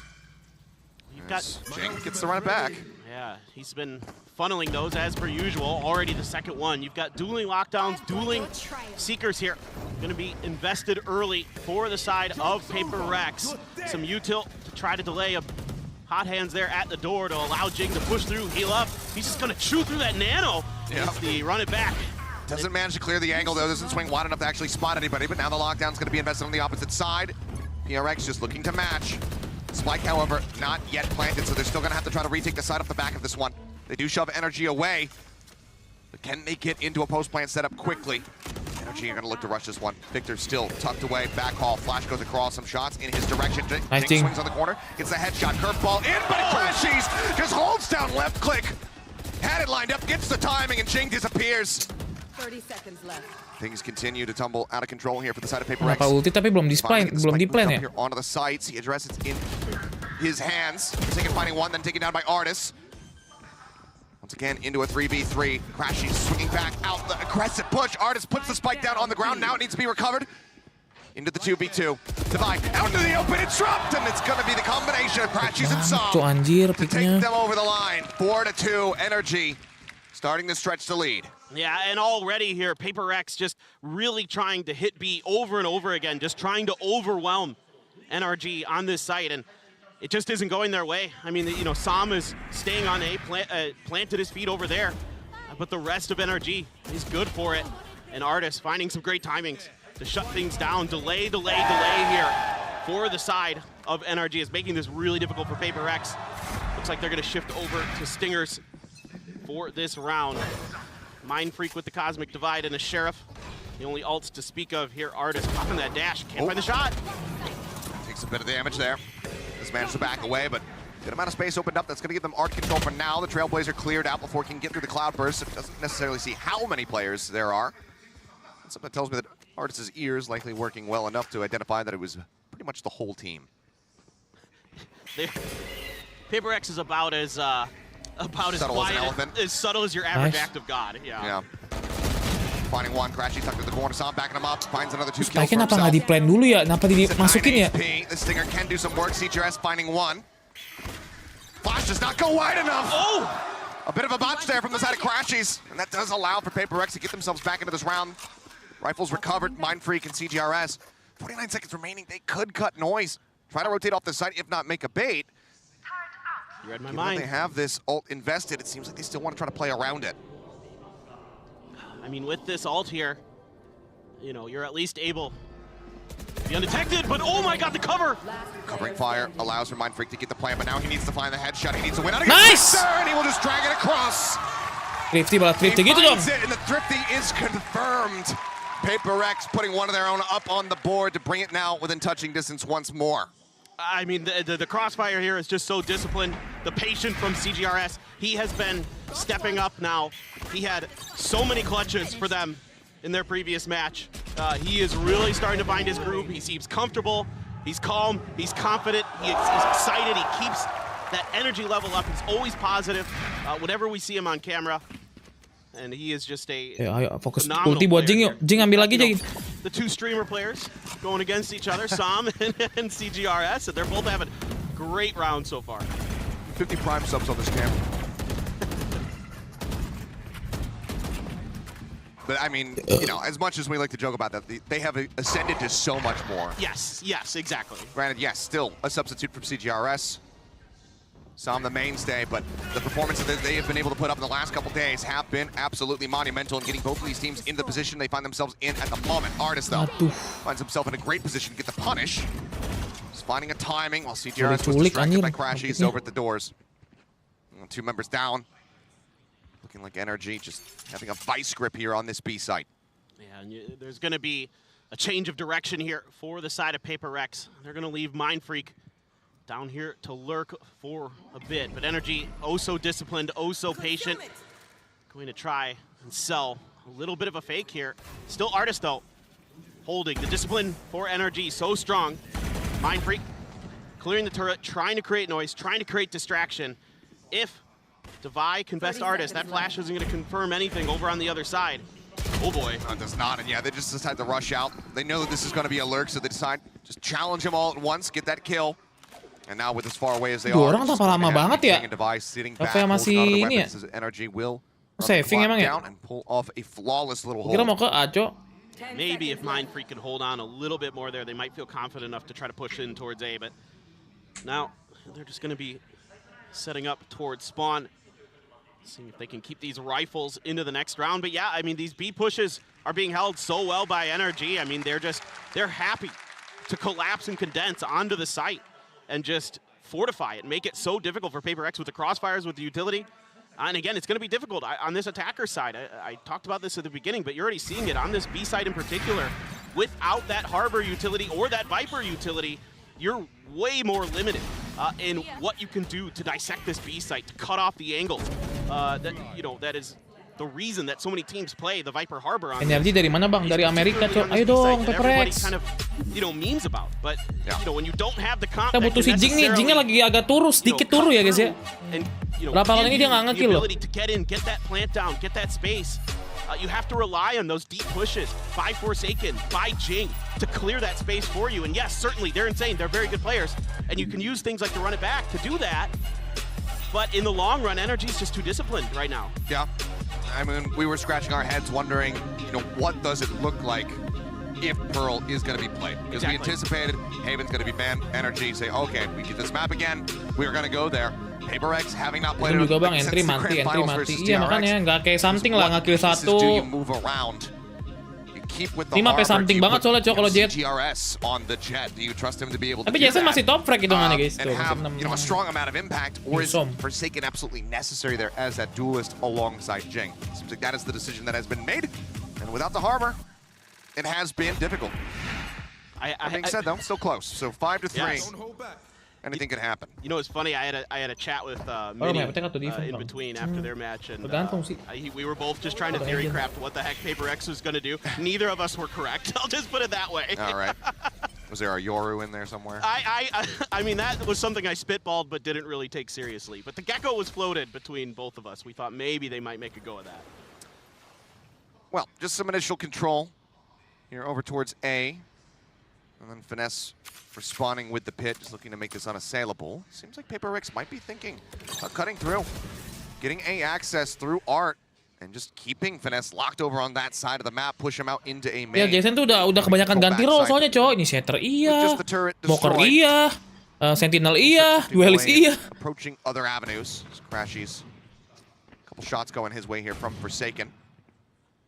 Jing gets to run it back. Yeah, he's been funneling those as per usual. Already the second one. You've got dueling lockdowns, dueling Seekers here. Going to be invested early for the side of Paperrex. Some util to try to delay a hot hands there at the door to allow Jing to push through, heal up. He's just going to chew through that Nano. Yep. Run it back. Doesn't manage to clear the angle, though. Doesn't swing wide enough to actually spot anybody, but now the lockdown's going to be invested on the opposite side. PRX just looking to match. Spike, however, not yet planted, so they're still going to have to try to retake the side off the back of this one. They do shove NRG away, but can they get into a post-plant setup quickly? NRG are going to look to rush this one. Victor still tucked away, back haul. Flash goes across, some shots in his direction. Jing swings on the corner, gets the headshot, curveball in, but it crashes! Just holds down left click. Had it lined up, gets the timing, and Jing disappears. 30 seconds left. Things continue to tumble out of control here for the side of Paperrex. Kenapa ulti tapi belum di-plan ya? Here onto the sides, he addresses in his hands. Taking finding one, then taken down by Artis. Once again into a 3v3. Crashy swinging back out the aggressive push. Artis puts the spike down on the ground. Now it needs to be recovered. Into the 2v2. Divide out into the open. It's dropped, and it's going to be the combination of Crashies and Som to take them over the line. 4-2 NRG. Starting to stretch the lead. Yeah, and already here, Paperrex just really trying to hit B over and over again, just trying to overwhelm NRG on this site, and it just isn't going their way. I mean, you know, Som is staying on A, planted his feet over there, but the rest of NRG is good for it. And Artis finding some great timings to shut things down, delay here for the side of NRG is making this really difficult for Paperrex. Looks like they're going to shift over to Stingers for this round. Mind Freak with the Cosmic Divide and a Sheriff. The only ults to speak of here. Artist popping that dash. Can't find the shot. Takes a bit of damage there. Just managed to back away, but good amount of space opened up. That's going to give them art control for now. The Trailblazer cleared out before he can get through the Cloudburst. It doesn't necessarily see how many players there are. Something tells me that Artist's ears likely working well enough to identify that it was pretty much the whole team. Paperrex is about as subtle as an elephant. As subtle as your average act of God. Yeah. Finding one, Crashy tucked to the corner, Som backing him up, finds another 2 kills for Spike kenapa nggak himself. di-plan dulu ya? Kenapa dimasukin ya? The Stinger can do some work. CGRS finding one. Flash does not go wide enough. Oh! A bit of a botch there from the side of Crashies, and that does allow for Paperrex to get themselves back into this round. Rifles recovered, Mind Freak and CGRS. 49 seconds remaining, they could cut noise. Try to rotate off the side, if not make a bait. You read my Given mind. They have this ult invested. It seems like they still want to try to play around it. I mean, with this ult here, you know, you're at least able to be undetected, but oh my god, the cover! Covering fire allows for Mind Freak to get the plan, but now he needs to find the headshot. He needs to win out Nice! and he will just drag it across. Thrifty balas Thrifty gitu dong. And the Thrifty is confirmed. Paperrex putting one of their own up on the board to bring it now within touching distance once more. I mean, the crossfire here is just so disciplined. The patient from CGRS, he has been stepping up now. He had so many clutches for them in their previous match. He is really starting to find his groove. He seems comfortable. He's calm. He's confident. He's excited. He keeps that energy level up. He's always positive whenever we see him on camera. and he is just a ayo fokus phenomenal ulti buat Jing player yuk. Jing ambil lagi You know, Jing. the two streamer players going against each other, Sam and CGRS, and they're both having great rounds so far. 50 prime subs on this camp. But I mean, you know, as much as we like to joke about that, they have ascended to so much more. Yes, exactly. Granted, yes, still a substitute from CGRS. Some the mainstay, but the performances that they have been able to put up in the last couple days have been absolutely monumental in getting both of these teams in the position they find themselves in at the moment. Artist, though, finds himself in a great position to get the punish. Just finding a timing while CGRS was distracted by Crashies over at the doors. 2 members down. Looking like NRG just having a vice grip here on this B site. Yeah, and there's going to be a change of direction here for the side of Paperrex. They're going to leave Mindfreak down here to lurk for a bit. But NRG, oh so disciplined, oh so patient. Going to try and sell a little bit of a fake here. Still Artist, though, holding the discipline for NRG so strong. Mindfreak clearing the turret, trying to create noise, trying to create distraction. If ZOWIE can best Artist, that flash isn't going to confirm anything over on the other side. Oh boy. It does not, and yeah, they just decide to rush out. They know that this is going to be a lurk, so they decide just challenge him all at once, get that kill. And now with as far away as they are, orang tanpa lama banget ya. Apa masih ini ya? NRG will saving emang ya? and pull off a flawless little Kira mau hold. ke Aco. Maybe if Mindfreak can hold on a little bit more there, they might feel confident enough to try to push in towards A, but now they're just going to be setting up towards spawn. Seeing if they can keep these rifles into the next round. But yeah, I mean, these B pushes are being held so well by NRG. I mean, they're happy to collapse and condense onto the site and just fortify it and make it so difficult for Paperrex with the crossfires, with the utility. And again, it's going to be difficult on this attacker side. I talked about this at the beginning, but you're already seeing it on this B side in particular. Without that Harbor utility or that Viper utility, you're way more limited in what you can do to dissect this B site, to cut off the angles. That is the reason that so many teams play the Viper Harbor on NRG dari mana bang? Dari Amerika cok. Ayo dong, PRX. Kind of, memes about, but when you don't have the comp, kita butuh si Jing nih. Jingnya lagi agak turu, sedikit turu ya guys ya. Berapa kali ini dia nggak ngekill loh. To get in, get that plant down, get that space. You have to rely on those deep pushes by Forsaken, by Jing, to clear that space for you. And yes, certainly, they're insane. They're very good players. And you can use things like the run it back to do that. But in the long run, NRG's just too disciplined right now. Yeah. I mean, we were scratching our heads wondering, what does it look like if Pearl is going to be played? Because we anticipated Haven's going to be banned. NRG say, okay, we get this map again. We're going to go there. Paperrex having not played juga bang, entry mati. Iya makanya nggak kayak something lah, nge-kill satu. 5 something banget soalnya cok kalau Jet. Tapi Jason masih top frag itu mana guys. And have a strong amount of impact, or is Forsaken absolutely necessary there as that duelist alongside Jing? Seems like that is the decision that has been made, and without the Harbor, it has been difficult. That being said though, still close. So 5-3. Yes. Anything can happen. You know, it's funny. I had a chat with Mini in between after their match, and we were both just trying to theory craft what the heck Paperrex was going to do. Neither of us were correct. I'll just put it that way. All right. Was there a Yoru in there somewhere? I mean, that was something I spitballed but didn't really take seriously. But the Gecko was floated between both of us. We thought maybe they might make a go of that. Well, just some initial control here over towards A. And then Finesse responding with the pit, just looking to make this unassailable. Seems like Paperrex might be thinking about cutting through, getting A access through Art, and just keeping Finesse locked over on that side of the map, push him out into A main. Ya, Jason tuh udah kebanyakan ganti role soalnya cowok. Initiator iya, Mocker iya, Sentinel iya, Duelist iya. Approaching other avenues. Crashies. A couple shots going his way here from Forsaken.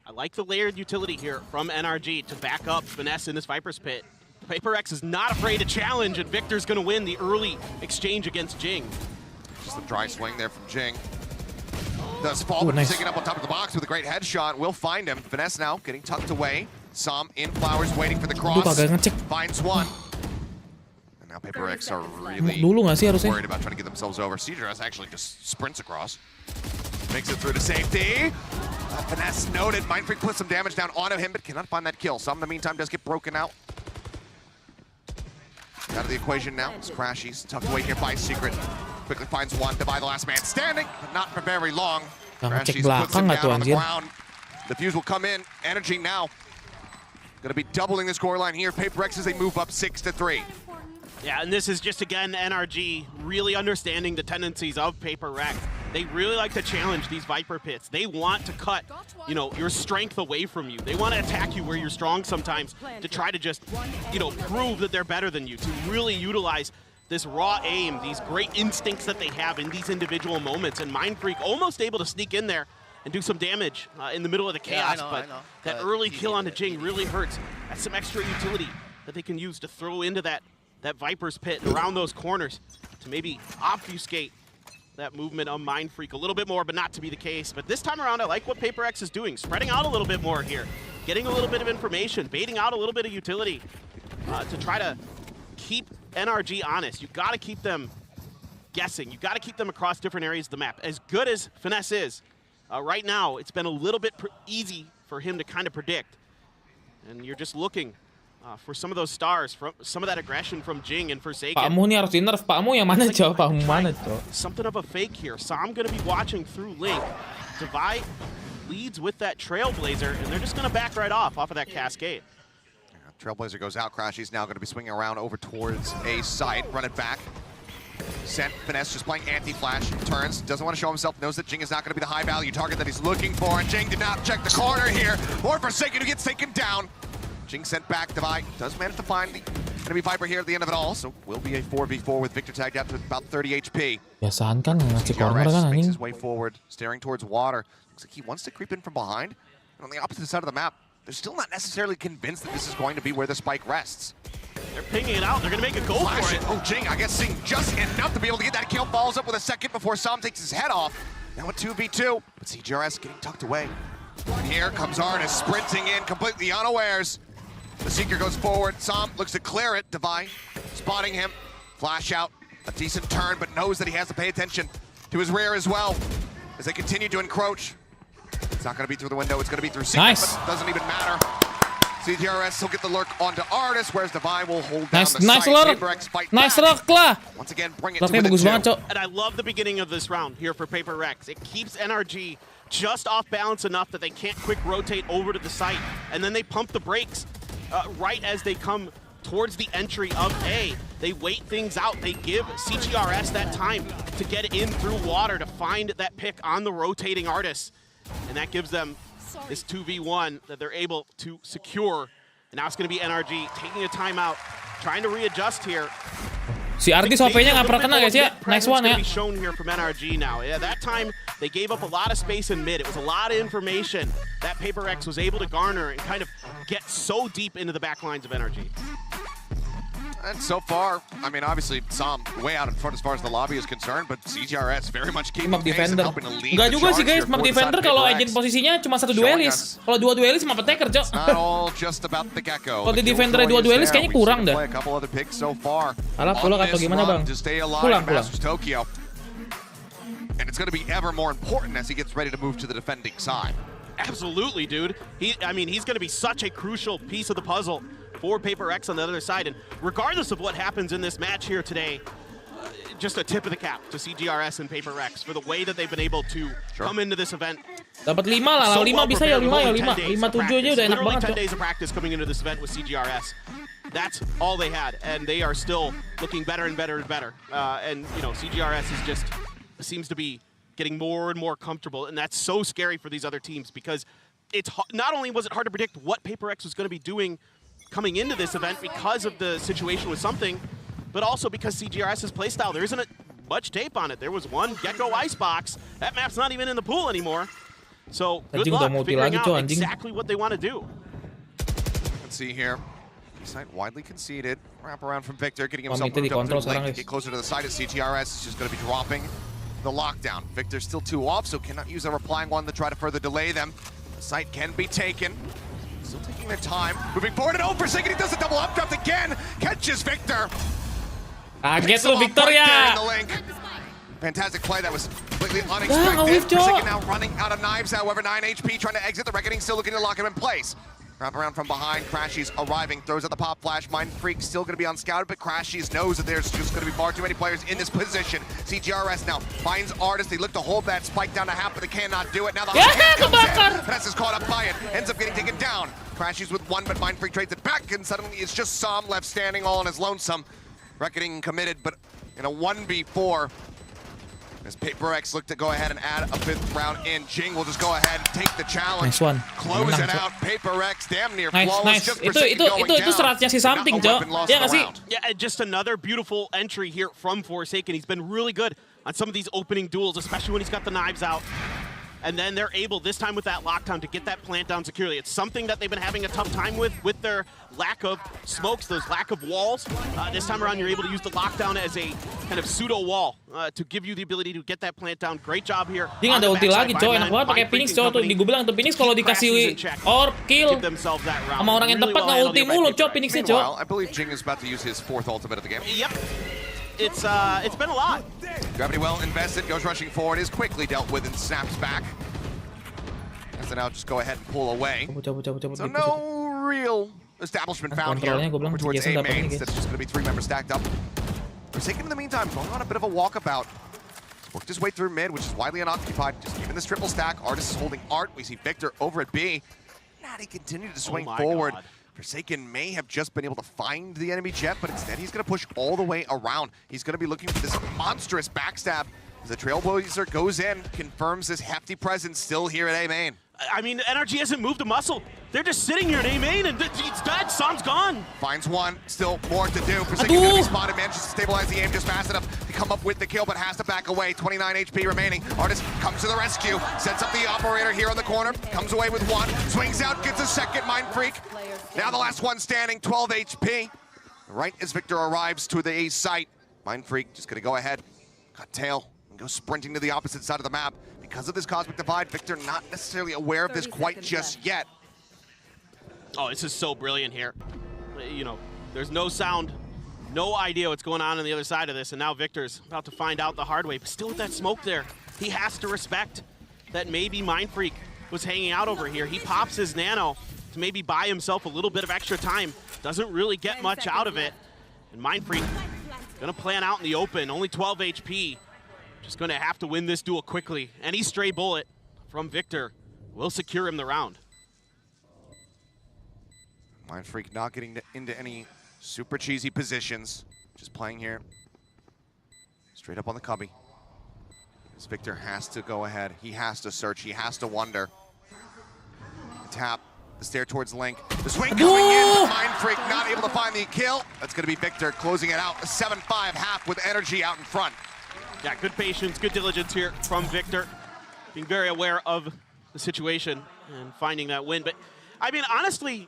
I like the layered utility here from NRG to back up Finesse in this Viper's pit. Paperrex is not afraid to challenge, and Victor's going to win the early exchange against Jing. Just a dry swing there from Jing. Does fall, but he's taking up on top of the box with a great headshot. Will find him. Finesse now getting tucked away. Som in flowers, waiting for the cross. Finds one. And now Paperrex are really worried about trying to get themselves over. CGRS actually just sprints across. Makes it through to safety. Finesse noted. Mindfreak puts some damage down onto him, but cannot find that kill. Some in the meantime does get broken out. Out of the equation now. It's Crashies tucked away here by Secret. Quickly finds one. Divide the last man standing, but not for very long. Ngecek belakang nggak tuh anjir? The fuse will come in. NRG now going to be doubling the scoreline here. PaperX as they move up 6-3. Yeah, and this is just, again, NRG really understanding the tendencies of PaperX. They really like to challenge these Viper pits. They want to cut, your strength away from you. They want to attack you where you're strong sometimes to try to just, prove that they're better than you, to really utilize this raw aim, these great instincts that they have in these individual moments. And Mindfreak almost able to sneak in there and do some damage in the middle of the chaos, but that early kill onto Jing really hurts. That's some extra utility that they can use to throw into that Viper's pit around those corners to maybe obfuscate that movement of Mindfreak a little bit more, but not to be the case. But this time around, I like what PaperX is doing, spreading out a little bit more here, getting a little bit of information, baiting out a little bit of utility to try to keep NRG honest. You've got to keep them guessing. You've got to keep them across different areas of the map. As good as Finesse is, right now, it's been a little bit easy for him to kind of predict. And you're just looking for some of those stars, from some of that aggression from Jing and Forsaken. Pakmu nih harus di nerf. Pakmu yang mana, Cok? Pakmu mana, Cok? Something of a fake here. So I'm going to be watching through Link. Divide leads with that Trailblazer, and they're just going to back right off of that Cascade. Trailblazer goes out. Crashy's now going to be swinging around over towards a site. Run it back. Sent. Finesse just playing anti-flash. Turns. Doesn't want to show himself. Knows that Jing is not going to be the high-value target that he's looking for. And Jing did not check the corner here. Or Forsaken who gets taken down. Jing sent back. Divide does manage to find the enemy Viper here at the end of it all. So will be a 4v4 with Victor tagged out to about 30 HP. Biasaan kan ngasih corner kan makes anjing. his way forward, staring towards water. Looks like he wants to creep in from behind. And on the opposite side of the map, they're still not necessarily convinced that this is going to be where the spike rests. They're pinging it out. They're going to make a go for it. Oh, Jing, I guess seeing just enough to be able to get that kill. Follows up with a second before Sam takes his head off. Now a 2v2, but CGRS getting tucked away. And here comes Arnis sprinting in, completely unawares. The Seeker goes forward. Sam looks to clear it. Divine spotting him. Flash out. A decent turn, but knows that he has to pay attention to his rear as well as they continue to encroach. It's not going to be through the window. It's going to be through Seeker, Nice. but it doesn't even matter. CGRS will get the lurk onto Artis, whereas Divine will hold down the Nice site. lurk. PaperX fight Nice back. lurk lah. Once again, bring it to Lurknya within bagus 2. banget, Cok. And I love the beginning of this round here for PaperX. It keeps NRG just off balance enough that they can't quick rotate over to the site. And then they pump the brakes right as they come towards the entry of A. They wait things out. They give CGRS that time to get in through water to find that pick on the rotating artist. And that gives them this 2v1 that they're able to secure. And now it's going to be NRG taking a timeout, trying to readjust here. Si Artis OP-nya nggak pernah kena guys ya. Nice one ya. Be shown here from NRG now. Yeah, that time they gave up a lot of space in mid. It was a lot of information that PaperX was able to garner and kind of get so deep into the back lines of NRG. And so far, I mean, obviously, Sam way out in front as far as the lobby is concerned, but CGRS very much keeping Map pace and defender. helping to lead Enggak the juga charge sih guys, here map for the defender side of kalau PaperX. agent posisinya cuma satu Showing duelis. us. Kalau dua duelis map attacker, Cok. Not all just about the Gecko. Kalau di The defender Killjoy dua is duelis there. kayaknya We've kurang seen him dah. play a couple other picks so far. Alah, pulang On atau this gimana, run Bang? to stay alive Pulang, in pulang. Masters Tokyo. And it's going to be ever more important as he gets ready to move to the defending side. Absolutely, dude. He's going to be such a crucial piece of the puzzle for PaperX on the other side. And regardless of what happens in this match here today, just a tip of the cap to CGRS and PaperX for the way that they've been able to come into this event. Dapat 5 lah, So 5 well bisa ya, 5 ya, prepared, 5. 5 7 aja only 10 days of udah practice. enak Literally banget, 10 Cok. days of practice coming into this event with CGRS. That's all they had, and they are still looking better and better and better. And you know, CGRS is just seems to be getting more and more comfortable, and that's so scary for these other teams because it's not only was it hard to predict what PaperX was going to be doing coming into this event because of the situation with something, but also because CGRS's playstyle, there isn't much tape on it. There was one Gecko Icebox. That map's not even in the pool anymore. So good luck figuring out exactly what they want to do. Let's see here. Site widely conceded. Wrap around from Victor, getting Oh, himself Mita moved up dikontrol through sekarang, lane to guys. get closer to the side of CGRS. Is just going to be dropping the lockdown. Victor's still 2 off, so cannot use a replying one to try to further delay them. The site can be taken. Still taking their time. Moving forward and over. Forsaken, he does a double updraft again. Catches Victor. Kaget lu Victor ya. Fantastic play. That was completely unexpected. Cok. Forsaken now running out of knives. However, 9 HP trying to exit. The Reckoning still looking to lock him in place. Wrap around from behind, Crashies arriving, throws out the pop flash. Mindfreak still going to be unscouted, but Crashies knows that there's just going to be far too many players in this position. CGRS now finds Artist. They look to hold that spike down to half, but they cannot do it. Now the hand comes in. Press is caught up by it, ends up getting taken down. Crashies with one, but Mindfreak trades it back, and suddenly it's just Som left standing all on his lonesome. Reckoning committed, but in a 1v4. As Paperrex look to go ahead and add a 5th round in, Jing will just go ahead and take the challenge. Nice one. Close it out. Paperrex damn near nice, flawless. Nice. Just Itu seratnya si Something, Cok. Ya nggak sih? Yeah, and just another beautiful entry here from Forsaken. He's been really good on some of these opening duels, especially when he's got the knives out. And then they're able, this time with that lockdown, to get that plant down securely. It's something that they've been having a tough time with their lack of smokes, those lack of walls. This time around, you're able to use the lockdown as a kind of pseudo wall to give you the ability to get that plant down. Great job here. Dia nggak ada ulti lagi, Cok. Enak banget pakai Phoenix, Cok. Tuh, gue bilang tuh Phoenix kalau dikasih or kill sama orang yang tepat nggak ulti mulu, Cok. Phoenixnya, Cok. I believe Jing is about to use his 4th ultimate of the game. Yep. It's been a lot. Gravity well invested, goes rushing forward, is quickly dealt with and snaps back. So now just go ahead and pull away. So no real establishment found here. Over towards A mains. That's just going to be 3 members stacked up. Forsaken in the meantime, going on a bit of a walkabout. Worked his way through mid, which is widely unoccupied. Just keeping this triple stack. Artist is holding Art. We see Victor over at B. Natty continued to swing forward. God. Forsaken may have just been able to find the enemy jet, but instead he's going to push all the way around. He's going to be looking for this monstrous backstab. As the Trailblazer goes in, confirms this hefty presence still here at A main. I mean, NRG hasn't moved a muscle. They're just sitting here at A main, and it's dead. Som's gone. Finds one. Still more to do. Forsaken gonna be spotted. Manages to stabilize the aim just fast enough to come up with the kill, but has to back away. 29 HP remaining. Artist comes to the rescue. Sets up the operator here on the corner. Comes away with one. Swings out. Gets a second. Mindfreak. Now the last one standing. 12 HP. Right as Victor arrives to the A site. Mindfreak just gonna go ahead. Cut tail. And go sprinting to the opposite side of the map. Because of this cosmic divide, Victor not necessarily aware of this quite just yet. Oh, this is so brilliant here. You know, there's no sound, no idea what's going on the other side of this, and now Victor's about to find out the hard way, but still with that smoke there. He has to respect that maybe Mindfreak was hanging out over here. He pops his nano to maybe buy himself a little bit of extra time. Doesn't really get much out of it. And Mindfreak gonna plan out in the open, only 12 HP. Just going to have to win this duel quickly. Any stray bullet from Victor will secure him the round. Mindfreak not getting into any super cheesy positions. Just playing here. Straight up on the cubby. As Victor has to go ahead. He has to search. He has to wonder. The tap. The stare towards Link. The swing coming in. Mindfreak not able to find the kill. That's going to be Victor closing it out. A 7-5 half with NRG out in front. Yeah, good patience, good diligence here from Victor. Being very aware of the situation and finding that win. But, I mean, honestly,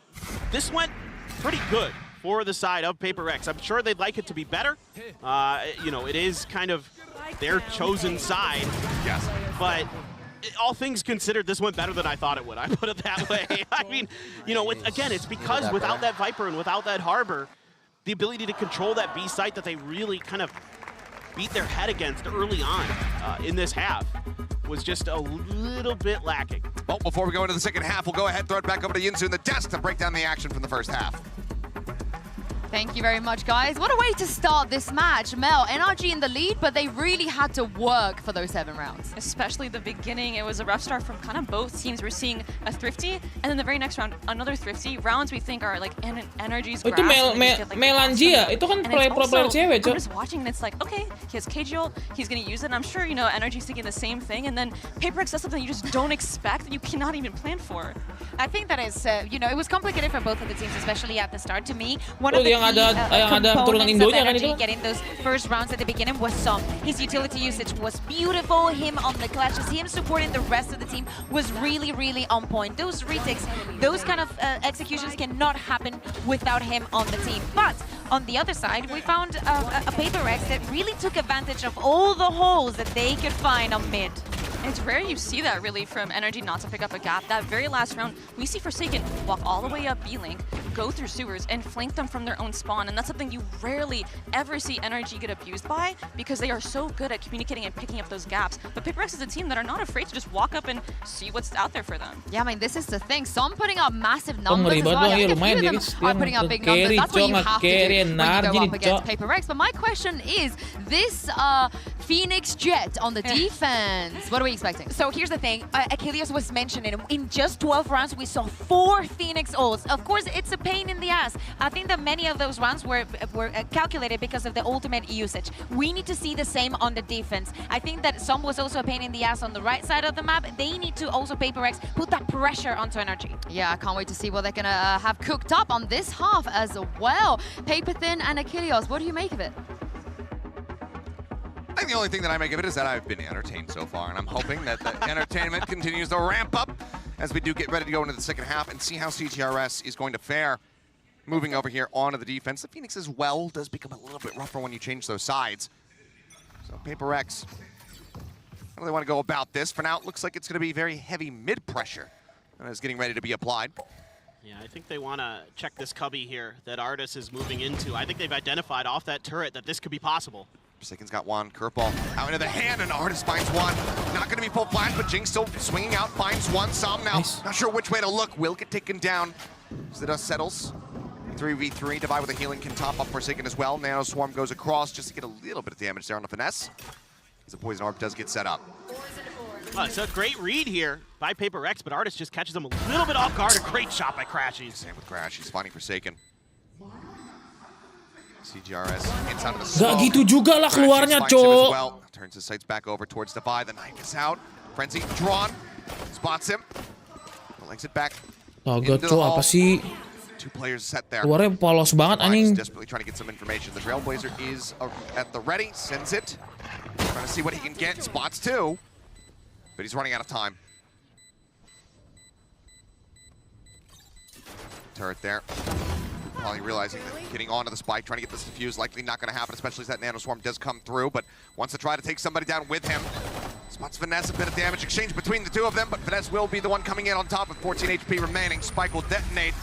this went pretty good for the side of Paperrex. I'm sure they'd like it to be better. You know, it is kind of their chosen side. Yes. But all things considered, this went better than I thought it would. I put it that way. I mean, you know, again, it's because without that Viper and without that Harbor, the ability to control that B site that they really kind of beat their head against early on in this half was just a little bit lacking. Well, before we go into the second half, we'll go ahead and throw it back over to Yinsu in the desk to break down the action from the first half. Thank you very much, guys. What a way to start this match. Mel, NRG in the lead, but they really had to work for those 7 rounds. Especially the beginning. It was a rough start from kind of both teams. We're seeing a thrifty, and then the very next round, another thrifty. Rounds we think are like NRG's grasp. Itu Melanji ya? Itu kan player cewek, Cok. I'm just watching, and it's like, okay, he has KGL, he's going to use it, and I'm sure, you know, NRG's thinking the same thing, and then Paperrex does something you just don't expect, that you cannot even plan for. I think that is, you know, it was complicated for both of the teams, especially at the start. To me, one of the key components of NRG getting those first rounds at the beginning was Som. His utility usage was beautiful. Him on the clutches, him supporting the rest of the team was really, really on point. Those retakes, those kind of executions cannot happen without him on the team. But on the other side, we found a Paperrex that really took advantage of all the holes that they could find on mid. It's rare you see that really from NRG not to pick up a gap. That very last round, we see Forsaken walk all the way up B-Link, go through sewers and flank them from their own spawn, and that's something you rarely ever see NRG get abused by because they are so good at communicating and picking up those gaps. But PaperreX is a team that are not afraid to just walk up and see what's out there for them. Yeah, I mean, this is the thing. Some putting up massive numbers as well. I think a few of them are putting up big numbers. That's what you have to do when you go up against PaperreX. But my question is, this Phoenix Jet on the defense, what are we expecting? So here's the thing, Achilles was mentioning, in just 12 rounds we saw 4 Phoenix ults. Of course, it's a pain in the ass. I think that many of those rounds were calculated because of the ultimate usage. We need to see the same on the defense. I think that some was also a pain in the ass on the right side of the map. They need to also, PaperreX, put that pressure onto NRG. Yeah, I can't wait to see what they're gonna have cooked up on this half as well. Paperthin and Achilles, what do you make of it? I think the only thing that I make of it is that I've been entertained so far, and I'm hoping that the entertainment continues to ramp up as we do get ready to go into the second half and see how CGRS is going to fare. Moving over here onto the defense, the Phoenix as well does become a little bit rougher when you change those sides. So PaperreX, how do they want to go about this? For now, it looks like it's going to be very heavy mid-pressure that is getting ready to be applied. Yeah, I think they want to check this cubby here that Artis is moving into. I think they've identified off that turret that this could be possible. Forsaken's got one. Curveball out into the hand, and Artis finds one. Not going to be full flash, but Jing still swinging out, finds one. Som now, not sure which way to look. Will get taken down as the dust settles. 3v3. Divide with a healing can top up Forsaken as well. Nano Swarm goes across just to get a little bit of damage there on the finesse. As the Poison Orb does get set up. It's a great read here by PaperreX, but Artis just catches him a little bit off guard. A great shot by Crashies. Same with Crashies, finding Forsaken. CGRS inside of the smoke. Gak gitu juga lah keluarnya, Cok. Well. Turns his sights back over towards Divide. The knife is out. Frenzy drawn. Spots him. Exit back. Agak, Cok, apa sih? 2 players set there. Keluarnya polos banget, anjing. Desperately trying to get some information. The Trailblazer is at the ready. Sends it. Trying to see what he can get. Spots 2. But he's running out of time. Turret there. Probably realizing that getting onto the spike, trying to get this defused, likely not going to happen, especially as that Nano Swarm does come through, but wants to try to take somebody down with him. Spots Finesse, a bit of damage exchange between the two of them, but Finesse will be the one coming in on top with 14 HP remaining. Spike will detonate.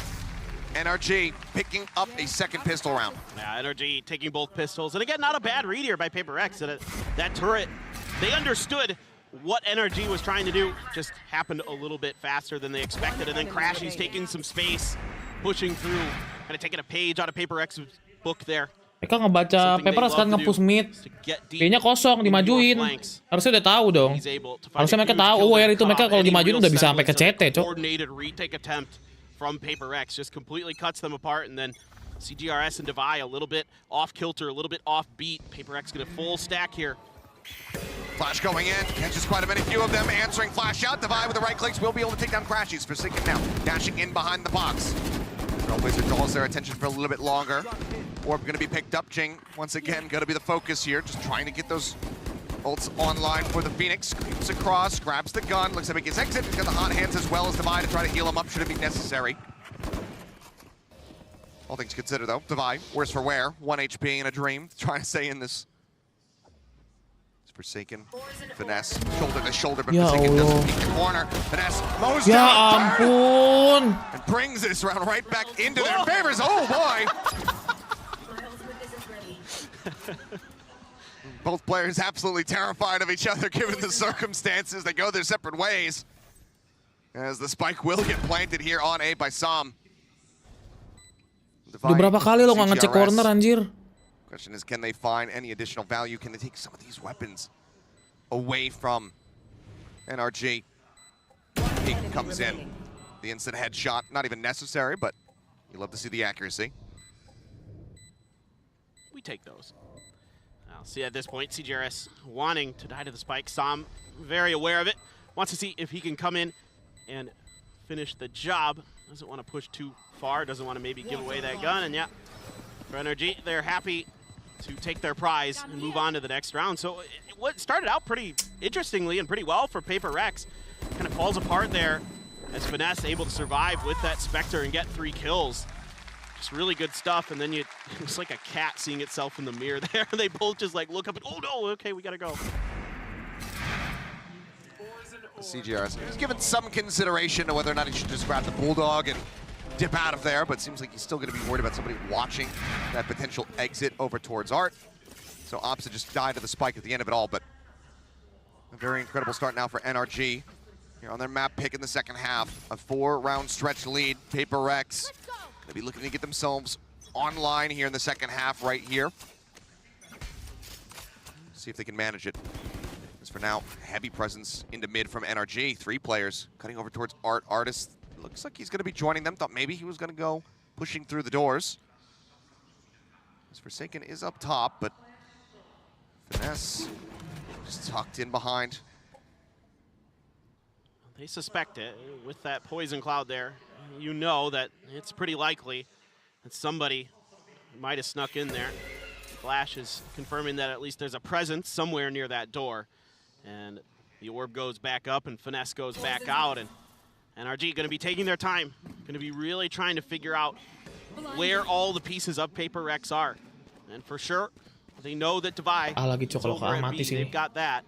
NRG picking up a second pistol round. Yeah, NRG taking both pistols. And again, not a bad read here by PaperreX. That turret, they understood what NRG was trying to do, just happened a little bit faster than they expected. And then Crashy's taking some space, pushing through, kind of taking a page out of PaperX's book there. Mereka ngebaca PaperreX kan nge-push mid. Kayaknya kosong, dimajuin. Harusnya udah tahu dong. Harusnya mereka tahu, aware itu mereka kalau dimajuin udah bisa sampai ke CT, Cok. Coordinated retake attempt from PaperreX just completely cuts them apart, and then CGRS and Divide a little bit off kilter, a little bit off beat. PaperreX gonna full stack here. Flash going in, catches quite a few of them, answering flash out. Divide with the right clicks will be able to take down Crashies. Forsaken now, dashing in behind the box. Trailblazer draws their attention for a little bit longer. Orb going to be picked up. Jing, once again, going to be the focus here, just trying to get those ults online for the Phoenix. Creeps across, grabs the gun, looks like he gets exit. He's got the hot hands as well as Divide to try to heal him up should it be necessary. All things considered though, Divide, worse for wear, 1 HP in a dream, trying to stay in this. Forsaken, Finesse, shoulder to shoulder, but Forsaken doesn't peek the corner. Finesse mows down, ampun, and brings this round right back into their favors. Oh boy! Both players absolutely terrified of each other given the circumstances. They go their separate ways. As the spike will get planted here on A by Som. Udah berapa kali lo nggak ngecek corner, anjir? Question is, can they find any additional value? Can they take some of these weapons away from NRG? He comes in. The instant headshot, not even necessary, but you love to see the accuracy. We take those. I'll see at this point, CGRS wanting to die to the spike. Som, very aware of it. Wants to see if he can come in and finish the job. Doesn't want to push too far. Doesn't want to maybe give away that gun. And yeah, for NRG, they're happy to take their prize and move on to the next round. So what started out pretty interestingly and pretty well for PaperreX kind of falls apart there as Finesse able to survive with that Spectre and get 3 kills. Just really good stuff, and then it's like a cat seeing itself in the mirror there. They both just like look up and, oh no, okay, we gotta go. CGRS is given some consideration to whether or not he should just grab the Bulldog and dip out of there, but seems like he's still going to be worried about somebody watching that potential exit over towards Art. So Opsa just died to the spike at the end of it all, but a very incredible start now for NRG. Here on their map pick in the second half, a 4-round stretch lead. Paperrex going to be looking to get themselves online here in the second half right here. See if they can manage it. As for now, heavy presence into mid from NRG. 3 players cutting over towards Art. Artist looks like he's going to be joining them. Thought maybe he was going to go pushing through the doors. As Forsaken is up top, but Finesse just tucked in behind. They suspect it with that poison cloud there. You know that it's pretty likely that somebody might have snuck in there. Flash is confirming that at least there's a presence somewhere near that door. And the orb goes back up and Finesse goes back out. And NRG going to be taking their time. Going to be really trying to figure out where all the pieces of Paperrex are. And for sure, they know that Divide is over at B. They've got that.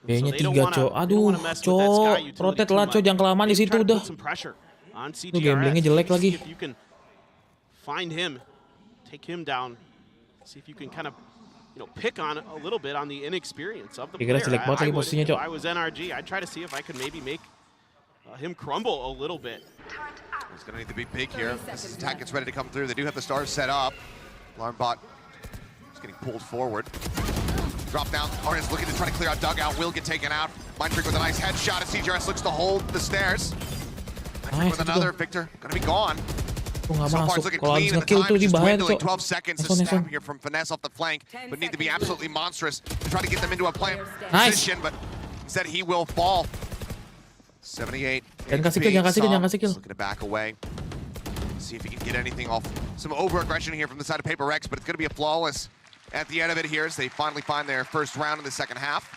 Kayaknya 3, Cok. Aduh, Cok. Rotate lah, Cok. Jangan kelamaan di situ udah. Tuh gamblingnya jelek lagi. Find him, take him down. See if you can kind of, pick on a little bit on the inexperience of the player. Jelek banget lagi posisinya, Cok. If I was NRG, I'd try to see if I could maybe make him crumble a little bit. He's going to need to be big here. This attack gets ready to come through. They do have the stars set up. Alarmbot is getting pulled forward. Drop down. Artist looking to try to clear out dugout. Will get taken out. Mindfreak with a nice headshot as CGRS looks to hold the stairs. Mindfreak with another. Victor going to be gone. So far it's looking clean and the time is just dwindling. 12 seconds to snap here from Finesse off the flank, but need to be absolutely monstrous to try to get them into a plant position, but instead he will fall. 78 HP. Looking to back away. See if he can get anything off. Some over-aggression here from the side of Paperrex, but it's going to be a flawless at the end of it here as they finally find their first round in the second half.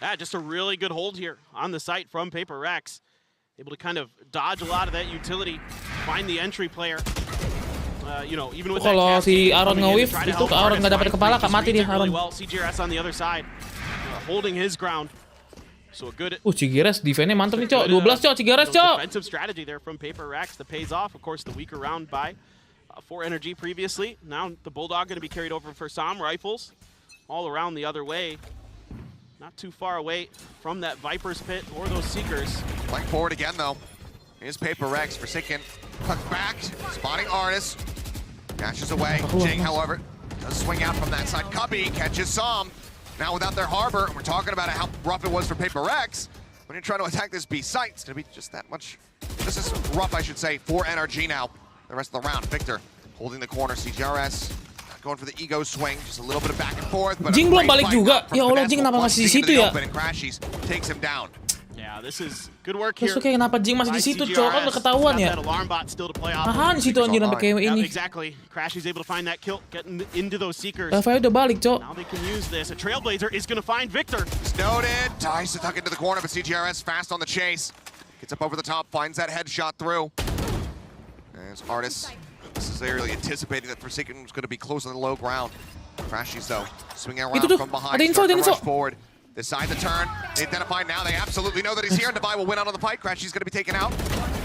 Yeah, just a really good hold here on the site from Paperrex. Able to kind of dodge a lot of that utility, find the entry player. Even with kalau si Aaron nge-whiff, itu Aaron nggak dapat kepala, mati dia Aaron. Well, CGRS on the other side, holding his ground. So a good. CGRS defense-nya mantap nih, Cok. 12, Cok. CGRS, Cok. Defensive strategy there from Paperrex that pays off. Of course, the weaker round by 4 NRG previously. Now the Bulldog going to be carried over for Sam rifles, all around the other way. Not too far away from that Viper's pit or those Seekers. Flank forward again, though. Here's Paperrex. Forsaken tucks back, spotting Artist. Dashes away. Jing, however, does swing out from that side. Cubby catches some. Now without their harbor, and we're talking about how rough it was for Paperrex. When you're trying to attack this B site, it's going to be just that much. This is rough, I should say, for NRG now. The rest of the round. Victor holding the corner. CGRS going for the ego swing. Just a little bit of back and forth. But Jing belum balik juga. Ya Allah, Jing kenapa masih di situ ya? Takes him down. Yeah, this is good work here. Terus kayak kenapa Jing masih di situ, Cok? Kan udah ketahuan ya. Tahan di situ anjir sampai kayak ini. Exactly. Crashy's able to find that kill, getting into those Seekers. Rafael udah balik, Cok. Now they can use this. A Trailblazer is going to find Victor. Snowden tries to tuck into the corner, but CGRS fast on the chase. Gets up over the top, finds that headshot through. There's Artist. Necessarily anticipating that Forsaken was going to be close on the low ground. Crashies though, swinging around from behind, starting to rush forward. Decide the turn. They identify now. They absolutely know that he's here. And Divide will win out on the fight. Crashy's going to be taken out.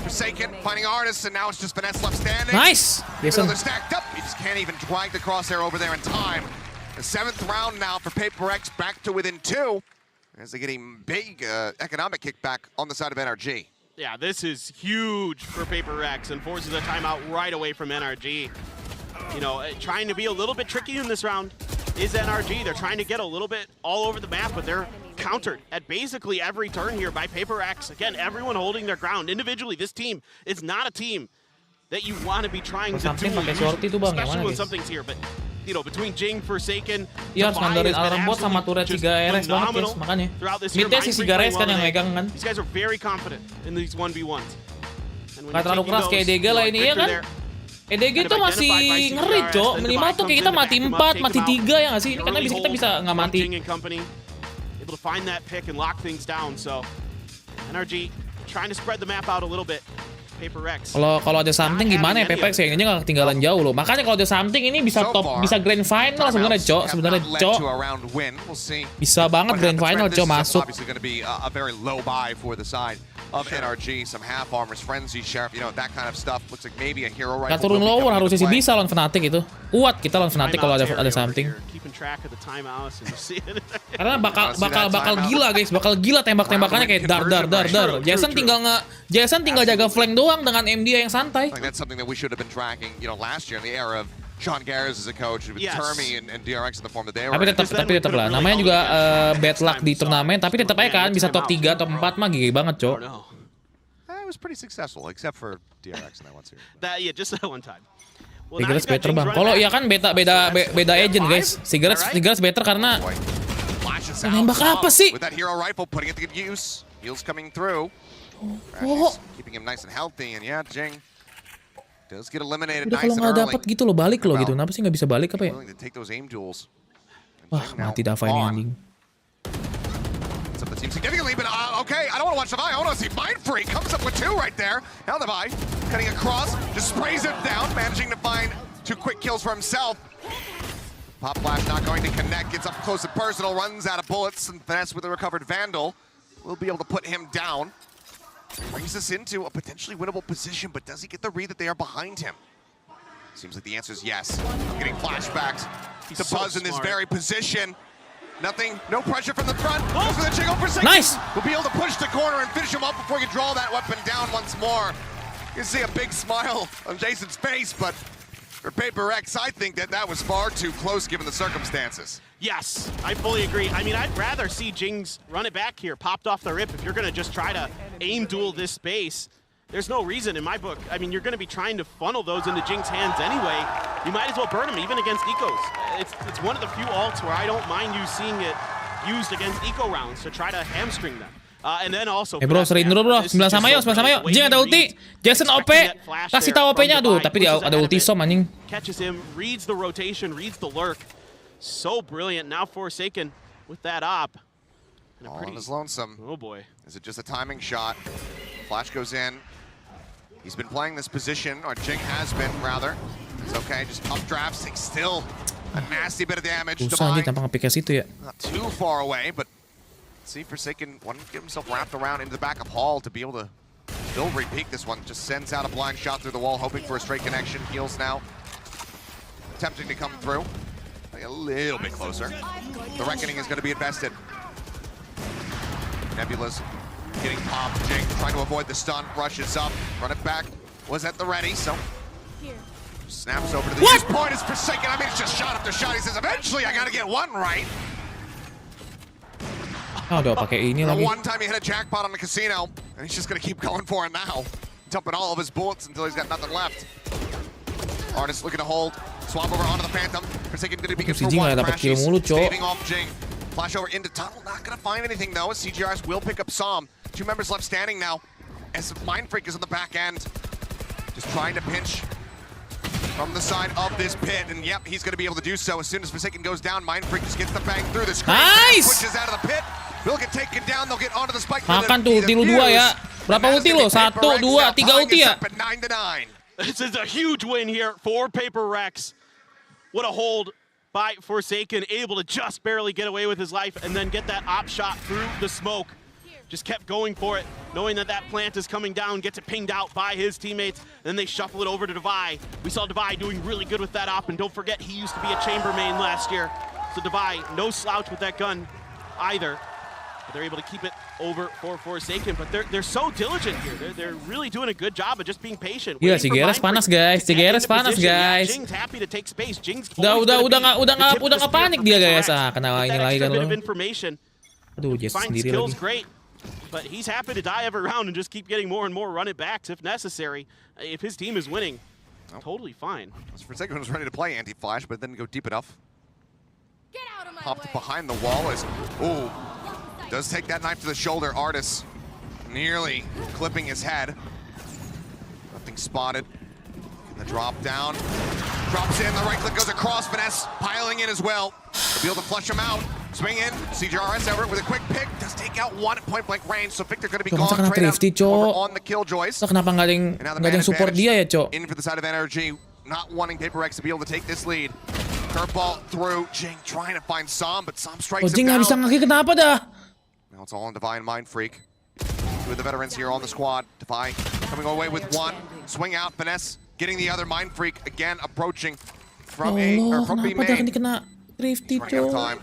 Forsaken finding Artist, and now it's just Finesse left standing. Nice. Yes, they're stacked up. He just can't even drag the crosshair over there in time. The 7th round now for Paperrex, back to within 2, as they're getting big economic kickback on the side of NRG. Yeah, this is huge for Paperrex and forces a timeout right away from NRG. Trying to be a little bit tricky in this round is NRG. They're trying to get a little bit all over the map, but they're countered at basically every turn here by Paperrex. Again, everyone holding their ground. Individually, this team is not a team that you want to be trying to do, especially when something's here. But between Jing, Forsaken, iya harus ngandarin Alarmbot sama turret 3RX banget, guys, makanya. Midnya si CGRS kan yang megang kan. These guys are very confident in these 1v1s. Gak terlalu keras kayak EDG lah ini ya kan. EDG tuh masih ngeri, Cok. Minimal tuh kayak kita mati 4, mati 3 ya nggak sih? Ini karena kita bisa nggak mati. Able to find that pick and lock things down. So NRG trying to spread the map out a little bit. Paperrex. Kalau ada something gimana ya Paperrex kayaknya nggak ketinggalan jauh loh. Makanya kalau ada something ini bisa bisa grand final sebenarnya, Cok. Bisa banget grand final, Cok, masuk. of NRG, some half armors, frenzy, sheriff, you know, that kind of stuff. Looks like maybe a hero rifle. Gak turun lower harusnya sih bisa lawan Fnatic itu. Kuat kita lawan Fnatic kalau ada something. Karena bakal gila guys, bakal gila tembak-tembakannya kayak dar. Jason tinggal jaga flank doang dengan MD yang santai. That's something that we should have been tracking, you know, last year in the era of Sean Garris as a coach with Termi and DRX in the form that they were. Tapi tetap lah. Namanya juga bad luck di turnamen, tapi tetap aja kan bisa top 3, top 4 mah gigi banget, Cok. It was pretty successful except for DRX in that one series. Just that one time. Sigaret's better bang. Kalau ya kan beda agent guys. Sigaret's better karena nembak apa sih? With that hero rifle putting it to good use. Heals coming through. Keeping him nice and healthy and yeah, Jing does get eliminated udah kalau nggak dapat gitu loh balik loh gitu. Kenapa sih nggak bisa balik apa ya? Wah mati Dava ini anjing. The team significantly, but okay, I don't want to watch the I want to see Mindfreak comes up with 2 right there. Now the cutting across, just sprays it down, managing to find 2 quick kills for himself. Pop Flash not going to connect, gets up close and personal, runs out of bullets, and Finesse with a recovered Vandal will be able to put him down. Brings us into a potentially winnable position, but does he get the read that they are behind him? Seems like the answer is yes. I'm getting flashbacks to Buzz in this very position. Nothing, no pressure from the front. Goes for the jiggle for Seagate. Nice. We'll be able to push the corner and finish him up before he can draw that weapon down once more. You can see a big smile on Jason's face, but for PaperX, I think that was far too close given the circumstances. Yes, I fully agree. I mean, I'd rather see Jings run it back here, popped off the rip. If you're going to just try to aim duel this space, there's no reason in my book. I mean, you're going to be trying to funnel those into Jing's hands anyway. You might as well burn them, even against ecos. It's one of the few ults where I don't mind you seeing it used against eco rounds to try to hamstring them. And then also, bro, sering dulu bro, 9 sama yuk. Jing ada ulti, Jason OP, kasih tahu OP-nya, aduh, tapi dia ada ulti som anjing. Catches him, reads the rotation, reads the lurk. So brilliant. Now Forsaken with that op. All on his lonesome. Oh boy. Is it just a timing shot? Flash goes in. He's been playing this position, or Jing has been rather. It's okay, just updrafts, takes still a nasty bit of damage. Susah aja tanpa nge-pick situ ya. Not too far away, but see Forsaken wanting to get himself wrapped around into the back of Hall to be able to still repeat this one. Just sends out a blind shot through the wall, hoping for a straight connection. Heals now. Attempting to come through. A little bit closer. The Reckoning is going to be invested. Nebula's getting popped. Jing trying to avoid the stun. Rushes up. Run it back. Was at the ready, so snaps over to the use point. Is Forsaken. I mean, it's just shot after shot. He says, eventually I got to get one right. Oh, udah pakai ini lagi. One time he hit a jackpot on the casino, and he's just going to keep going for it now. Dumping all of his bullets until he's got nothing left. Artist looking to hold. Swap over onto the Phantom. Forsaken did it because for one crashes. Saving off Jing. Flash over into tunnel. Not going to find anything though. CGRS will pick up Psalm. 2 members left standing now. As Mindfreak is on the back end. Just trying to pinch from the side of this pit. And yep, he's going to be able to do so. As soon as Forsaken goes down, Mindfreak just gets the bang through the screen. Nice! Pushes out of the pit. Will get taken down. They'll get onto the spike. Makan tuh ulti lu 2 ya. Berapa ulti lo? 1, 2, 3 ulti ya. This is a huge win here for PaperRX. What a hold by Forsaken, able to just barely get away with his life and then get that op shot through the smoke. Just kept going for it, knowing that that plant is coming down, gets it pinged out by his teammates, and then they shuffle it over to Devi. We saw Devi doing really good with that op, and don't forget, he used to be a chamber main last year. So Devi, no slouch with that gun either. But they're able to keep it over for Forsaken, but they're so diligent here. They're really doing a good job of just being patient. Iya, Sigaret's panas guys. Sigaret's panas guys. Jing's happy to take space. Jing's udah nggak panik dia guys. Ah, kena ini lagi kan lo. Aduh, Jess sendiri lagi. Great, but he's happy to die every round and just keep getting more and more run it backs if necessary. If his team is winning, totally fine. Forsaken was ready to play anti-flash, but didn't go deep enough. Popped behind the wall as does take that knife to the shoulder. Artis nearly clipping his head. Nothing spotted. The drop down. Drops in, the right click goes across. Finesse piling in as well. To be able to flush him out. Swing in. CGRS Everett with a quick pick. Does take out one at point blank range. So Victor going to be gone. Trade on the Killjoys. Kenapa nggak ada yang support dia ya, Cok? In for the side of NRG. Not wanting PaperX to be able to take this lead. Curveball through. Jing trying to find Psalm, but Psalm strikes him Jing nggak bisa ngaki, kenapa dah? Now it's all on Divine Mind Freak. Two of the veterans here on the squad. Defy coming away with one. Swing out, finesse, getting the other Mind Freak again approaching from from B main. Kenapa kena Thrifty, Running out of time.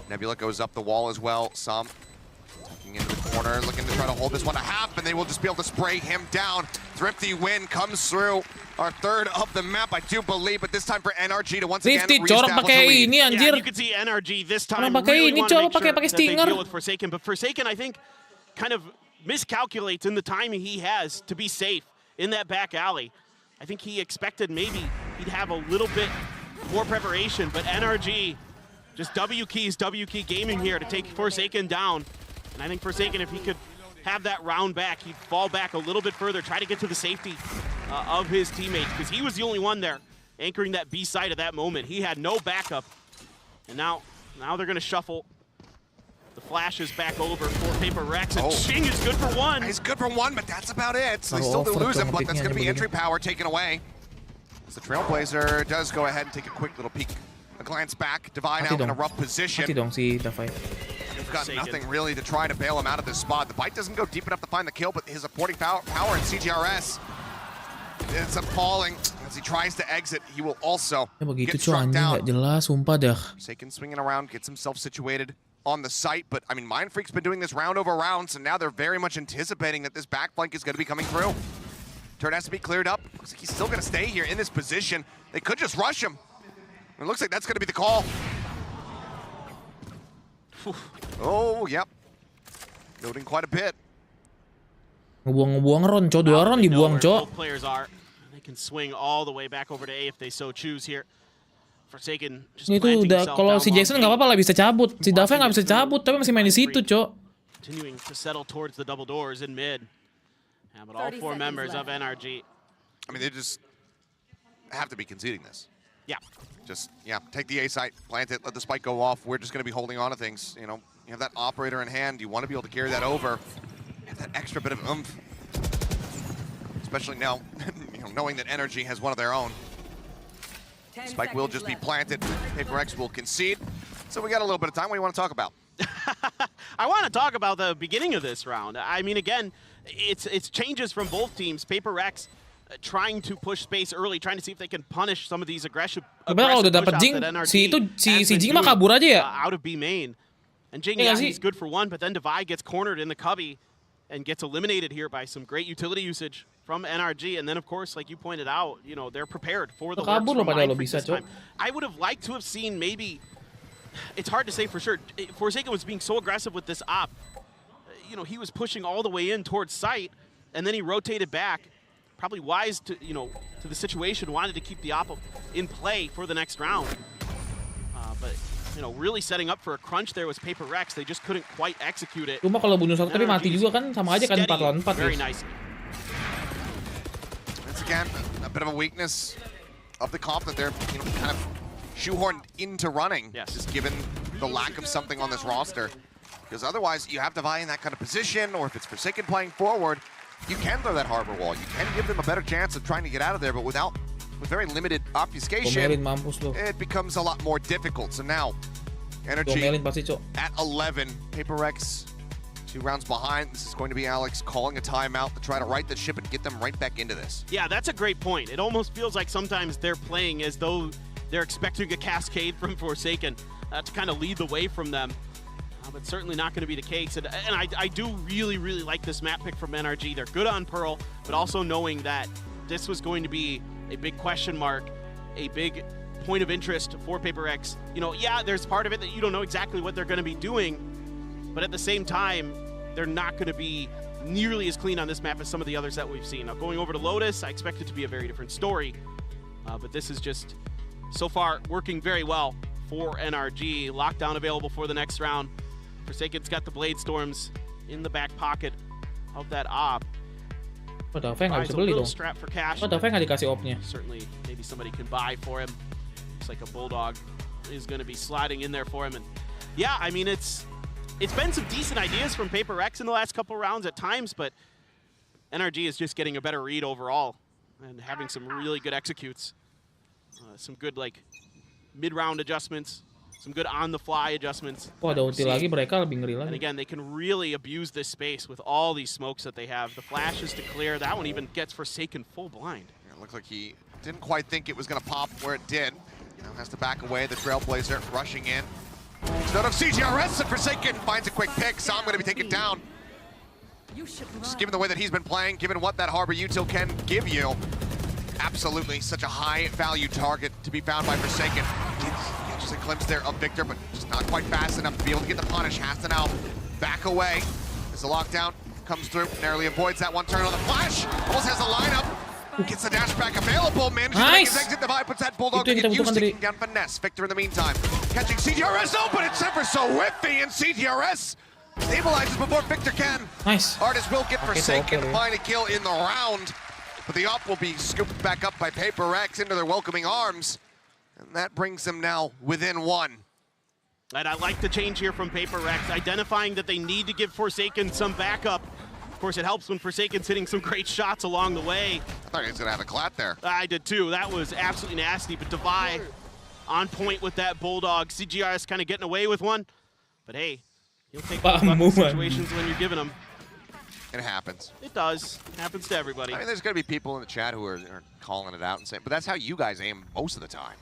Nebula goes up the wall as well. Some tucking into the corner, looking to try to hold this one to half, and they will just be able to spray him down. Thrifty win comes through. Our third of the map, I do believe, but this time for NRG to once again reestablish the lead. Yeah, you can see NRG this time really want to make sure that they deal with Forsaken, but Forsaken, I think, kind of miscalculates in the timing he has to be safe in that back alley. I think he expected maybe he'd have a little bit more preparation, but NRG just W key gaming here to take Forsaken down. And I think Forsaken, if he could have that round back, he'd fall back a little bit further, try to get to the safety of his teammates, because he was the only one there anchoring that B side at that moment. He had no backup. And now they're going to shuffle the flashes back over for Paperrex, and Ching is good for one. He's good for one, but that's about it. So they still do lose him, but that's going to be entry power taken away. As the Trailblazer does go ahead and take a quick little peek, a glance back. Divine out in a rough position. You've got nothing really to try to bail him out of this spot. The bite doesn't go deep enough to find the kill, but his supporting power in CGRS ends up falling. As he tries to exit, he will also get struck down. Forsaken swinging around, gets himself situated on the site, but I mean, Mind Freak's been doing this round over round, so now they're very much anticipating that this back flank is going to be coming through. Turret has to be cleared up. Looks like he's still going to stay here in this position. They could just rush him. It looks like that's going to be the call. Oh, yep. Loading quite a bit. Ngebuang Ron, Cok. 2 Ron dibuang, Cok. Both players are. They can swing all the way back over to A if they so choose here. Forsaken just itu udah, kalau si Jackson nggak apa-apa lah bisa cabut. Si Dava nggak bisa cabut, tapi masih main di situ, Cok. Continuing to settle towards the double doors in mid. Yeah, but all 4 members of NRG. I mean, they just have to be conceding this. Yeah. Just, take the A site, plant it, let the spike go off. We're just going to be holding on to things. You know, you have that operator in hand. You want to be able to carry that over. Have that extra bit of oomph. Especially now, knowing that NRG has one of their own. Spike will just be planted. Paperrex will concede. So we got a little bit of time. What do you want to talk about? I want to talk about the beginning of this round. I mean, again, it's changes from both teams. Paperrex trying to push space early, trying to see if they can punish some of these aggressive kalau udah dapat Jing, si Jing mah kabur aja ya. Out of B main. And Jing, he's good for one, but then Divide gets cornered in the cubby and gets eliminated here by some great utility usage from NRG. And then, of course, like you pointed out, they're prepared for the lurks from Mind Freak this time. I would have liked to have seen maybe, it's hard to say for sure, Forsaken was being so aggressive with this op. He was pushing all the way in towards site, and then he rotated back. Probably wise to, to the situation, wanted to keep the op in play for the next round. But, really setting up for a crunch there was Paperrex. They just couldn't quite execute it. Cuma kalau bunuh satu tapi mati juga kan, sama aja kan 4 lawan 4. Very nice. Once again, a bit of a weakness of the comp that they're, kind of shoehorned into running. Yes. Just given the lack of something on this roster. Because otherwise, you have Divine in that kind of position, or if it's Forsaken playing forward, you can throw that harbor wall. You can give them a better chance of trying to get out of there, but with very limited obfuscation, it becomes a lot more difficult. So now, NRG at 11, Paperrex 2 rounds behind. This is going to be Alex calling a timeout to try to right the ship and get them right back into this. Yeah, that's a great point. It almost feels like sometimes they're playing as though they're expecting a cascade from Forsaken to kind of lead the way from them. But certainly not going to be the case. And I do really, really like this map pick from NRG. They're good on Pearl, but also knowing that this was going to be a big question mark, a big point of interest for Paperrex. Yeah, there's part of it that you don't know exactly what they're going to be doing, but at the same time, they're not going to be nearly as clean on this map as some of the others that we've seen. Now, going over to Lotus, I expect it to be a very different story, but this is just, so far, working very well for NRG. Lockdown available for the next round. Forsaken's got the Blade Storms in the back pocket of that op. Dava nggak bisa beli dong. Strap for cash. Dava nggak dikasih opnya. Certainly, maybe somebody can buy for him. Looks like a Bulldog is going to be sliding in there for him. And yeah, I mean, it's been some decent ideas from Paperrex in the last couple rounds at times, but NRG is just getting a better read overall and having some really good executes. Some good, mid-round adjustments. Some good on-the-fly adjustments. Wah, ada ulti lagi, mereka lebih ngeri And lagi. again, they can really abuse this space with all these smokes that they have. The flashes to clear. That one even gets Forsaken full blind. Yeah, it looked like he didn't quite think it was going to pop where it did. Now has to back away. The Trailblazer rushing in. Instead of CGRS, and Forsaken finds a quick pick. So I'm going to be taken down. Just given the way that he's been playing, given what that Harbor util can give you, absolutely such a high-value target to be found by Forsaken. Just a glimpse there of Victor, but just not quite fast enough to be able to get the punish. Has to now back away as the lockdown comes through. Narrowly avoids that one turn on the flash. Almost has the lineup. Gets the dash back available. Manages to make his exit. Divide, puts that Bulldog to get used, taking down Finesse. Victor in the meantime. Catching CTRS. Oh, but it's ever so whiffy, and CTRS stabilizes before Victor can. Nice. Artist will get Forsaken to find a kill in the round. But the up will be scooped back up by Paperrex into their welcoming arms. And that brings them now within one. And I like the change here from Paperrex, identifying that they need to give Forsaken some backup. Of course, it helps when Forsaken's hitting some great shots along the way. I thought he was going to have a clat there. I did too. That was absolutely nasty. But ZOWIE on point with that Bulldog. CGRS kind of getting away with one. But hey, he'll take those situations when you're giving them. It happens. It does. It happens to everybody. I mean, there's going to be people in the chat who are calling it out and saying, but that's how you guys aim most of the time.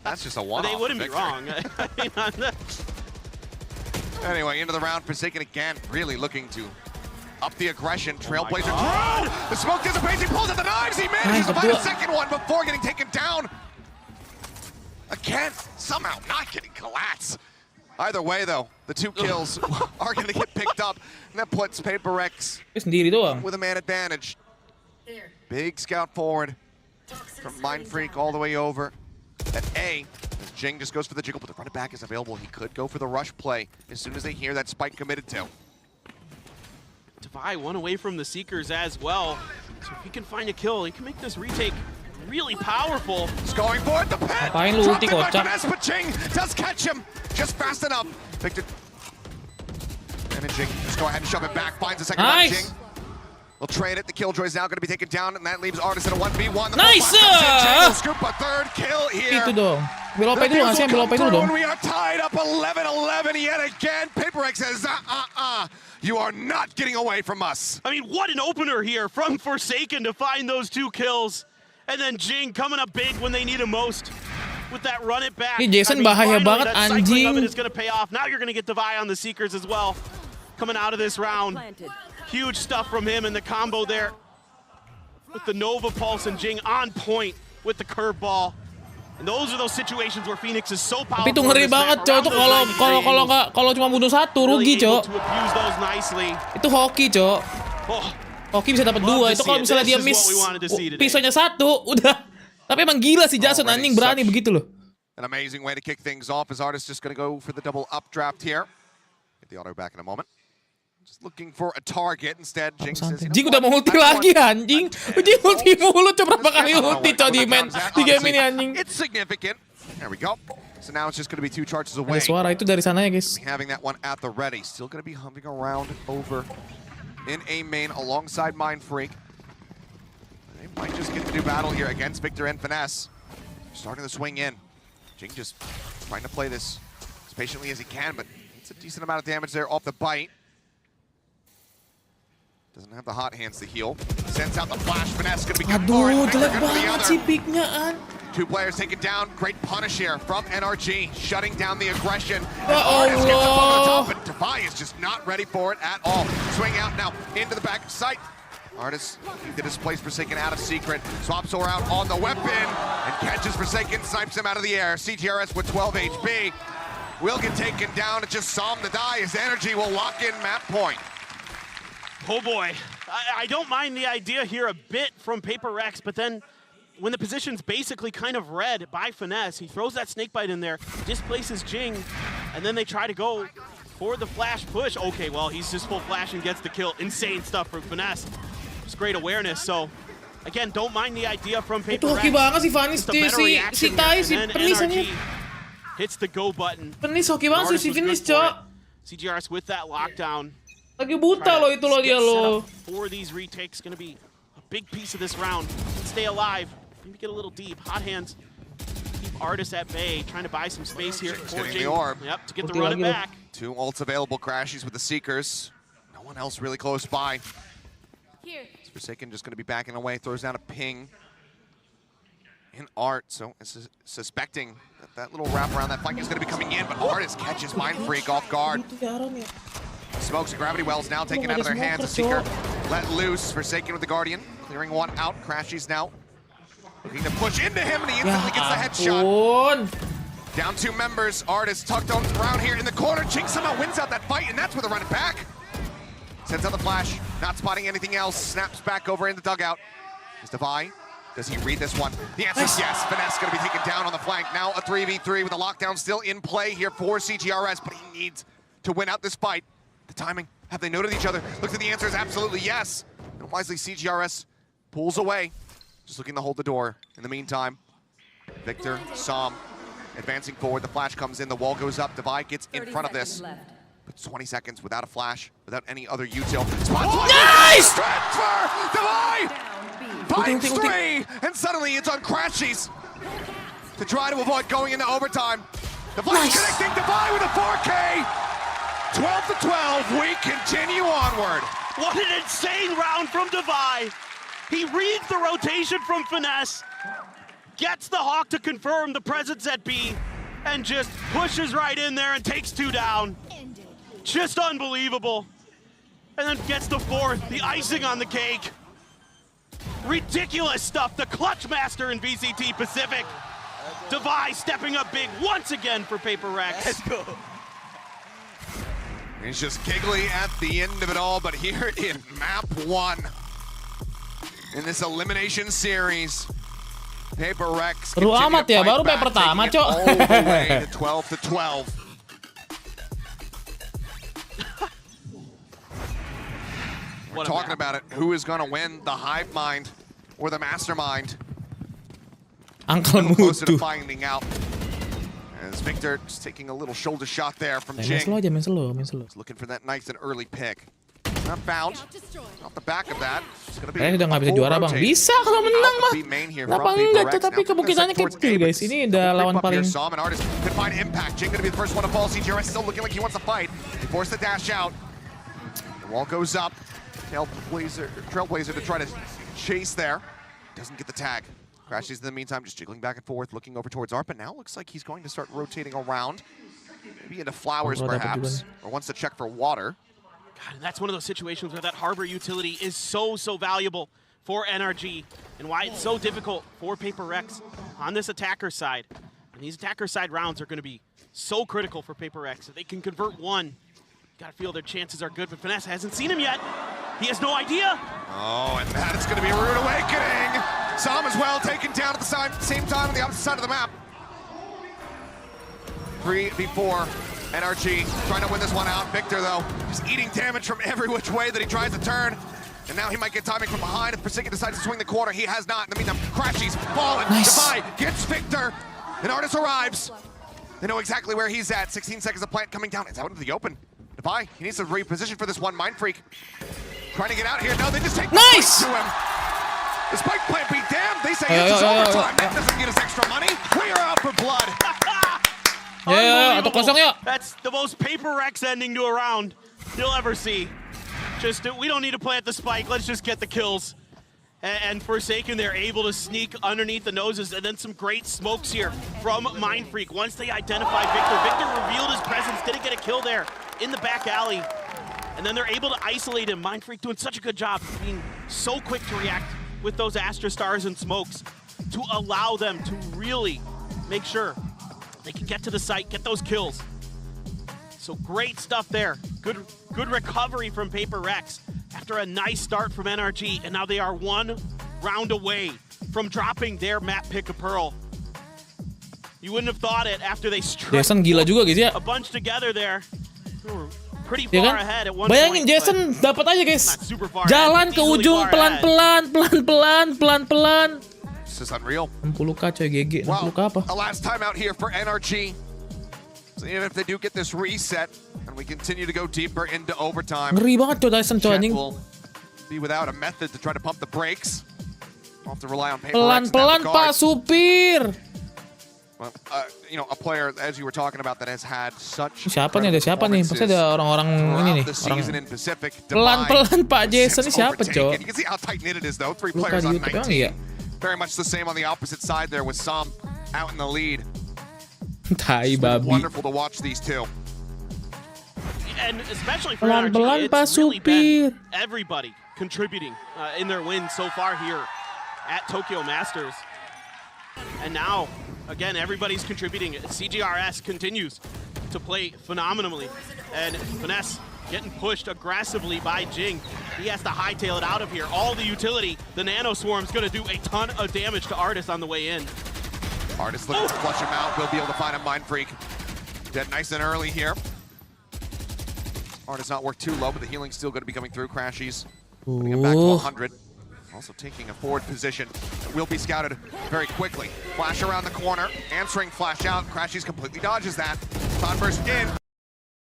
That's just a one-off. They wouldn't be wrong. Anyway, into the round, Forsaken again, really looking to up the aggression. Trailblazer through! The smoke dissipates, he pulls out the knives, he manages to find a second one before getting taken down. Again, somehow not getting collapsed. Either way, though, the 2 kills are going to get picked up, and that puts Paperrex with a man advantage. Big scout forward from Mind Freak all the way over at A. As Jing just goes for the jiggle, but the run it back is available. He could go for the rush play as soon as they hear that spike committed to. ZOWIE one away from the Seekers as well. So if he can find a kill, he can make this retake really powerful. He's going for it, the pit! Apain lu ulti kocak. But Jing does catch him just fast enough. Victor. And Jing just go ahead and shove it back, finds a second one. Jing. We'll trade it. The Killjoy is now going to be taken down, and that leaves Artist in a 1v1. The nice! Will scoop a third kill here. Itu dong. Belopay dulu, ngasih belopay dulu dong. We are tied up 11-11 yet again. Paperrex says, you are not getting away from us. I mean, what an opener here from Forsaken to find those 2 kills. And then Jing coming up big when they need him most with that run it back. Ini Jason bahaya banget, anjing. It's going to pay off. Now you're going to get ZOWIE on the Seekers as well. Coming out of this round. Huge stuff from him and the combo there. With the Nova Pulse and Jing on point with the curveball. And those are those situations where Phoenix is so powerful. Tapi itu ngeri banget, Cok. Itu kalau cuma bunuh satu rugi, Cok. Itu hoki, Cok. Hoki bisa dapat 2. Itu kalau misalnya dia miss pisaunya 1, udah. Tapi emang gila sih Jason, anjing berani begitu loh. An amazing way to kick things off as Artist just going to go for the double updraft here. Get the auto back in a moment. Just looking for a target instead. Jing says, Jing udah mau ulti lagi anjing. Jing ulti mulu, Cok. Berapa kali ulti, Cok, di game ini anjing. It's significant. There we go. So now it's just going to be 2 charges away. Ada suara itu dari sana ya, guys. Having that one at the ready. Still going to be humping around over in A main alongside Mind Freak. They might just get to do battle here against Victor and Finesse. Starting to swing in. Jing just trying to play this as patiently as he can, but it's a decent amount of damage there off the bite. Doesn't have the hot hands to heal. Sends out the flash. Finesse gonna be good for it. Aduh, jelek banget sih picknya, an. 2 players taken down. Great punish here from NRG, shutting down the aggression. Allah. Gets up on the top, but ZOWIE is just not ready for it at all. Swing out now into the back sight. Artist to displace Forsaken out of secret. Swaps around on the weapon and catches Forsaken, snipes him out of the air. CTRS with 12 HP. Will get taken down. It just saw him to die. His energy will lock in map point. Oh boy, I don't mind the idea here a bit from Paperrex, but then when the position's basically kind of red by Finesse, he throws that snakebite in there, displaces Jing, and then they try to go for the flash push. Okay, well, he's just full flash and gets the kill. Insane stuff from Finesse. It's great awareness, so again, don't mind the idea from Paperrex. Itu hoki banget si Vanis, si Tai, si Penis aja. Hits the go button. Penis hoki banget si Vanis, Cok. CGRS with that lockdown. Lagi buta loh itu loh dia loh. For these retakes, going to be a big piece of this round. Stay alive. Maybe get a little deep. Hot hands. Keep Artis at bay, trying to buy some space here. Getting the orb. Yep, to get the run it back. 2 ults available, Crashies with the Seekers. No one else really close by. Forsaken just going to be backing away, throws down a ping in Art, so suspecting that little wrap around that flank is going to be coming in, but Artis catches Mindfreak off guard. Smokes and Gravity Wells now taken out of their hands. A Seeker let loose. Forsaken with the Guardian, clearing one out. Crashies now looking to push into him, and he instantly gets the headshot. Down 2 members. Artis tucked on around here in the corner. Jinx somehow wins out that fight, and that's where they're running back. Sends out the flash, not spotting anything else. Snaps back over in the dugout. Is ZOWIE. Does he read this one? The answer is yes. Finesse going to be taken down on the flank. Now a 3v3 with a lockdown still in play here for CGRS, but he needs to win out this fight. The timing, have they noted each other? Looks like the answer is absolutely yes. And wisely, CGRS pulls away, just looking to hold the door. In the meantime, Victor, Som, advancing forward. The flash comes in, the wall goes up. ZOWIE gets in front of this. But 20 seconds without a flash, without any other util. Nice! Transfer! ZOWIE! Finds 3, and suddenly it's on Crashies to try to avoid going into overtime. The flash connecting ZOWIE with a 4K. 12-12, we continue onward. What an insane round from ZOWIE. He reads the rotation from Finesse, gets the Hawk to confirm the presence at B, and just pushes right in there and takes 2 down. Just unbelievable. And then gets the 4th, the icing on the cake. Ridiculous stuff, the clutch master in VCT Pacific. ZOWIE stepping up big once again for Paperrex. Let's go. He's just giggly at the end of it all, but here in map 1, in this elimination series, Paperrex seru amat ya, baru map pertama, Cok. All the way to 12-12. We're talking about it. Who is going to win, the hive mind or the mastermind? Uncle closer to Mutu. finding out. As Victor just taking a little shoulder shot there from Jing. Main slow. Looking for that nice and early pick. Not found. Off the back of that, it's going to be Udah nggak bisa juara bang. Bisa kalau menang mah. Kenapa enggak tuh? Tapi kemungkinannya kecil guys. Ini udah lawan paling. Som and Artis could find impact. Jing going to be the first one to fall. CGRS still looking like he wants to fight. He forced the dash out. The wall goes up. Trailblazer to try to chase there. Doesn't get the tag. Crashies in the meantime, just jiggling back and forth, looking over towards Art, but now looks like he's going to start rotating around. Maybe into flowers, perhaps, or wants to check for water. God, and that's one of those situations where that harbor utility is so valuable for NRG, and why it's so difficult for Paperrex on this attacker side. And these attacker side rounds are going to be so critical for Paperrex. If they can convert one, gotta feel their chances are good, but Finesse hasn't seen him yet. He has no idea. Oh, and that is going to be a rude awakening. Som as well taken down at the same time on the opposite side of the map. 3v4, NRG trying to win this one out. Victor, though, just eating damage from every which way that he tries to turn. And now he might get timing from behind if Forsaken decides to swing the corner. He has not. In the meantime, Crashies falling. ZOWIE gets Victor, and Artis arrives. They know exactly where he's at. 16 seconds of plant coming down. It's out into the open. ZOWIE, he needs to reposition for this one. Mindfreak trying to get out here. No, they just take the spike to him. The spike plant be damned. They say it's overtime. That doesn't get us extra money. We are out for blood. That's the most Paperrex ending to a round you'll ever see. Just, we don't need to plant the spike. Let's just get the kills. And Forsaken, they're able to sneak underneath the noses, and then some great smokes here from Mindfreak. Once they identified Victor, Victor revealed his presence, didn't get a kill there in the back alley. And then they're able to isolate him. Mindfreak doing such a good job being so quick to react with those Astra Stars and smokes to allow them to really make sure they can get to the site, get those kills. So great stuff there. Good recovery from Paperrex after a nice start from NRG, and now they are one round away from dropping their map pick of Pearl. You wouldn't have thought it after they struck a bunch together there. Pretty far ahead at one Bayangin point, Jason dapat aja guys. Jalan ke ujung pelan-pelan. This is unreal. 60k coy GG. 60k apa? A last time out here for NRG. So even if they do get this reset and we continue to go deeper into overtime, Ngeri banget coy Dyson coy anjing. will be without a method to try to pump the brakes. We'll have to rely on Paperrex. Pelan-pelan Pak Supir. Well, you know, a player as you were talking about that has had such. Siapa nih? Ada siapa nih? Pasti ada orang-orang ini nih. Pelan-pelan Pak Jason ini siapa, Cok? You can see how tight knit it is though. 3 players on 19. Very much the same on the opposite side there with Sam out in the lead. Tai babi. Wonderful to watch these two. And especially for NRG, it's really been everybody contributing in their win so far here at Tokyo Masters. And now, again, everybody's contributing. CGRS continues to play phenomenally. And Finesse getting pushed aggressively by Jing. He has to hightail it out of here. All the utility, the Nano Swarm's going to do a ton of damage to Artis on the way in. Artis looking to flush him out. We'll be able to find a Mind Freak. Dead nice and early here. Artis not worked too low, but the healing's still going to be coming through. Crashies putting him back to 100. Also taking a forward position. Will be scouted very quickly. Flash around the corner, answering flash out. Crashies completely dodges that. Cloudburst in.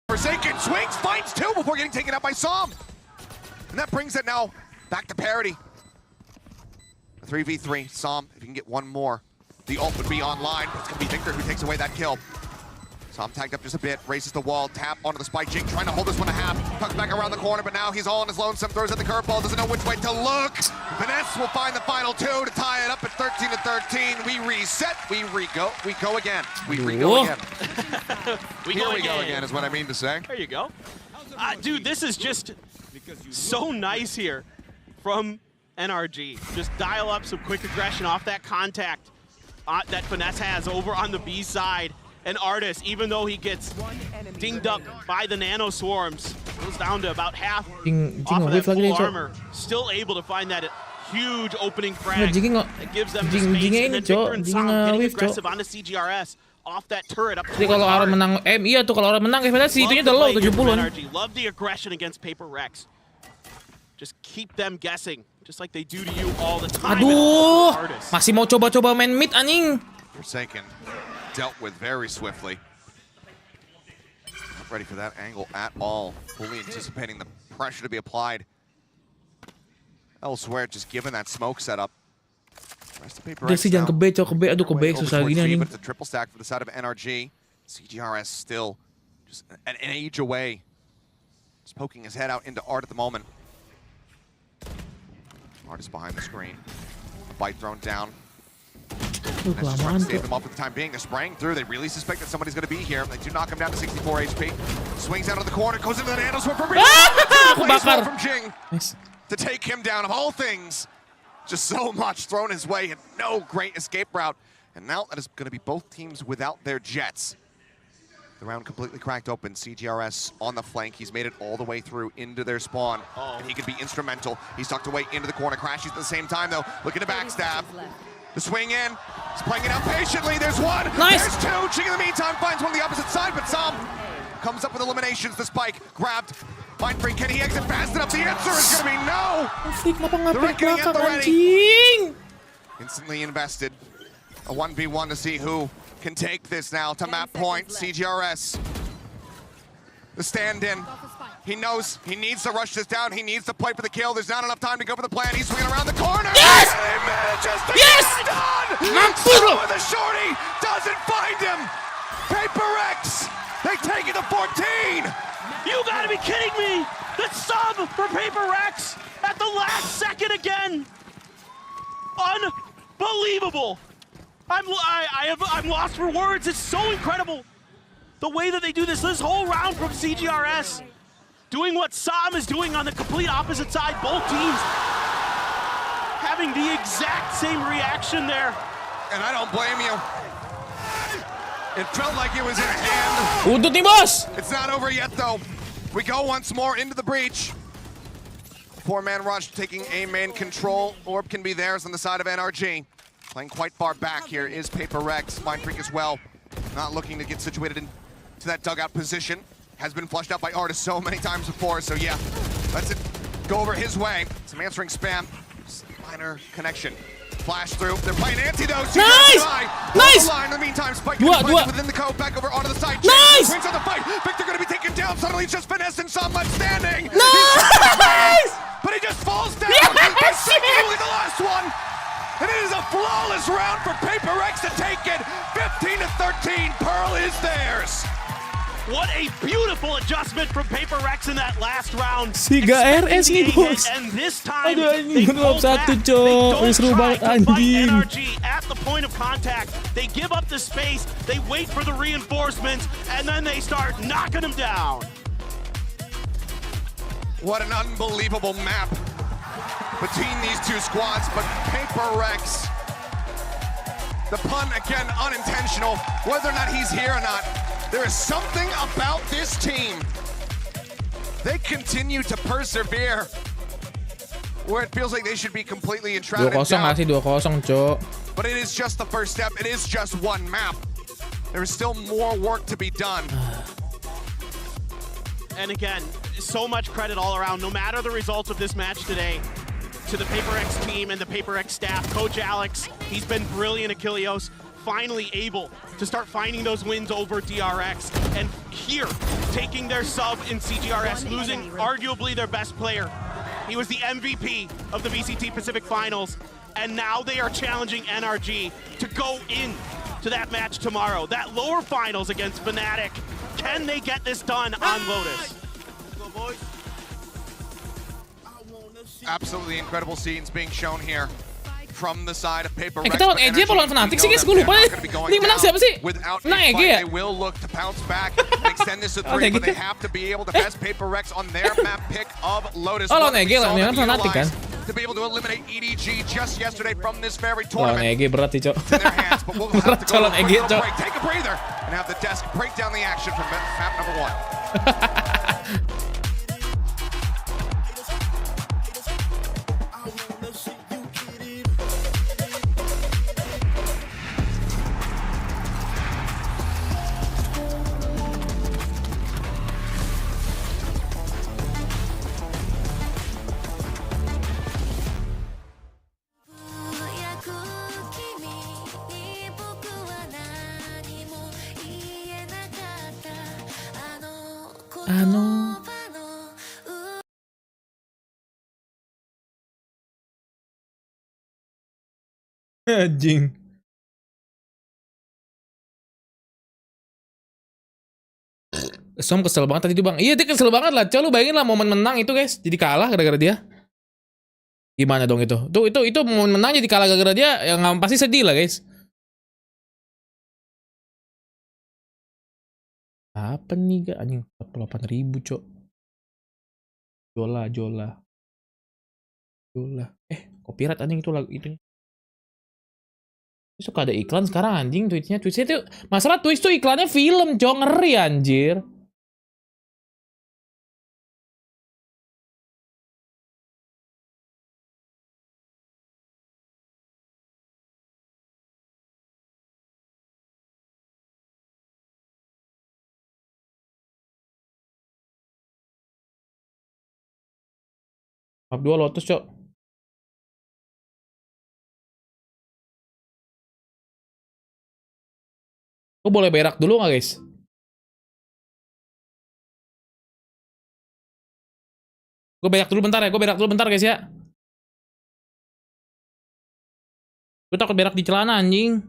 Forsaken swings, finds 2 before getting taken out by Som. And that brings it now back to parity. 3v3, Som, if you can get one more, the ult would be online, but it's going to be Victor who takes away that kill. Som tagged up just a bit, races the wall, tap onto the spike. Jing trying to hold this one a half, tucks back around the corner, but now he's all on his lonesome, throws at the curveball, doesn't know which way to look. Finesse will find the final 2 to tie it up at 13-13. We reset, we go again. We re-go again. Here we go again is what I mean to say. There you go. Dude, this is just so nice here from NRG. Just dial up some quick aggression off that contact that Finesse has over on the B side. And Artis, even though he gets dinged up by the Nano Swarms, goes down to about half off of that full armor, still able to find that huge opening frag that gives them the space. And then Victor and Sam getting aggressive onto CGRS off that turret up. Jadi kalau orang menang, iya tuh kalau orang menang, FNS itunya udah low 70-an. Love the aggression against PaperRex. Just keep them guessing, just like they do to you all the time. Aduh, masih mau coba-coba main mid anjing. Forsaken. Dealt with very swiftly. Not ready for that angle at all. Fully anticipating the pressure to be applied elsewhere, just given that smoke setup. Udah sih jangan ke B, cok, ke B. Aduh, ke B susah gini anjing. But it's a triple stack for the side of NRG. CGRS still just an age away. Just poking his head out into Art at the moment. Art is behind the screen. Bite thrown down. Just trying to save them off for the time being. They're spraying through. They really suspect that somebody's going to be here. They do knock him down to 64 HP. Swings out of the corner, goes into the Nano Swim for from Jing to take him down. Of all things, just so much thrown his way and no great escape route. And now that is going to be both teams without their jets. The round completely cracked open. CGRS on the flank. He's made it all the way through into their spawn. And he could be instrumental. He's tucked away into the corner. Crashes at the same time, though. Looking to backstab. The swing in. He's playing it out patiently. There's one. Nice. There's 2. Ching in the meantime finds one on the opposite side, but Sam comes up with eliminations. The spike grabbed. Mind Freak. Can he exit fast enough? The answer is going to be no. The reckoning at the ready. Instantly invested. A 1v1 to see who can take this now to map point. CGRS. The stand-in. He knows he needs to rush this down. He needs to play for the kill. There's not enough time to go for the plan. He's swinging around the corner. Yes! And he manages to yes! get it done. Some with a shorty doesn't find him. PaperX. They take it to 14. You gotta be kidding me! The sub for PaperRex at the last second again. Unbelievable. I'm lost for words. It's so incredible. The way that they do this whole round from CGRS. Doing what Sam is doing on the complete opposite side. Both teams having the exact same reaction there. And I don't blame you. It felt like it was in hand. Untuk nih, bos. It's not over yet, though. We go once more into the breach. 4-man rush taking A main control. Orb can be theirs on the side of NRG. Playing quite far back here is PaperRex. Mind Freak as well. Not looking to get situated into that dugout position. Has been flushed out by Artis so many times before, so yeah. Lets it go over his way. Some answering spam. Just minor connection. Flash through. They're playing anti though. Nice! Nice! In the meantime, Spike within the code, back over onto the side. Nice! Wins on the fight. Victor gonna be taken down. Suddenly it's just Finesse and Sam left standing. Nice! But he just falls down. Yes! Only the last one. And it is a flawless round for PaperX to take it. 15-13, Pearl is theirs. What a beautiful adjustment from PaperRex in that last round. 3 RS nih, bos. And this time, Aduh, they anjing, pulled back. satu, They cok. don't Seru try banget, to fight anjing. NRG at the point of contact. They give up the space, they wait for the reinforcements, and then they start knocking them down. What an unbelievable map between these two squads, but PaperRX, the pun again unintentional, whether or not he's here or not, there is something about this team. They continue to persevere where it feels like they should be completely enshrouded in 2-0 doubt. masih 2-0, cok. But it is just the first step. It is just one map. There is still more work to be done. And again, so much credit all around, no matter the results of this match today, to the PaperX team and the PaperX staff. Coach Alex, he's been brilliant at Kilios, finally able to start finding those wins over DRX. And here, taking their sub in CGRS, losing arguably their best player. He was the MVP of the VCT Pacific Finals, and now they are challenging NRG to go in to that match tomorrow, that lower finals against Fnatic. Can they get this done on Lotus? Absolutely incredible scenes being shown here from the side of PaperX. Kita lawan EG apa lawan Fnatic sih guys? Gue lupa deh. Ini menang siapa sih? Menang EG ya? They will look to bounce back and extend this to 3, but they have to be able to best PaperX on their map pick of Lotus. Oh, lawan EG lah, ini Fnatic kan? To be able to eliminate EDG just yesterday from this very Lawan tournament. EG berat sih, cok. Berat lawan EG, cok. Take a breather and have the desk break down the action from map number 1. Anjing. Som kesel banget tadi tuh, Bang. Iya, dia kesel banget lah. Coba lu bayangin lah momen menang itu, guys. Jadi kalah gara-gara dia. Gimana dong itu? Itu momen menang jadi kalah gara-gara dia, yang pasti sedih lah, guys. Apa nih, gak? Anjing, 48.000, cok. Jola. Copyright anjing itu lagu itu. Suka ada iklan sekarang anjing Twitch-nya tuh masalah Twitch tuh iklannya film, cok, ngeri anjir. Map 2 Lotus, cok. Gue boleh berak dulu nggak, guys? Gue berak dulu bentar ya, guys ya. Gue takut berak di celana, anjing.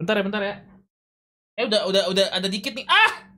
Bentar ya. Udah ada dikit nih. Ah!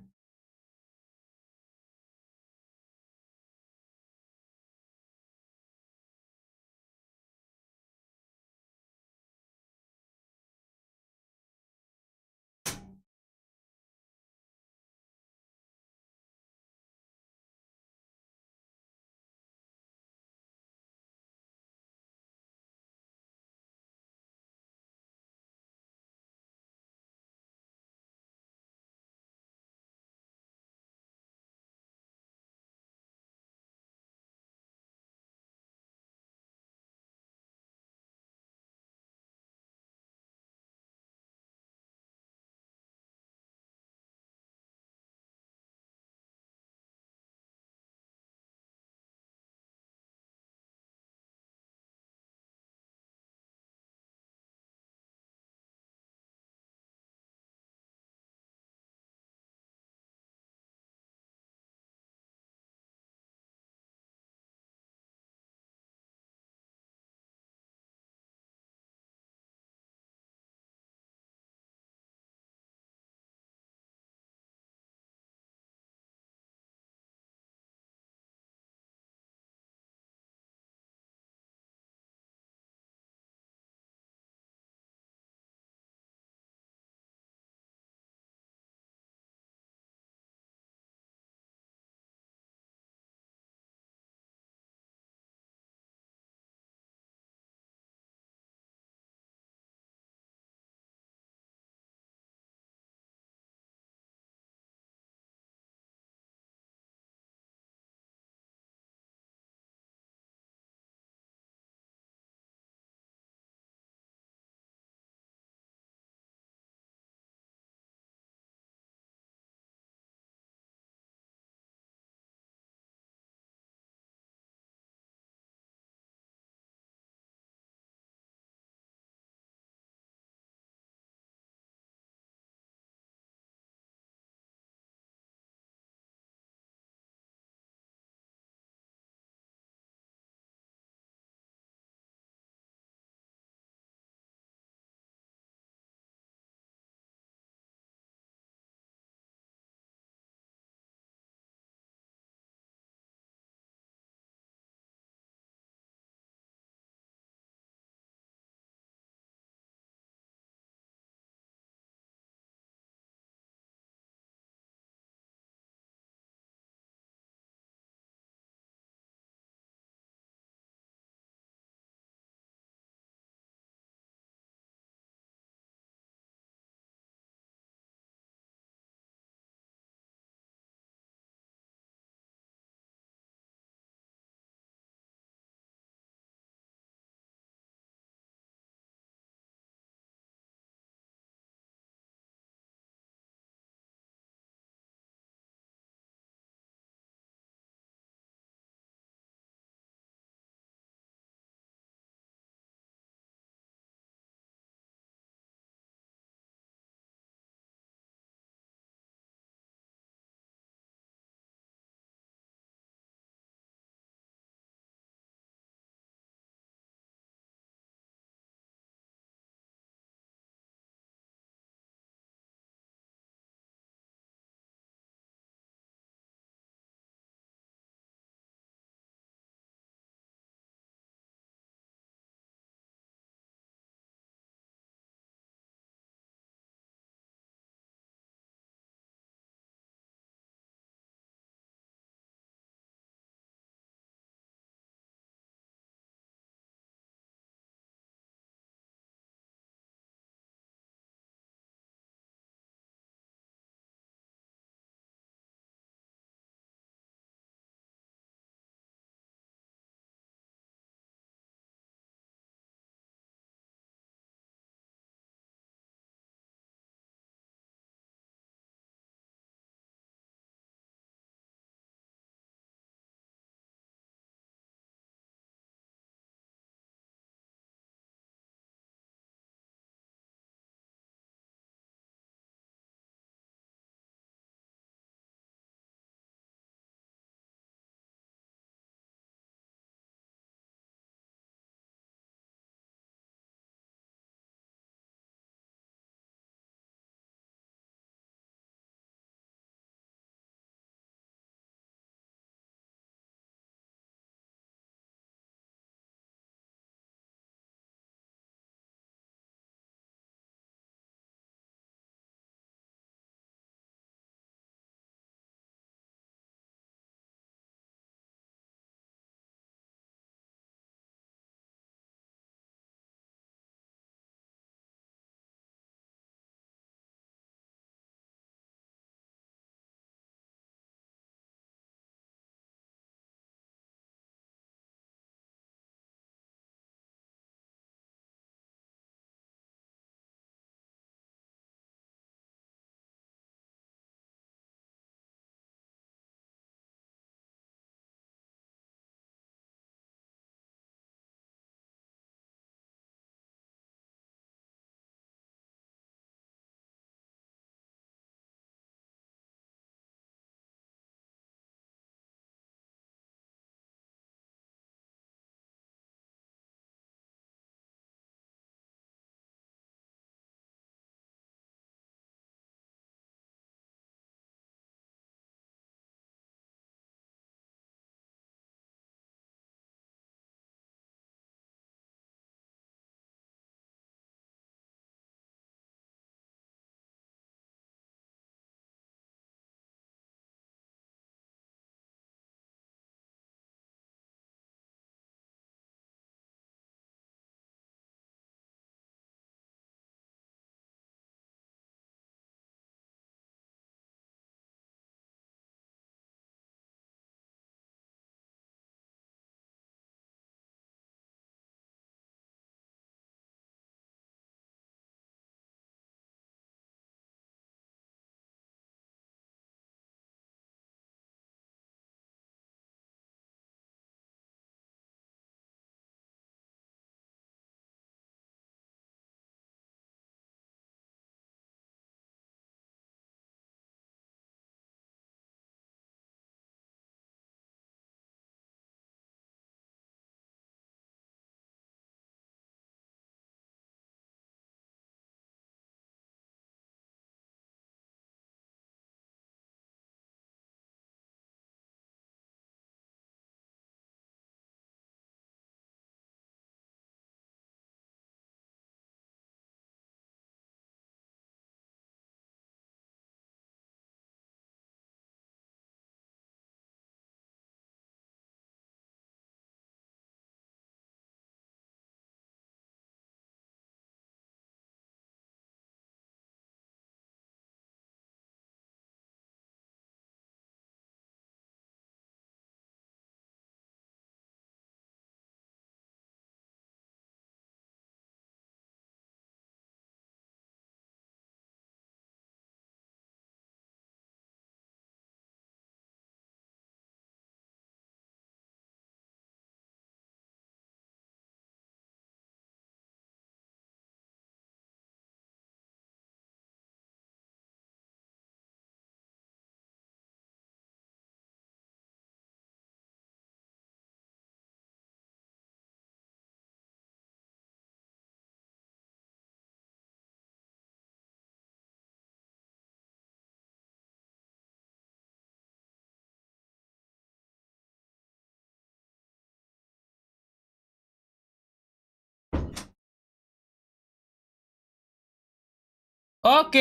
Oke.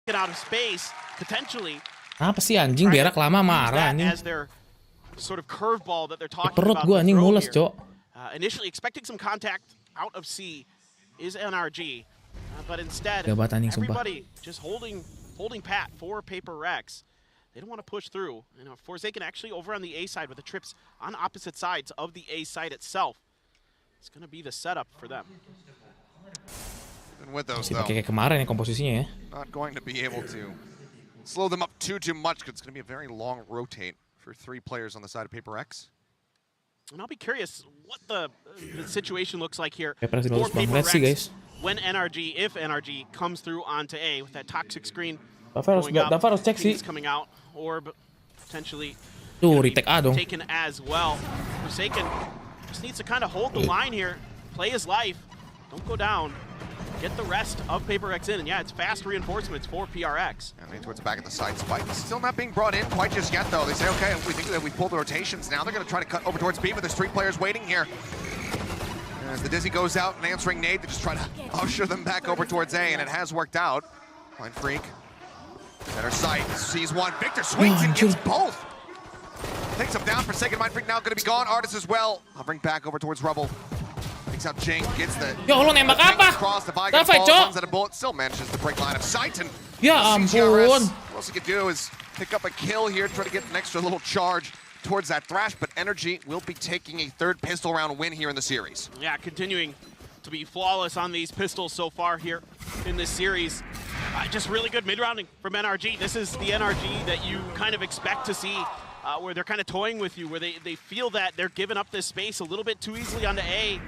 Get out of space, potentially. Apa sih anjing berak lama marah anjing. As their sort of curveball that they're talking Perut about. gua anjing mules, Cok. Initially expecting some contact out of C is NRG, but instead everybody just holding pat for Paperrex. They don't want to push through. You know, Forsaken actually over on the A side with the trips on opposite sides of the A side itself. It's going to be the setup for them. And with those, though, kayak kemarin ya komposisinya ya. Not going to be able to slow them up too much because it's going to be a very long rotate for 3 players on the side of Paperrex. And I'll be curious what the situation looks like here for Paperrex when NRG, if NRG comes through onto A with that toxic screen. Dafa harus cek sih. Coming out, orb potentially retake A dong. Taken as well. Forsaken just needs to kind of hold the line here, play his life, don't go down, get the rest of Paperrex in, and yeah, it's fast reinforcements for PRX. And towards the back of the side, Spike still not being brought in quite just yet, though. They say, okay, we think that we pulled the rotations. Now they're going to try to cut over towards B, but there's 3 players waiting here. As the Dizzy goes out and answering nade, they just try to usher them back over towards A, and it has worked out. Blind Freak. Center sight, sees one. Victor swings and gets both. Takes him down. Forsaken Mind Freak now going to be gone. Artist as well. Hovering back over towards Rubble. Takes out Jing, gets the... Ya Allah, nembak apa? Dafa, Cok? Out a bullet, still manages to break line of sight. And ya ampun. What else he could do is pick up a kill here, try to get an extra little charge towards that Thrash, but NRG will be taking a 3rd pistol round win here in the series. Yeah, continuing to be flawless on these pistols so far here in this series. Just really good mid-rounding from NRG. This is the NRG that you kind of expect to see, where they're kind of toying with you, where they feel that they're giving up this space a little bit too easily onto A.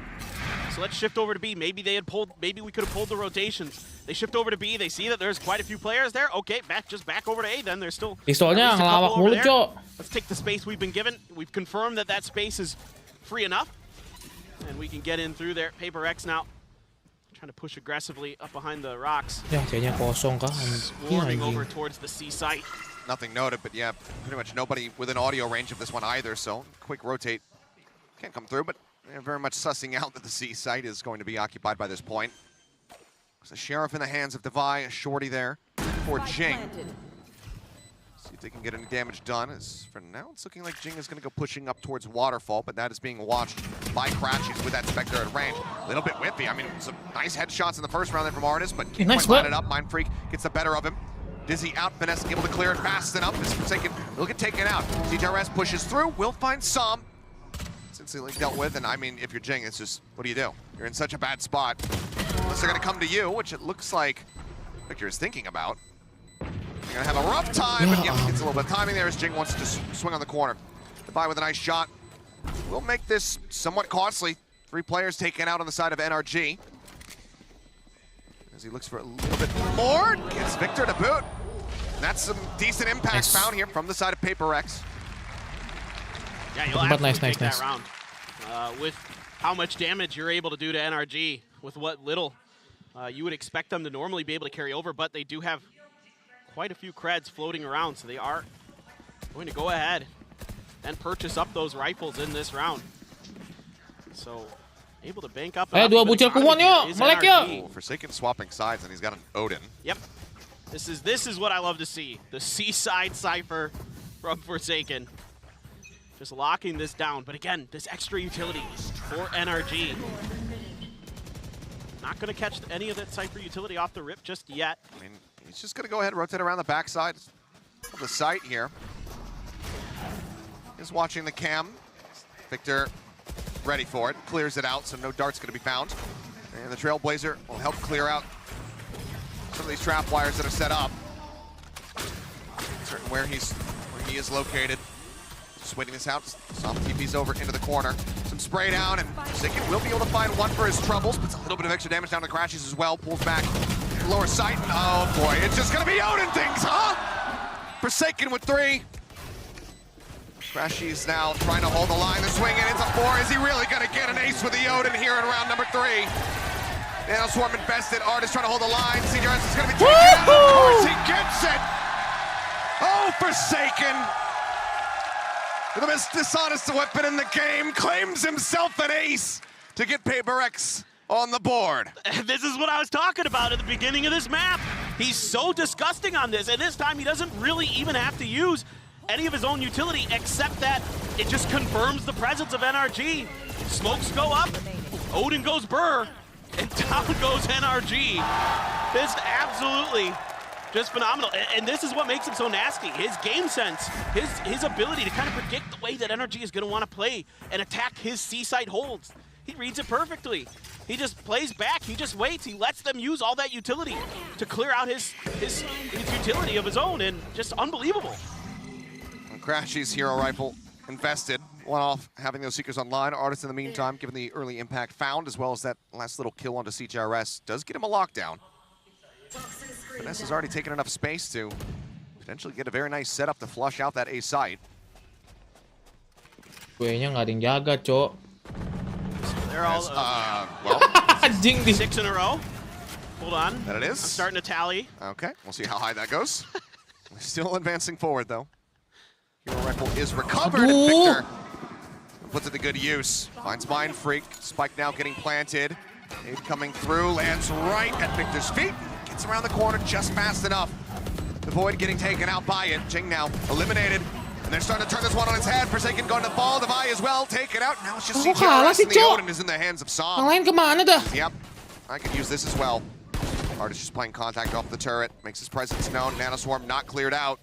So let's shift over to B. Maybe we could have pulled the rotations. They shift over to B. They see that there's quite a few players there. Okay, just back over to A. Then there's still pistolnya ngelawak mulu, Cok. Let's take the space we've been given. We've confirmed that that space is free enough, and we can get in through there. Paperrex now trying to push aggressively up behind the rocks. Ya, kayaknya kosong kah? Swarming over towards the C site. Nothing noted, but yeah, pretty much nobody within audio range of this one either, so quick rotate. Can't come through, but they're very much sussing out that the C site is going to be occupied by this point. There's a Sheriff in the hands of Devi, a shorty there for Jing. See if they can get any damage done. As for now, it's looking like Jing is going to go pushing up towards Waterfall, but that is being watched by Crashies with that Spectre at range. A little bit whippy. I mean, some nice headshots in the first round there from Artist, but can't quite line it up. Mind Freak gets the better of him. Dizzy out, Finesse able to clear it fast enough. Is Forsaken will get taken out. CTRS pushes through, will find some. Since he dealt with, and I mean, if you're Jing, it's just, what do you do? You're in such a bad spot. Unless they're going to come to you, which it looks like Victor is thinking about. You're going to have a rough time, but yeah, gets a little bit of timing there as Jing wants to just swing on the corner. Goodbye with a nice shot. Will make this somewhat costly. 3 players taken out on the side of NRG. As he looks for a little bit more, gets Victor to boot. And that's some decent impact found here from the side of Paperrex. Yeah, you'll absolutely take that round. With how much damage you're able to do to NRG, with what little you would expect them to normally be able to carry over, but they do have quite a few creds floating around, so they are going to go ahead and purchase up those rifles in this round. So, able to bank up. Dua bucil kuman yuk, melek yuk. Forsaken swapping sides, and he's got an Odin. Yep. This is what I love to see. The C-side Cypher from Forsaken. Just locking this down, but again, this extra utility for NRG. Not going to catch any of that Cypher utility off the rip just yet. I mean, he's just going to go ahead and rotate around the backside of the site here. He's watching the cam. Victor ready for it, clears it out, so no dart's going to be found. And the Trailblazer will help clear out some of these trap wires that are set up. Certain where he is located. Just waiting this out. Some TP's over into the corner. Some spray down, and Forsaken will be able to find one for his troubles. Puts a little bit of extra damage down to Crashies as well. Pulls back. Lower sight. And oh boy, it's just gonna be Odin things, huh? Forsaken with 3. Crashies now trying to hold the line. The swing and it's a 4. Is he really gonna get an ace with the Odin here in round number 3? Now Swarm invested. Artist trying to hold the line. CDRS is gonna be taken out. Of course he gets it. Oh, Forsaken. The most dishonest weapon in the game, claims himself an ace to get Paperrex on the board. This is what I was talking about at the beginning of this map. He's so disgusting on this, and this time he doesn't really even have to use any of his own utility, except that it just confirms the presence of NRG. Smokes go up, Odin goes burr, and down goes NRG. This absolutely just phenomenal. And this is what makes him so nasty. His game sense, his ability to kind of predict the way that NRG is going to want to play and attack his C-site holds. He reads it perfectly. He just plays back, he just waits, he lets them use all that utility to clear out his utility of his own, and just unbelievable. And Crashy's hero rifle invested. One off having those Seekers online. Artist in the meantime, given the early impact found, as well as that last little kill onto CGRS, does get him a lockdown. Finesse has already taken enough space to potentially get a very nice setup to flush out that A site. Kuenya nggak ada yang jaga, Cok. They're all, well, 6 in a row. Hold on. That it is. I'm starting to tally. Okay, we'll see how high that goes. We're still advancing forward, though. Hero rifle is recovered, and Victor puts it to good use. Finds Mind Freak. Spike now getting planted. Aid coming through, lands right at Victor's feet. Gets around the corner just fast enough. The Void getting taken out by it. Jing now eliminated. And they're starting to turn this one on its head. Forsaken going to fall. Devi as well. Take it out. Now it's just CGRS, and the Odin is in the hands of Sam. Yang lain kemana dah? Yep. I could use this as well. Artist just playing contact off the turret. Makes his presence known. Nanoswarm not cleared out.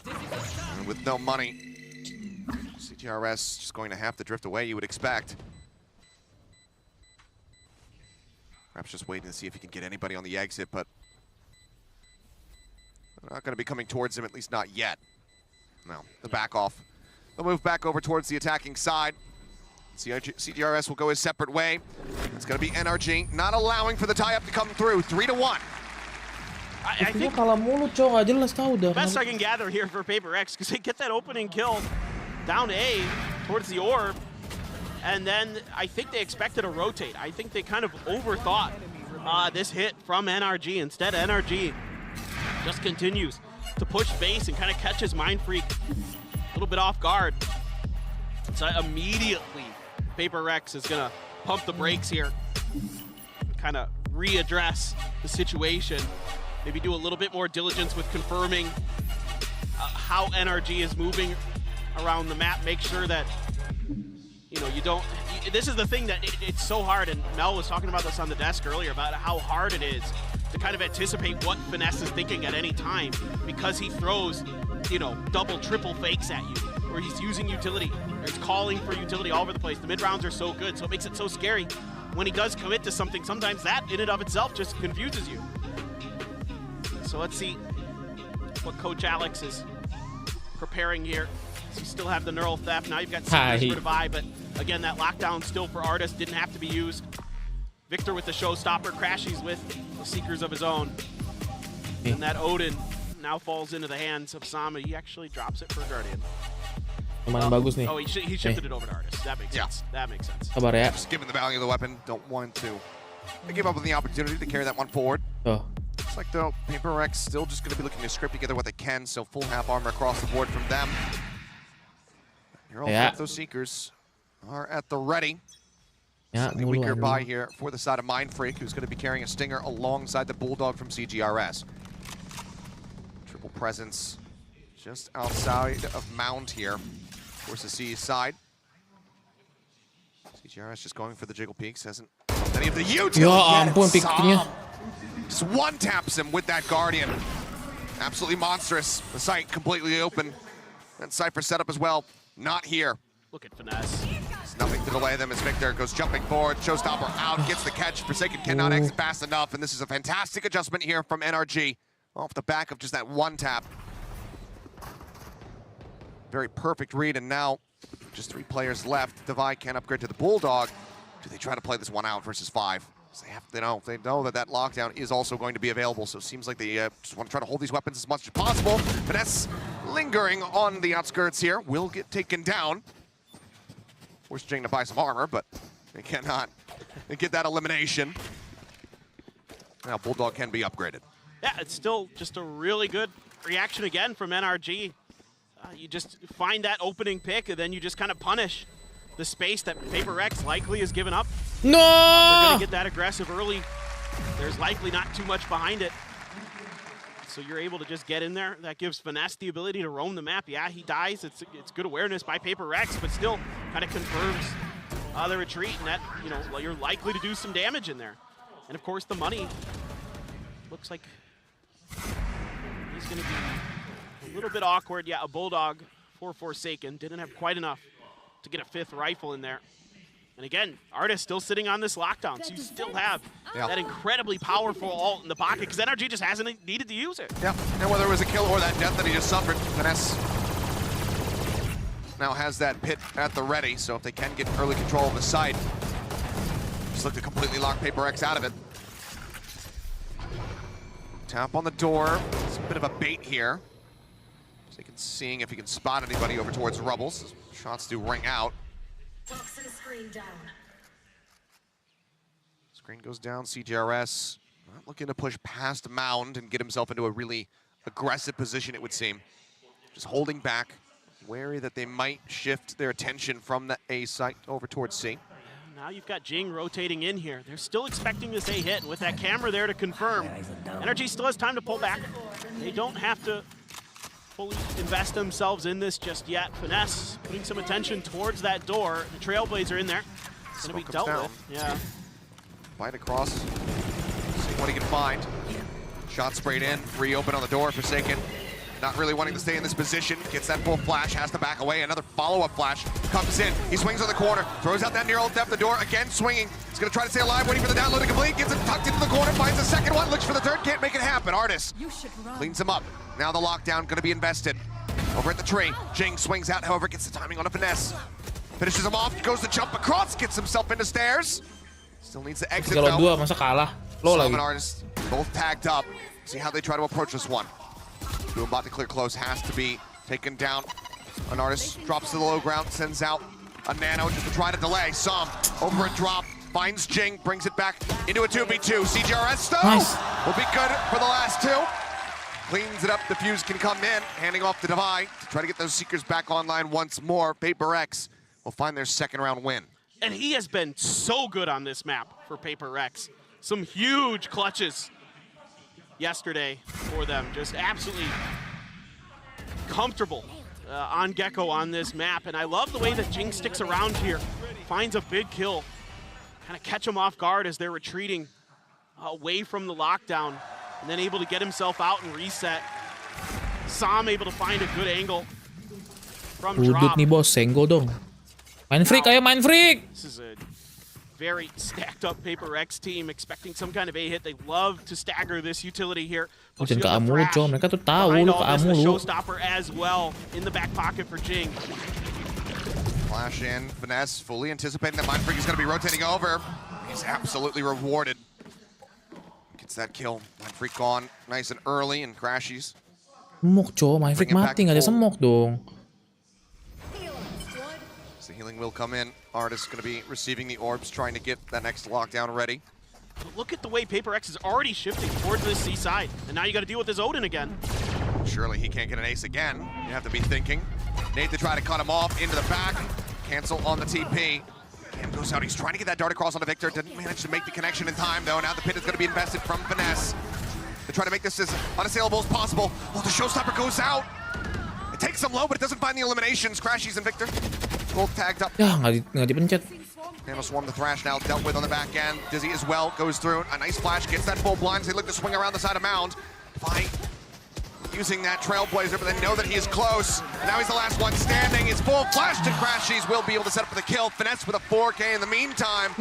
And with no money, CGRS just going to have to drift away, you would expect. Perhaps just waiting to see if he can get anybody on the exit, but they're not going to be coming towards him, at least not yet. No, the back off. They'll move back over towards the attacking side. CGRS will go his separate way. It's going to be NRG, not allowing for the tie-up to come through. 3-1. I think kalah mulu, Cok. Nggak jelas tahu dah. best I can gather here for Paperrex, because they get that opening kill down A towards the orb, and then I think they expected a rotate. I think they kind of overthought this hit from NRG. Instead, NRG just continues to push base and kind of catches Mind Freak a little bit off guard. So immediately, Paperrex is going to pump the brakes here, kind of readdress the situation, maybe do a little bit more diligence with confirming how NRG is moving around the map. Make sure that, you know, you don't, this is the thing that it's so hard, and Mel was talking about this on the desk earlier, about how hard it is to kind of anticipate what Finesse is thinking at any time, because he throws, you know, double, triple fakes at you, or he's using utility, or he's calling for utility all over the place. The mid rounds are so good, so it makes it so scary. When he does commit to something, sometimes that in and of itself just confuses you. So let's see what Coach Alex is preparing here. So you still have the neural theft. Now you've got Seekers for Devi, but again, that lockdown still for Artist didn't have to be used. Victor with the showstopper, Crashies with the Seekers of his own. And that Odin now falls into the hands of Sama. He actually drops it for Guardian. Lumayan bagus nih. Oh, he shifted it over to Artist. That makes sense. That makes sense. Sabar ya. Just given the value of the weapon, don't want to give up on the opportunity to carry that one forward. Oh. Looks like though Paperrex still just going to be looking to scrape together what they can, so full half armor across the board from them. You're all those Seekers are at the ready. The weaker buy here for the side of Mind Freak, who's going to be carrying a Stinger alongside the Bulldog from CGRS. Triple presence just outside of Mound here. Of course, the C side. CGRS just going for the Jiggle Peaks, hasn't any of the utility. Ya ampun, piknya. Just one taps him with that Guardian. Absolutely monstrous. The site completely open. And Cypher setup as well. Not here. Look at Finesse. There's nothing to delay them as Victor goes jumping forward. Showstopper out, gets the catch. Forsaken cannot exit fast enough, and this is a fantastic adjustment here from NRG off the back of just that one tap. Very perfect read, and now just 3 players left. Devi can upgrade to the Bulldog. Do they try to play this one out versus 5? They know that that lockdown is also going to be available, so it seems like they just want to try to hold these weapons as much as possible. Finesse lingering on the outskirts here will get taken down. Force Jing to buy some armor, but they cannot get that elimination. Now Bulldog can be upgraded. Yeah, it's still just a really good reaction again from NRG. You just find that opening pick, and then you just kind of punish the space that PaperX likely has given up. No! They're going to get that aggressive early. There's likely not too much behind it. So you're able to just get in there. That gives Finesse the ability to roam the map. Yeah, he dies. It's good awareness by PaperX, but still kind of confirms the retreat, and that, you know, you're likely to do some damage in there. And of course, the money looks like he's going to be a little bit awkward. Yeah, a Bulldog for Forsaken. Didn't have quite enough to get a 5th rifle in there. And again, Artist still sitting on this lockdown, so you still have that incredibly powerful ult in the pocket, because NRG just hasn't needed to use it. Yeah, and whether it was a kill or that death that he just suffered, Finesse now has that pit at the ready, so if they can get early control of the site, just look to completely lock PaperX out of it. Tap on the door. It's a bit of a bait here. So seeing if he can spot anybody over towards Rubbles. Shots do ring out. Screen down. Screen goes down. CGRS not looking to push past Mound and get himself into a really aggressive position, it would seem. Just holding back, wary that they might shift their attention from the A site over towards C. Now you've got Jing rotating in here. They're still expecting this A hit, and with that camera there to confirm, NRG still has time to pull back. They don't have to fully invest themselves in this just yet. Finesse putting some attention towards that door. The Trailblazer in there. It's going to be dealt with. Yeah. Bite across. See what he can find. Shot sprayed in. Reopen on the door. Forsaken. Not really wanting to stay in this position. Gets that full flash. Has to back away. Another follow-up flash comes in. He swings on the corner. Throws out that near ult depth. The door again swinging. He's going to try to stay alive. Waiting for the download to complete. Gets it tucked into the corner. Finds the second one. Looks for the third. Can't make it happen. Artist cleans him up. Now the lockdown going to be invested. Over at the tree. Jing swings out. However, gets the timing on a Finesse. Finishes him off. Goes to jump across. Gets himself into stairs. Still needs to exit though. Kalau dua masa kalah. Lo lagi. Artists both tagged up. See how they try to approach this one. Boombot to clear close has to be taken down. An Artist drops to the low ground, sends out a Nano just to try to delay. Some over a drop, finds Jing, brings it back into a 2v2. CGRS though will be good for the last two. Cleans it up, the fuse can come in, handing off to Divide to try to get those Seekers back online once more. PaperX will find their second round win. And he has been so good on this map for PaperX. Some huge clutches yesterday for them. Just absolutely comfortable on Gecko on this map. And I love the way that Jing sticks around here, finds a big kill, kind of catch him off guard as they're retreating away from the lockdown, and then able to get himself out and reset. Sam able to find a good angle from drop. Nih bos, senggol dong. Main freak, ayo main freak! This is a very stacked up PaperX team expecting some kind of A hit. They love to stagger this utility here. Jangan ke A mulu, coy. Mereka tuh tahu lu ke A mulu. Showstopper as well in the back pocket for Jing. Flash in, Finesse fully anticipating that Mind Freak is going to be rotating over. He's absolutely rewarded. Gets that kill. Mind Freak gone nice and early and crashes. Semok, coy. Mind Freak mati, nggak ada semok dong. The healing will come in. Artist going to be receiving the orbs, trying to get that next lockdown ready. But look at the way PaperX is already shifting towards this C side. And now you got to deal with this Odin again. Surely he can't get an ace again. You have to be thinking. Nate to try to cut him off into the back. Cancel on the TP. Cam goes out. He's trying to get that dart across onto Victor. Didn't manage to make the connection in time, though. Now the pit is going to be invested from Finesse. They try to make this as unassailable as possible. Oh, the showstopper goes out. It takes him low, but it doesn't find the eliminations. Crashies and Victor both tagged up. Ya, nggak dipencet. Nano Swarm the Thrash now dealt with on the back end. Dizzy as well goes through. A nice flash, gets that full blind as they look to swing around the side of Mound. Fight using that Trailblazer, but they know that he is close. And now he's the last one standing. His full flash to Crashies will be able to set up for the kill. Finesse with a 4K in the meantime.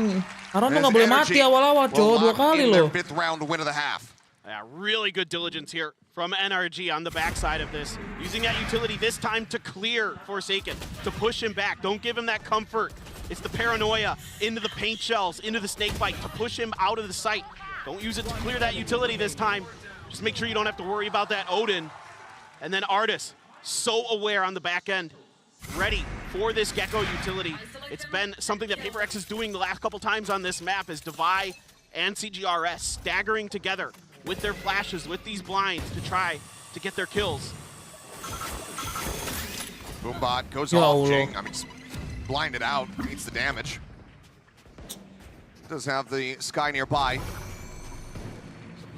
Karena nggak boleh mati awal-awal, coy. 2 kali loh. Fifth round win of the half. Yeah, really good diligence here from NRG on the backside of this. Using that utility this time to clear Forsaken, to push him back. Don't give him that comfort. It's the paranoia into the paint shells, into the snake bite, to push him out of the sight. Don't use it to clear that utility this time. Just make sure you don't have to worry about that Odin. And then Artis, so aware on the back end, ready for this Gecko utility. It's been something that PaperX is doing the last couple times on this map, is Divide and CGRS staggering together with their flashes, with these blinds to try to get their kills. Boombot goes off, Jing. I mean, blinded out. Needs the damage. Does have the Sky nearby.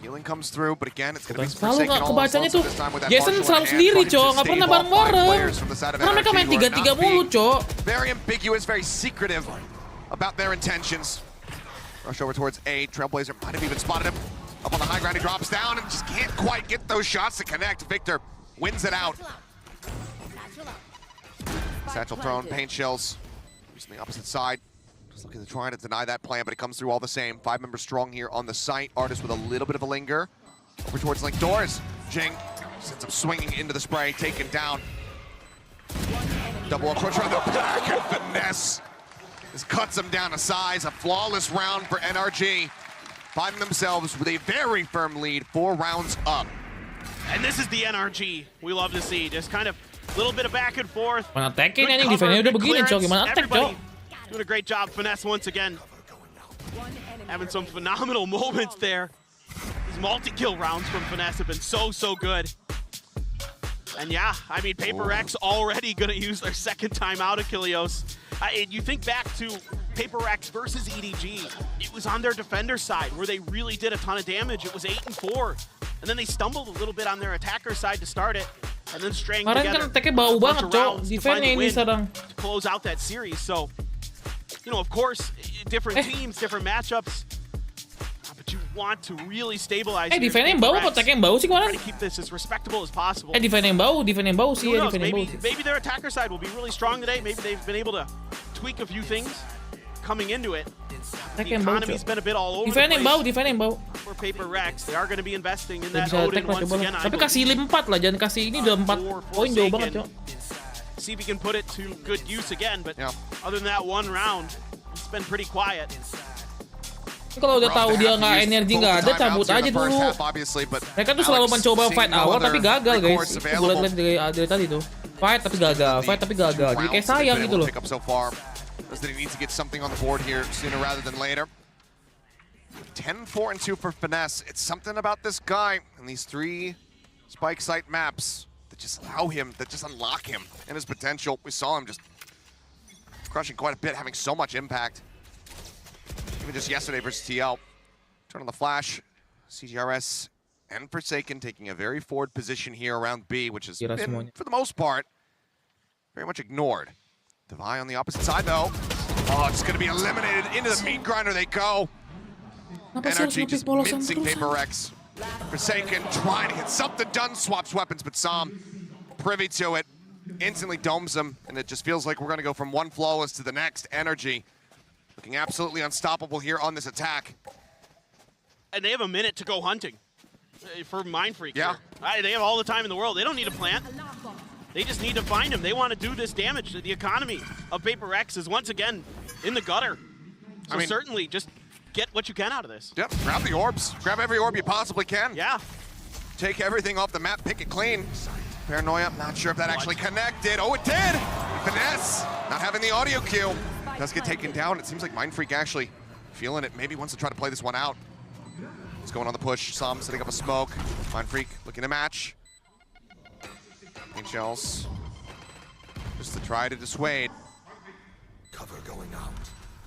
Healing comes through, but again, it's going to be selalu Forsaken nggak all kebacanya alone, so tuh. this time with that Jason marshal in selalu hand, sendiri, trying to Cok. Nggak stave pernah off 5 bareng-bareng. players from the side of Karena mereka NRG main who are 3-3 not mulu, being Cok. very ambiguous, very secretive about their intentions. Rush over towards A. Trailblazer might have even spotted him. Up on the high ground, he drops down and just can't quite get those shots to connect. Victor wins it out. Satchel thrown, paint shells. Using the opposite side. Just looking to try to deny that plan, but it comes through all the same. 5 members strong here on the site. Artist with a little bit of a linger. Over towards Link doors. Jing sends him swinging into the spray, taken down. Double approach around the back and finesse. This cuts him down to size. A flawless round for NRG. Finding themselves with a very firm lead, 4 rounds up. And this is the NRG we love to see. Just kind of a little bit of back and forth. Mana attack-nya anjing, defense-nya udah begini, Cok. Gimana attack, Cok? Doing a great job. Finesse once again. Having some phenomenal moments there. These multi-kill rounds from Finesse have been so good. And yeah, I mean, Paperrex already going to use their second time out of Kilios. You think back to Paperrex versus EDG. It was on their defender side where they really did a ton of damage. It was 8-4. And then they stumbled a little bit on their attacker side to start it. And then string together attack-nya bau a bunch banget, of Cok. rounds to find Defense-nya the ini win sedang. to close out that series. So, you know, of course, different teams, different matchups. But you want to really stabilize. Defense-nya yang bau apa attack-nya yang bau sih kemarin? Try to keep this as respectable as possible. Defense-nya yang bau sih ya, defense-nya yang bau sih. Maybe their attacker side will be really strong today. Maybe they've been able to tweak a few things coming into it. The economy's been a bit all over the place. Defense yang bau. For Paperrex, they are going to be investing in that Bisa Odin attack lah, once coba again. lah. Tapi kasih 4 lah, jangan kasih ini udah 4 poin jauh banget, Cok. See if he can put it to good use again, but other than that one round, it's been pretty quiet. Kalau udah tahu dia nggak energi nggak ada, cabut aja dulu. Mereka tuh selalu mencoba fight awal tapi gagal, guys. Itu gue lihat dari tadi tuh. Fight tapi gagal. Jadi kayak sayang gitu loh. He needs to get something on the board here sooner rather than later. 10-4-2 for Finesse. It's something about this guy and these 3 spike site maps that just allow him, that just unlock him and his potential. We saw him just crushing quite a bit, having so much impact. Even just yesterday versus TL. Turn on the flash. CGRS and Forsaken taking a very forward position here around B, which has been, for the most part, very much ignored. Divide on the opposite side, though. Oh, it's going to be eliminated. Into the meat grinder they go. NRG just mincing Paperrex. Forsaken trying to get something done. Swaps weapons, but Sam privy to it. Instantly domes him, and it just feels like we're going to go from one flawless to the next. NRG looking absolutely unstoppable here on this attack. And they have a minute to go hunting for Mindfreak. Yeah. They have all the time in the world. They don't need a plant. They just need to find him. They want to do this damage to the economy of Paperrex is once again in the gutter. So I mean, certainly just get what you can out of this. Yep, grab the orbs. Grab every orb you possibly can. Yeah. Take everything off the map, pick it clean. Paranoia, not sure if that actually connected. Oh, it did! Finesse, not having the audio cue. Does get taken down. It seems like Mindfreak actually feeling it. Maybe wants to try to play this one out. He's going on the push. Sam setting up a smoke. Mindfreak looking to match. Paint shells. Just to try to dissuade. Cover going out.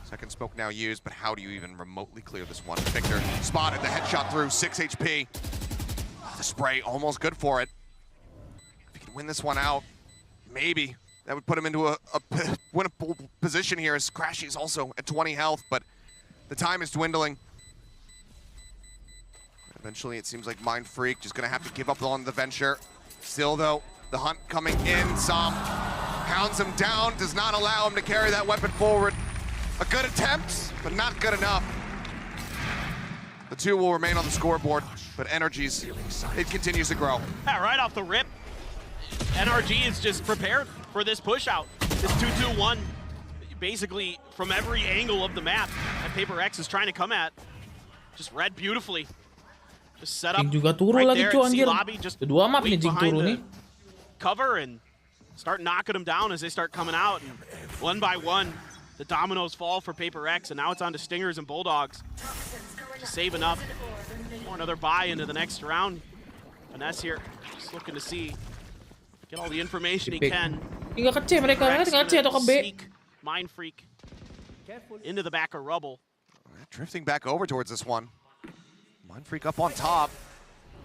Second smoke now used, but how do you even remotely clear this one? Victor spotted the headshot through, 6 HP. The spray almost good for it. If he can win this one out, maybe that would put him into a winnable position here, as Crashy is also at 20 health, but the time is dwindling. Eventually, it seems like Mindfreak just gonna have to give up on the venture. Still though, the hunt coming in. Sam pounds him down, does not allow him to carry that weapon forward. A good attempt, but not good enough. The 2 will remain on the scoreboard, but NRG's, it continues to grow. Yeah, right off the rip, NRG is just prepared for this push out. This 2-2-1, basically from every angle of the map that Paperrex is trying to come at. Just read beautifully. Just set up juga turun right lagi, there cuy, at C anjir. lobby. Just Kedua map nih wait Jing behind turun the nih. cover and start knocking them down as they start coming out. And one by one, the dominoes fall for Paperrex, and now it's on to Stingers and Bulldogs to save enough for another buy into the next round. Finesse here, just looking to see, get all the information he can. Tinggal ke C mereka, tinggal C atau ke B. Mind Freak into the back of Rubble. Drifting back over towards this one. Mind Freak up on top.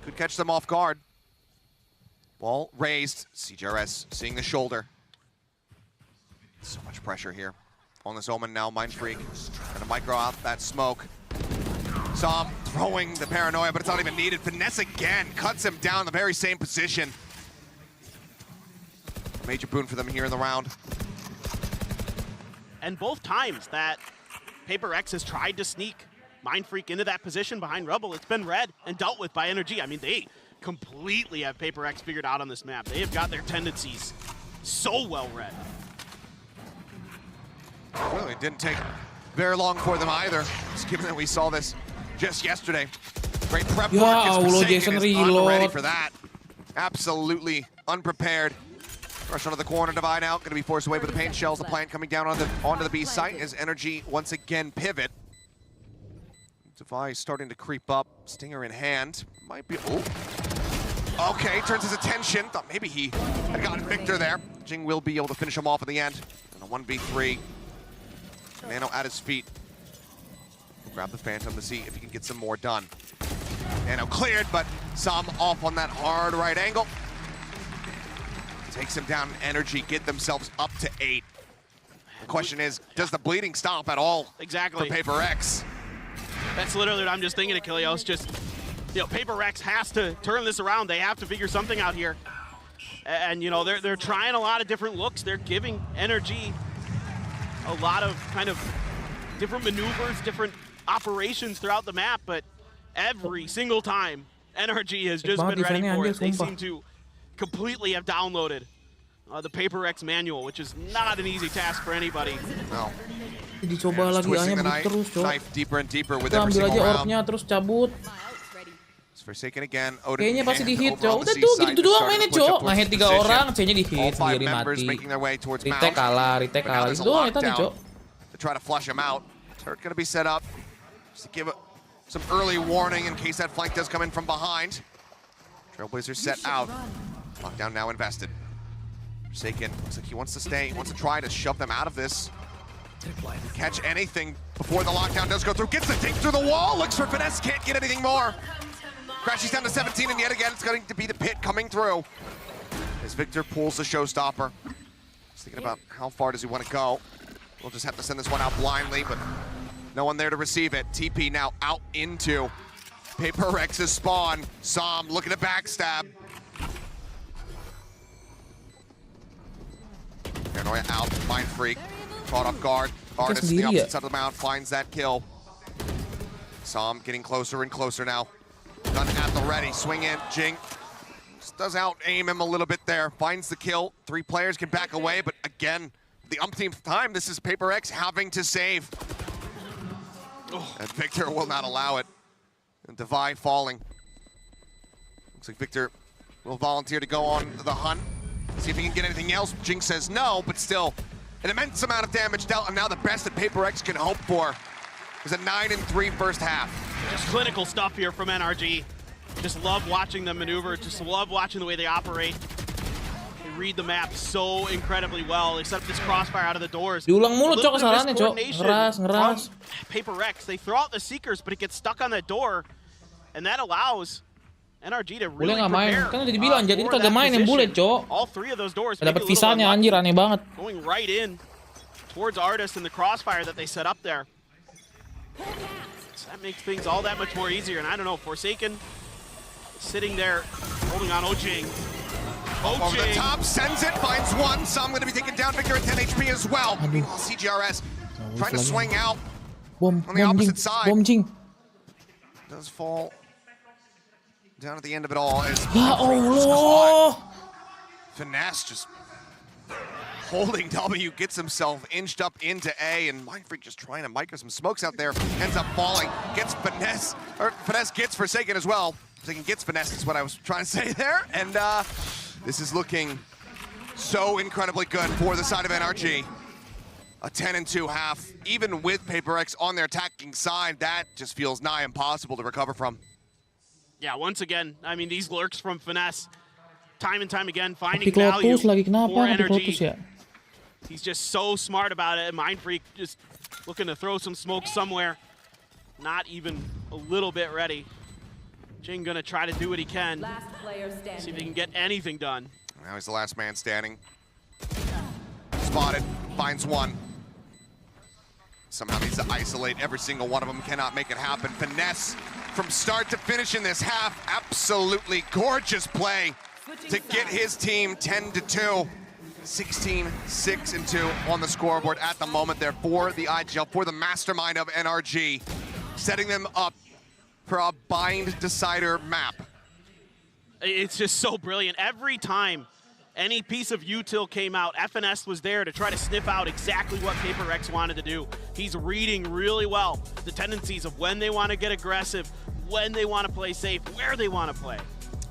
Could catch them off guard. Ball raised. CGRS seeing the shoulder. So much pressure here on this Omen now. Mind Freak gonna micro out that smoke. Som throwing the paranoia, but it's not even needed. Finesse again cuts him down in the very same position. Major boon for them here in the round. And both times that PaperX has tried to sneak Mind Freak into that position behind Rubble, it's been read and dealt with by NRG. I mean, they completely have PaperX figured out on this map. They have got their tendencies so well read. Really didn't take very long for them either, just given that we saw this just yesterday. Great prep work. Allah, Jason reload. Ready for that. Absolutely unprepared. Rush onto the corner, divide out. Going to be forced away by the paint shells. The plant coming down onto the B site as NRG once again pivot. Device starting to creep up. Stinger in hand. Might be. Oh. Okay, turns his attention. Thought maybe he had gotten Victor there. Jing will be able to finish him off in the end. And a 1v3. Nano at his feet. We'll grab the Phantom to see if he can get some more done. Nano cleared, but Som off on that hard right angle. Takes him down. NRG get themselves up to 8. The question is, does the bleeding stop at all? Exactly. For PaperX? That's literally what I'm just thinking, Achilleos. Just, you know, PaperX has to turn this around. They have to figure something out here. And, you know, they're trying a lot of different looks. They're giving NRG a lot of kind of different maneuvers, different operations throughout the map, but every single time NRG has just been ready for it. They seem to completely have downloaded the PaperX manual, which is not an easy task for anybody. No. Dicoba lagi hanya terus, Cok. Knife deeper and deeper with Kita every ambil single aja round. orbnya terus cabut. It's Forsaken again. Kayaknya pasti di hit, Cok. Udah tuh gitu doang mainnya, Cok. Nge-hit 3 orang, C-nya di hit sendiri mati. Retake kalah gitu doang itu tadi, Cok. To try to flush him out. Turret gonna be set up just to give some early warning in case that flank does come in from behind. Trailblazer set out. Lockdown now invested. Forsaken looks like he wants to stay. He wants to try to shove them out of this. Catch anything before the lockdown does go through. Gets the dink through the wall. Looks for finesse. Can't get anything more. Crashes down to 17, and yet again it's going to be the pit coming through. As Victor pulls the showstopper. He's thinking about how far does he want to go. We'll just have to send this one out blindly, but no one there to receive it. TP now out into PaperX's spawn. Som looking to backstab. Paranoia out. Mind Freak caught off guard. Artist the opposite side of the mount finds that kill. Som getting closer and closer now. Gun at the ready. Swing in. Jing just does out aim him a little bit there. Finds the kill. 3 players can back away, but again, the umpteenth time, this is PaperX having to save. And Victor will not allow it. And Devi falling. Looks like Victor will volunteer to go on the hunt. See if he can get anything else. Jing says no, but still an immense amount of damage dealt, and now the best that PaperX can hope for is a 9-3 first half. Just clinical stuff here from NRG. Just love watching them maneuver, just love watching the way they operate. They read the map so incredibly well. They set up this crossfire out of the doors. Diulang mulu, Cok, kesalahannya, Cok. Ngeras. PaperX, they throw out the Seekers, but it gets stuck on that door, and that allows NRG to really prepare. Kan udah dibilang, jadi itu kagak main yang bullet, Cok. All 3 of those doors dapat visanya, anjir, aneh banget. Going right in towards Artist and the crossfire that they set up there. So that makes things all that much more easier. And I don't know, Forsaken sitting there holding on Ojing. Over the top, sends it, finds one. Some going to be taken down. Victor at 10 HP as well. Meanwhile, CGRS trying to swing out on the opposite side. Does fall down at the end of it all. Ya Allah. Finesse just holding W, gets himself inched up into A, and Mind Freak just trying to micro some smokes out there. Ends up falling, gets Finesse, or Finesse gets Forsaken as well. Forsaken gets Finesse is what I was trying to say there. And this is looking so incredibly good for the side of NRG. A 10-2 half, even with PaperX on their attacking side, that just feels nigh impossible to recover from. Yeah, once again, I mean, these lurks from Finesse, time and time again, finding value for NRG. He's just so smart about it. Mindfreak just looking to throw some smoke somewhere. Not even a little bit ready. Jing gonna try to do what he can. Last player standing. See if he can get anything done. Now he's the last man standing. Spotted, finds one. Somehow needs to isolate every single one of them, cannot make it happen. Finesse from start to finish in this half. Absolutely gorgeous play to get his team 10-2. 16-6-2 on the scoreboard at the moment there for the IGL, for the mastermind of NRG, setting them up for a bind decider map. It's just so brilliant. Every time any piece of util came out, FNS was there to try to sniff out exactly what Paperrex wanted to do. He's reading really well the tendencies of when they want to get aggressive, when they want to play safe, where they want to play.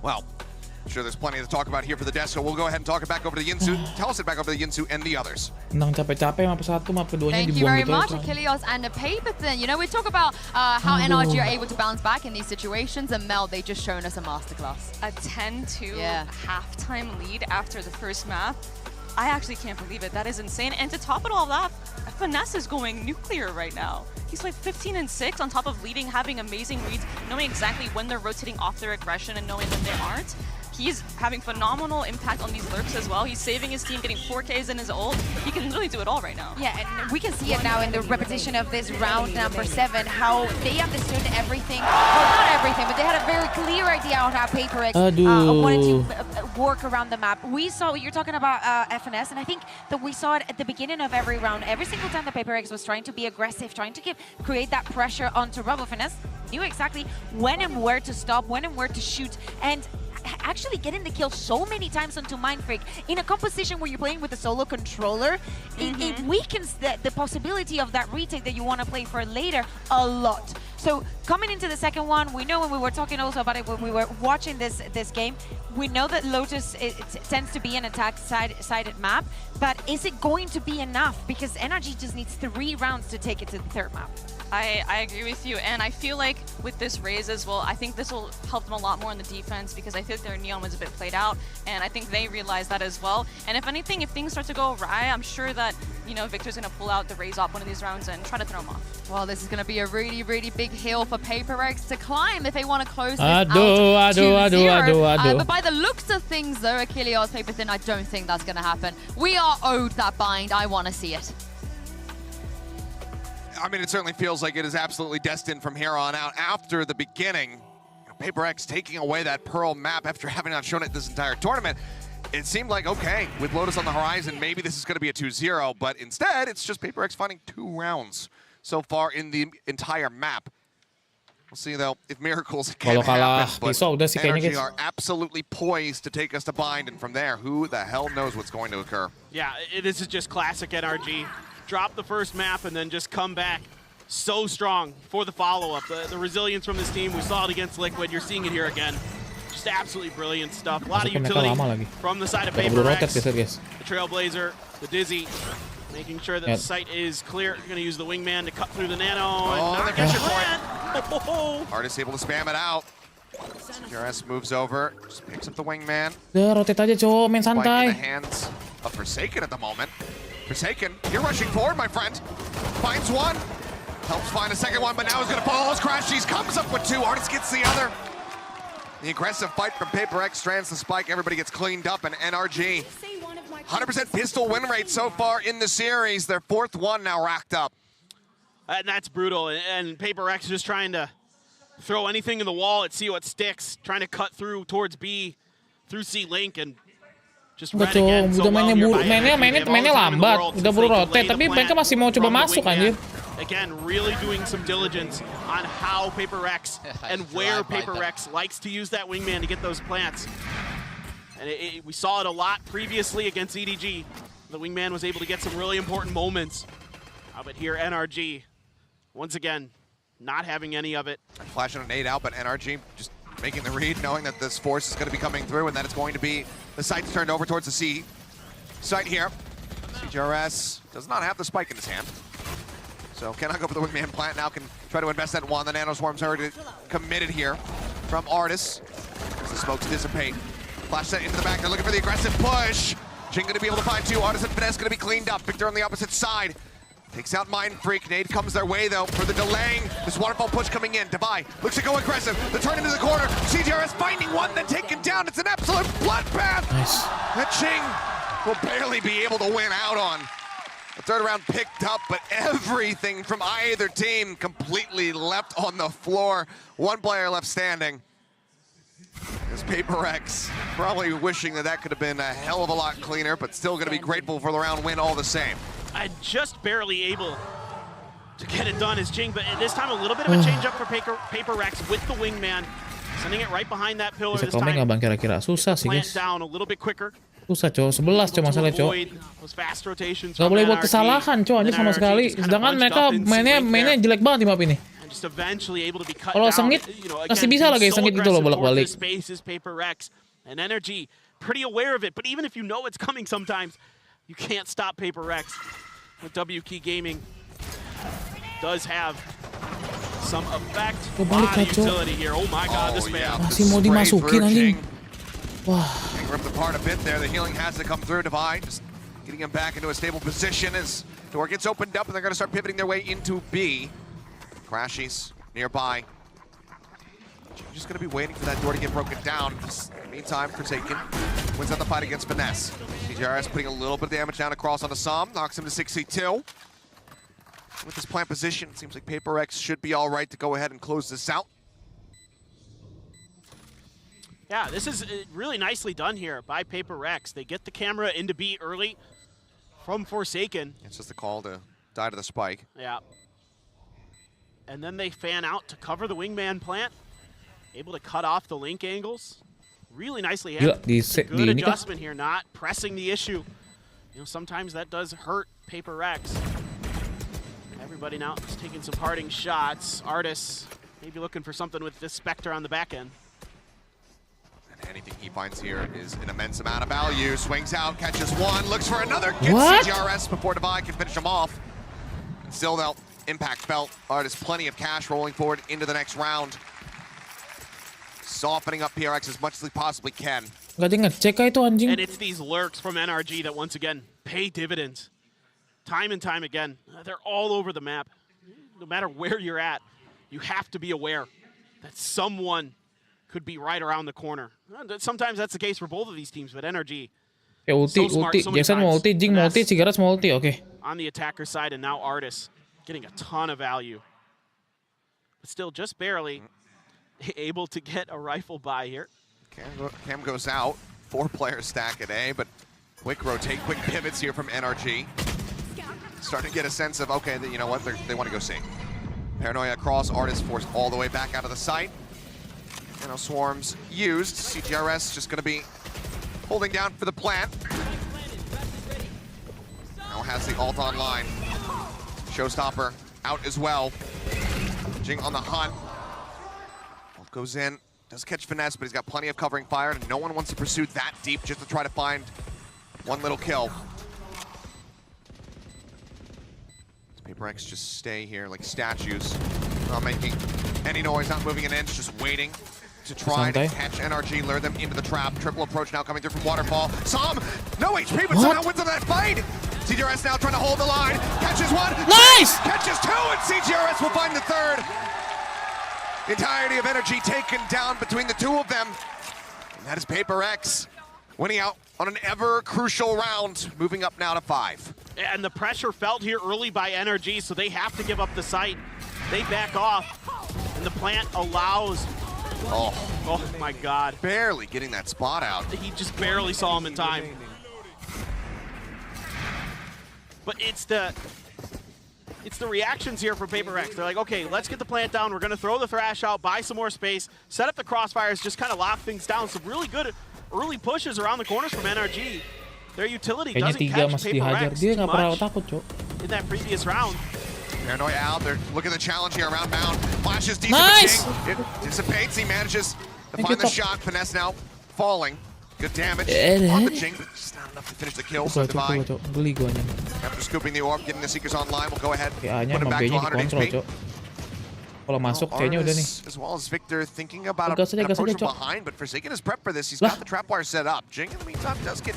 Well, I'm sure there's plenty to talk about here for the desk, so we'll go ahead and talk it back over to Yinsu. Tell us it back over to Yinsu and the others. Nang capek-capek map satu, map keduanya Thank you dibuang very gitu. much, Achilles and the Paperthin. You know, we talk about how NRG are able to bounce back in these situations, and Mel, they just shown us a masterclass. A 10-2 halftime lead after the first map. I actually can't believe it. That is insane. And to top it all off, Finesse is going nuclear right now. He's like 15-6 on top of leading, having amazing reads, knowing exactly when they're rotating off their aggression and knowing when they aren't. He's having phenomenal impact on these lurks as well. He's saving his team, getting 4Ks in his ult. He can literally do it all right now. Yeah, and we can see it now in the repetition of this round number 7, how they understood everything. Well, not everything, but they had a very clear idea on how Paperrex wanted to work around the map. We saw, you're talking about FNS, and I think that we saw it at the beginning of every round. Every single time that Paperrex was trying to be aggressive, trying to create that pressure onto Rebel, Finesse knew exactly when and where to stop, when and where to shoot, and actually getting the kill so many times onto Mindfreak in a composition where you're playing with a solo controller, it weakens the possibility of that retake that you want to play for later a lot. So coming into the second one, we know when we were talking also about it when we were watching this game, we know that Lotus it tends to be an attack-sided map, but is it going to be enough? Because NRG just needs 3 rounds to take it to the third map. I agree with you, and I feel like with this raise as well, I think this will help them a lot more in the defense because I think their Neon was a bit played out, and I think they realize that as well. And if anything, if things start to go awry, I'm sure that, you know, Victor's going to pull out the raise off one of these rounds and try to throw him off. Well, this is going to be a really, really big hill for Paperrex to climb if they want to close this out 2-0. But by the looks of things, though, Achilles, Paperthin, I don't think that's going to happen. We are owed that bind. I want to see it. I mean, it certainly feels like it is absolutely destined from here on out. After the beginning, Paperrex taking away that Pearl map after having not shown it this entire tournament, it seemed like, okay, with Lotus on the horizon, maybe this is going to be a 2-0, but instead, it's just Paperrex finding 2 rounds so far in the entire map. We'll see, though, if miracles can happen, but NRG are absolutely poised to take us to bind, and from there, who the hell knows what's going to occur. Yeah, this is just classic NRG. Drop the first map and then just come back so strong for the follow-up. The resilience from this team, we saw it against Liquid. You're seeing it here again. Just absolutely brilliant stuff. A lot of utility from the side of Paperrex. The Trailblazer, the Dizzy, making sure that the site is clear. You're going to use the Wingman to cut through the Nano and not get your plan. Artist able to spam it out. CRS moves over, just picks up the Wingman. Rotate aja, cowok, main santai. In the hands of Forsaken at the moment. Forsaken, you're rushing forward, my friend. Finds one, helps find a second one, but now he's gonna follow his crash. He comes up with 2, Artist gets the other. The aggressive fight from Paperrex strands the spike, everybody gets cleaned up, and NRG. 100% pistol win rate so far in the series, their 4th one now racked up. And that's brutal, and Paperrex just trying to throw anything in the wall and see what sticks, trying to cut through towards B, through C-Link, and Betul, udah mainnya lambat, udah buru rotate, tapi mereka masih mau coba masuk anjir. Again, really doing some diligence on how Paperrex and where Paperrex likes to use that Wingman to get those plants. And we saw it a lot previously against EDG. The Wingman was able to get some really important moments. But here, NRG, once again, not having any of it. Flashing a nade out, but NRG just making the read, knowing that this force is going to be coming through and that it's going to be, the site's turned over towards the C site here. CGRS does not have the spike in his hand, so cannot go for the Wingman plant now, can try to invest that one. The Nano Swarm's already committed here from Artis as the smokes dissipate. Flash set into the back, they're looking for the aggressive push. Jing gonna be able to find two. Artis and Finesse gonna be cleaned up. Victor on the opposite side. Takes out Mind Freak. Nade comes their way though for the delaying. This waterfall push coming in. Divide looks to go aggressive. They turn into the corner. CGRS finding one, then taken down. It's an absolute bloodbath. Nice. That Jing will barely be able to win out on. The third round picked up, but everything from either team completely left on the floor. One player left standing. It's PaperX, probably wishing that could have been a hell of a lot cleaner, but still going to be grateful for the round win all the same. I'm just barely able to get it done as Jing, but this time a little bit of a change up for PaperX with the wingman, sending it right behind that pillar Bisa this time. nggak bang kira-kira? Susah sih guys. Down a little bit quicker. Susah cowok, 11 cowok masalah cowok. Gak boleh buat kesalahan cowok anjir sama sekali. Sedangkan mereka mainnya jelek banget di map ini. Kalau sengit pasti bisa lah guys, sengit itu loh bolak-balik. And NRG pretty aware of it, but even if you know it's coming sometimes, you can't stop PaperX. With W Key Gaming does have some effect on utility here. Oh my god, this man. Masih mau dimasukin anjing. Wah. Being ripped apart a bit there. The healing has to come through. Divide just getting him back into a stable position as the door gets opened up and they're going to start pivoting their way into B. Crashies nearby. Just going to be waiting for that door to get broken down. Meantime, Forsaken wins out the fight against Finesse. CGRS putting a little bit of damage down across on the Som, knocks him to 62. With this plant position, it seems like PaperX should be all right to go ahead and close this out. Yeah, this is really nicely done here by PaperX. They get the camera into B early from Forsaken. It's just a call to die to the spike. Yeah. And then they fan out to cover the wingman plant. Able to cut off the link angles. Really nicely handled. Good adjustment here, not pressing the issue. You know, sometimes that does hurt PaperX. Everybody now is taking some parting shots. Artis maybe looking for something with this Spectre on the back end. And anything he finds here is an immense amount of value. Swings out, catches one, looks for another, gets CGRS before Divide can finish him off. And still though, impact felt. Artis plenty of cash rolling forward into the next round. Softening up PRX as much as they possibly can. And it's these lurks from NRG that once again pay dividends. Time and time again. They're all over the map. No matter where you're at, you have to be aware that someone could be right around the corner. Sometimes that's the case for both of these teams, but NRG. Ulti. Jason mau ulti, Jing mau ulti, Cigarettes mau ulti, oke. On the attacker side, and now Artis getting a ton of value. But still just barely able to get a rifle by here. Cam goes out. 4-player stack at A, but quick rotate, quick pivots here from NRG. Starting to get a sense of, okay, you know what, they want to go C. Paranoia across, Artis forced all the way back out of the site. You know, swarms used. CGRS just going to be holding down for the plant. Now has the ult online. Showstopper out as well. Jing on the hunt. Ult goes in. Does catch Finesse, but he's got plenty of covering fire, and no one wants to pursue that deep just to try to find one little kill. PaperX just stay here like statues, not making any noise, not moving an inch, just waiting to try to catch NRG, lure them into the trap. Triple approach now coming through from Waterfall. Som, no HP, but somehow wins on that fight. CGRS now trying to hold the line. Catches one. Nice! Catches two, and CGRS will find the third. The entirety of NRG taken down between the two of them. And that is PaperX winning out on an ever crucial round, moving up now to 5. And the pressure felt here early by NRG, so they have to give up the site. They back off, and the plant allows. Oh my God. Barely getting that spot out. He just barely saw him in time. But it's the reactions here from PaperX. They're like, okay, let's get the plant down. We're gonna throw the Thrash out, buy some more space, set up the crossfires, just kind of lock things down. Some really good early pushes around the corners from NRG. Their utility doesn't catch PaperX too much in that previous round. Paranoia out. They're looking at the challenge here around bound. Flashes decent. Nice! It dissipates. He manages to find the shot. Finesse now falling. Good damage on the Jing, but just not enough to finish the kill. So Divide, after scooping the orb, getting the Seekers online, we'll go ahead and put him back to 100 HP. Kalau masuk kayaknya udah nih. As well as Victor thinking about an approach from behind, but Forsaken is prepped for this. He's got the trap wire set up. Jing in the meantime does get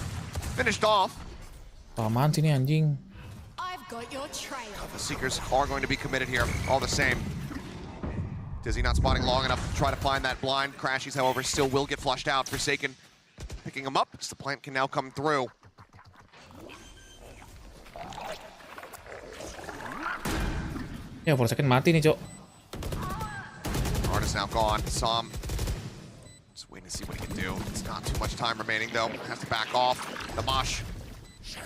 finished off. Taman sini anjing. I've got your trail. The Seekers are going to be committed here, all the same. Dizzy not spotting long enough to try to find that blind. Crashies, however, still will get flushed out. Forsaken picking him up as the plant can now come through. Ya, Forsaken mati nih, Cok. Artist now gone. Som just waiting to see what he can do. It's not too much time remaining, though. Has to back off. The Mosh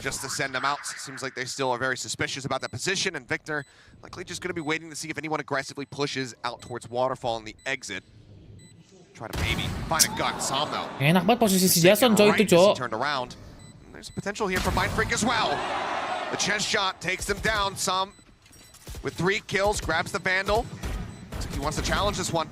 just to send them out. Seems like they still are very suspicious about that position, and Victor likely just going to be waiting to see if anyone aggressively pushes out towards Waterfall in the exit. Try to maybe find a gun. Som, though. Enak banget posisi si Jason, Cok, itu, Cok. Turned around. And there's potential here for Mind Freak as well. The chest shot takes them down. Som with 3 kills, grabs the Vandal. He wants to challenge this one.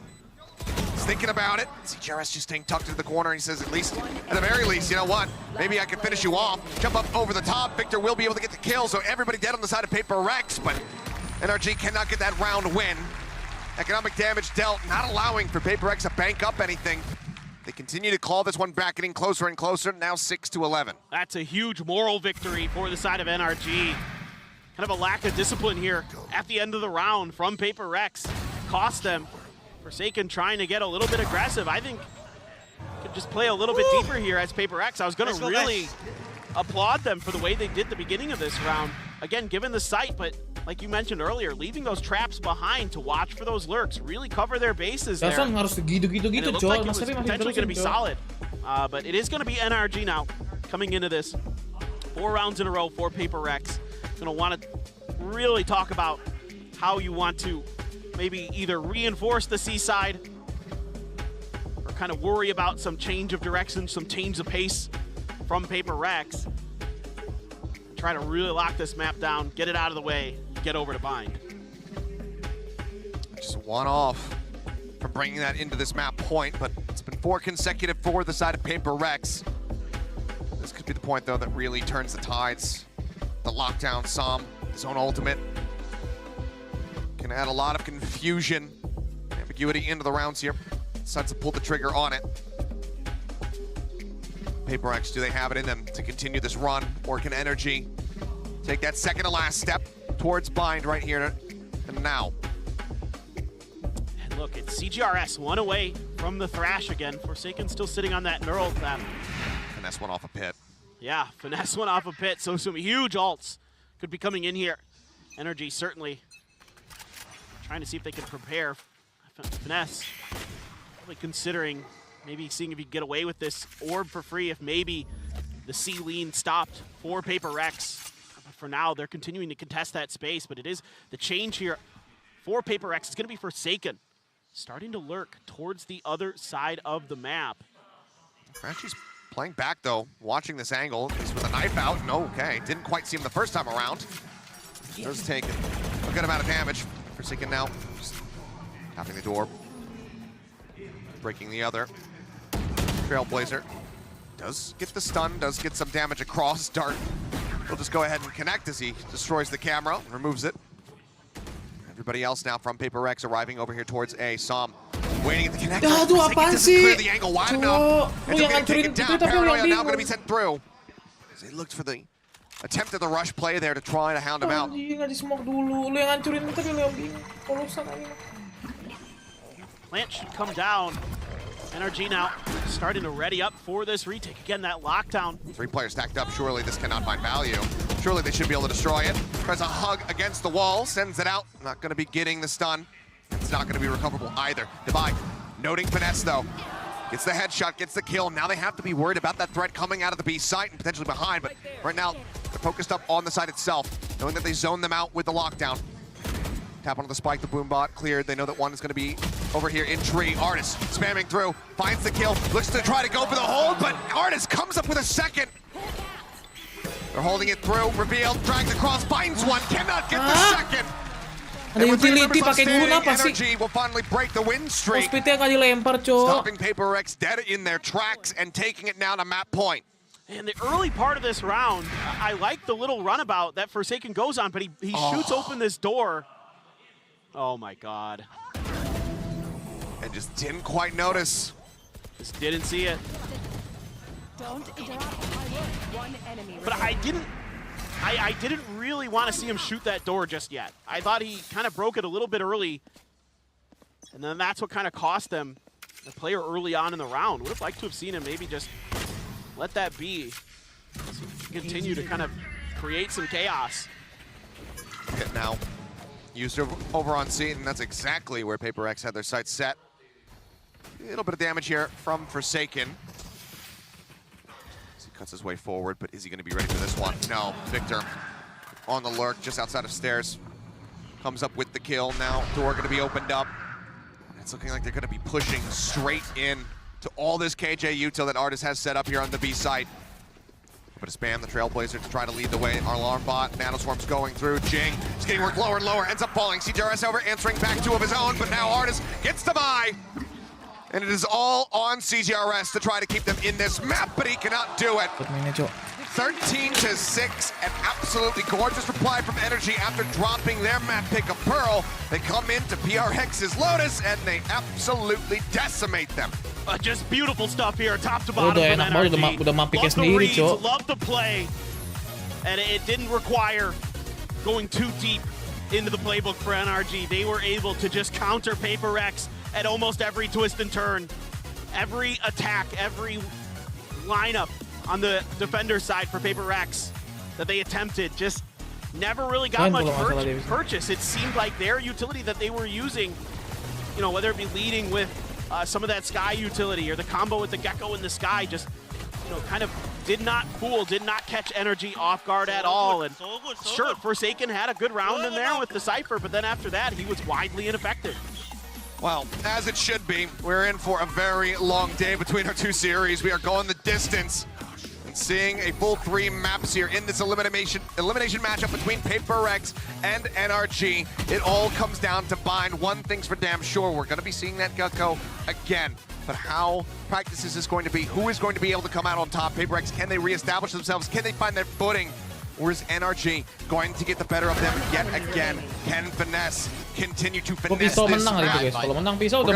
He's thinking about it. CGRS just staying tucked into the corner. He says, at the very least, you know what? Maybe I can finish you off. Jump up over the top. Victor will be able to get the kill, so everybody dead on the side of Paperrex, but NRG cannot get that round win. Economic damage dealt, not allowing for Paperrex to bank up anything. They continue to claw this one back, getting closer and closer, now 6-11. That's a huge moral victory for the side of NRG. Kind of a lack of discipline here at the end of the round from Paperrex. Cost them. Forsaken trying to get a little bit aggressive. I think could just play a little bit deeper here as Paperrex. I was going to really applaud them for the way they did the beginning of this round. Again, given the sight, but like you mentioned earlier, leaving those traps behind to watch for those lurks, really cover their bases there. Jason harus gitu-gitu, And it looked like it was potentially going to be solid. But it is going to be NRG now coming into this. 4 rounds in a row for Paperrex. Going to want to really talk about how you want to maybe either reinforce the C side or kind of worry about some change of direction, some change of pace from Paperrex. Try to really lock this map down, get it out of the way, get over to Bind. Just one off from bringing that into this map point, but it's been 4 consecutive for the side of Paperrex. This could be the point, though, that really turns the tides. The lockdown Som, his own ultimate, can add a lot of confusion, ambiguity into the rounds here. Decides to pull the trigger on it. Paperrex, do they have it in them to continue this run, or can NRG take that second to last step towards Bind right here and now? And look, it's CGRS, 1 away from the Thrash again. Forsaken still sitting on that neural tap. Finesse one off a pit. Yeah, finesse one off a pit, so some huge ults could be coming in here. NRG certainly trying to see if they can prepare. Finesse, probably considering maybe seeing if he can get away with this orb for free if maybe the C-lean stopped for Paperrex. But for now, they're continuing to contest that space, but it is the change here for Paperrex. It's going to be Forsaken, starting to lurk towards the other side of the map. Crashy's playing back, though, watching this angle. He's with a knife out. No, okay. Didn't quite see him the first time around. Does take a good amount of damage. Forsaken now just tapping the door. Breaking the other. Trailblazer does get the stun, does get some damage across. Dart will just go ahead and connect as he destroys the camera, removes it. Everybody else now from Paperrex arriving over here towards A. Som waiting at the connector. Aduh, apaan sih? Clear the angle wide enough. And they're going to take it down. Paranoia now going to be sent through. As they looked for the attempt at the rush play there to try to hound him out. Plant should come down. NRG now starting to ready up for this retake. Again, that lockdown. 3 players stacked up. Surely this cannot find value. Surely they should be able to destroy it. Tries a hug against the wall, sends it out. Not going to be getting the stun. It's not going to be recoverable either. Divide, noting finesse though. Gets the headshot, gets the kill. Now they have to be worried about that threat coming out of the B site and potentially behind, but right now they're focused up on the site itself, knowing that they zone them out with the lockdown. Tap onto the spike, the boom bot cleared. They know that one is going to be over here in tree. Artist spamming through, finds the kill, looks to try to go for the hold, but Artist comes up with a second. They're holding it through, revealed, drags across, finds one, cannot get the second. Ada utility pakai dulu apa sih? NRG will finally break the win streak. Hospital nggak dilempar, Cok. Stopping Paperrex dead in their tracks and taking it now to map point. In the early part of this round, I like the little runabout that Forsaken goes on, but he shoots open this door. Oh my God. And just didn't quite notice. Just didn't see it. But I didn't really want to see him shoot that door just yet. I thought he kind of broke it a little bit early, and then that's what kind of cost them the player early on in the round. Would have liked to have seen him maybe just let that be. Continue to kind of create some chaos. Hit now. Used over on C, and that's exactly where PaperX had their sights set. A little bit of damage here from Forsaken. As he cuts his way forward, but is he going to be ready for this one? No. Victor on the lurk, just outside of stairs. Comes up with the kill. Now door going to be opened up. It's looking like they're going to be pushing straight in to all this KJ util that Artis has set up here on the B site. But to spam the Trailblazer to try to lead the way. Our alarm bot, Nanoswarm's going through. Jing is getting worked lower and lower, ends up falling. CJRS over, answering back two of his own, but now Artis gets the buy. And it is all on CJRS to try to keep them in this map, but he cannot do it. 13-6, an absolutely gorgeous reply from NRG after dropping their map pick of Pearl. They come into PRX's Lotus and they absolutely decimate them. Just beautiful stuff here, top to bottom from NRG. Love the reads, love the play, and it didn't require going too deep into the playbook for NRG. They were able to just counter PaperX at almost every twist and turn. Every attack, every lineup on the defender side for PaperX that they attempted just never really got much purchase. It seemed like their utility that they were using, you know, whether it be leading with some of that sky utility or the combo with the Gecko in the sky, just, you know, kind of did not catch NRG off guard at all. And sure, Forsaken had a good round in there with the Cypher, but then after that, he was widely ineffective. Well, as it should be, we're in for a very long day between our two series. We are going the distance and seeing a full 3 maps here in this elimination matchup between PaperX and NRG. It all comes down to Bind. One thing's for damn sure, we're going to be seeing that Gecko again. But how practice is this going to be? Who is going to be able to come out on top? PaperX, can they reestablish themselves? Can they find their footing? Or is NRG going to get the better of them yet again? Can Finesse continue to finesse this match? We're going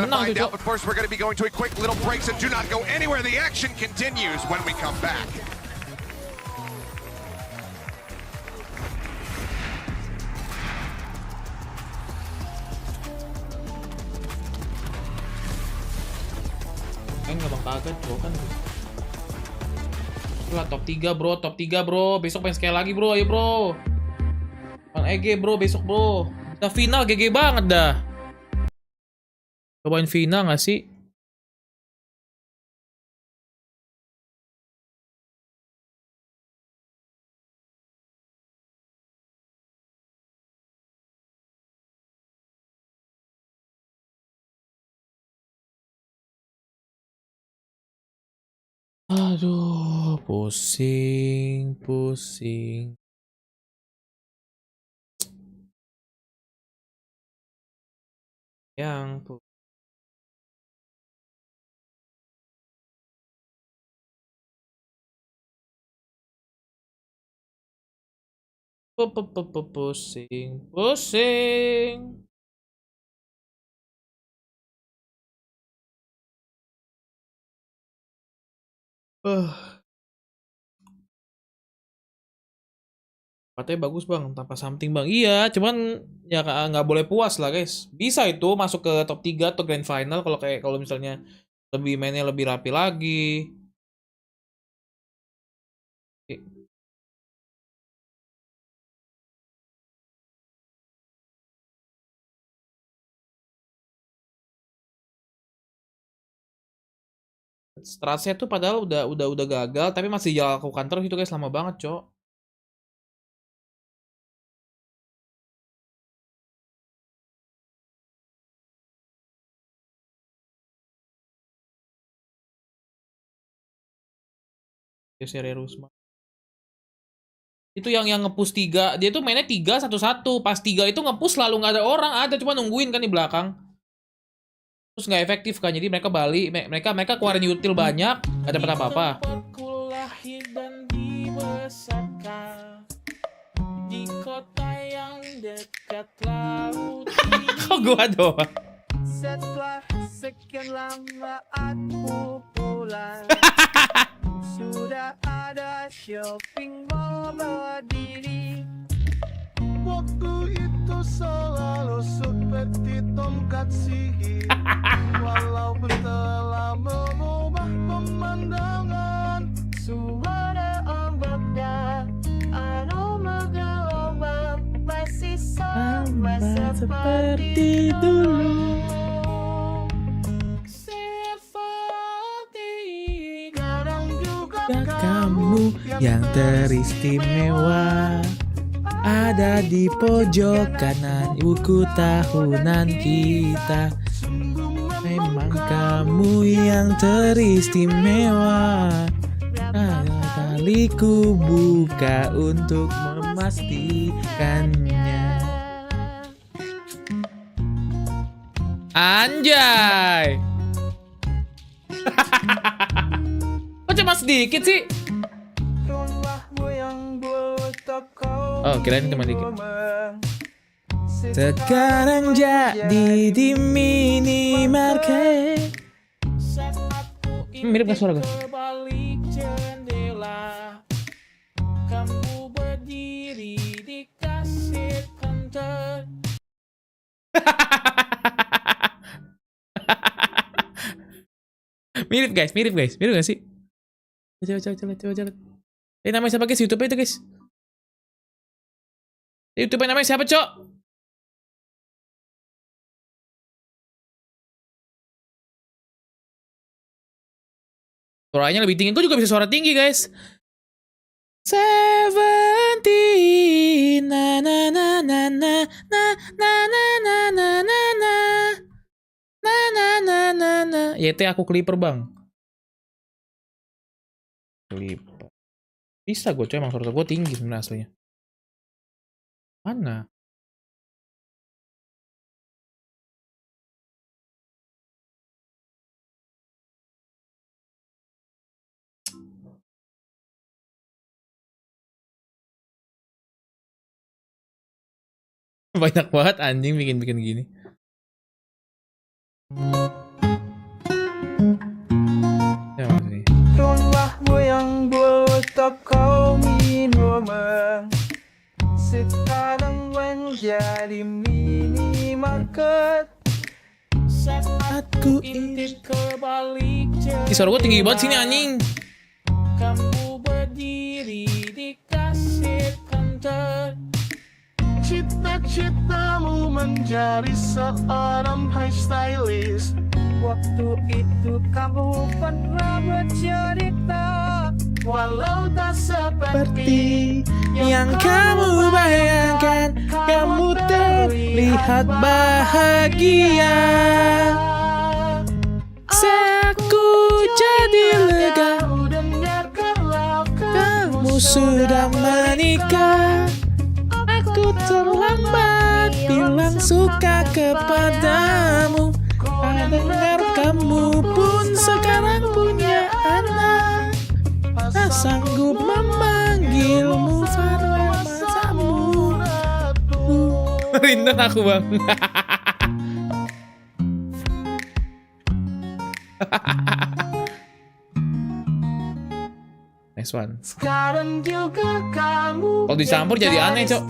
to find out, but first we're going to be going to a quick little break, so do not go anywhere. The action continues when we come back. Nggak bakal kaget bro, kan top 3 bro, top 3 bro. Besok pengen sekali lagi bro, ayo bro. Bang EG bro, besok bro. Kita final GG banget dah. Cobain final nggak sih? Aduh, pusing. Yang tuh. Pusing. Katanya bagus bang, tanpa something bang. Iya, cuman ya nggak boleh puas lah guys. Bisa itu masuk ke top 3 atau grand final kalau misalnya lebih mainnya lebih rapi lagi. Strasnya tuh padahal udah gagal tapi masih dilakukan terus itu guys, lama banget, Cok. Itu yang nge-push 3, dia tuh mainnya 3-1-1. Pas 3 itu nge-push selalu nggak ada orang, ada cuma nungguin kan di belakang. Terus nggak efektif kan, jadi mereka balik, mereka keluarin util banyak, nggak dapat apa-apa. Di kota yang dekat laut. Kok gua doang? Setelah sekian lama aku pulang. shopping mall berdiri. Waktu itu selalu seperti tongkat sihir. Walaupun telah mengubah pemandangan. Suara ombak dan aroma gelombang masih sama seperti dulu. Kamu yang teristimewa ada di pojok kanan buku tahunan kita. Memang kamu yang teristimewa. Ada kali ku buka untuk memastikannya. Anjay. Kok cuma sedikit sih? Oh, kirain cuma dikit. Sekarang jadi di minimarket. Mirip gak suara gue? Kamu berdiri di kasir counter. Mirip guys, mirip gak sih? Coba. Namanya siapa guys? YouTube itu guys. YouTube namanya siapa, Cok? Suaranya lebih tinggi. Gue juga bisa suara tinggi, guys. 17 na na na na na na na na na na na na na na na. YT aku clipper, Bang. Clipper. Bisa gue, coy, emang suara gue tinggi sebenarnya aslinya. Mana? Banyak banget anjing bikin gini. Ya masih. Rumahmu yang dulu toko minuman sekarang menjadi minimarket. Saat ku intip kebalik jalan. Suara gue tinggi banget sini anjing. Kamu berdiri di kasir counter. Cita-citamu menjadi seorang hairstylist. Waktu itu kamu pernah bercerita, walau tak seperti yang kamu bayangkan, kamu terlihat bahagia. Aku jadi lega, kamu sudah menikah. Aku terlambat bilang suka kepadamu. Dengar kamu pun sekarang punya anak. Tak sanggup memanggilmu farewell masamu. Rindu aku, Bang. Next one. Sekarang juga kamu kalau dicampur jadi aneh, Cok.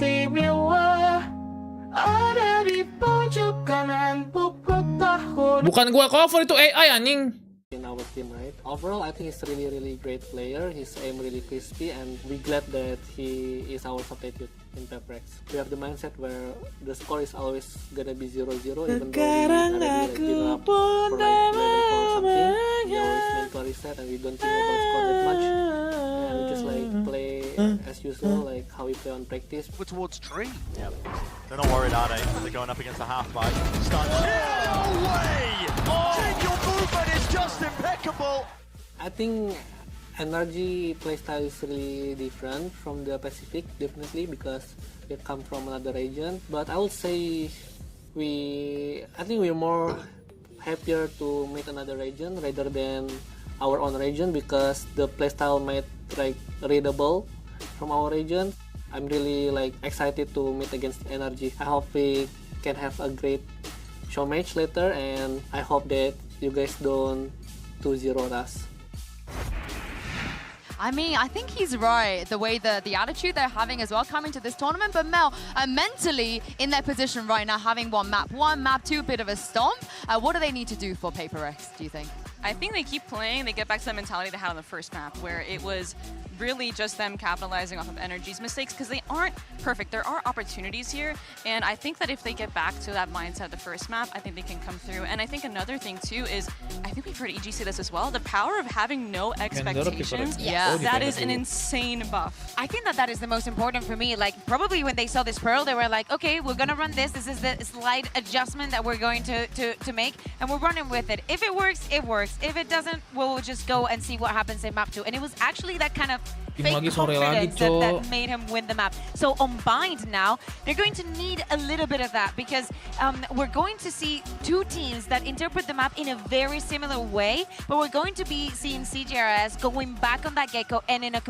Ada di pojok kanan buku tahun. Bukan gua cover, itu AI anjing. In our team, right? Overall, I think he's really great player. His aim really crispy, and we glad that he is our substitute in Paperrex. We have the mindset where the score is always gonna be 0-0, even though we already been up for like 11 or something. We always mentally set, and we don't think about score that much. And we just like play as usual, like how we play on practice. We're towards tree. Yep. They're not worried, are they? They're going up against the half bike. No way! Oh, your movement is just impeccable. I think NRG playstyle is really different from the Pacific, definitely, because we come from another region. But I would say I think we're more happier to meet another region rather than our own region, because the playstyle might like readable from our region. I'm really like excited to meet against NRG. I hope we can have a great show match later, and I hope that you guys don't 2-0 us. I mean, I think he's right, the way the attitude they're having as well coming to this tournament. But Mel, mentally in their position right now, having won map 1, map 2, a bit of a stomp, what do they need to do for Paperrex, do you think? I think they keep playing, they get back to the mentality they had on the first map, where it was really just them capitalizing off of NRG's mistakes, because they aren't perfect. There are opportunities here, and I think that if they get back to that mindset of the first map, I think they can come through. And I think another thing too is, I think we've heard EG say this as well, the power of having no expectations. Yeah, that is an insane buff. I think that is the most important for me. Like, probably when they saw this Pearl, they were like, okay, we're gonna run this. This is the slight adjustment that we're going to make, and we're running with it. If it works, it works. If it doesn't, we'll just go and see what happens in map 2. And it was actually that kind of fake confidence that made him win the map. So on Bind now, they're going to need a little bit of that, because we're going to see two teams that interpret the map in a very similar way, but we're going to be seeing CGRS going back on that Gecko and in a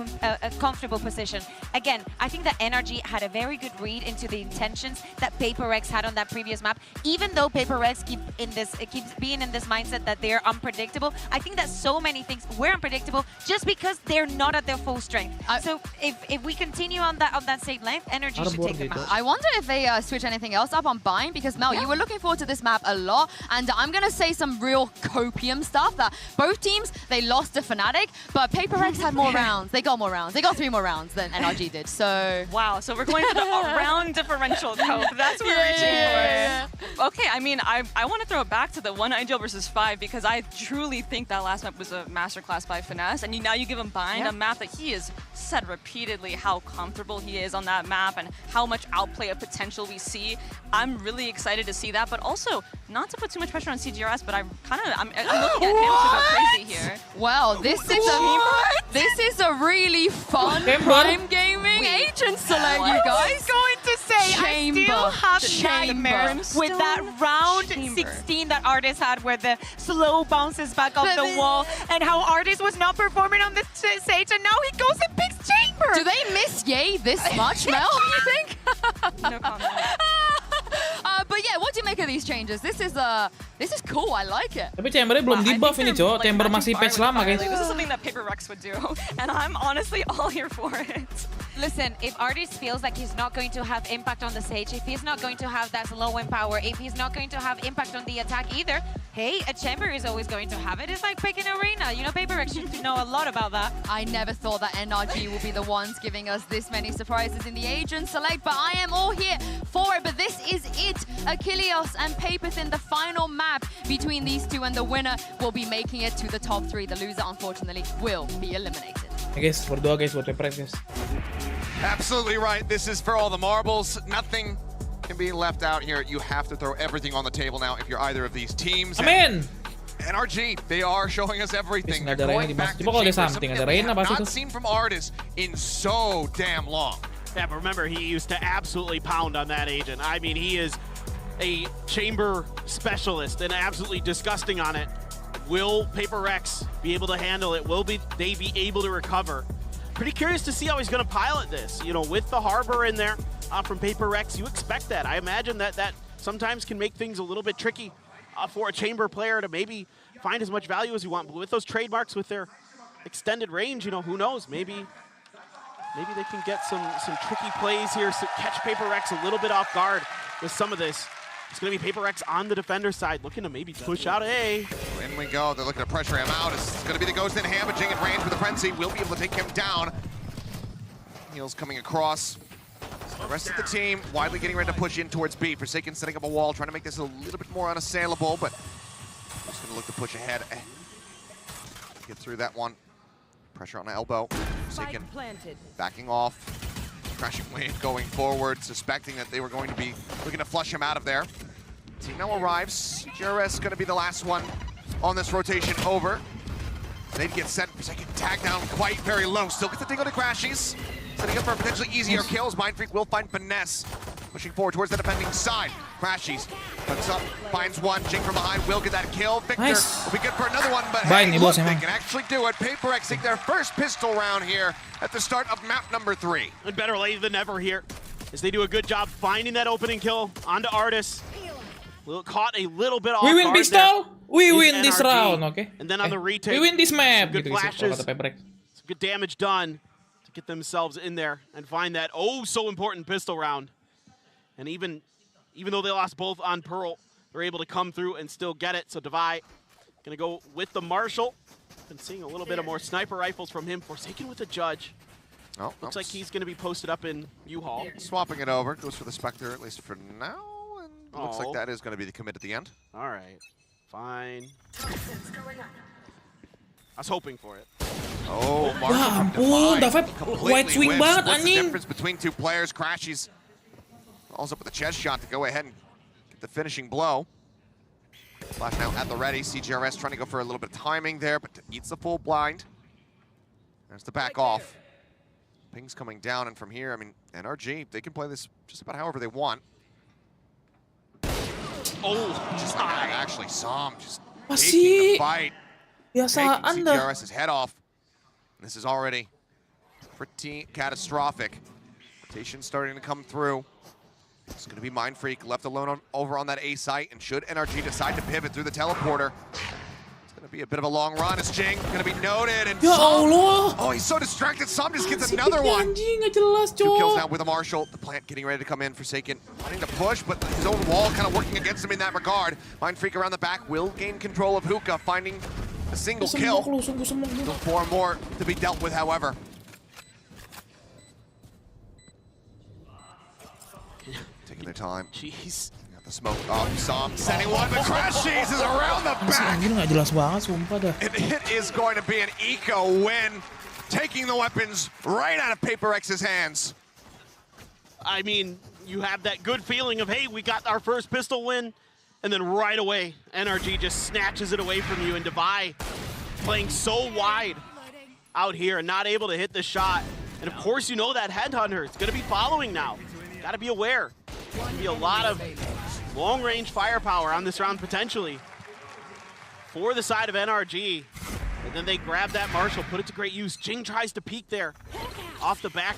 comfortable position. Again, I think that NRG had a very good read into the intentions that Paperrex had on that previous map. Even though Paperrex keeps being in this mindset that they're unpredictable, I think that so many things were unpredictable just because they're not at their full strength. So if we continue on that same length, NRG should take the map. I wonder if they switch anything else up on Bind, because Mel, you were looking forward to this map a lot, and I'm gonna say some real copium stuff that both teams, they lost to Fnatic, but Paperrex had more rounds. They got more rounds. They got 3 more rounds than NRG did. So wow. So we're going to the round differential cope. That's what we're reaching for. Okay, I mean, I want to throw it back to the 1 IGL versus 5, because I truly think that last map was a masterclass by Finesse, and now you give him Bind, a map that he has said repeatedly how comfortable he is on that map and how much outplay of potential we see. I'm really excited to see that, but also not to put too much pressure on CGRS, but I'm looking at him to go crazy here. Well, this is a really fun Prime Gaming agent select, you guys. I was going to say, I still have nightmares with that round 16 that Artist had, where the slow bounces back off the wall, and how Artist was not performing on the stage, and now he goes and picks Chamber. Do they miss Ye this much, Mel, you think? No comment. But yeah, what do you make of these changes? This is cool. I like it. Tapi Chambernya belum di buff ini, Cok. Chamber masih patch lama, guys. This is something that Paperrex would do, and I'm honestly all here for it. Listen, if Artist feels like he's not going to have impact on the stage, if he's not going to have that slow in power, if he's not going to have impact on the attack either, hey, a Chamber is always going to have it. It's like picking Arena. You know, Paperrex should know a lot about that. I never thought that NRG will be the ones giving us this many surprises in the agent select, but I am all here for it. But this is it. Achilles and Papers in the final map between these two, and the winner will be making it to the top 3. The loser, unfortunately, will be eliminated. Okay, guys, berdoa guys buat Paperrex, guys. Absolutely right. This is for all the marbles. Nothing can be left out here. You have to throw everything on the table now if you're either of these teams. Amen. NRG, they are showing us everything. They're going back to Chamber, something that we have not seen from Artist in so damn long. Yeah, but remember, he used to absolutely pound on that agent. I mean, he is a Chamber specialist and absolutely disgusting on it. Will Paperrex be able to handle it? Will they be able to recover? Pretty curious to see how he's going to pilot this. You know, with the Harbor in there from Paperrex, you expect that. I imagine that sometimes can make things a little bit tricky for a Chamber player to maybe find as much value as you want. But with those trademarks, with their extended range, you know, who knows? Maybe they can get some tricky plays here, so catch Paperrex a little bit off guard with some of this. It's going to be Paperrex on the defender side, looking to maybe push out A. In we go. They're looking to pressure him out. It's going to be the Ghost in Hamaging in range with the Frenzy. Will be able to take him down. Heels coming across. The rest of the team widely getting ready to push in towards B. Forsaken setting up a wall, trying to make this a little bit more unassailable, but just going to look to push ahead. Get through that one. Pressure on elbow. Forsaken backing off. Crashing wave going forward, suspecting that they were going to be looking to flush him out of there. Team now arrives. JRS is going to be the last one on this rotation over. They'd get set for second tag down quite very low. Still gets the Dingo to Crashies. Setting up for potentially easier kills. Mind Freak will find Finesse. Pushing forward towards the defending side. Crashies hooks up, finds one. Jing from behind will get that kill. Victor will be good for another one, but hey, look, they can actually do it. Paperrex take their first pistol round here at the start of map number 3. And better late than never here, as they do a good job finding that opening kill onto Artist. Caught a little bit off guard. We win pistol. We win this NRG. round, okay? And then on the retake, we win this map. good flashes. good damage done to get themselves in there and find that so important pistol round. And even though they lost both on Pearl, they're able to come through and still get it. So Devi gonna go with the Marshall. Been seeing a little bit of more sniper rifles from him. Forsaken with the Judge. Oh, looks like he's gonna be posted up in U-Haul. Swapping it over, goes for the Spectre at least for now, and looks like that is gonna be the commit at the end. All right, fine. I was hoping for it. Oh, Ya ampun, David wide swing banget What's the anjing. difference between two players? Crashies falls up with a chest shot to go ahead and get the finishing blow. Flash now at the ready. CGRS trying to go for a little bit of timing there, but eats the full blind. There's the back off. Ping's coming down, and from here, I mean, NRG, they can play this just about however they want. Just like that, actually saw him just taking the fight. Biasaan taking dah. CGRS's head off. This is already pretty catastrophic. Rotation starting to come through. It's going to be Mind Freak left alone over on that A site, and should NRG decide to pivot through the teleporter, it's going to be a bit of a long run. As Jing going to be noted, and Ya Allah. oh, he's so distracted. Sam just gets another one. Anjing, nggak jelas, 2 kills cok. now with a Marshall. The plant getting ready to come in. Forsaken wanting to push, but his own wall kind of working against him in that regard. Mind Freak around the back will gain control of Hookah, finding a single kill. Still 4 more to be dealt with, however. Taking their time. Jeez. Got the smoke up. Sam sending one, but Crash Cheese is around the back. Anjing nggak jelas banget, sumpah dah. And it is going to be an eco win, taking the weapons right out of PaperX's hands. I mean, you have that good feeling of, hey, we got our first pistol win, and then right away, NRG just snatches it away from you, and Devi playing so wide out here and not able to hit the shot. And of course, you know that Headhunter is going to be following now. Got to be aware. There's going to be a lot of long-range firepower on this round potentially for the side of NRG. And then they grab that Marshall, put it to great use. Jing tries to peek there off the back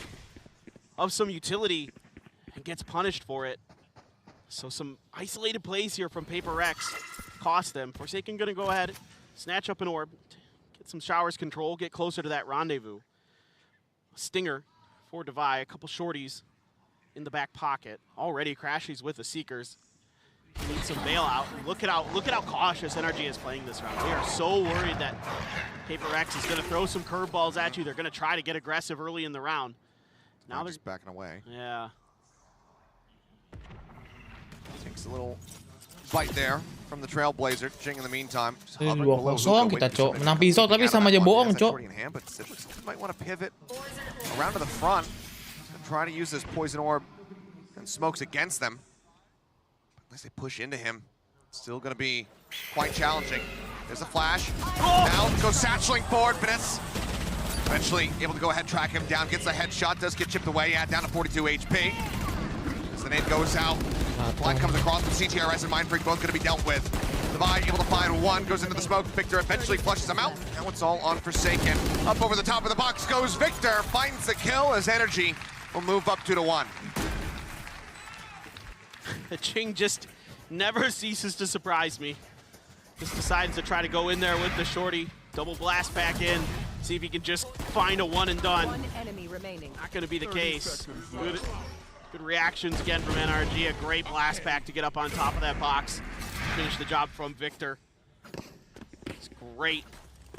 of some utility and gets punished for it. So some isolated plays here from PaperX cost them. Forsaken going to go ahead, snatch up an orb, get some showers control, get closer to that rendezvous. Stinger for Devi, a couple shorties in the back pocket. Already Crashies with the Seekers. Need some bailout. Look at how cautious NRG is playing this round. They are so worried that PaperX is going to throw some curveballs at you. They're going to try to get aggressive early in the round. Now they're just backing away. Yeah. Takes a little bite there from the Trailblazer. Jing in the meantime. 2-0 kita, cok. Menang pisau tapi sama aja bohong, cok. Might want to pivot around to the front. Try to use this poison orb and smokes against them. Unless they push into him, it's still going to be quite challenging. There's a flash. Now goes satcheling forward. Finesse eventually able to go ahead and track him down. Gets a headshot. Does get chipped away. Yeah, down to 42 HP. As the nade goes out, Blind comes across with CTRS and Mind Freak both going to be dealt with. Devi able to find one. Goes into the smoke. Victor eventually flushes him out. Now it's all on Forsaken. Up over the top of the box goes Victor. Finds the kill as Energy will move up 2-1. Jing just never ceases to surprise me. Just decides to try to go in there with the shorty, double blast back in, see if he can just find a one and done. One enemy remaining. Not going to be the case. Good reactions again from NRG. A great blast back to get up on top of that box. Finish the job from Victor. It's great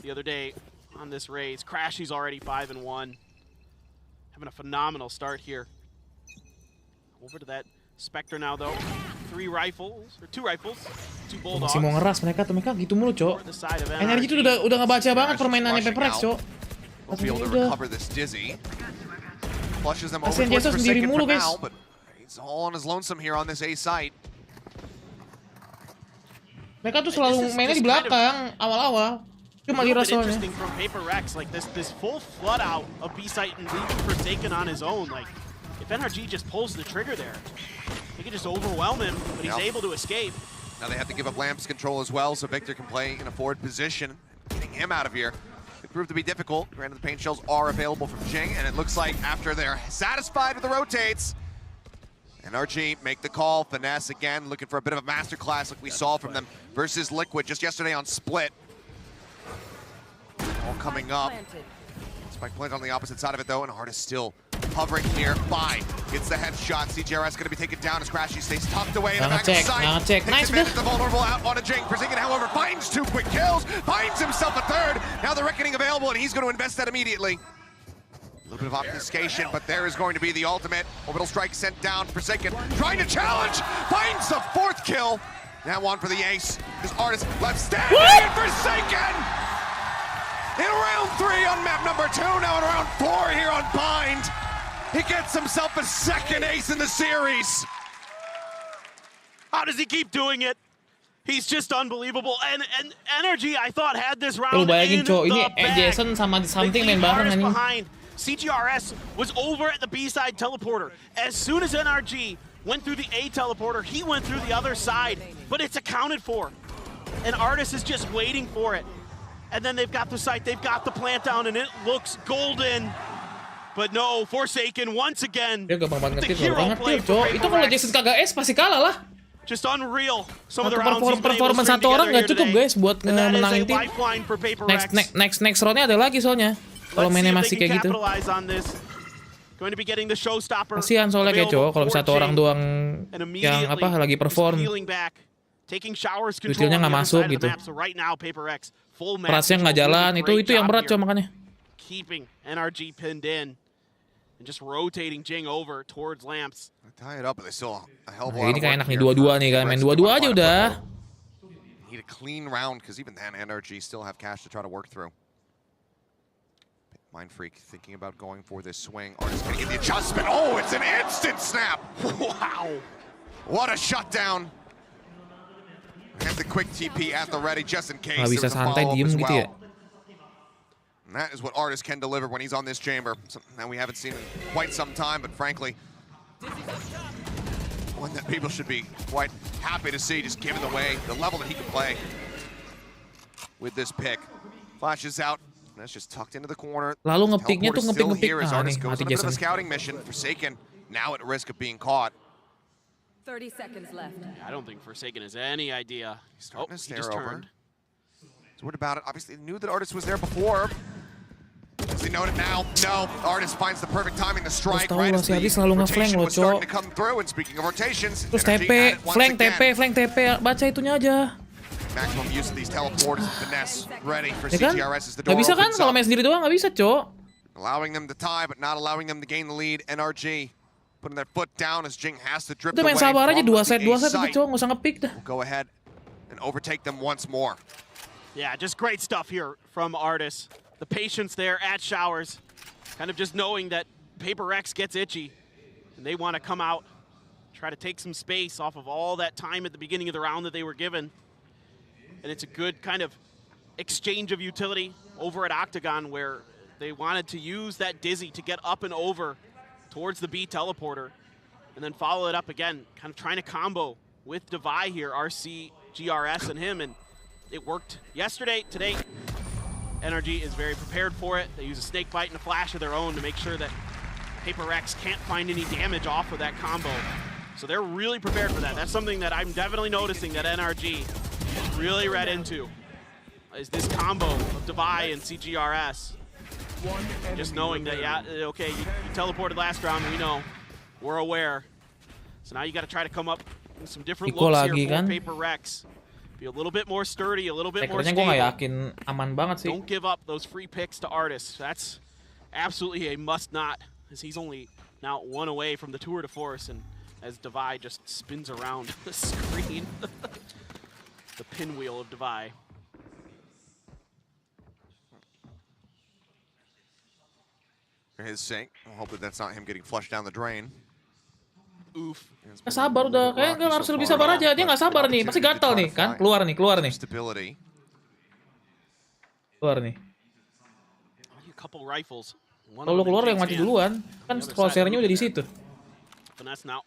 the other day on this raise. Crashy's already 5-1. Having a phenomenal start here. Over to that Spectre now though. 2 rifles, 2 bulldogs. Masih mau ngeras mereka tuh, mereka gitu mulu, cok. NRG tuh udah ngebaca banget permainannya PaperX, cok. Kasian Jasa sendiri mulu, guys. He's all on his lonesome here on this A site. Mereka tuh selalu mainnya di belakang awal-awal. Cuma di rasolnya. Interesting from PaperX, like this full flood out of B site and leaving Forsaken on his own. Like if NRG just pulls the trigger there, they can just overwhelm him, but he's able to escape. Now they have to give up lamps control as well, so Victor can play in a forward position. Getting him out of here could prove to be difficult. Granted, the paint shells are available from Jing, and it looks like after they're satisfied with the rotates, NRG make the call. Finesse again, looking for a bit of a masterclass like we saw from them versus Liquid just yesterday on Split. All coming up. Spike plant on the opposite side of it though, and Artist still hovering nearby. Gets the headshot. CGRS going to be taken down as Crashy stays tucked away in the back of sight. Takes advantage of the vulnerable out on a Jing. Forsaken, however, finds 2 quick kills, finds himself a third. Now the Reckoning available, and he's going to invest that immediately. A little bit of obfuscation, but there is going to be the ultimate. Orbital strike sent down. Forsaken trying to challenge, finds the 4th kill. Now on for the ace. This Artist left standing, and Forsaken! In round 3 on map number 2, now in round 4 here on Bind. He gets himself a 2nd ace in the series. How does he keep doing it? He's just unbelievable. And NRG, I thought, had this round bayangin, in the ini bag. Jason sama something main bareng anjing. Behind. CGRS was over at the B-side teleporter. As soon as NRG went through the A teleporter, he went through the other side. But it's accounted for. And Artist is just waiting for it. And then they've got the site, they've got the plant down, and it looks golden. But no, Forsaken once again. Dia gampang banget ngetir, cok. Itu kalau Jason kagak S pasti kalah lah. Just unreal. Some of the rounds performance satu orang nggak cukup guys buat menangin tim. Next roundnya ada lagi soalnya. Kalau mainnya masih kayak gitu. Kasihan soalnya kayak cok, kalau satu orang doang yang apa lagi perform. Detailnya nggak masuk gitu. Perasnya nggak jalan, itu yang berat cok makanya. Keeping NRG pinned in and just rotating Jing over towards Lamps. Tie it up, but they still a hell of a lot. Ini kayak enak nih dua-dua nih kan, main dua-dua aja udah. Need a clean round because even then NRG still have cash to try to work through. Mind Freak thinking about going for this swing. Artist gonna get the adjustment. Oh, it's an instant snap. Wow. What a shutdown. And the quick TP at the ready just in case. Nggak bisa santai diem gitu ya. And that is what Artist can deliver when he's on this chamber. Something that we haven't seen in quite some time, but frankly, one that people should be quite happy to see, just given the way, the level that he can play with this pick. Flashes out, and that's just tucked into the corner. Lalu ngepicknya tuh ngepick. Ah nih, mati Jason. Scouting mission, Forsaken now at risk of being caught. 30 seconds left. I don't think Forsaken has any idea. He's starting to stare over. So what about it? Obviously, knew that Artist was there before. Does he know it now? No. Artist finds the perfect timing to strike right as the rotation was starting to come through. And speaking of rotations, terus TP, flank TP, baca itunya aja. Maximum use of these teleporters and finesse ready for CGRS as the door opens up. Nggak bisa kan kalau main sendiri doang, nggak bisa, cok. Allowing them to tie, but not allowing them to gain the lead. NRG putting their foot down as Jing has to drip away. Udah main sabar aja, 2 set tapi cok, nggak usah nge-pick dah. We'll go ahead and overtake them once more. Yeah, just great stuff here from Artist. The patience there at Showers, kind of just knowing that PaperX gets itchy, and they want to come out, try to take some space off of all that time at the beginning of the round that they were given. And it's a good kind of exchange of utility over at Octagon, where they wanted to use that Dizzy to get up and over towards the B teleporter, and then follow it up again, kind of trying to combo with Devi here, RC, GRS, and him, and it worked yesterday. Today, NRG is very prepared for it. They use a snake bite and a flash of their own to make sure that PaperX can't find any damage off of that combo. So they're really prepared for that. That's something that I'm definitely noticing that NRG really read into, is this combo of Devi and CGRS. Just knowing that, yeah, okay, you teleported last round, we know. We're aware. So now you got to try to come up with some different looks here for PaperX. Be a little bit more sturdy, a little bit more stable. Aman banget sih. Don't give up those free picks to Artists. That's absolutely a must-not, as he's only now 1 away from the tour de force, and as Devi just spins around the screen. The pinwheel of Devi. His sink. We'll hope that that's not him getting flushed down the drain. Oof. Nggak sabar udah, kayaknya harus lebih sabar aja. Dia nggak sabar nih, pasti gatal nih kan? Keluar nih. Keluar nih. Kalau keluar yang mati duluan, kan Corsairnya udah di situ. Finesse now.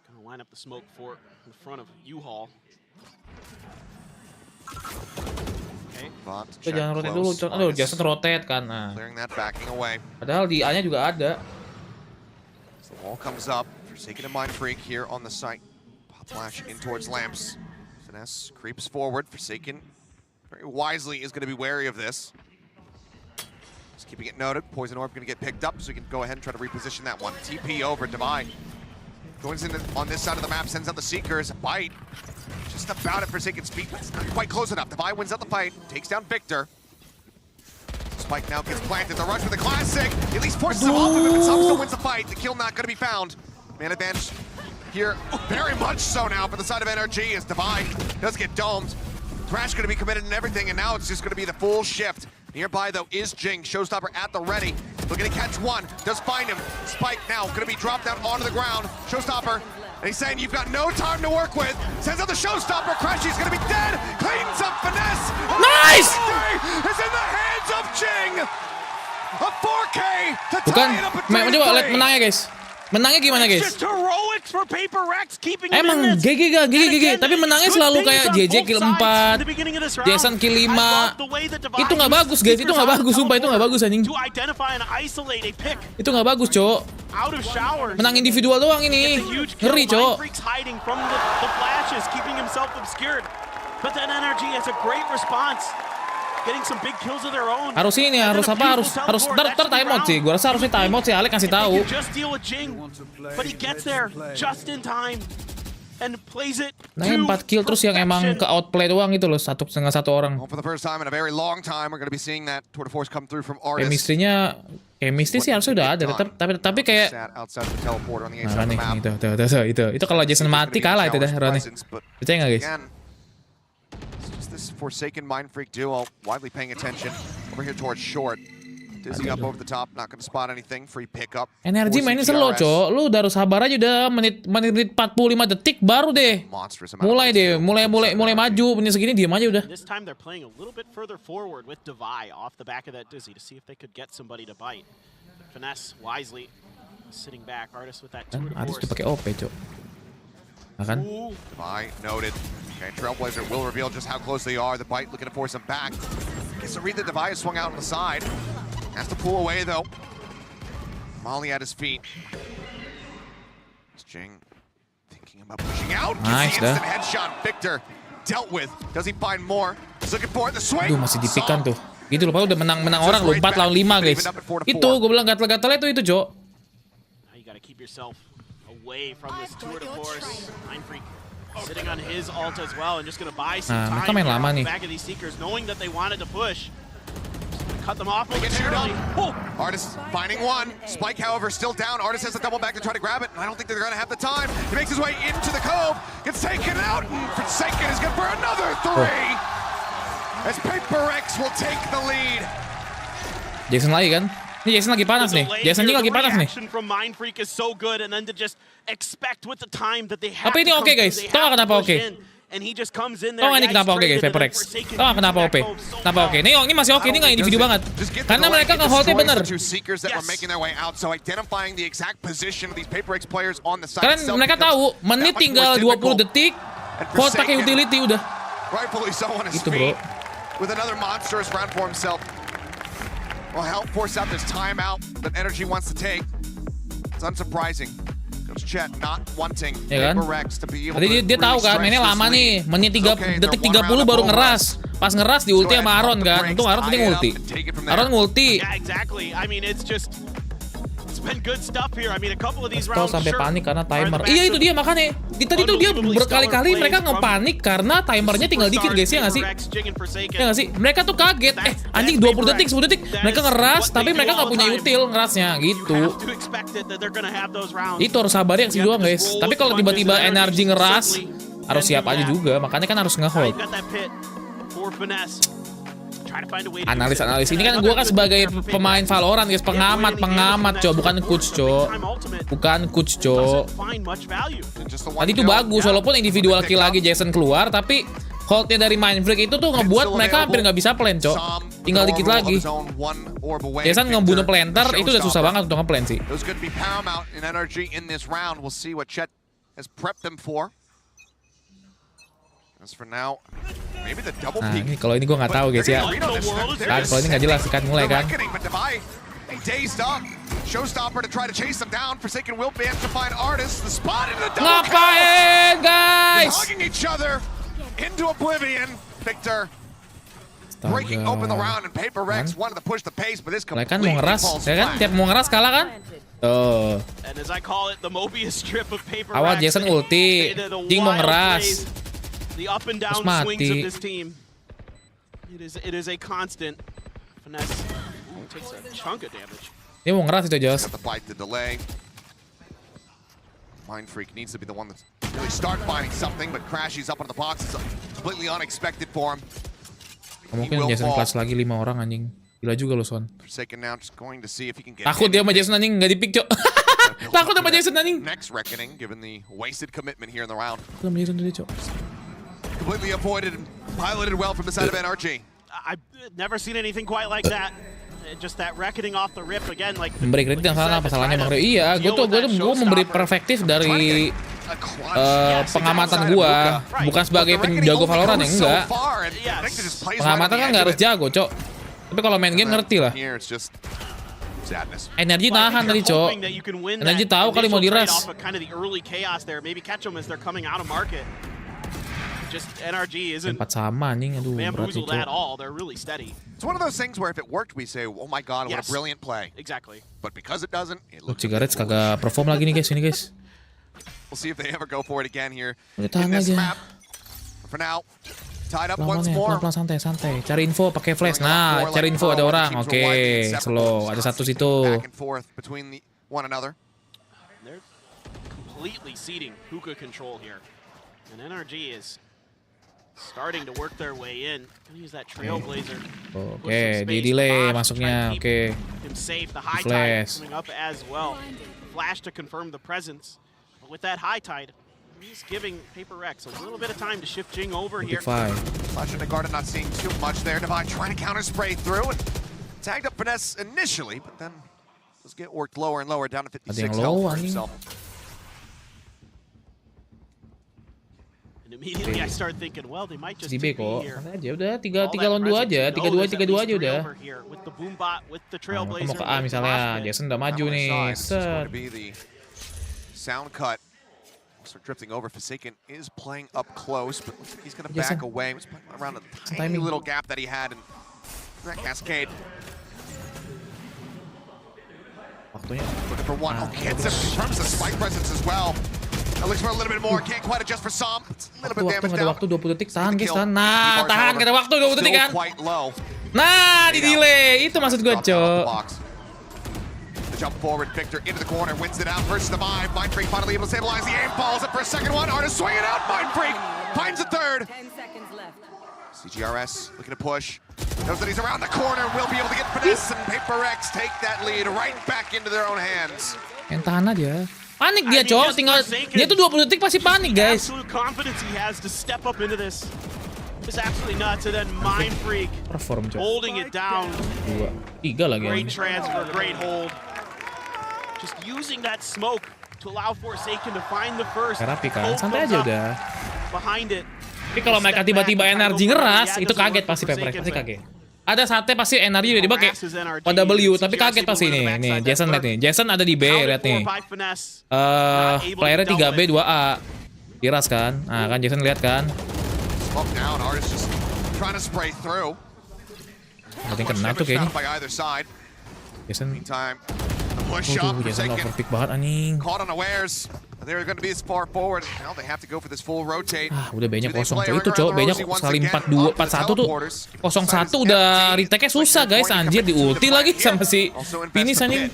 Gonna line up the smoke fort in front of U-Haul. Okay. Jangan rotate dulu, aduh Jason rotate kan. Nah. Padahal di A-nya juga ada. So the wall comes up. Forsaken and Mind Freak here on the site. Pop flash in towards Lamps. Finesse creeps forward. Forsaken very wisely is going to be wary of this. keeping it noted. Poison Orb going to get picked up, so we can go ahead and try to reposition that one. TP over, Divide. Joins in on this side of the map, sends out the Seekers. Bite. Just about at Forsaken speed, but it's not quite close enough. Divide wins out the fight, takes down Victor. Spike now gets planted. The rush with the classic. At least forces him off of him, and Sam still wins the fight. The kill not going to be found. Man advantage here, very much so now for the side of NRG as Divide does get domed. Thrash going to be committed and everything, and now it's just going to be the full shift. Nearby, though, is Jing. Showstopper at the ready. Looking to catch one. Does find him. Spike now going to be dropped down onto the ground. Showstopper. And he's saying, you've got no time to work with. Sends out the Showstopper. Crashy's going to be dead. Cleans up Finesse. Nice! Is in the hands of Jing. A 4K to Bukan. tie it up at 3-3. Coba lihat menangnya, guys. Menangnya gimana, guys? Emang GG, tapi menangnya selalu kayak JJ kill 4, Jason kill 5. Itu nggak bagus, guys. Itu nggak bagus, sumpah itu nggak bagus anjing. Itu nggak bagus, Cok. Menang individual doang ini. Ngeri, Cok. Harus ini, harus apa? Harus ter time out sih. Gua rasa harusnya time out sih. Alek kasih tahu. Nah, 4 kill terus yang emang ke outplay doang itu loh, 1,5 orang. Chemistry sih harusnya udah ada, tapi kayak nah, nih, itu kalau Jason mati kalah itu dah, Roni. Percaya nggak, guys? This Forsaken Mind Freak duo, widely paying attention over here towards short. Dizzy up over the top, not gonna spot anything. Free pickup. NRG mainnya slow, Cok. Lu udah harus sabar aja udah menit 45 detik baru deh. Mulai maju. Punya segini diam aja udah. This time they're playing a little bit further forward with Divide off the back of that Dizzy to see if they could get somebody to bite. Finesse wisely sitting back. Artist with that tour de Artist force. dipakai OP, Cok. Akan? Bye, noted. Okay, Trailblazer will reveal just how close they are. The Bite looking to force him back. Gets to read the device, swung out on the side. Has to pull away though. Molly at his feet. It's Jing thinking about pushing out. Nice, Gets the instant headshot. Victor dealt with. Does he find more? He's looking for the swing. Duh, masih dipikan tuh. Gitu loh, udah menang orang loh, 4 lawan 5, guys. Itu gue bilang gatel-gatel itu, Cok. Now you gotta keep yourself away from this tour de force. Mind Freak sitting on his ult as well and just gonna buy some time main lama nih. back of these Seekers, knowing that they wanted to push. Cut them off momentarily. Artist finding one. Spike, however, still down. Artist has to double back to try to grab it. I don't think they're gonna have the time. He makes his way into the cove. Gets taken out. And Forsaken is good for another 3. As Paperrex will take the lead. Jason lagi kan? Ini Jason lagi panas nih. Jason ini lagi panas nih. Tapi ini oke, guys. Tahu nggak kenapa oke? Tahu nggak ini kenapa oke, guys? PRX. Tahu nggak kenapa OP? Kenapa oke? Ini masih oke. Ini nggak individu banget. Karena mereka nge-holdnya bener. Karena mereka tahu menit tinggal 20 detik. Hold pakai utility udah. Gitu, bro. With another monstrous round for himself. Well, help force out this timeout that NRG wants to take. It's unsurprising. Coach Chet not wanting Paperrex to be able to. Tadi dia tahu kan, mainnya lama nih. Menit 3 detik 30 baru ngeras. Pas ngeras di ulti sama Aron kan. Untung Aron tadi ngulti. Aron ngulti. Yeah, exactly. I mean, it's been good stuff here. I mean, a couple of these rounds sampai panik karena timer. Iya itu dia makanya. Tadi tuh dia berkali-kali mereka ngepanik karena timernya tinggal dikit, guys, ya nggak sih? Ya nggak sih? Mereka tuh kaget. Anjing 20 detik, 10 detik. Mereka ngeras tapi mereka nggak punya util ngerasnya gitu. Itu harus sabar ya sih doang, guys. Tapi kalau tiba-tiba NRG ngeras harus siap aja juga. Makanya kan harus nge-hold. Analis ini kan gue kan sebagai pemain Valorant, guys, pengamat Cok, bukan coach Cok. Tadi itu bagus walaupun individual kill lagi Jason keluar, tapi holdnya dari Mind Freak itu tuh ngebuat mereka hampir nggak bisa plan, Cok. Tinggal dikit lagi. Jason ngebunuh planter itu udah susah banget untuk nge-plan sih. Nah, ini kalau ini gue nggak tahu, guys, ya. Kan kalau ini nggak jelas kan mulai kan. Ngapain, guys? breaking open the round, and PaperX wanted to push the pace, but this Mereka kan completely mau ngeras, falls ya kan? flat. Tiap mau ngeras kalah kan? Tuh. And as I call it, the Mobius strip of PaperX. Awal Jason ulti, Jing mau ngeras. The up and down Terus swings of mati. this team. It is a constant. Finesse takes a chunk of damage. Dia mau ngeras itu, Jos. Got the bite, the delay. Mindfreak needs to be the one that's really start finding something, but Crashy's up on the box is completely unexpected for him. Mungkin Jason kelas lagi 5 orang anjing. Gila juga lo, Son. Forsaken now just going to see if he can get Takut dia sama Jason anjing nggak di-pick, Cok. Takut sama Jason anjing. Next reckoning, given the wasted commitment here in the round. Sama Jason tadi, Cok. Completely avoided and piloted well from the side of NRG. I've never seen anything quite like that. Just that reckoning off the rip again, like. Memberi kredit yang salah apa salahnya Bang Rio? Iya, gue memberi perspektif dari pengamatan gue, bukan sebagai penjago Valorant yang enggak. Pengamatan kan nggak harus jago, Cok. Tapi kalau main game ngerti lah. Energi tahan tadi, Cok. Energi tahu kali mau diras. Just NRG isn't Empat sama anjing, aduh berat itu. at all. They're really steady. It's one of those things where if it worked, we say, "Oh my God, what a brilliant play." Exactly. But because it doesn't, it looks. Cigarettes kagak perform lagi nih guys, ini guys. We'll see if they ever go for it again here Udah in tahan this aja. map. For now, tied up once more. Pelan-pelan santai. Cari info pakai flash. Nah, cari info ada orang. Oke, slow. Ada satu situ. Back and forth between one another. They're completely ceding hookah control here, and NRG is starting to work their way in. Gonna use that Trailblazer. Oke, di delay masuknya. Oke. Him safe. The high tide Flash. coming up as well. Flash to confirm the presence. But with that high tide, he's giving PaperX a little bit of time to shift Jing over here. Flash in the garden, not seeing too much there. Divine trying to counter spray through and tagged up Finesse initially, but then just get worked lower and lower down to 56 health for himself. And immediately I start thinking, well, they might just Di B be kok. here. Santai aja udah 3 lawan 2 aja. 3-2 aja udah. With the Boombot, with the Trailblazer. Mau ke A misalnya, Jason udah maju nih. Set. Sound cut. Start drifting over. Forsaken is playing up close, but looks like he's going to back away. He's playing around a tiny little gap that he had in that cascade. Waktunya. Looking for one. Oh, gets him. Confirms the spike presence as well. Looks for a little bit more. Can't quite adjust for some. It's a little bit damage down. Waktu 20 detik. Tahan guys, tahan. Nah, tahan. Gak ada waktu 20 detik kan. Quite low. Nah, di delay. Itu maksud gue, Cok. Jump forward, Victor into the corner, wins it out versus the Vibe. Mindfreak finally able to stabilize the aim, falls up for a second one. Artist swinging out, Mindfreak finds a third. 10 seconds left. CGRS looking to push. Knows that he's around the corner, will be able to get Finesse, and PaperX take that lead right back into their own hands. Yang tahan aja. Panik dia, Cok. Tinggal dia tuh 20 detik pasti panik, guys. Absolute confidence he has to step up into this. It's absolutely nuts, and then Mindfreak perform, holding it down. 2, 3 lagi. Great transfer, great hold. Just using that smoke to allow Forsaken to find the first. Terapi kan, santai aja udah. Behind it. Tapi kalau mereka tiba-tiba energi ngeras, itu kaget pasti PRX, pasti kaget. Ada saatnya pasti energi udah dipakai pada W, tapi kaget pasti nih. Nih, Jason lihat nih. Jason ada di B, lihat nih. Playernya 3B 2A. Diras kan? Nah, kan Jason lihat kan. Smoke down, Artist just trying to spray through. Ada yang kena tuh kayaknya. Jason. Jason overpick banget anjing. Caught unawares. They're going to be as far forward. Now they have to go for this full rotate. Udah B-nya kosong tuh. Itu Cok, B-nya sekali 4-2, 4-1 tuh. 0-1 udah retake-nya susah guys. Anjir, di ulti lagi sama si finish anjing.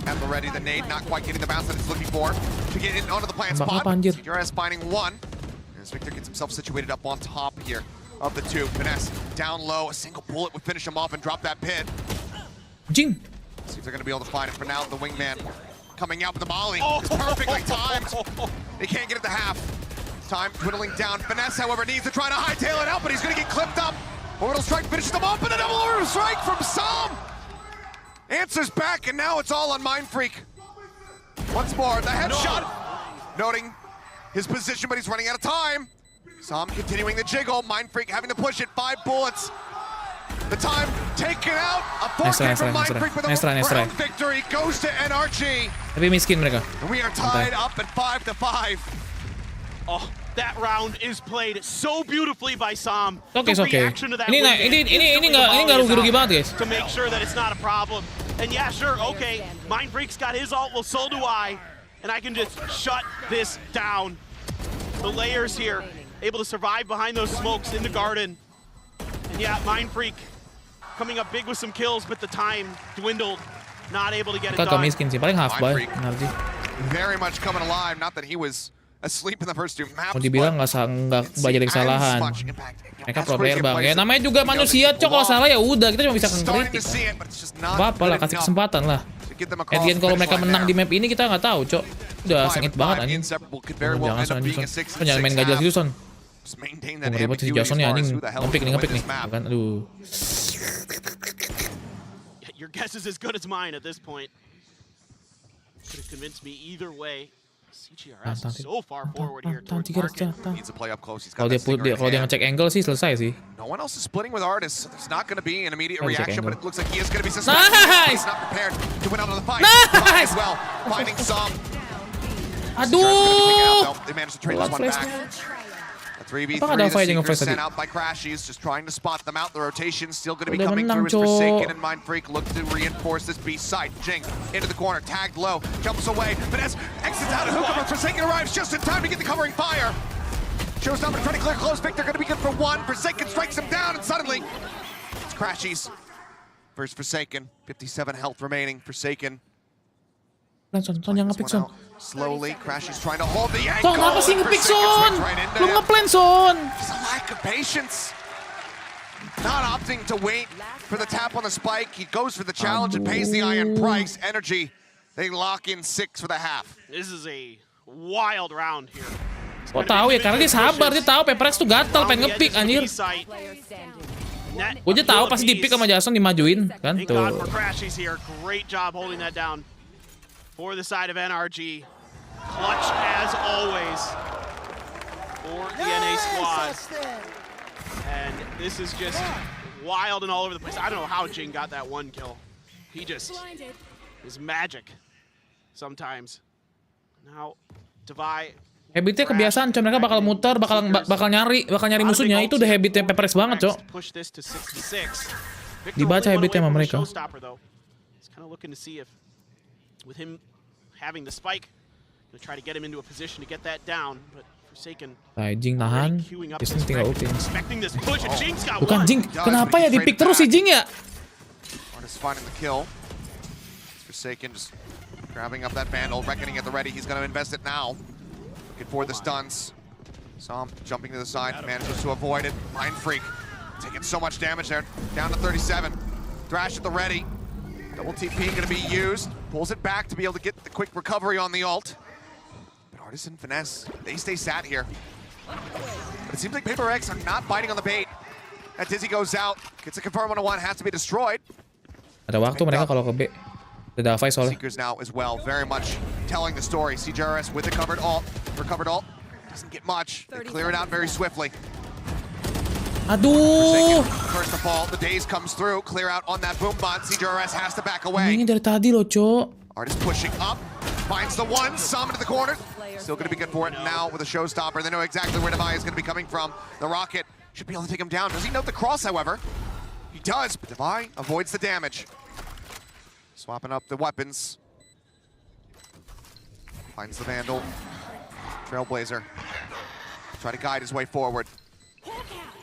At the ready, the nade not quite getting the bounce that it's looking for to get in onto the plant spot. CGRS finding one. As Victor gets himself situated up on top here of the two. Finesse down low. A single bullet would finish him off and drop that pit. Jing. See if they're going to be able to find it. For now, the wingman coming out with the molly is perfectly timed. He can't get it to half. Time dwindling down. Finesse, however, needs to try to hightail it out, but he's going to get clipped up. Orbital strike finishes them off, and a double orbital strike from Som. Answers back, and now it's all on Mindfreak. Once more, the headshot. Noting his position, but he's running out of time. Som continuing the jiggle. Mindfreak having to push it. 5 bullets. The time taken out. A fork from Mindfreak with a round victory goes to NRG. Tapi miskin mereka. And we are tied up at 5-5. Oh, that round is played so beautifully by Sam. Oke. Ini nggak rugi-rugi banget, guys. To make sure that it's not a problem. And yeah, sure, okay. Mindfreak's got his ult, well, so do I. And I can just shut this down. The layers here, able to survive behind those smokes in the garden. And yeah, Mindfreak coming up big with some kills, but the time dwindled. Not able to get it done. Kakak miskin sih, paling half buy. NRG. Very much coming alive, not that he was asleep in the first two maps. Mau dibilang nggak banyak kesalahan. Mereka pro player bang. Ya namanya juga manusia, cok. Kalau salah ya udah, kita cuma bisa ngekritik. Apa lah, kasih kesempatan lah. Edian kalau mereka menang di map ini kita nggak tahu, cok. Udah sengit banget anjing. Jangan main gak jelas gitu, Son. Ribet si Jason nih anjing, ngepick nih. Bukan, aduh. Your guess is as good as mine at this point. Could have convinced me either way. CGRS is so far forward here towards market. Needs to play up close. He's Kalau got dia ngecek angle sih selesai sih. No one else is splitting with artists. There's not going to be an immediate reaction, but it looks like he is going to be suspended. Nice! He's not prepared to win out of the fight. Nice! As well, finding some. Aduh! They managed to trade this one back. A 3v3, the Seekers sent out by Crashies, just trying to spot them out. The rotation still going to be coming through as Forsaken and Mindfreak look to reinforce this B site. Jing into the corner, tagged low, jumps away. Vanessa exits out of hook, but Forsaken arrives just in time to get the covering fire. Showstopper trying to clear close. Victor going to be good for one. Forsaken strikes him down, and suddenly it's Crashies versus Forsaken. 57 health remaining. Forsaken. Son, jangan nge-pick, Son. Slowly, Crashies trying to hold the ankle. Son, apa sih nge-pick, Son? Lu nge-plan, Son. Just a lack of patience. Not opting to wait for the tap on the spike. He goes for the challenge and pays the iron price. Energy, they lock in 6 for the half. This is a wild round here. Kok tahu ya? Karena dia sabar, dia tahu PRX tuh gatel pengen nge-pick anjir. Gue aja tahu pasti di-pick sama Jason dimajuin kan tuh. Great job holding that down for the side of NRG. Clutch as always for the NA squad. And this is just wild and all over the place. I don't know how Jing got that one kill. He just is magic sometimes. Now, Divide. Habitnya kebiasaan, mereka bakal muter, bakal nyari musuhnya. Itu udah habitnya PRX banget, Cok. Dibaca habitnya sama mereka. With him having the spike, to try to get him into a position to get that down, but Forsaken. Nah, Jing tahan. Jason tinggal ulti. Bukan Jing, kenapa ya di-pick terus si Jing ya? Artist finding the kill. Forsaken just grabbing up that Vandal, reckoning at the ready. He's going to invest it now. Looking for the stuns. Som jumping to the side, manages to avoid it. Mindfreak taking so much damage there. Down to 37. Thrash at the ready. Double TP going to be used. Pulls it back to be able to get the quick recovery on the ult. But Artist and Finesse, they stay sat here. But it seems like PaperX are not biting on the bait. That Dizzy goes out. Gets a confirm 1-1, has to be destroyed. Ada waktu mereka kalau ke B. Ada fight soalnya. Seekers now as well, very much telling the story. CGRS with the recovered ult. Doesn't get much. They clear it out very swiftly. Aduh. First of all, the daze comes through. Clear out on that boom bot. CGRS has to back away. Ini dari tadi loh, Cok. Artist pushing up. Finds the one. Some into the corner. Still going to be good for it now with a showstopper. They know exactly where Divide is going to be coming from. The rocket should be able to take him down. Does he note the cross, however? He does, but Divide avoids the damage. Swapping up the weapons. Finds the Vandal. Trailblazer. Try to guide his way forward.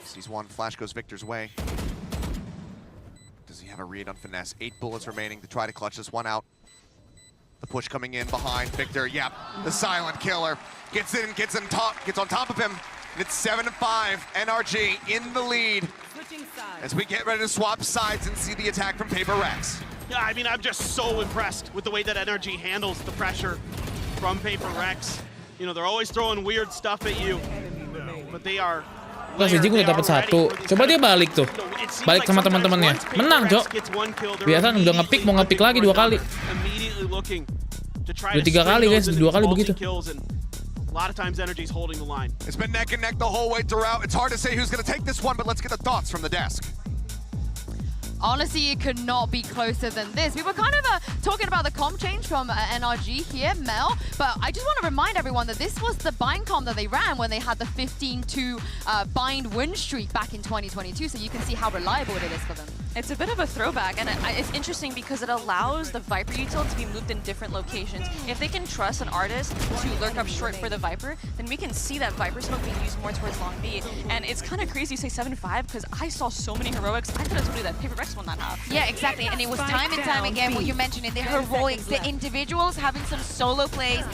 Sees one, flash goes Victor's way. Does he have a read on Finesse? 8 bullets remaining to try to clutch this one out. The push coming in behind Victor. Yep, the silent killer. Gets in, gets on top of him. And it's 7-5, NRG in the lead. As we get ready to swap sides and see the attack from PaperRX. Yeah, I mean, I'm just so impressed with the way that NRG handles the pressure from PaperRX. You know, they're always throwing weird stuff at you, but they are. Si Jing udah dapat 1. Coba dia balik tuh. Balik sama teman-temannya. Menang, Cok. Biasa udah nge-pick, mau nge-pick lagi 2 kali. Udah 3 kali, guys. 2 kali begitu. A lot of times Energy's holding the line. It's been neck and neck the whole way throughout. It's hard to say who's going to take this one, but let's get the thoughts from the desk. Honestly, it could not be closer than this. We were kind of talking about the comp change from NRG here, Mel, but I just want to remind everyone that this was the bind comp that they ran when they had the 15-2 bind win streak back in 2022, so you can see how reliable it is for them. It's a bit of a throwback, and it's interesting because it allows the Viper util to be moved in different locations. If they can trust an artist to lurk up short for the Viper, then we can see that Viper smoke being used more towards long B. And it's kind of crazy you say 7-5 because I saw so many heroics. I could have told you that Paperrex won that half. Yeah, exactly. And it was time and time again what you mentioned in the heroics, the individuals having some solo plays,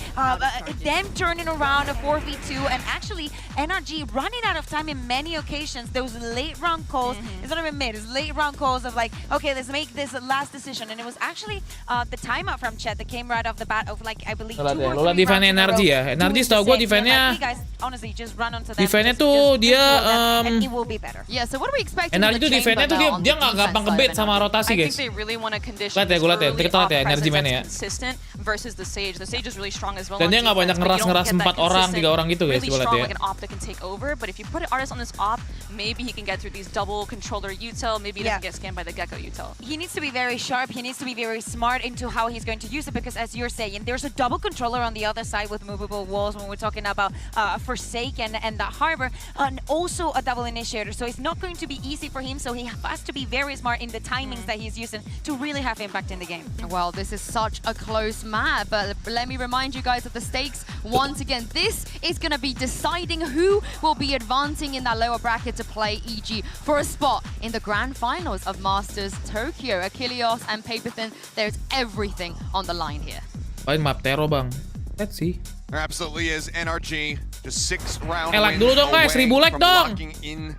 them turning around a 4v2, and actually NRG running out of time in many occasions. Those late round calls, it's not even mid, it's late round calls of like, okay, let's make this last decision. And it was actually the timeout from Chet that came right off the bat of like, I believe, 2 or 3 rounds defense NRG ya. NRG setahu gue defense-nya tuh dia Yeah, so what are we expecting? NRG tuh defense-nya tuh dia nggak gampang kebait sama rotasi, guys. They really want to condition Lihat ya, gue lihat ya. Kita lihat ya NRG mainnya ya. Consistent versus the Sage. The Sage is really strong as well. Dan dia nggak banyak ngeras 4 orang, 3 orang gitu, guys. Really Gue lihat strong ya. like an op that can take over, but if you put an artist on this op, maybe he can get through these double controller util. Maybe he doesn't get scanned by the Gecko util. He needs to be very sharp. He needs to be very smart into how he's going to use it, because as you're saying, there's a double controller on the other side with movable walls when we're talking about Forsaken and the Harbor, and also a double initiator. So it's not going to be easy for him. So he has to be very smart in the timings that he's using to really have impact in the game. Well, this is such a close map, but let me remind you guys of the stakes once again. This is going to be deciding who will be advancing in that lower bracket to play EG for a spot in the grand finals of Masters Tokyo. Achilles and Paperthin, there's everything on the line here. Main map Tero, bang. Let's see. There absolutely is. NRG just 6 rounds like dulu dong, guys. 1000 like dong. locking in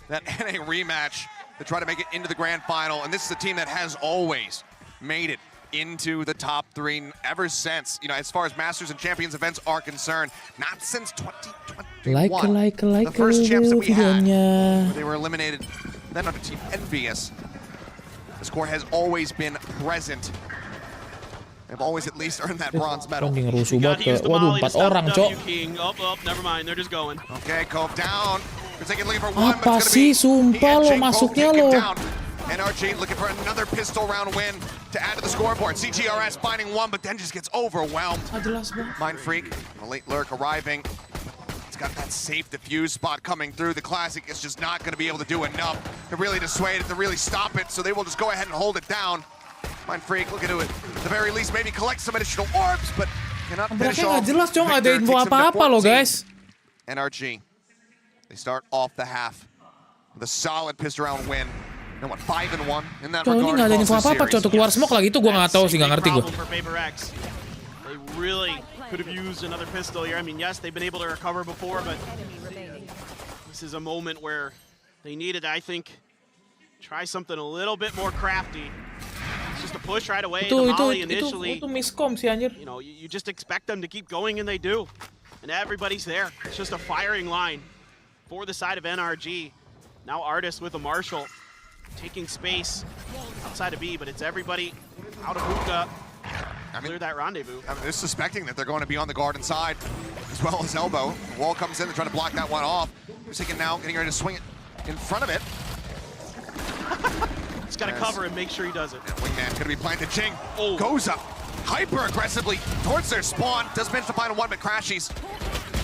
that NA rematch to try to make it into the grand final. And this is a team that has always made it into the top 3 ever since, you know, as far as Masters and Champions events are concerned. Not since 2021. Like the first champs that we had, videonya. where they were eliminated then under Team Envious. The score has always been present. They've always at least earned that bronze medal. Anjing rusuh banget ke. Waduh, 4 orang, cok. Oh, never mind. They're just going. Okay, Cove down. They're taking lead for 1, Apa sih, sumpah lo masuknya lo. NRG looking for another pistol round win to add to the scoreboard. CGRS finding 1, but then just gets overwhelmed. Mind Freak, a late lurk arriving. It's got that safe defuse spot coming through. The Classic is just not going to be able to do enough to really dissuade it, to really stop it. So they will just go ahead and hold it down. Mind Freak looking to it, at the very least, maybe collect some additional orbs, but cannot finish off. Nggak jelas, cok. Nggak ada info apa-apa lo, guys. NRG, they start off the half with a solid pistol round win. And what, 5-1 in that regard. Ini nggak ada info apa-apa, cok. Keluar smoke lagi itu gue nggak tahu sih, nggak ngerti gue. They really could have used another pistol here. I mean, yes, they've been able to recover before, but this is a moment where they needed, I think, try something a little bit more crafty. It's just a push right away. The Molly initially, itu miskom sih anjir. you know, you just expect them to keep going, and they do. And everybody's there. It's just a firing line for the side of NRG. Now Artist with a Marshall, taking space outside of B, but it's everybody out of hookah. Clear that rendezvous. I mean, they're suspecting that they're going to be on the garden side, as well as Elbow. The wall comes in, they're trying to block that one off. Forsaken now getting ready to swing it in front of it. He's got to cover and make sure he does it. Wingman going to be planted. Ching goes up hyper aggressively towards their spawn. Does manage to find one, but crashes.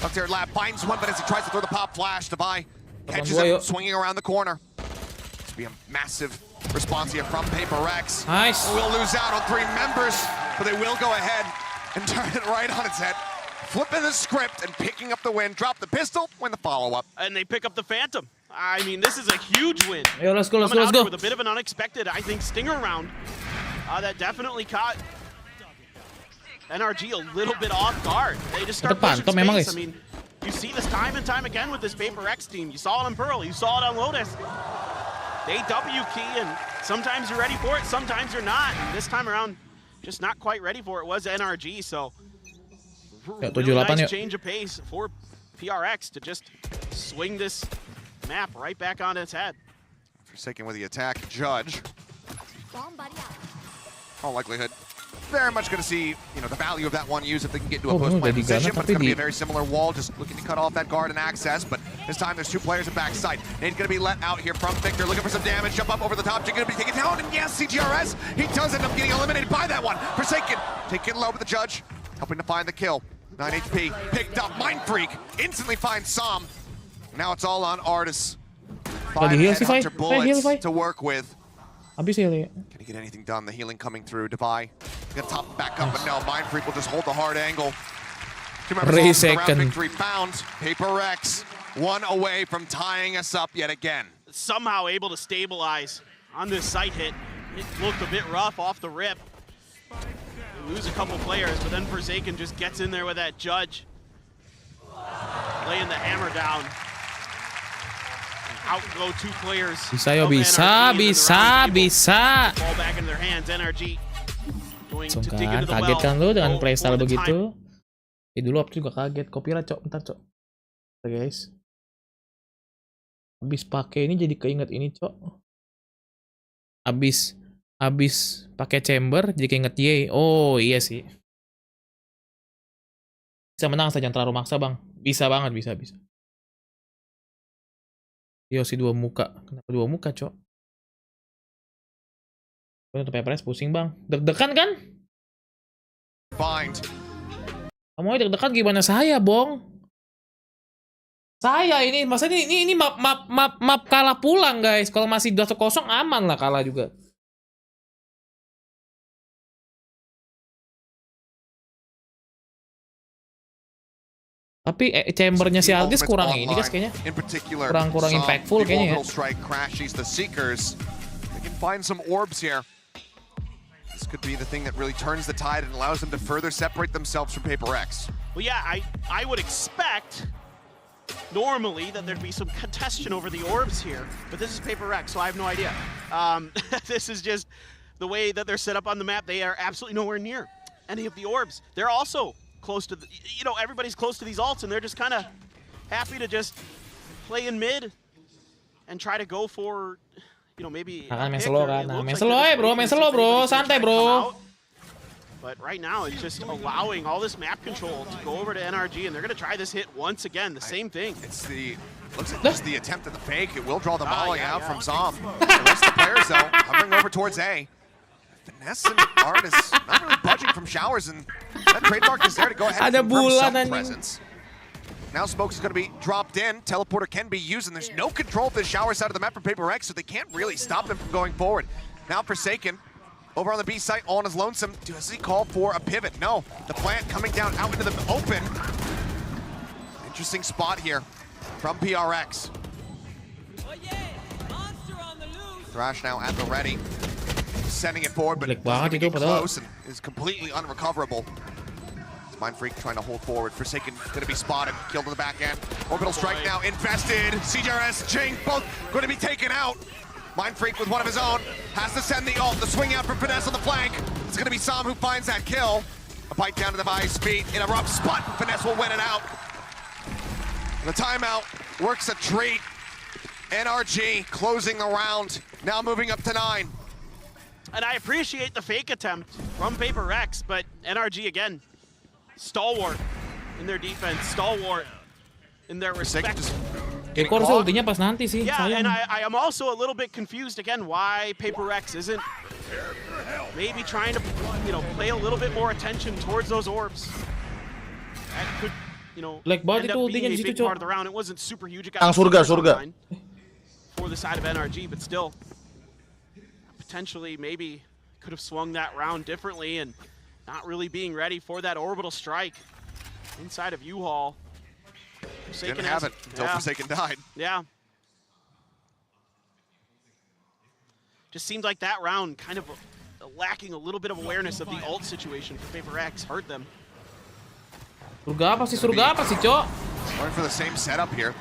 Up there, Lab finds one, but as he tries to throw the pop flash, Devi catches him swinging around the corner. This will be a massive response here from PaperX. Nice. We'll lose out on 3 members, but they will go ahead and turn it right on its head. Flipping the script and picking up the win. Drop the pistol, win the follow-up. And they pick up the Phantom. I mean, this is a huge win. Yo, let's go, let's go, let's go. go. With a bit of an unexpected, I think, stinger round. That definitely caught NRG a little bit off guard. They just start pushing space. I mean, you see this time and time again with this PaperX team. You saw it on Pearl, you saw it on Lotus. They W key, and sometimes you're ready for it, sometimes you're not. And this time around, just not quite ready for it was NRG, so really nice change of pace for PRX to just swing this map right back on its head. Forsaken with the attack. Judge, all likelihood, very much going to see, you know, the value of that one use if they can get to a post-plant position, but it's going to be a very similar wall, just looking to cut off that guard and access, but This time there's 2 players at backside. Nade's gonna be let out here from Victor, looking for some damage, jump up over the top, Jing gonna be taken down, and yes, CGRS, he does end up getting eliminated by that one. Forsaken, taken low with the judge, helping to find the kill. 9 HP, picked up, Mind Freak, instantly finds Som. Now it's all on Artis. 5 headhunter bullets to work with. Habis heal ya. Can he get anything done? The healing coming through. Devi gonna top back up, but no. Mind Freak will just hold the hard angle. 2 members on the round victory found. PRX 1 away from tying us up yet again. Somehow able to stabilize on this site hit. It looked a bit rough off the rip. They lose a couple players, but then Forsaken just gets in there with that judge. Laying the hammer down. Out go 2 players. Bisa yo, bisa. Ball back into their hands. NRG going to dig into the well. Kaget kan lu dengan playstyle begitu? Dulu aku juga kaget. Copyright cok, bentar cok. Oke guys. Habis pakai ini jadi keinget ini cok. Habis pakai chamber jadi keinget Ye. Oh iya sih. Bisa menang saja, jangan terlalu maksa bang. Bisa banget, bisa. Yo si 2 muka. Kenapa 2 muka, cok? Untuk PRX pusing, bang. Deg-degan kan? Kamu deg-degan gimana saya, Bong? Saya ini, masa ini map kalah pulang, guys. Kalau masih 2-0 aman lah kalah juga. Tapi chambernya si Algis kurang ini guys kayaknya. Kurang impactful kayaknya ya. This could be the thing that really turns the tide and allows them to further separate themselves from PRX. Well, yeah, I would expect normally that there'd be some contention over the orbs here, but this is PRX, so I have no idea. This is just the way that they're set up on the map. They are absolutely nowhere near any of the orbs. They're also close to the, everybody's close to these ults, and they're just kind of happy to just play in mid and try to go for, maybe main slow kan. Main slow bro, santai bro. But right now it's just allowing all this map control to go over to NRG, and they're going to try this hit once again, the same thing. Looks like just the attempt at the fake. It will draw the volley out from Zom. The rest of the players though, hovering over towards A. Finesse and Artis not really budging from showers, and that trademark is there to go ahead and confirm some presence. Now Smokes is going to be dropped in. Teleporter can be used, and there's no control of the shower side of the map for PRX, so they can't really stop them from going forward. Now Forsaken, over on the B site, all on his lonesome. Does he call for a pivot? No. The plant coming down out into the open. Interesting spot here from PRX. Thrash now at the ready. Sending it forward, but getting close and is completely unrecoverable. Mind Freak trying to hold forward. Forsaken going to be spotted, killed in the back end. Orbital strike now invested. CGRS, Jing, both going to be taken out. Mind Freak with one of his own has to send the ult. The swing out from Finesse on the flank. It's going to be Som who finds that kill. A bite down to the Vi's feet in a rough spot. Finesse will win it out. The timeout works a treat. NRG closing the round. Now moving up to 9. And I appreciate the fake attempt from PRX, but NRG again, stalwart in their defense, stalwart in their respect. Ultinya pas nanti sih. Yeah, and I am also a little bit confused again why PRX isn't maybe trying to, play a little bit more attention towards those orbs. That could, end up being a big part of the round. It wasn't super huge. It got surga for the side of NRG, but still. Potentially maybe could have swung that round differently, and not really being ready for that orbital strike inside of U-Haul. Didn't have it until Forsaken died. Yeah. Just seemed like that round kind of lacking a little bit of awareness of the ult situation for PRX hurt them. Surga apa sih, Cok? Going for the same setup here.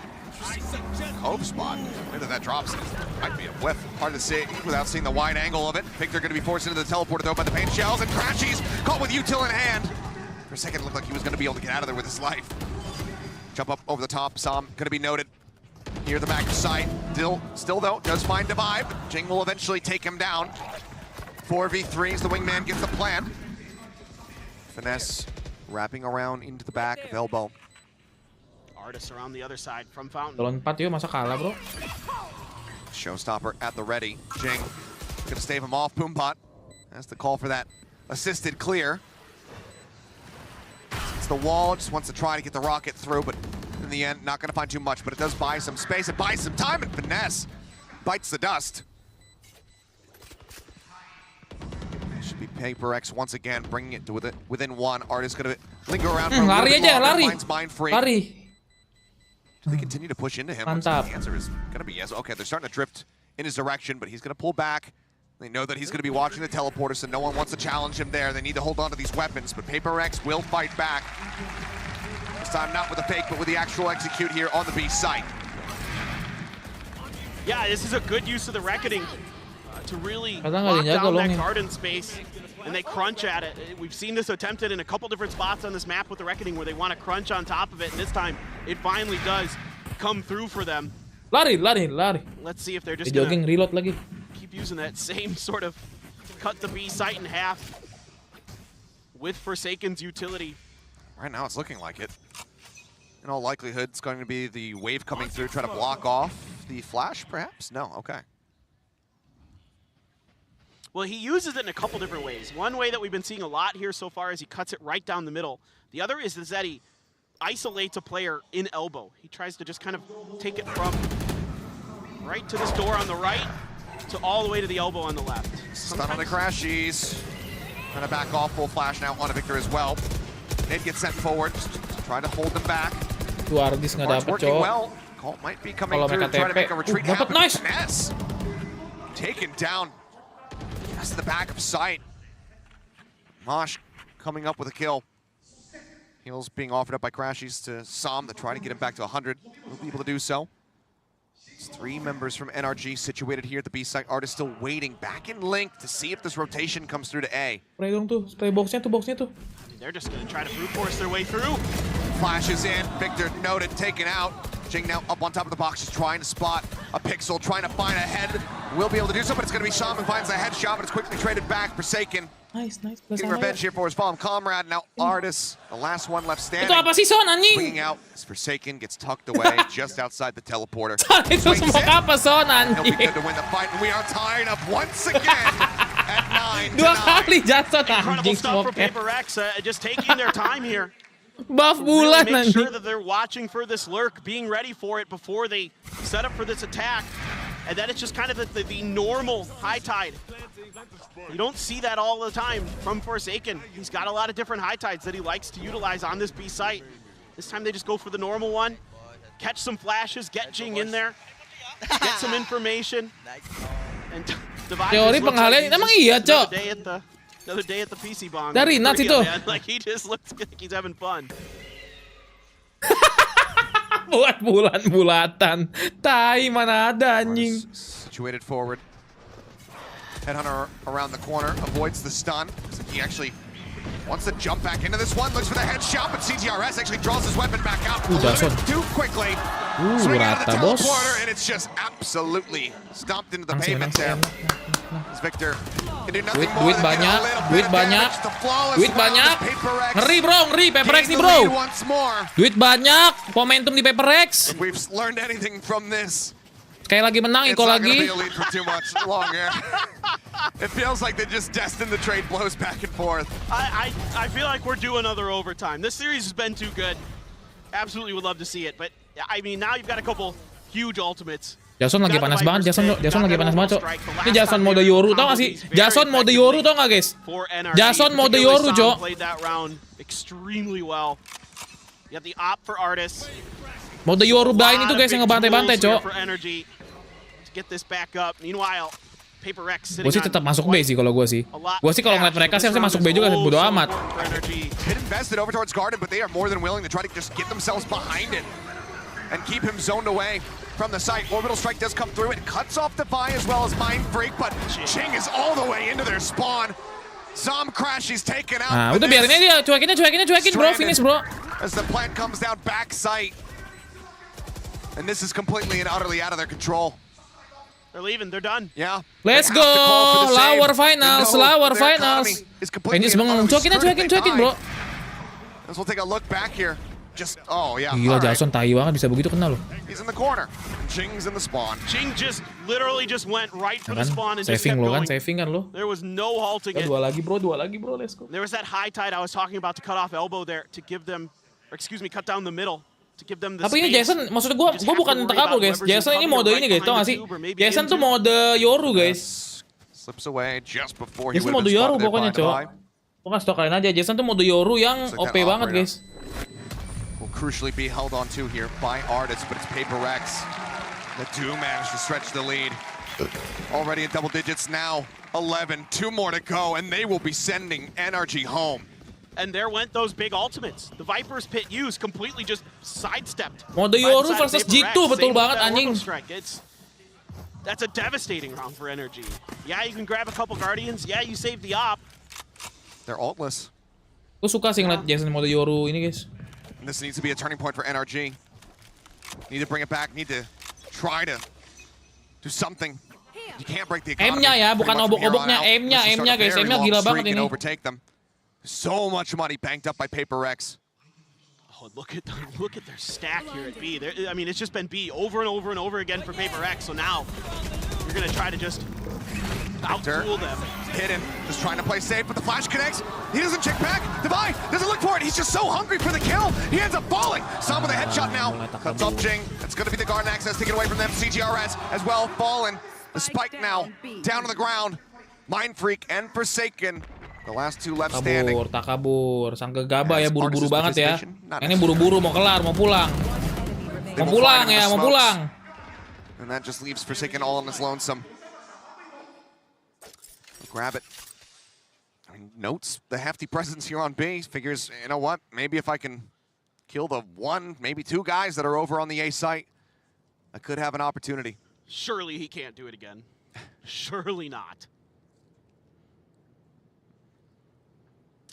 Cove spot. Whether that drops might be a whiff. Hard to see without seeing the wide angle of it. Victor going to be forced into the teleporter though by the pain shells, and Crashies caught with util in hand. For a second, it looked like he was going to be able to get out of there with his life. Jump up over the top. Som going to be noted near the back of sight. Still though, does find Divide. Jing will eventually take him down. 4v3s. The wingman gets the plan. Finesse wrapping around into the back of elbow. Artists are on the other side from Fountain. Lawan 4 yun, masa kalah bro. Showstopper at the ready. Jing gonna stave him off. Poombot has the call for that assisted clear. It's the wall, just wants to try to get the rocket through, but in the end, not gonna find too much, but it does buy some space. It buys some time, and Finesse bites the dust. Should be PaperX once again, bringing it to within one. Artist gonna linger around for a little bit longer, finds Mind Freak. Do they continue to push into him? Mantap. The answer is gonna be yes. Okay, they're starting to drift in his direction, but he's gonna pull back. They know that he's gonna be watching the teleporter, so no one wants to challenge him there. They need to hold on to these weapons, but PaperX will fight back. This time not with a fake, but with the actual execute here on the B site. Yeah, this is a good use of the Reckoning to really Kadang lock nggak down that dijaga garden space, and they crunch at it. We've seen this attempted in a couple different spots on this map with the Reckoning where they want to crunch on top of it, and this time it finally does come through for them. Lari. Let's see if they're just Jogging, gonna reload lagi. keep using that same sort of cut the B site in half with Forsaken's utility. Right now it's looking like it. In all likelihood, it's going to be the wave coming through, try to block off the flash, perhaps? No, okay. Well, he uses it in a couple different ways. One way that we've been seeing a lot here so far is he cuts it right down the middle. The other is that he isolates a player in elbow. He tries to just kind of take it from right to this door on the right to all the way to the elbow on the left. Stun on the Crashies. Trying to back off, full flash now on a Victor as well. Ned gets sent forward, trying to hold them back. Tuh Ardis nggak dapet, working cowok. well. Call might be coming Kalau through, mereka trying to make TP. a retreat Dapat, happen. nice. Finesse. Taken down. Just the back of sight. Mosh coming up with a kill. Heals being offered up by Crashies to Som to try to get him back to 100. Will be able to do so. There's 3 members from NRG situated here at the B site. Artist still waiting back in Link to see if this rotation comes through to A. Spray dong tuh, spray boxnya tuh. They're just going to try to brute force their way through. Flashes in, Victor noted, taken out. Jing now up on top of the box, just trying to spot a pixel, trying to find a head. Will be able to do so, but it's going to be Sham who finds the headshot, but it's quickly traded back. Forsaken. Nice. Getting revenge here for his fallen comrade. Now Artis, the last one left standing. Itu apa sih Son anjing? Swinging out as Forsaken gets tucked away just outside the teleporter. Itu semua apa Son He'll be anjing? good to win the fight, and we are tying up once again at 9-9. Dua kali Jason Incredible anjing stuff for smoke. PaperX, just taking their time here. Buff Really bulan make sure anjing. that they're watching for this lurk, being ready for it before they set up for this attack. And that it's just kind of the normal high tide. You don't see that all the time from Forsaken. He's got a lot of different high tides that he likes to utilize on this B site. This time they just go for the normal one, catch some flashes, get Jing in there, get some information, and divide. Teori penghalian emang iya, Cok. Another day at the PC bong. Dari nuts itu. Like he just looks like he's having fun. Buat bulan-bulatan. Tai mana ada anjing. Situated forward. Headhunter around the corner, avoids the stun. He actually wants to jump back into this one, looks for the headshot, but CTRS actually draws his weapon back out a little bit too quickly. Swing out of the rata, bos. teleporter, and it's just absolutely stomped into the pavement there. As Victor can do nothing more Duit than get a banyak, little duit bit of banyak, damage. The flawless duit round banyak. as PaperX Ngeri bro, ngeri PaperX gain nih the bro. lead once more. Duit banyak, momentum di PaperX. If we've learned anything from this, Sekali lagi menang, it's Iko not going to lagi. be a lead for too much longer. It feels like they just destined the trade blows back and forth. I feel like we're due another overtime. This series has been too good. Absolutely would love to see it, but I mean now you've got a couple huge ultimates. Jason lagi panas banget, Jason lagi panas banget, Cok. Ini Jason mode Yoru, tau gak sih? Jason mode Yoru, tau gak guys? Jason mode Yoru, Cok. Played that round extremely well. You have the op for Artis. Mode Yoru Blain itu guys yang ngebantai-bantai, Cok. For energy to get this back up. Meanwhile, PaperX sitting Gue sih tetap masuk B sih kalau gue sih. Gue sih kalau ngeliat mereka sih harusnya masuk B juga, bodo amat. Hit invested over towards Garden, but they are more than willing to try to just get themselves behind it and keep him zoned away from the site. Orbital Strike does come through. It cuts off Defy as well as Mind Freak, but Ching is all the way into their spawn. Zom Crash, he's taken out. Nah, udah biarin aja dia, cuekin bro, finish bro. As the plant comes down back site. And this is completely and utterly out of their control. They're leaving, they're done. Yeah. Let's go, lower finals. Finish bang, cuekin bro. As we'll take a look back here. just, oh yeah. Gila, Jason tai banget bisa begitu kena loh. He's in the corner. Jing's in the spawn. Jing just literally just went right for the spawn and just saving kept lo going. kan, saving kan lo. There was no halting it. Dua lagi bro, let's go. There was that high tide I was talking about to cut off elbow there to give them, or excuse me, cut down the middle. To give them the tapi ini Jason, maksud gue bukan takabur guys. Jason ini mode ini guys, tau gak sih? Jason tuh mode Yoru guys. Slips away just before he Jason would have mode been Yoru spotted pokoknya by cowok. Gue kasih tau kalian aja, Jason tuh mode Yoru yang OP banget guys. Will crucially be held on to here by Artis, but it's PaperX that do manage to stretch the lead. Already in double digits now, 11, 2 more to go, and they will be sending NRG home. And there went those big ultimates. The Viper's Pit use completely just sidestepped. Mode Yoru versus G2 betul banget anjing. That's a devastating round for NRG. Yeah, you can grab a couple Guardians. Yeah, you save the op. They're altless. Gue suka sih ngeliat Jason mode Yoru ini guys. And this needs to be a turning point for NRG. Need to bring it back. Need to try to do something. You can't break the economy. M-nya ya, bukan obok-oboknya. M-nya guys. M-nya gila banget ini. So much money banked up by PaperX. Oh, look at their stack here at B. I mean, it's just been B over and over and over again for PaperX. So now you're gonna try to just out-tool them. Hidden, just trying to play safe, but the flash connects. He doesn't check back. Divine doesn't look for it. He's just so hungry for the kill. He ends up falling. Some with a headshot now. Cuts off Jing. It's going to be the Garden access taken away from them. CGRS as well fallen. The Spike now down to the ground. Mind Freak and Forsaken. The last 2 left standing. Takabur. Sang gegabah ya, buru-buru banget ya. Ini buru-buru mau kelar, mau pulang. Mau pulang. And that just leaves Forsaken all on his lonesome. Grab it. I mean, notes the hefty presence here on B. Figures, you know what? Maybe if I can kill the 1, maybe 2 guys that are over on the A site, I could have an opportunity. Surely he can't do it again. Surely not.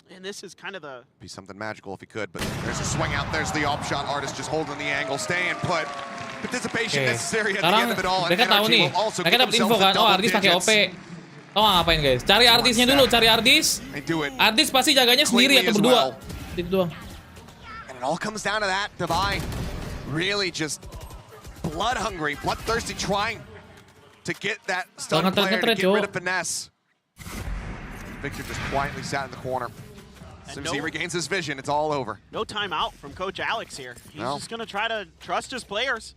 And this is kind of the... Be something magical if he could, but there's a swing out. There's the op shot. Artist just holding the angle. Staying put. Participation necessary at the end of it all. Mereka tahu nih. Mereka dapat info kan. Oh, Artis pakai OP. Tahu ngapain guys? Cari artisnya dulu, cari artis. Artis pasti jaganya sendiri atau berdua. Itu doang. And it all comes down to that. Divine really just blood hungry, bloodthirsty, trying to get that stun player to get rid of finesse. Victor just quietly sat in the corner. As soon as he regains his vision, it's all over. No timeout from Coach Alex here. He's just going to try to trust his players.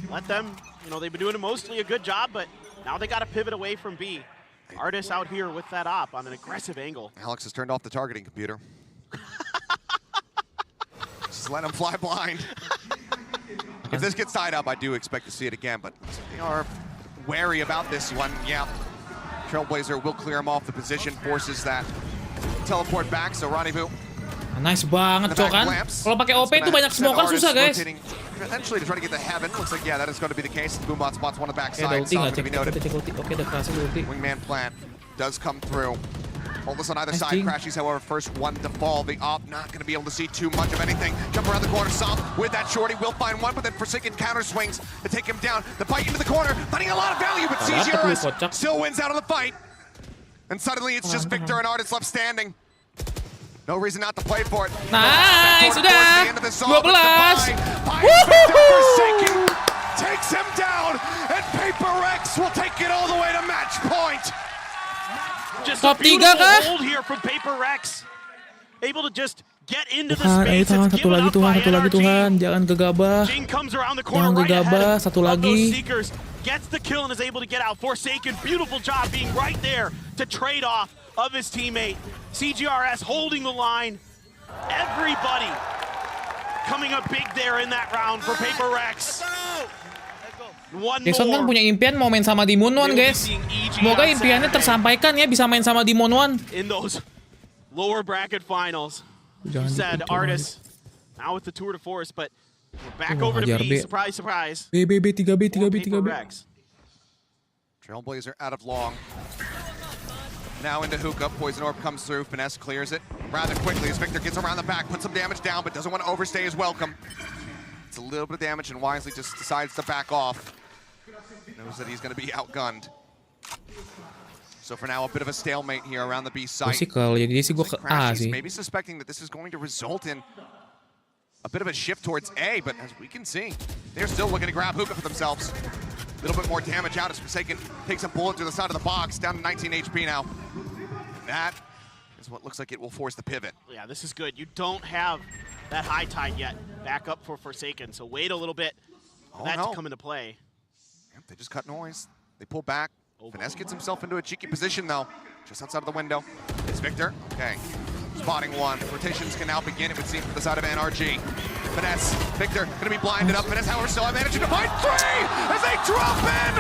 Let them, you know, they've been doing mostly a good job, but now they got to pivot away from B. Artis out here with that op on an aggressive angle. Alex has turned off the targeting computer. Just let him fly blind. If this gets tied up, I do expect to see it again, but they are wary about this one. Yeah, Trailblazer will clear him off the position, forces that teleport back, so Rendezvous. Nice banget cok kan. Kalau pakai OP itu banyak smoker susah guys. Eventually to try to get the heaven. Looks like yeah, that is going to be the case. Boombot spots one on the backside. Wingman plan does come through. Almost on either side. Crashies, however, first one to fall. The op not going to be able to see too much of anything. Jump around the corner, Som with that shorty will find one, but then Forsaken counter swings to take him down. The bite into the corner, finding a lot of value, but CGRS still wins out of the fight. And suddenly it's just Victor and Artis left standing. No reason not to play for it. Nice, sudah. 12. Forsaken takes him down, and PaperX will take it all the way to match point. Just a beautiful hold here from PaperX. Able to just get into the space. It's given up by NRG. Jangan gegabah. Jing comes around the corner right ahead of those Seekers. Gets the kill and is able to get out. Forsaken, beautiful job being right there to trade off of his teammate. CGRS holding the line. Everybody coming up big there in that round for PaperX. Jason kan punya impian mau main sama Demon One guys. Semoga impiannya tersampaikan ya, bisa main sama Demon One. In those lower bracket finals. You said Artis now with the tour de force, but we're back over to B. Surprise, surprise. B 3B. Trailblazer out of long. Now into hookah. Poison Orb comes through. Finesse clears it rather quickly as Victor gets around the back, puts some damage down, but doesn't want to overstay his welcome. It's a little bit of damage and wisely just decides to back off. Knows that he's going to be outgunned. So for now, a bit of a stalemate here around the B site. Kalau jadi sih gue ke A sih. Maybe suspecting that this is going to result in a bit of a shift towards A, but as we can see, they're still looking to grab hookah for themselves. A little bit more damage out as Forsaken takes a bullet to the side of the box, down to 19 HP now. That is what looks like it will force the pivot. Yeah, this is good. You don't have that high tide yet. Back up for Forsaken, so wait a little bit for that to come into play. Yep, they just cut noise. They pull back. Finesse gets himself into a cheeky position, though, just outside of the window. It's Victor. Okay. Spotting one. Rotations can now begin, it would seem, from the side of NRG. Finesse. Victor going to be blinded up. Finesse, however, still managing to find 3 as they drop in!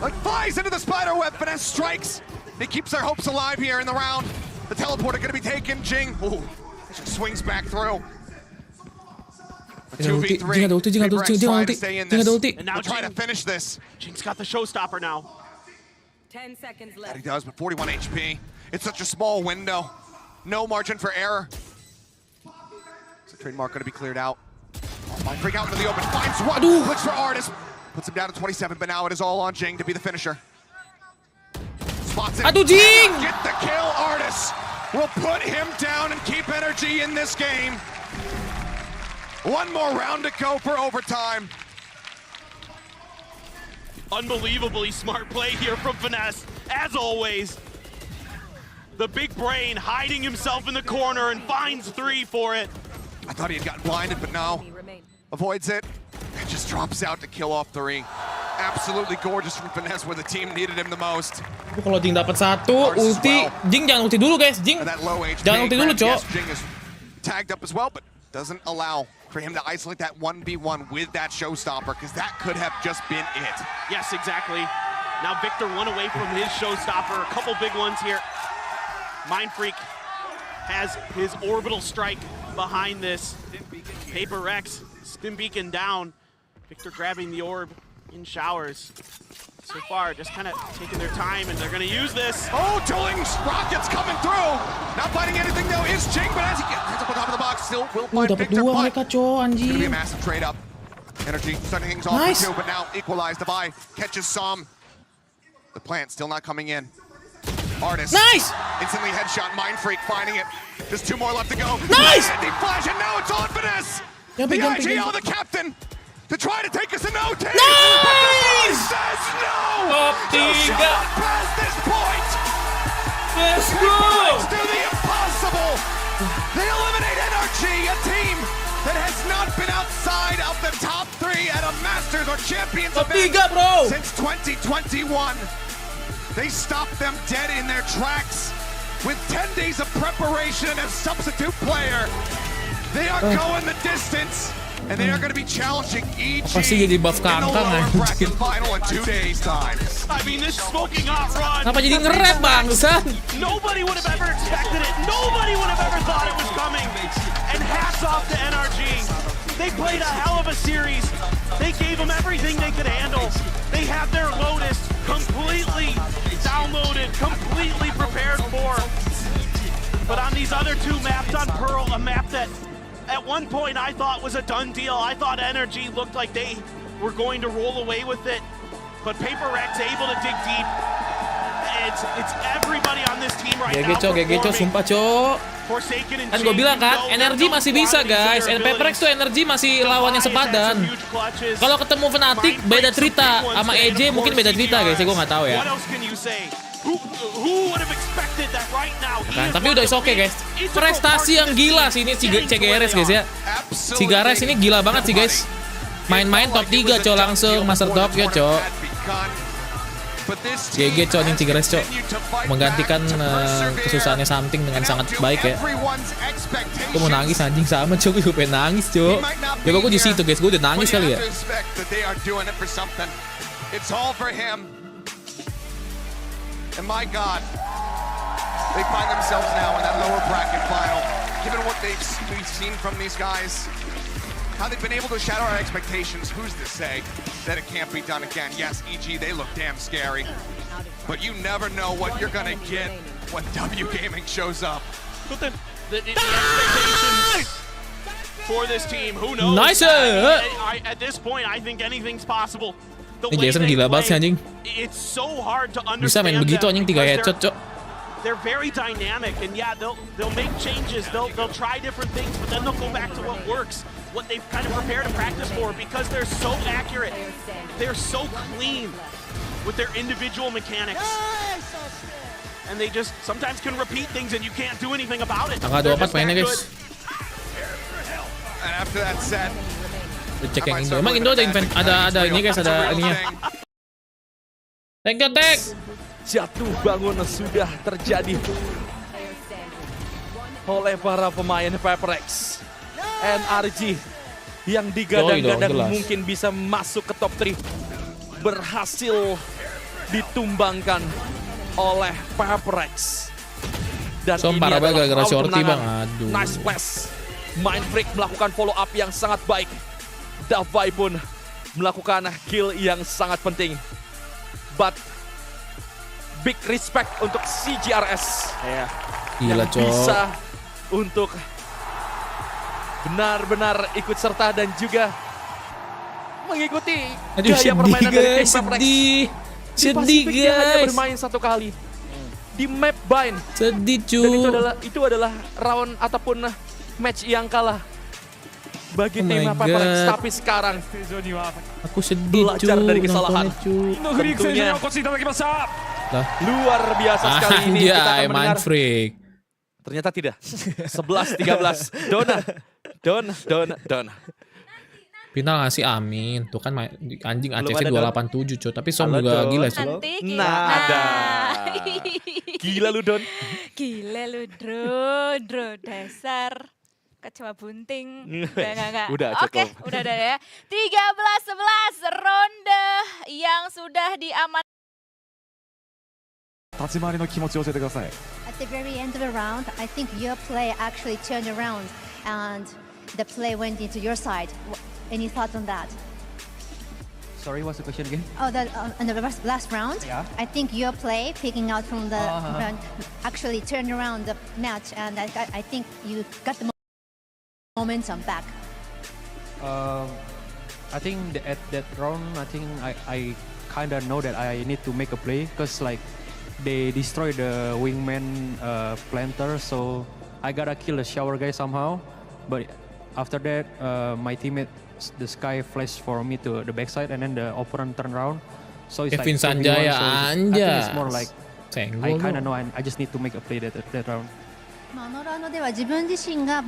Like flies into the spider web. Finesse strikes. He keeps their hopes alive here in the round. The teleporter going to be taken. Jing. Ooh. Swings back through. 2v3. Trying to stay in this. And now trying to finish this. Jing's got the showstopper now. 10 seconds left. That he does with 41 HP. It's such a small window. No margin for error. Is the trademark going to be cleared out? Might freak out into the open. Finds one. Looks for Artist. Puts him down to 27, but now it is all on Jing to be the finisher. Spots it. Aduh, Jing! Get the kill. Artist will put him down and keep energy in this game. One more round to go for overtime. Unbelievably smart play here from Finesse, as always. The big brain hiding himself in the corner and finds 3 for it. I thought he had gotten blinded, but no. Avoids it and just drops out to kill off 3. Absolutely gorgeous from Finesse where the team needed him the most. Kalau Jing dapat 1 ulti, Jing jangan ulti dulu guys, Jing. Jangan ulti dulu, Cok. Jing is tagged up as well, but doesn't allow for him to isolate that 1v1 with that showstopper, because that could have just been it. Yes, exactly. Now Victor 1 away from his showstopper. A couple big ones here. Mindfreak has his orbital strike behind this. Paperrex, spin beacon down. Victor grabbing the orb in showers. So far, just kind of taking their time, and they're going to use this. Oh, dueling rockets coming through. Not finding anything, though, is Jing, but as he gets up on top of the box, still will find dapat Victor. 2 mereka, Cok, It's going to be a anjing. massive trade up. Energy starting things off Nice. for 2, but now equalized. The buy catches some. The plant still not coming in. Artist. Nice! Instantly headshot. Mindfreak finding it. Just 2 more left to go. Nice! Andy flash, and now it's on Finesse. The IGL, the captain, to try to take us to no take. Nice! Says no! Top You 3. shall not pass this point. Let's go! Paperrex do the impossible. They eliminate NRG, a team that has not been outside of the top 3 at a Masters or Champions Top event 3, bro! since 2021. They stopped them dead in their tracks with 10 days of preparation and a substitute player. They are going the distance, and they are going to be challenging EG Pasti jadi buff in the kangkang, lower bracket anjing. final in 2 days' time. I mean, this smoking hot run. Kenapa jadi nge-rap, bangsa? Nobody would have ever expected it. Nobody would have ever thought it was coming. And hats off to NRG. They played a hell of a series. They gave them everything they could handle. They have their Lotus completely downloaded, completely prepared for. But on these other 2 maps on Pearl, a map that at one point I thought was a done deal. I thought NRG looked like they were going to roll away with it. But Paperrex able to dig deep. It's everybody on this team right now. GG, Cok, sumpah, Cok. Kan gue bilang kan, energi masih bisa guys. Paperrex tuh energi masih lawan yang sepadan. Kalau ketemu Fnatic beda cerita, sama EJ mungkin beda cerita guys. Gue nggak tahu ya. Kan, tapi udah oke guys. Prestasi yang gila sih ini CGRS guys ya. CGRS ini gila banget sih guys. Main-main top 3 Cok langsung Master Top ya Cok. GG Cok, ini CGRS Cok. Menggantikan kesusahannya something dengan sangat baik ya. Gue mau nangis anjing sama Cok, gue pengen nangis Cok. Ya gue di situ guys, gue udah nangis kali ya. It's all for him. And my God, they find themselves now in that lower bracket final. Given what we've seen from these guys, how they've been able to shatter our expectations, who's to say that it can't be done again? Yes, EG, they look damn scary. But you never know what you're gonna get when W Gaming shows up. But the expectations for this team, who knows? Nice! At this point, I think anything's possible. Ini Jason gila banget sih anjing. It's so hard to Bisa main begitu anjing 3 headshot Cok. they're very dynamic, and yeah, they'll make changes, they'll try different things, but then they'll go back to what works, what they've kind of prepared and practiced for, because they're so accurate, they're so clean with their individual mechanics. And they just sometimes can repeat things and you can't do anything about it. Tanggal 24 mainnya guys. And after that set, cek yang Indo. Emang Indo ada ini guys, ada ininya. Tank. Jatuh bangun sudah terjadi oleh para pemain PRX. NRG yang digadang-gadang mungkin bisa masuk ke top 3 berhasil ditumbangkan oleh PRX. Dan ini adalah gara-gara shorty bang. Aduh. Nice pass. Mindfreak melakukan follow up yang sangat baik. Davai pun melakukan kill yang sangat penting. But big respect untuk CGRS. Gila, yang bisa untuk benar-benar ikut serta dan juga mengikuti gaya permainan dari tim PRX. Sedih Dia hanya guys. bermain satu kali di map bind. Sedih cu. Dan itu adalah round ataupun match yang kalah bagi tim PRX. Tapi sekarang aku sedih belajar dari kesalahan. Tentunya luar biasa sekali ini kita akan mendengar. Freak. Ternyata tidak. 11-13. Dona. Final ngasih amin. Tuh kan anjing ACC 287 coy. Tapi Som juga gila sih. Ada. Gila lu Don. Gila lu Dro dasar kecewa bunting. Enggak. Udah Oke, cukup. udah ya. 13-11 ronde yang sudah diamankan. At the very end of the round, I think your play actually turned around and the play went into your side. Any thoughts on that? Sorry, what's the question again? Oh, in the last round, yeah. I think your play picking out from the round actually turned around the match, and I think you got the momentum back. I think at that round, I think I kind of know that I need to make a play because like they destroyed the wingman planter, so I gotta kill the shower guy somehow. But after that, my teammate, the sky flashed for me to the backside, and then the opponent turned around. So it's Kevin like Sanjaya I think it's more like Senggol I kind of know, and I just need to make a play that round. あのラウンドでは自分自身が、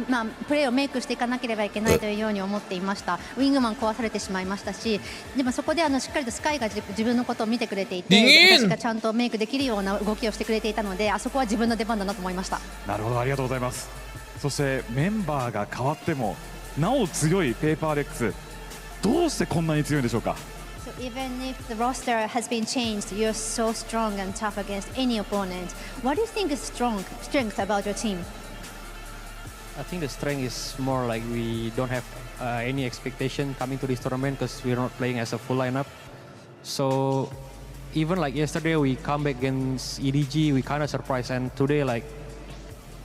プレーをメイクしていかなければいけないというように思っていました。ウィングマン壊されてしまいましたし、でもそこでしっかりとスカイが自分のことを見てくれていて、私がちゃんとメイクできるような動きをしてくれていたので、あそこは自分の出番だなと思いました。なるほど、ありがとうございます。そしてメンバーが変わってもなお強いペーパーレックス、どうしてこんなに強いんでしょうか。So even if the roster has been changed, you're so strong and tough against any opponent. What do you think is strength about your team? I think the strength is more like we don't have any expectation coming to this tournament because we're not playing as a full lineup. So even like yesterday, we come back against EDG, we kind of surprised, and today like,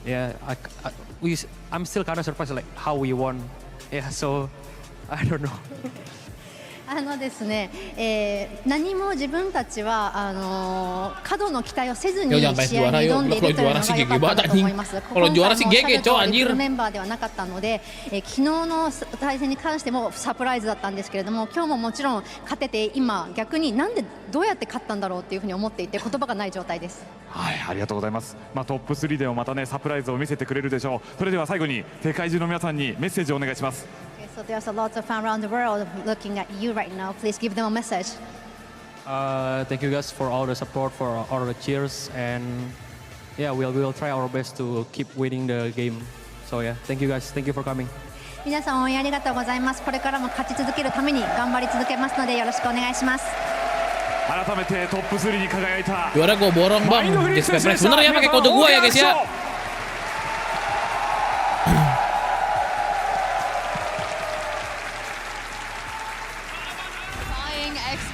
yeah, I'm still kind of surprised like how we won. Yeah, so I don't know. ですね、何も自分たちは過度の期待をせずに試合に挑んでいるというのが良かったと思います。今回もおっしゃる通りフルメンバーではなかったので、昨日の対戦に関してもサプライズだったんですけれども、今日ももちろん勝てて今逆になんでどうやって勝ったんだろうっていうふうに思っていて言葉がない状態です。はい、ありがとうございます。トップ3でもまたねサプライズを見せてくれるでしょう。それでは最後に世界中の皆さんにメッセージをお願いします。So there's a lot of fans around the world looking at you right now. Please give them a message. Thank you guys for all the support, for all the cheers, and yeah, we'll try our best to keep winning the game. So yeah, thank you guys. Thank you for coming. 皆さん応援ありがとうございます。これからも勝ち続けるために頑張り続けますのでよろしくお願いします。改めてトップ3に輝いた。Juara gue borong bang. Guys, PRX bener ya pakai kode gue ya guys ya.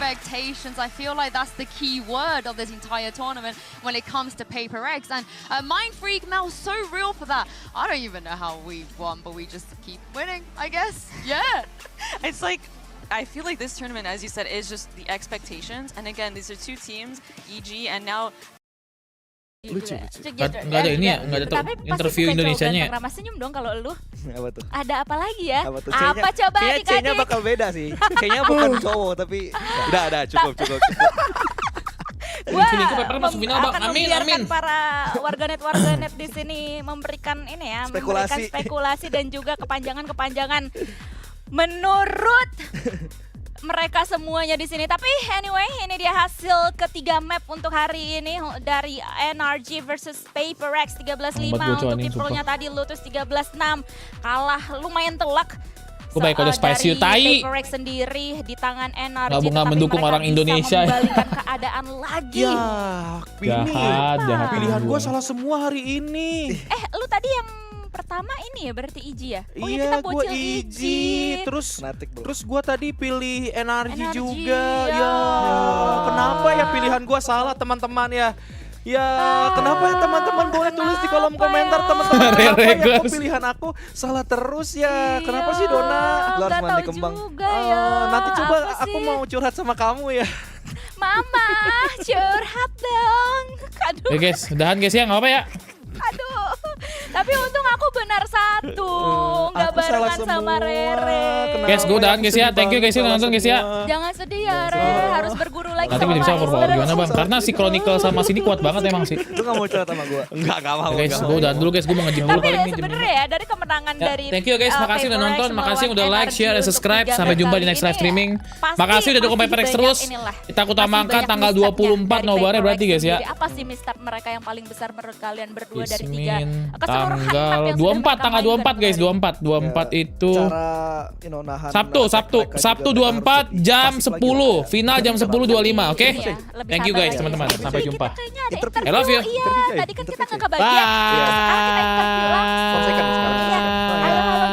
Expectations. I feel like that's the key word of this entire tournament when it comes to PaperX. And Mindfreak Mel, so real for that. I don't even know how we won, but we just keep winning, I guess. Yeah. It's like, I feel like this tournament, as you said, is just the expectations. And again, these are two teams, EG and now Lucu. Nggak ada ini ya, nggak ada interview Indonesianya ya. Rama senyum dong kalau lu. Apa tuh? Ada apa lagi ya? Apa tuh? Apa coba kayaknya adik-adik? C-nya bakal beda sih. Kayaknya bukan cowok tapi udah cukup. Wah, masuk final bang. Amin. Para warganet di sini memberikan ini ya, memberikan spekulasi dan juga kepanjangan menurut mereka semuanya di sini. Tapi anyway, ini dia hasil ketiga map untuk hari ini dari NRG versus Paperrex 13-5 untuk kiprolnya tadi Lotus 13-6. Kalah lumayan telak. Gue baik kode Spicy tai. Paperrex sendiri di tangan NRG. Nggak mendukung orang Indonesia. Membalikan keadaan lagi. Ya, jahat. Pilihan gue salah semua hari ini. Lu tadi yang pertama ini ya berarti Iji ya? Oh iya, kita gue Iji. Terus gue tadi pilih NRG juga. Ya, kenapa ya pilihan gue salah teman-teman ya? Ya, kenapa ya teman-teman boleh tulis di kolom komentar teman-teman kenapa ya kok pilihan aku salah terus ya? Kenapa sih Dona? Lo harus mandi kembang. Nanti coba aku mau curhat sama kamu ya. Mama, curhat dong. Aduh. Oke guys, udahan guys ya, nggak apa ya? Aduh, tapi untung aku benar satu, nggak barengan sama Rere. Guys, gue udahan guys ya, thank you guys yang nonton guys ya. Jangan sedih ya Rere, harus berguru lagi nanti sama bisa overpower gimana bang? Karena si Chronicle sama sini kuat banget emang sih. Lu nggak mau curhat sama gue? Enggak mau. Guys, gue udahan dulu guys, gue mau ngejim dulu paling ini. Sebenarnya ya dari kemenangan dari thank you guys, makasih udah nonton, makasih udah like, share, dan subscribe. Sampai jumpa di next live streaming. Makasih udah dukung PRX terus. Kita utamakan tanggal 24 nobarnya berarti guys ya. Apa sih misstep mereka yang paling besar menurut kalian berdua dari 3? Tanggal 24 guys, 24 itu Sabtu 24 jam 10, final jam 10.25, oke? Thank you guys teman-teman, sampai jumpa. I love you. Iya, tadi kan kita nggak kebagian. Sekarang kita interview langsung. Ayo